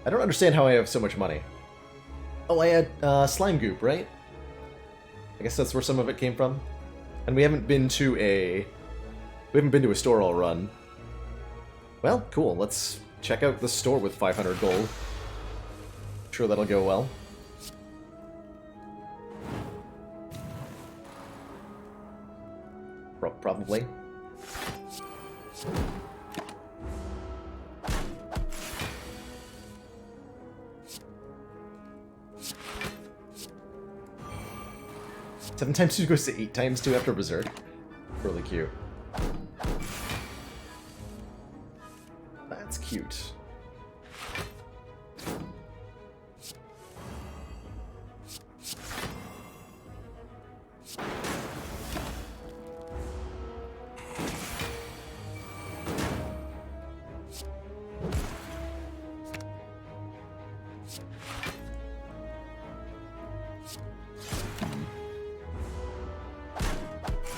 I don't understand how I have so much money. Oh, I had slime goop, right? I guess that's where some of it came from. And we haven't been to a store all run. Well, cool. Let's check out the store with 500 gold. I'm sure that'll go well. Probably. Seven times 2 goes to 8 times 2 after Berserk. Really cute. That's cute.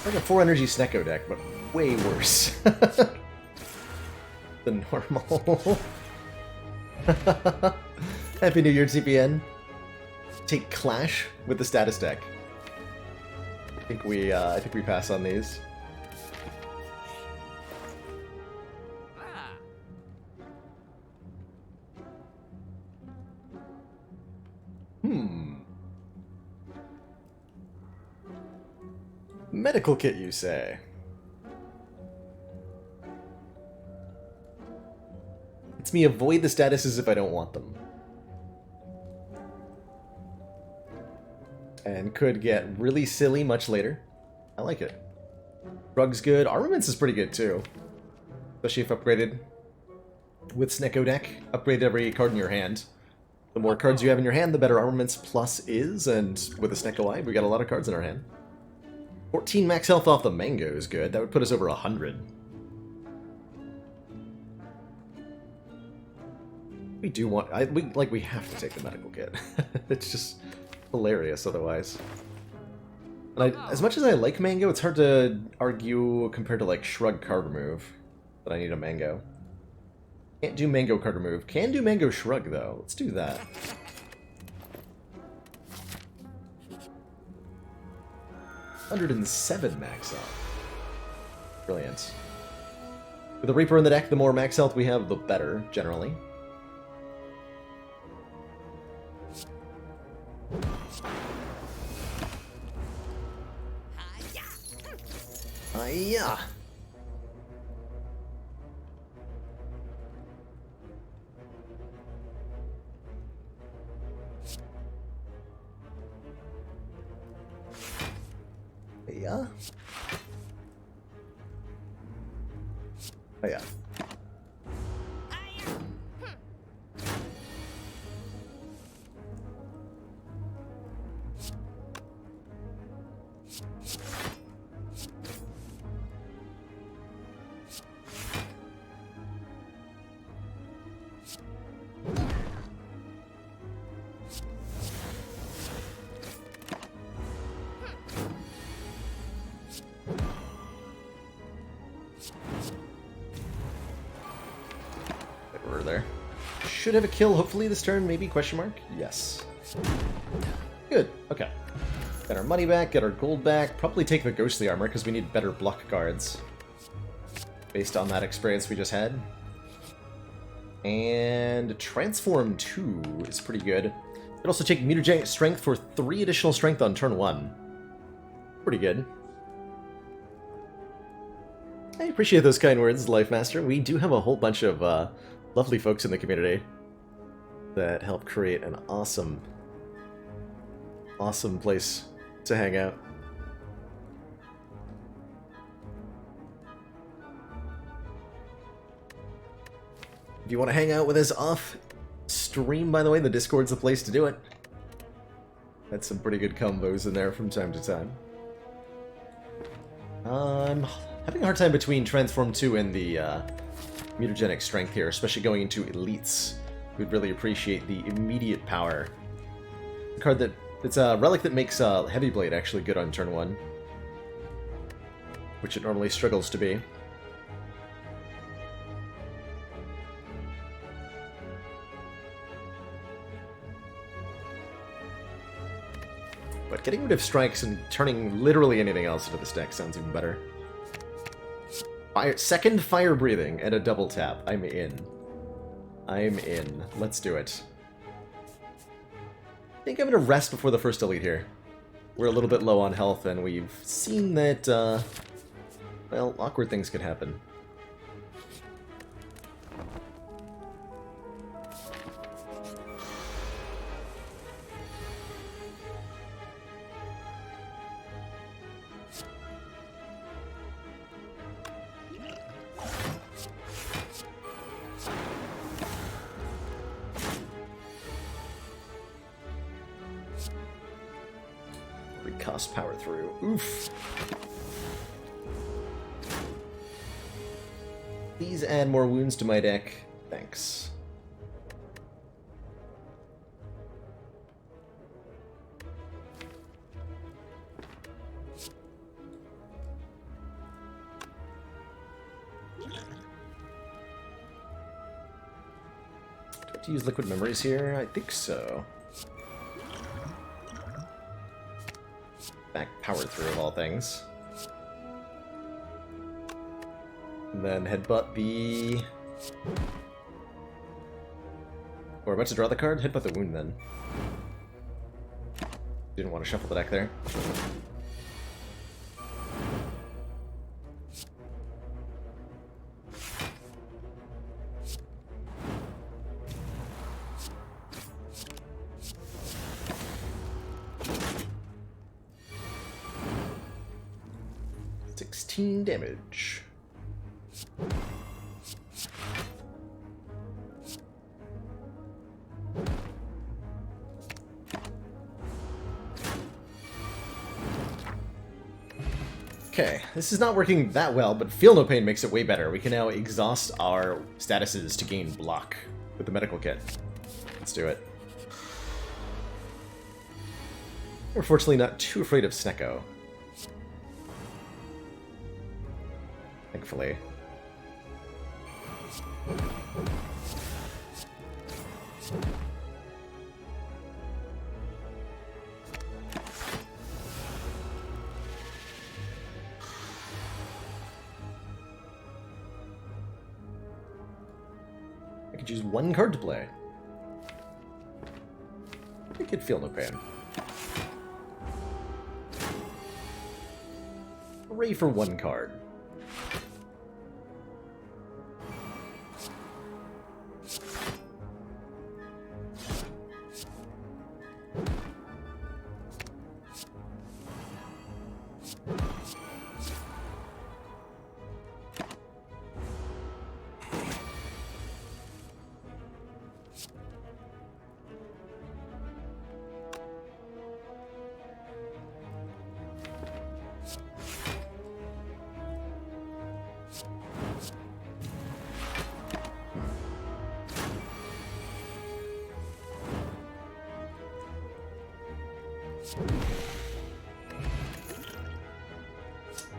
Like a 4 energy Snecko deck, but way worse than normal. Happy New Year, TPN. Take Clash with the status deck. I think we pass on these. Medical kit, you say? It's me avoid the statuses if I don't want them. And could get really silly much later. I like it. Rug's good. Armaments is pretty good too. Especially if upgraded with Snecko deck. Upgrade every card in your hand. The more cards you have in your hand, the better Armaments Plus is, and with a Snecko Eye, we got a lot of cards in our hand. 14 max health off the mango is good. That would put us over 100. We do want... we have to take the medical kit. It's just hilarious otherwise. And as much as I like mango, it's hard to argue compared to, like, shrug card remove that I need a mango. Can't do mango card remove. Can do mango shrug, though. Let's do that. $107 max health. Brilliant. With the Reaper in the deck, the more max health we have, the better, generally. Hiya! Yeah. Oh yeah. There. Should have a kill, hopefully, this turn, maybe? Question mark? Yes. Good, okay. Get our money back, get our gold back, probably take the ghostly armor, because we need better block guards. Based on that experience we just had. And Transform 2 is pretty good. Could also take Mutagenic Strength for 3 additional strength on turn 1. Pretty good. I appreciate those kind words, Life Master. We do have a whole bunch of lovely folks in the community that help create an awesome, awesome place to hang out. If you want to hang out with us off stream, by the way, the Discord's the place to do it. That's some pretty good combos in there from time to time. I'm having a hard time between Transform 2 and the Mutagenic Strength here, especially going into Elites. We'd really appreciate the immediate power. A card that... It's a relic that makes Heavy Blade actually good on turn 1. Which it normally struggles to be. But getting rid of strikes and turning literally anything else into this deck sounds even better. Second Fire Breathing and a double tap. I'm in. I'm in. Let's do it. I think I'm going to rest before the first elite here. We're a little bit low on health, and we've seen that, well, awkward things could happen. Cost power through. Oof. Please add more wounds to my deck. Thanks. Do I have to use liquid memories here? I think so. Back power through of all things. And then headbutt the... We're about to draw the card? Headbutt the wound then. Didn't want to shuffle the deck there. Damage. Okay, this is not working that well, but Feel No Pain makes it way better. We can now exhaust our statuses to gain block with the medical kit. Let's do it. We're fortunately not too afraid of Snecko. Thankfully. I could use one card to play. I could Feel No Pain. Hooray for one card.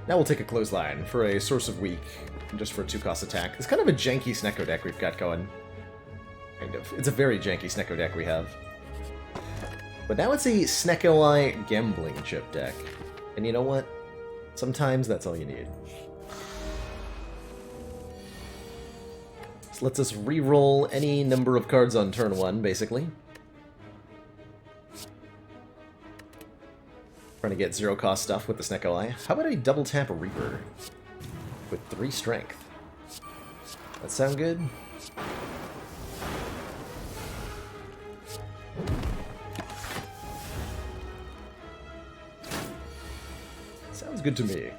Now we'll take a clothesline for a source of weak, just for a 2-cost attack. It's kind of a janky Snecko deck we've got going. Kind of. It's a very janky Snecko deck we have. But now it's a Snecko-Eye gambling chip deck. And you know what? Sometimes that's all you need. This lets us re-roll any number of cards on turn 1, basically. Trying to get 0-cost stuff with the Snecko-Eye. How about a double-tap Reaper with 3 strength? That sound good? Sounds good to me.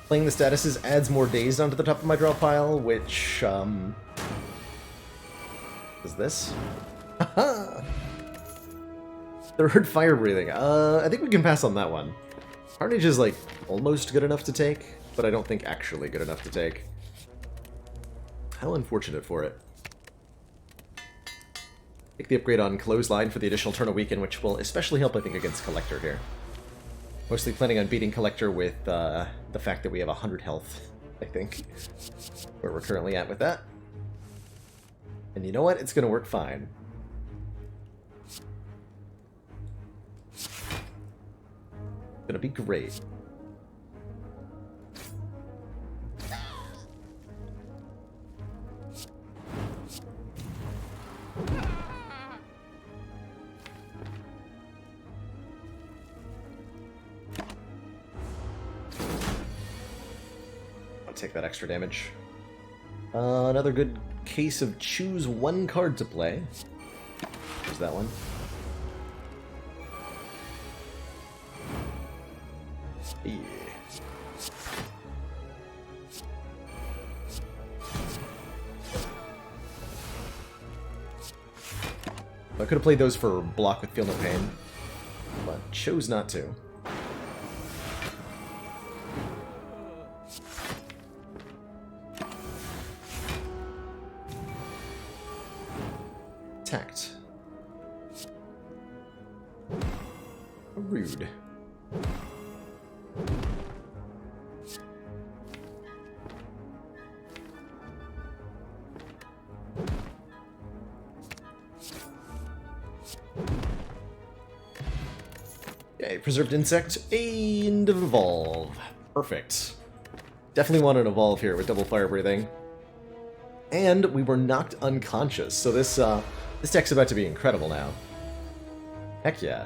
Playing the statuses adds more Dazed onto the top of my draw pile, which, is this? Haha! Third fire breathing. I think we can pass on that one. Carnage is, like, almost good enough to take, but I don't think actually good enough to take. How unfortunate for it. Take the upgrade on Clothesline for the additional turn a weekend, which will especially help, I think, against Collector here. Mostly planning on beating Collector with the fact that we have 100 health, I think, where we're currently at with that. And you know what? It's going to work fine. Gonna be great. Take that extra damage. Another good case of choose one card to play. There's that one. Yeah. I could have played those for block with Feel No Pain, but chose not to. Tact. Rude. Okay, Preserved Insect and Evolve. Perfect. Definitely want an Evolve here with double fire breathing. And we were knocked unconscious, so this deck's about to be incredible now. Heck yeah.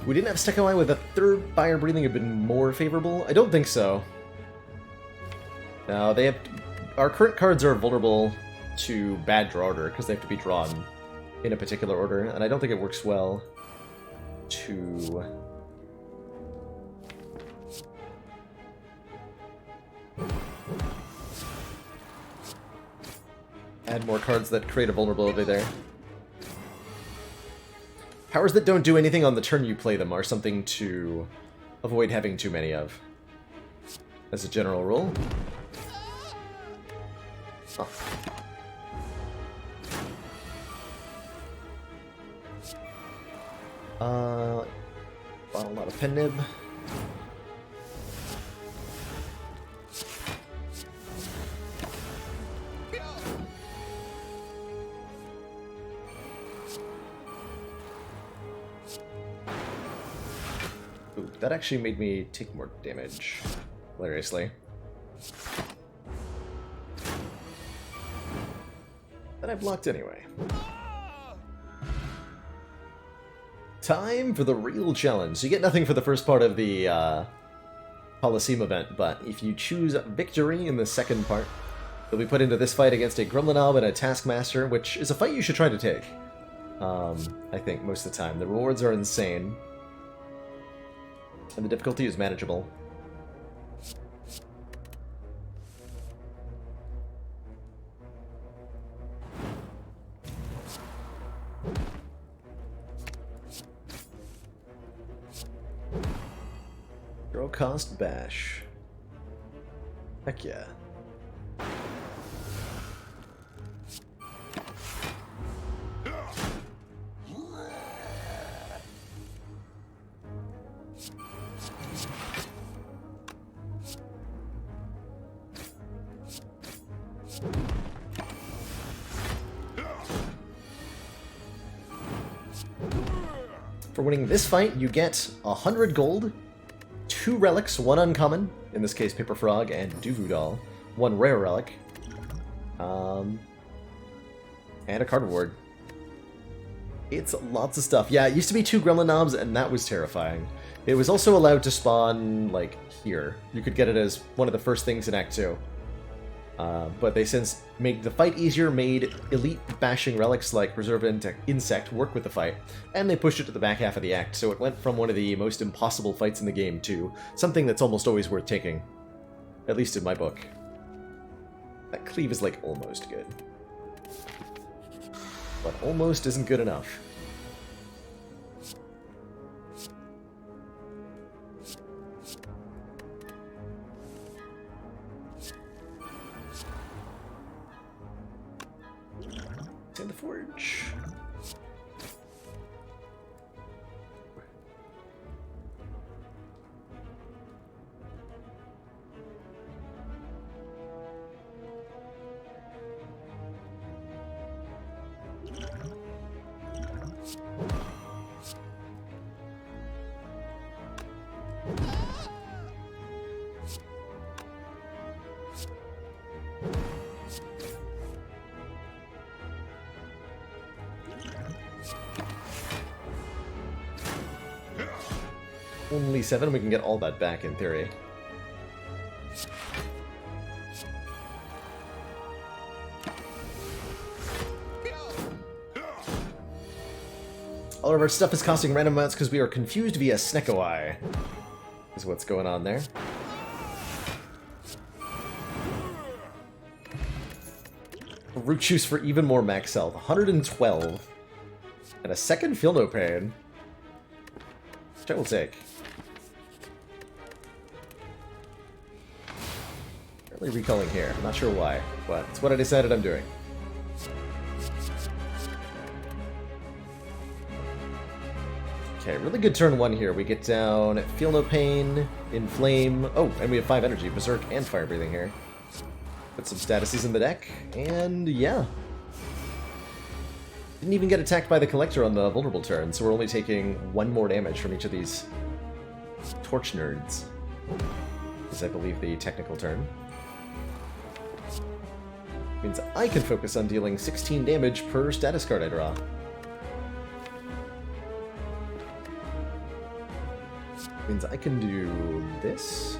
We didn't have Snecko-Eye with a third fire breathing have been more favorable? I don't think so. No, they have... Our current cards are vulnerable to bad draw order because they have to be drawn in a particular order, and I don't think it works well to add more cards that create a vulnerability there. Powers that don't do anything on the turn you play them are something to avoid having too many of, as a general rule. Oh. Bought a lot of pen nib. Ooh, that actually made me take more damage, hilariously. But I blocked anyway. time for the real challenge. So you get nothing for the first part of the Coliseum event, but if you choose victory in the second part, you'll be put into this fight against a Gremlinob and a Taskmaster, which is a fight you should try to take. I think, most of the time. The rewards are insane. And the difficulty is manageable. Zero cost bash. Heck yeah. For winning this fight, you get 100 gold, 2 relics, 1 uncommon, in this case Paper Frog and Duvu Doll, 1 rare relic, and a card reward. It's lots of stuff. Yeah, it used to be 2 Gremlin Knobs, and that was terrifying. It was also allowed to spawn, like, here. You could get it as one of the first things in Act 2. But they since made the fight easier, made elite bashing relics like Preserve Insect work with the fight, and they pushed it to the back half of the act, so it went from one of the most impossible fights in the game to something that's almost always worth taking. At least in my book. That cleave is like almost good. But almost isn't good enough. In the forge. Only 7, we can get all that back in theory. All of our stuff is costing random amounts because we are confused via Snecko Eye, is what's going on there. Root juice for even more max health, 112. And a second Feel No Pain, which I will take. Recalling here. I'm not sure why, but it's what I decided I'm doing. Okay, really good turn 1 here. We get down Feel No Pain, Inflame. Oh, and we have 5 energy, Berserk and Fire Breathing here. Put some statuses in the deck, and yeah. Didn't even get attacked by the Collector on the vulnerable turn, so we're only taking 1 more damage from each of these Torch Nerds. Is I believe the technical term. Means I can focus on dealing 16 damage per status card I draw. Means I can do this.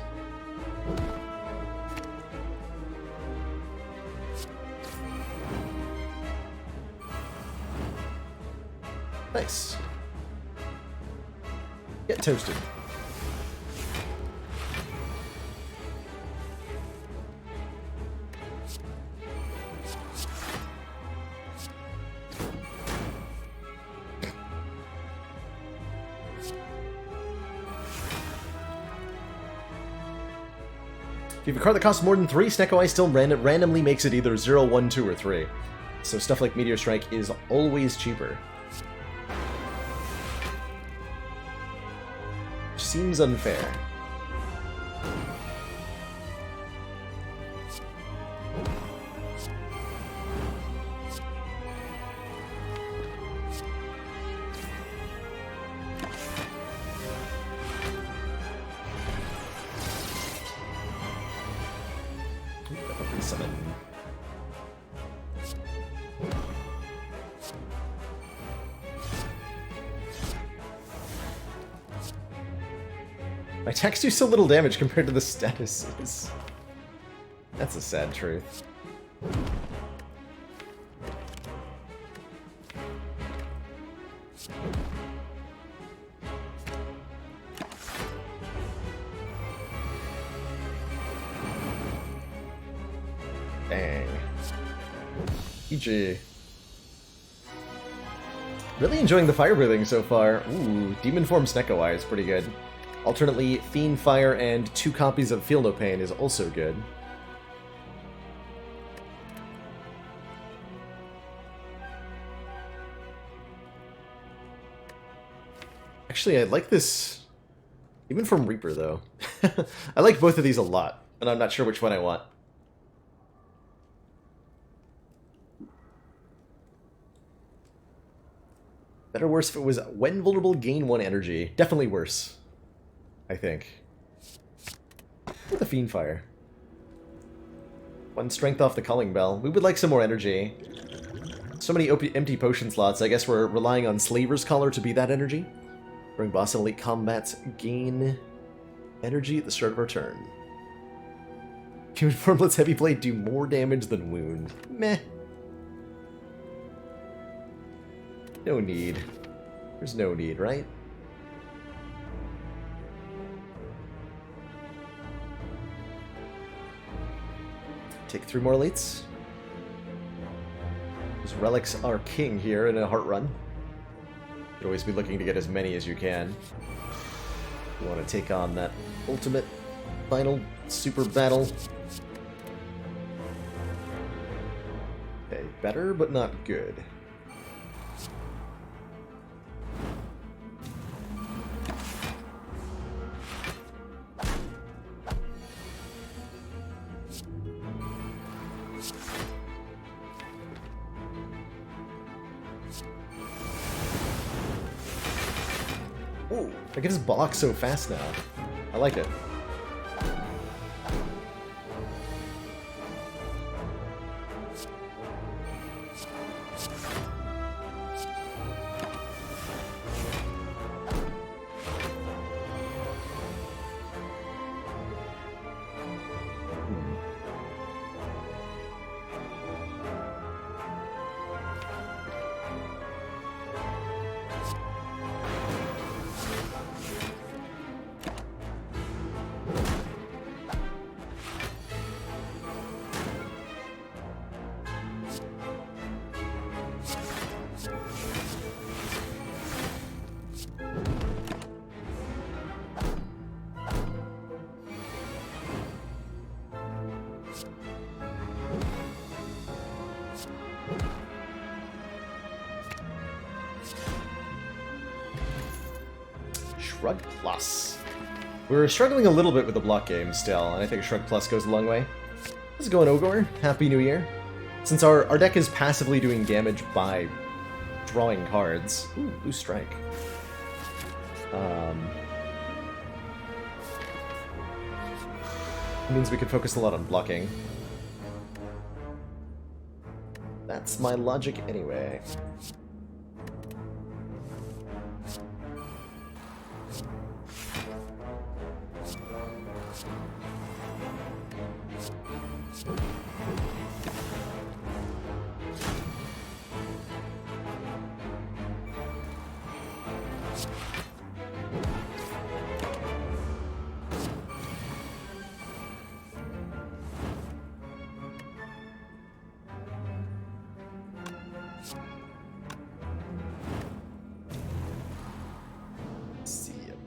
Nice. Get toasted. If you have a card that costs more than 3, Snecko Eye still randomly makes it either 0, 1, 2, or 3. So stuff like Meteor Strike is always cheaper. Which seems unfair. My attacks do so little damage compared to the statuses. That's a sad truth. Dang. GG. Really enjoying the fire breathing so far. Ooh, Demon Form Snecko Eye is pretty good. Alternately, Fiend Fire and 2 copies of Feel No Pain is also good. Actually, I like this even from Reaper, though. I like both of these a lot, and I'm not sure which one I want. Better or worse if it was when vulnerable, gain 1 energy. Definitely worse, I think. With the Fiend Fire. 1 strength off the Calling Bell. We would like some more energy. So many empty potion slots. I guess we're relying on Slaver's Collar to be that energy. During boss and elite combat, gain energy at the start of our turn. Human Form lets Heavy Blade do more damage than Wound. Meh. No need. There's no need, right? Take 3 more elites. Those relics are king here in a heart run. You'd always be looking to get as many as you can. You want to take on that ultimate final super battle. Okay, better but not good. Ooh, that gives block so fast now. I like it. Shrug Plus. We're struggling a little bit with the block game still, and I think Shrug Plus goes a long way. How's it going, Ogor? Happy New Year. Since our deck is passively doing damage by drawing cards. Ooh, Blue Strike. It means we could focus a lot on blocking. That's my logic anyway.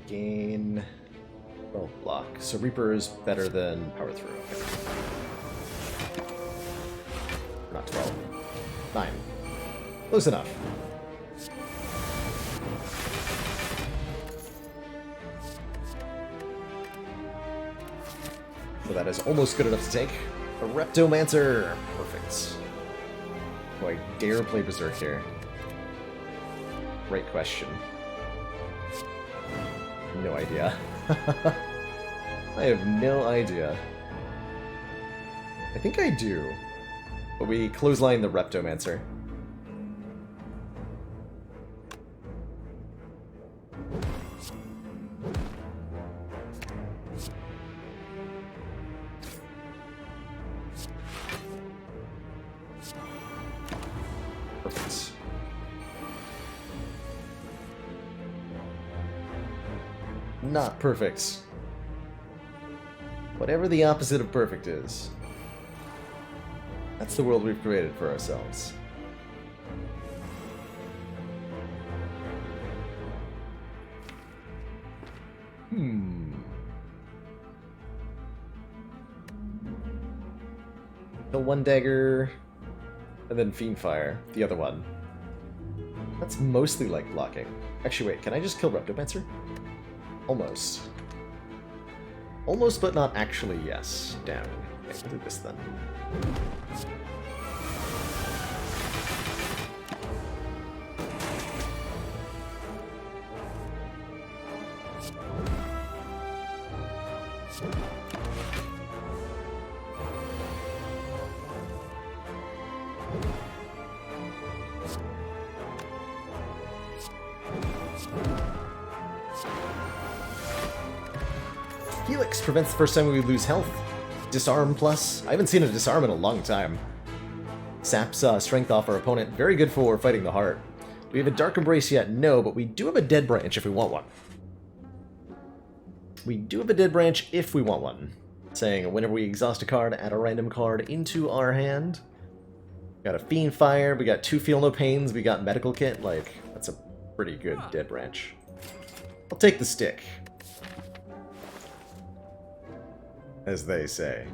Gain 12 block. So Reaper is better than Power Through. Okay. Not 12. 9. Close enough. So that is almost good enough to take. A Reptomancer! Perfect. Do I dare play Berserk here? Great question. No idea. I have no idea. I think I do. But we clothesline the Reptomancer. not perfect. Whatever the opposite of perfect is. That's the world we've created for ourselves. The one dagger, and then Fiendfire, the other one. That's mostly like blocking. Actually, wait, can I just kill Reptomancer? Almost. Almost, but not actually, yes. Down. Okay, we'll do this then. Helix prevents the first time we lose health. Disarm plus. I haven't seen a disarm in a long time. Saps strength off our opponent. Very good for fighting the heart. Do we have a Dark Embrace yet? No, but we do have a Dead Branch if we want one. We do have a Dead Branch if we want one. Saying whenever we exhaust a card, add a random card into our hand. Got a Fiendfire, we got 2 Feel No Pains, we got Medical Kit. Like, that's a pretty good Dead Branch. I'll take the stick. As they say.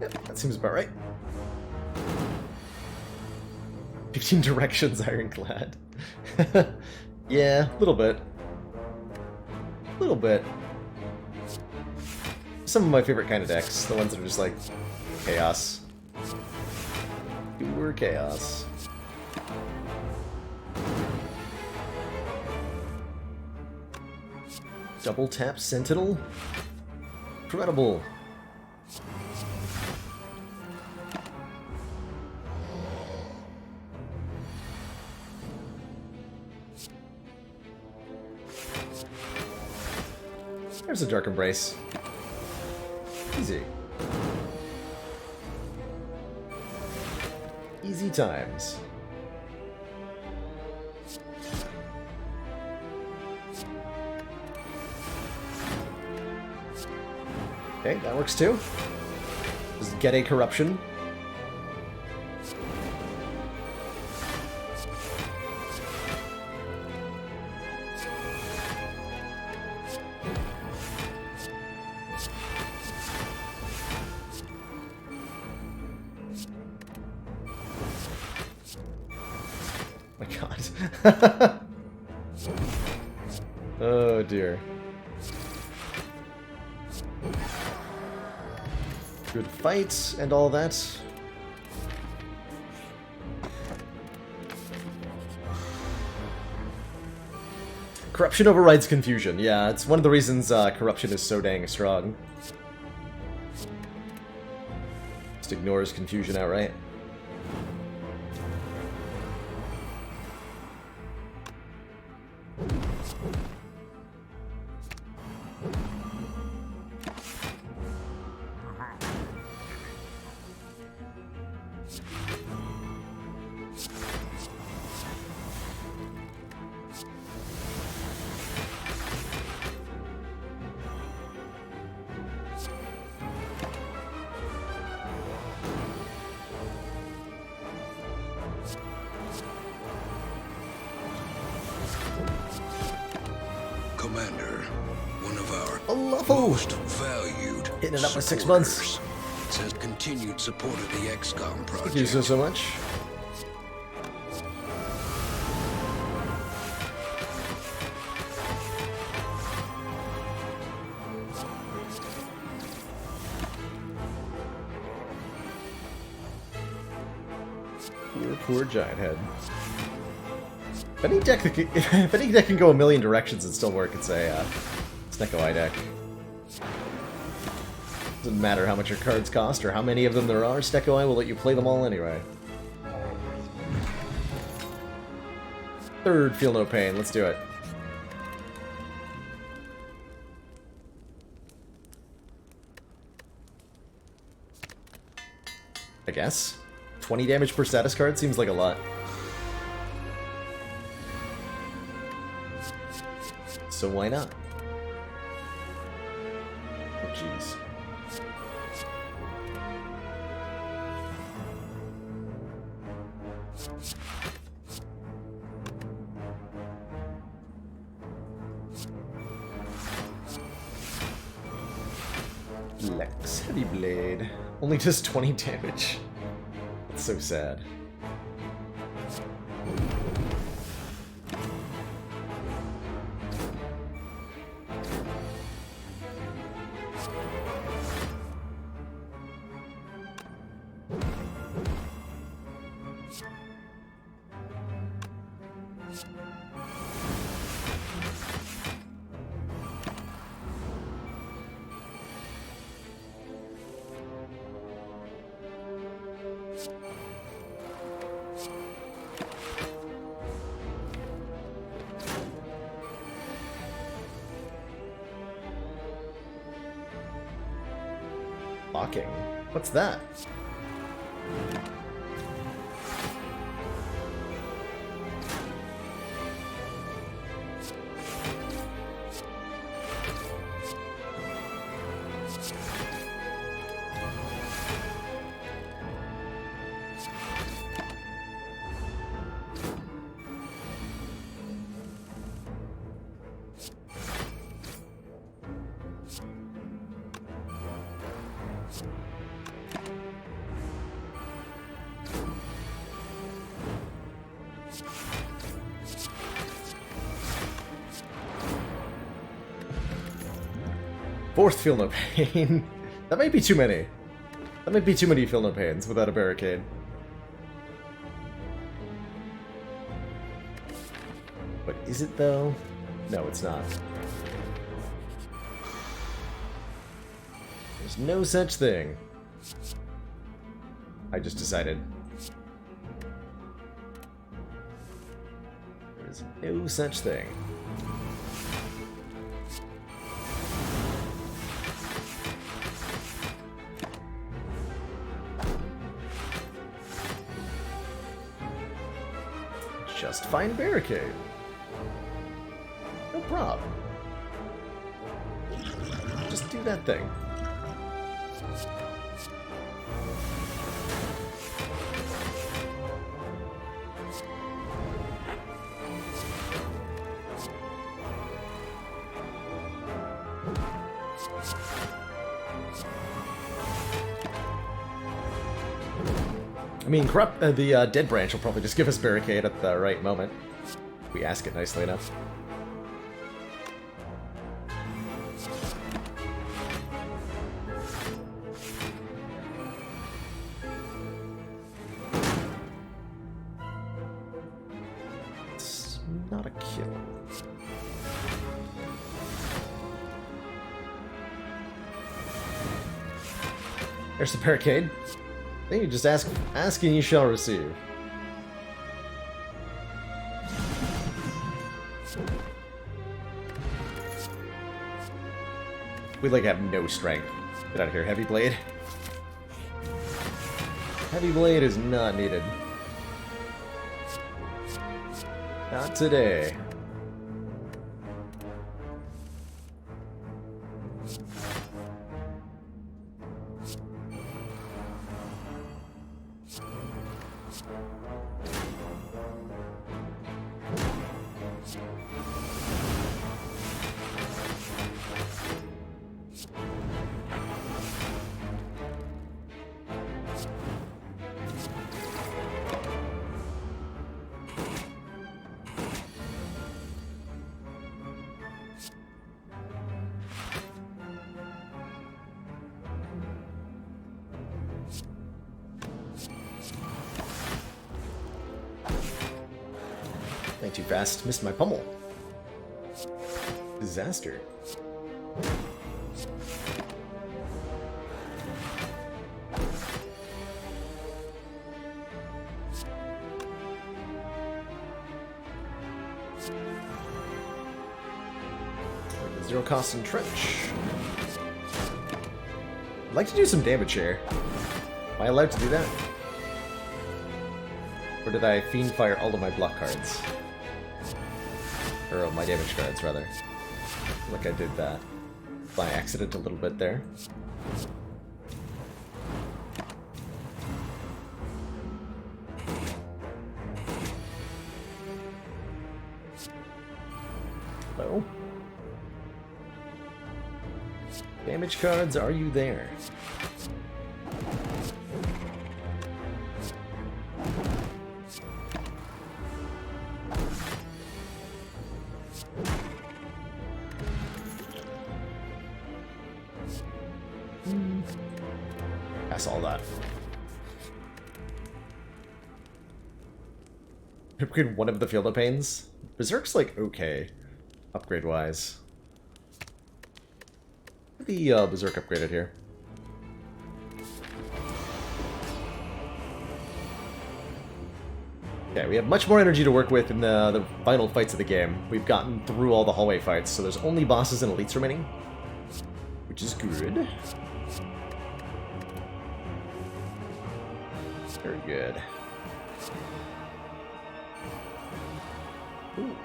Yep, that seems about right. 15 directions, Ironclad. Yeah, a little bit. A little bit. Some of my favorite kind of decks, the ones that are just like chaos. Pure chaos. Double tap Sentinel? Incredible. There's a Dark Embrace. Easy. Easy times. Okay, that works too. Just get a corruption. Oh dear. Good fight and all that. Corruption overrides confusion. Yeah, it's one of the reasons corruption is so dang strong. Just ignores confusion outright. Commander, one of our most valued hitting it up for 6 months. supporters says continued support of the XCOM project. Thank you so much. Poor Giant Head. If any deck can go a million directions and still work, it's a Snecko Eye deck. Doesn't matter how much your cards cost or how many of them there are, Steko I will let you play them all anyway. Third, Feel No Pain. Let's do it. I guess. 20 damage per status card seems like a lot. So why not? Oh, jeez. Lex Heavy Blade. Only does 20 damage. That's so sad. Blocking? What's that? Fourth Feel No Pain. That might be too many. That might be too many Feel No Pains without a barricade. But is it though? No, it's not. There's no such thing. I just decided. There's no such thing. Just find barricade. No problem. Just do that thing. I mean, the Dead Branch will probably just give us barricade at the right moment. If we ask it nicely enough. It's not a kill. There's the barricade. I think you just ask and you shall receive. We like have no strength. Get out of here, Heavy Blade. Heavy Blade is not needed. Not today. Playing too fast, missed my pummel. Disaster. Zero cost and trench. I'd like to do some damage here. Am I allowed to do that? Or did I fiend fire all of my block cards? Or my damage cards, rather. Like I did that by accident a little bit there. Hello? Damage cards, are you there? That's all that. Upgrade one of the Field of Pains. Berserk's like okay, upgrade-wise. The Berserk upgraded here. Okay, we have much more energy to work with in the final fights of the game. We've gotten through all the hallway fights, so there's only bosses and elites remaining, which is good. Very good. Ooh.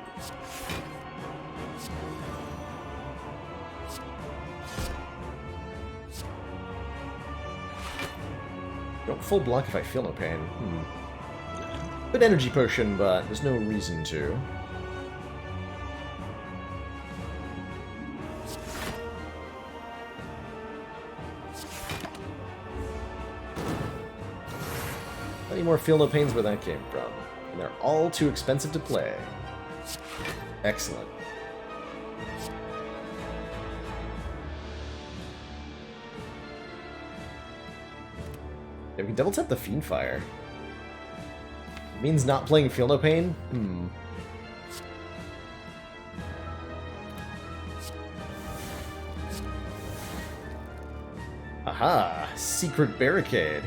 Don't full block if I feel no pain. Good energy potion, but there's no reason to. Any more feel no pains where that came from. And they're all too expensive to play. Excellent. Yeah, we can double tap the Fiend Fire. Means not playing Feel No Pain? Aha! Secret Barricade.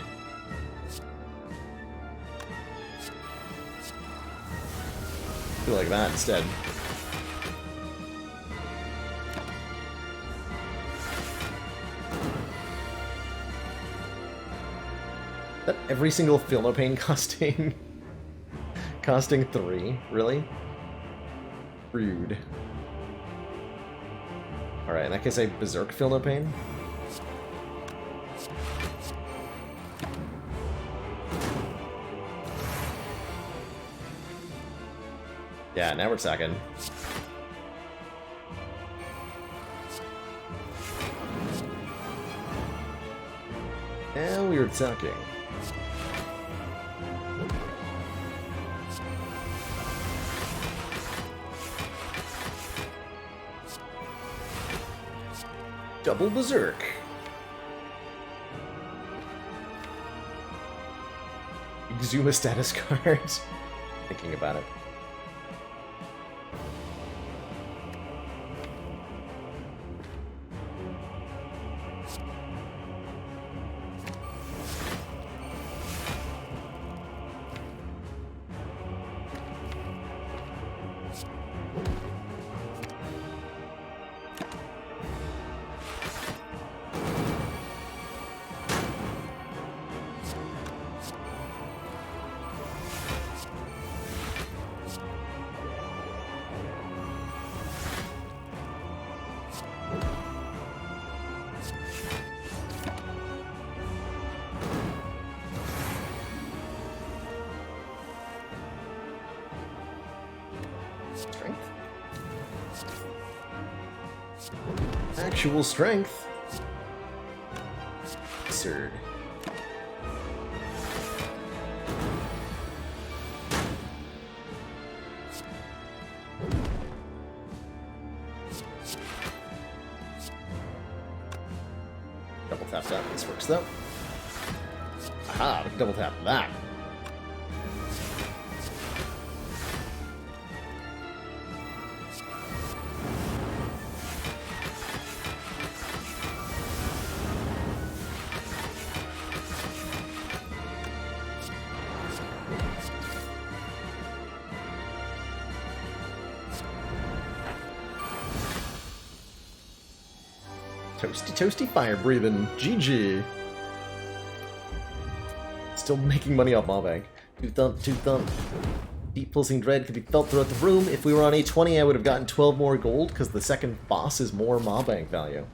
Feel like that instead. That every single Feel No Pain costing 3, really? Rude. Alright, in that case I Berserk Feel No Pain. Yeah, now we're talking. Now we were talking. Double Berserk. Exuma status card. Thinking about it. Actual strength. Absurd. Double tap that. This works though. Aha! We can double tap that. Toasty, toasty, fire breathing. GG. Still making money off Maw-Bank. Two thump, two thump. Deep pulsing dread could be felt throughout the room. If we were on A20, I would have gotten 12 more gold, because the second boss is more Maw-Bank value.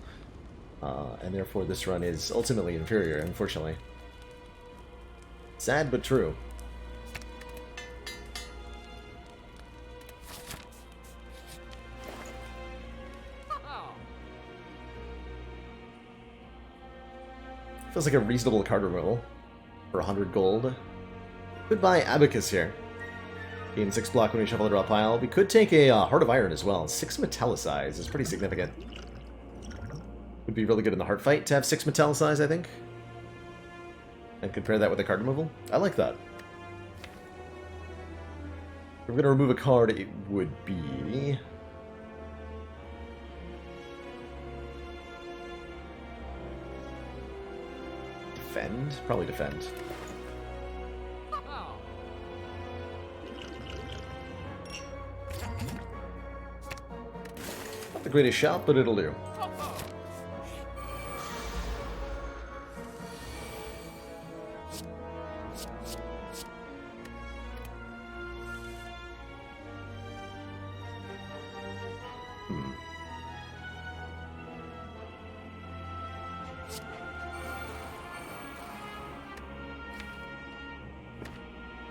And therefore this run is ultimately inferior, unfortunately. Sad but true. Feels like a reasonable card removal for 100 gold. Goodbye, Abacus here. Gain 6 block when we shuffle the draw pile. We could take a Heart of Iron as well. 6 Metallicize is pretty significant. Would be really good in the heart fight to have 6 Metallicize, I think. And compare that with a card removal. I like that. If we're going to remove a card, it would be... Defend? Probably defend. Not the greatest shot, but it'll do.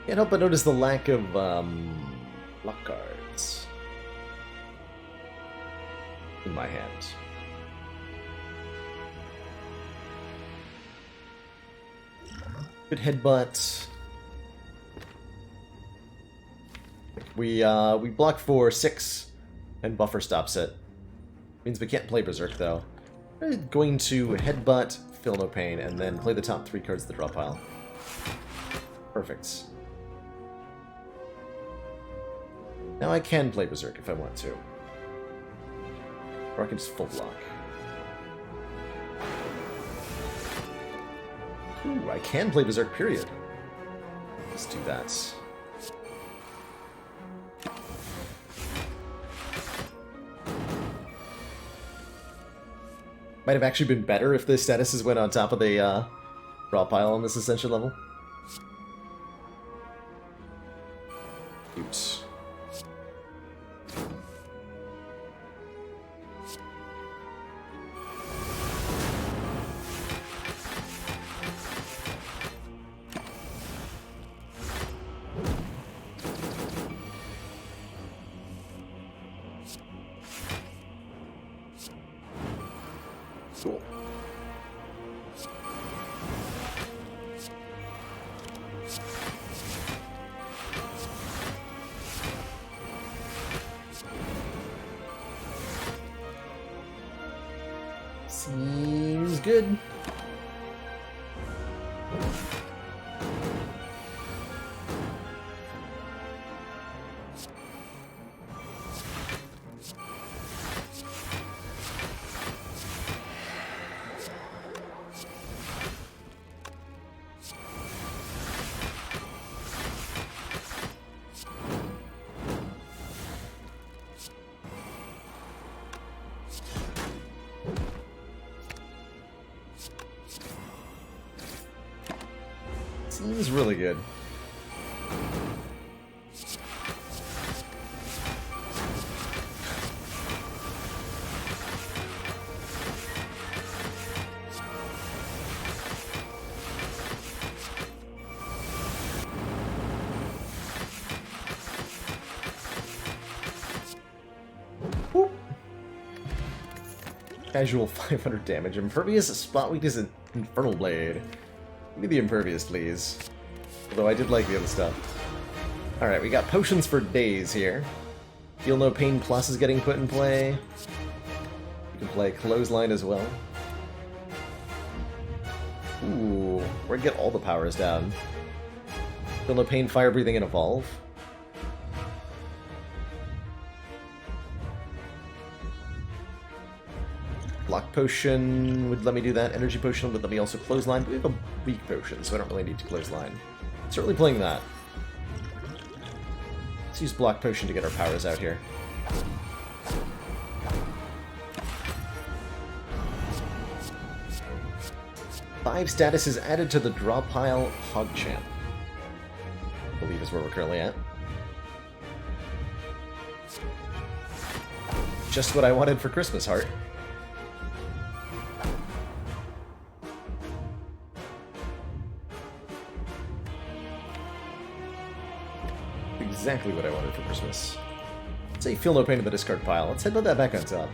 Can't help but notice the lack of luck cards in my hand. Good headbutt. We block for 6 and buffer stops it. Means we can't play Berserk though. We're going to headbutt, feel no pain, and then play the top 3 cards of the draw pile. Perfect. Now I can play Berserk if I want to. Or I can just full block. Ooh, I can play Berserk, period. Let's do that. Might have actually been better if the statuses went on top of the draw pile on this Ascension level. Oops. Cool. Seems good. Seems really good. Whoop. Casual 500 damage. Impervious, spot weakness, and Infernal Blade. Give me the Impervious, please. Although I did like the other stuff. Alright, we got potions for days here. Feel No Pain Plus is getting put in play. You can play Clothesline as well. Ooh, we're gonna get all the powers down. Feel No Pain, Fire Breathing, and Evolve. Block Potion would let me do that. Energy Potion would let me also Clothesline, but we have a weak potion, so I don't really need to Clothesline. Certainly playing that. Let's use Block Potion to get our powers out here. 5 statuses added to the draw pile Hogchamp. I believe is where we're currently at. Just what I wanted for Christmas, Heart. Exactly what I wanted for Christmas. Say feel no pain in the discard pile. Let's headbutt that back on top.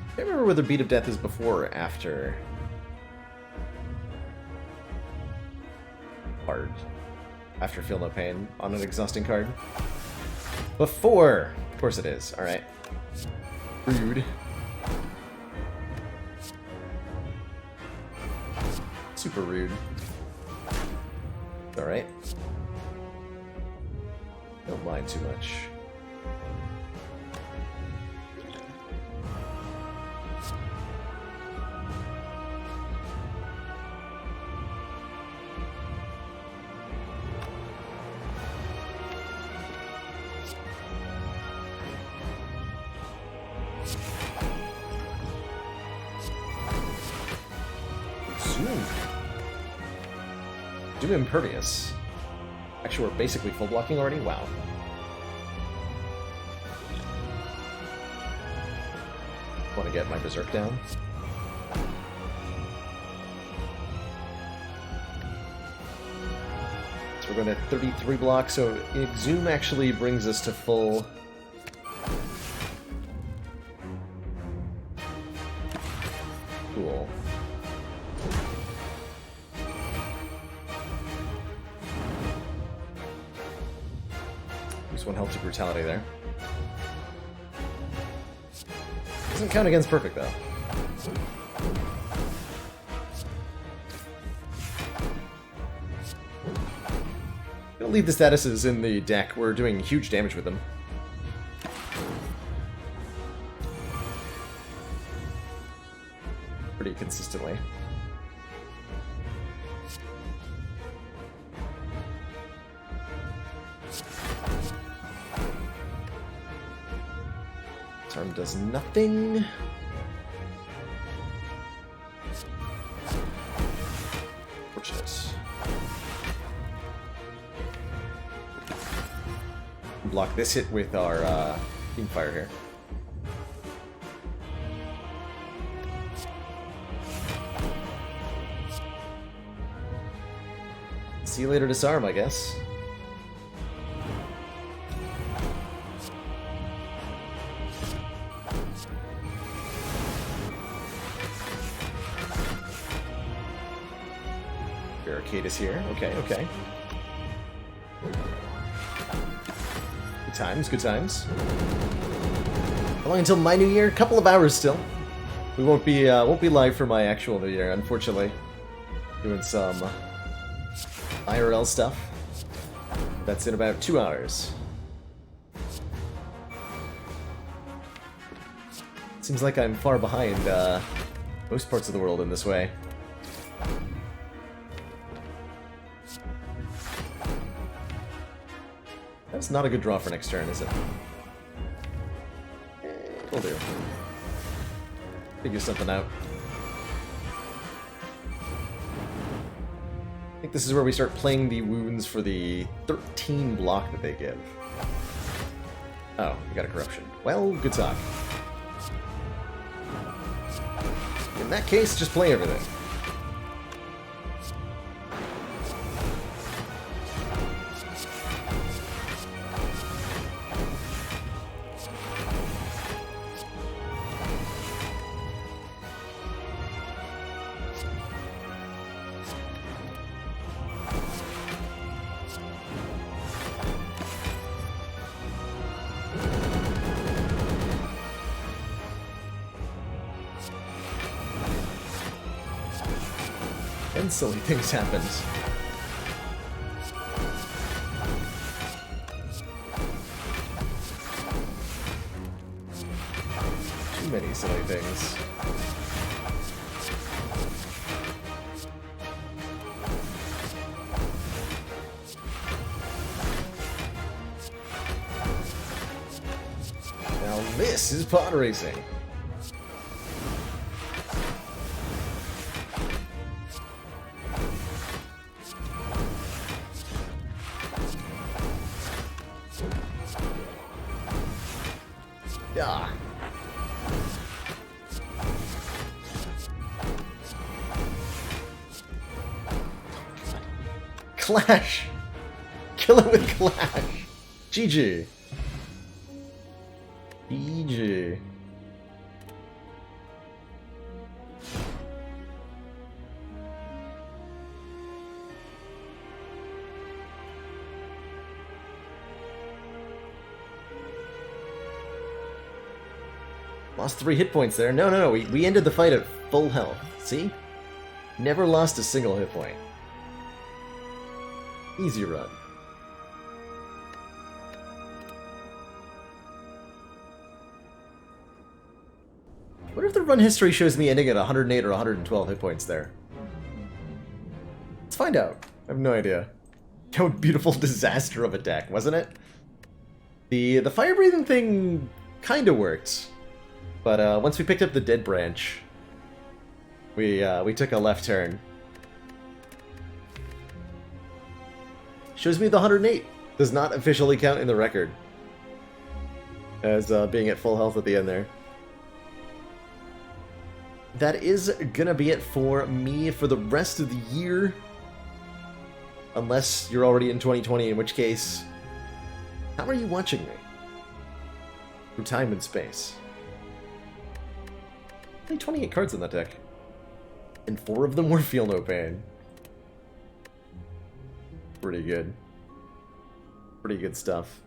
I can't remember whether Beat of Death is before or after. Card. After Feel No Pain on an exhausting card. Before! Of course it is. Alright. Rude. Super rude. Alright. Don't mind too much. Do Impervious. Actually, we're basically full blocking already? Wow. Want to get my Berserk down? So we're going to 33 blocks, so Exhume actually brings us to full... Cool. Just 1 health to Brutality there. Doesn't count against Perfect, though. Gonna leave the statuses in the deck. We're doing huge damage with them. Pretty consistently. Arm does nothing. Fortunate. Block this hit with our Team Fire here. See you later, Disarm, I guess. Barricade is here. Okay, okay. Good times, good times. How long until my new year? A couple of hours still. We won't be live for my actual new year, unfortunately. Doing some IRL stuff. That's in about 2 hours. Seems like I'm far behind most parts of the world in this way. That's not a good draw for next turn, is it? Will do. Figure something out. I think this is where we start playing the wounds for the 13 block that they give. Oh, we got a corruption. Well, good talk. In that case, just play everything. silly things happened. Too many silly things. Now this is pod racing. Yeah. Clash! Kill it with Clash! GG. GG. Lost 3 hit points there. No. We ended the fight at full health. See? Never lost a single hit point. Easy run. What if the run history shows me ending at 108 or 112 hit points there? Let's find out. I have no idea. What a beautiful disaster of a deck, wasn't it? The fire breathing thing kinda worked. But once we picked up the dead branch, we took a left turn. Shows me the 108. Does not officially count in the record as being at full health at the end there. That is gonna be it for me for the rest of the year. Unless you're already in 2020, in which case, how are you watching me? Through time and space. Only 28 cards in that deck. And 4 of them were Feel No Pain. Pretty good. Pretty good stuff.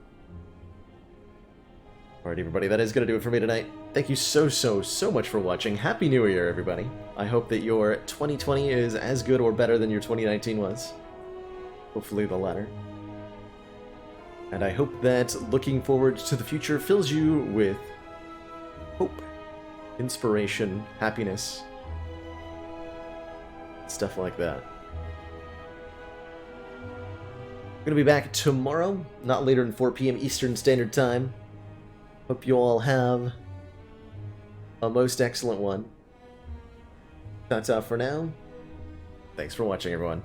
Alright, everybody, that is going to do it for me tonight. Thank you so much for watching. Happy New Year, everybody. I hope that your 2020 is as good or better than your 2019 was. Hopefully the latter. And I hope that looking forward to the future fills you with hope, inspiration, happiness, stuff like that. I'm going to be back tomorrow, not later than 4 p.m. Eastern Standard Time. Hope you all have a most excellent one. That's all for now. Thanks for watching, everyone.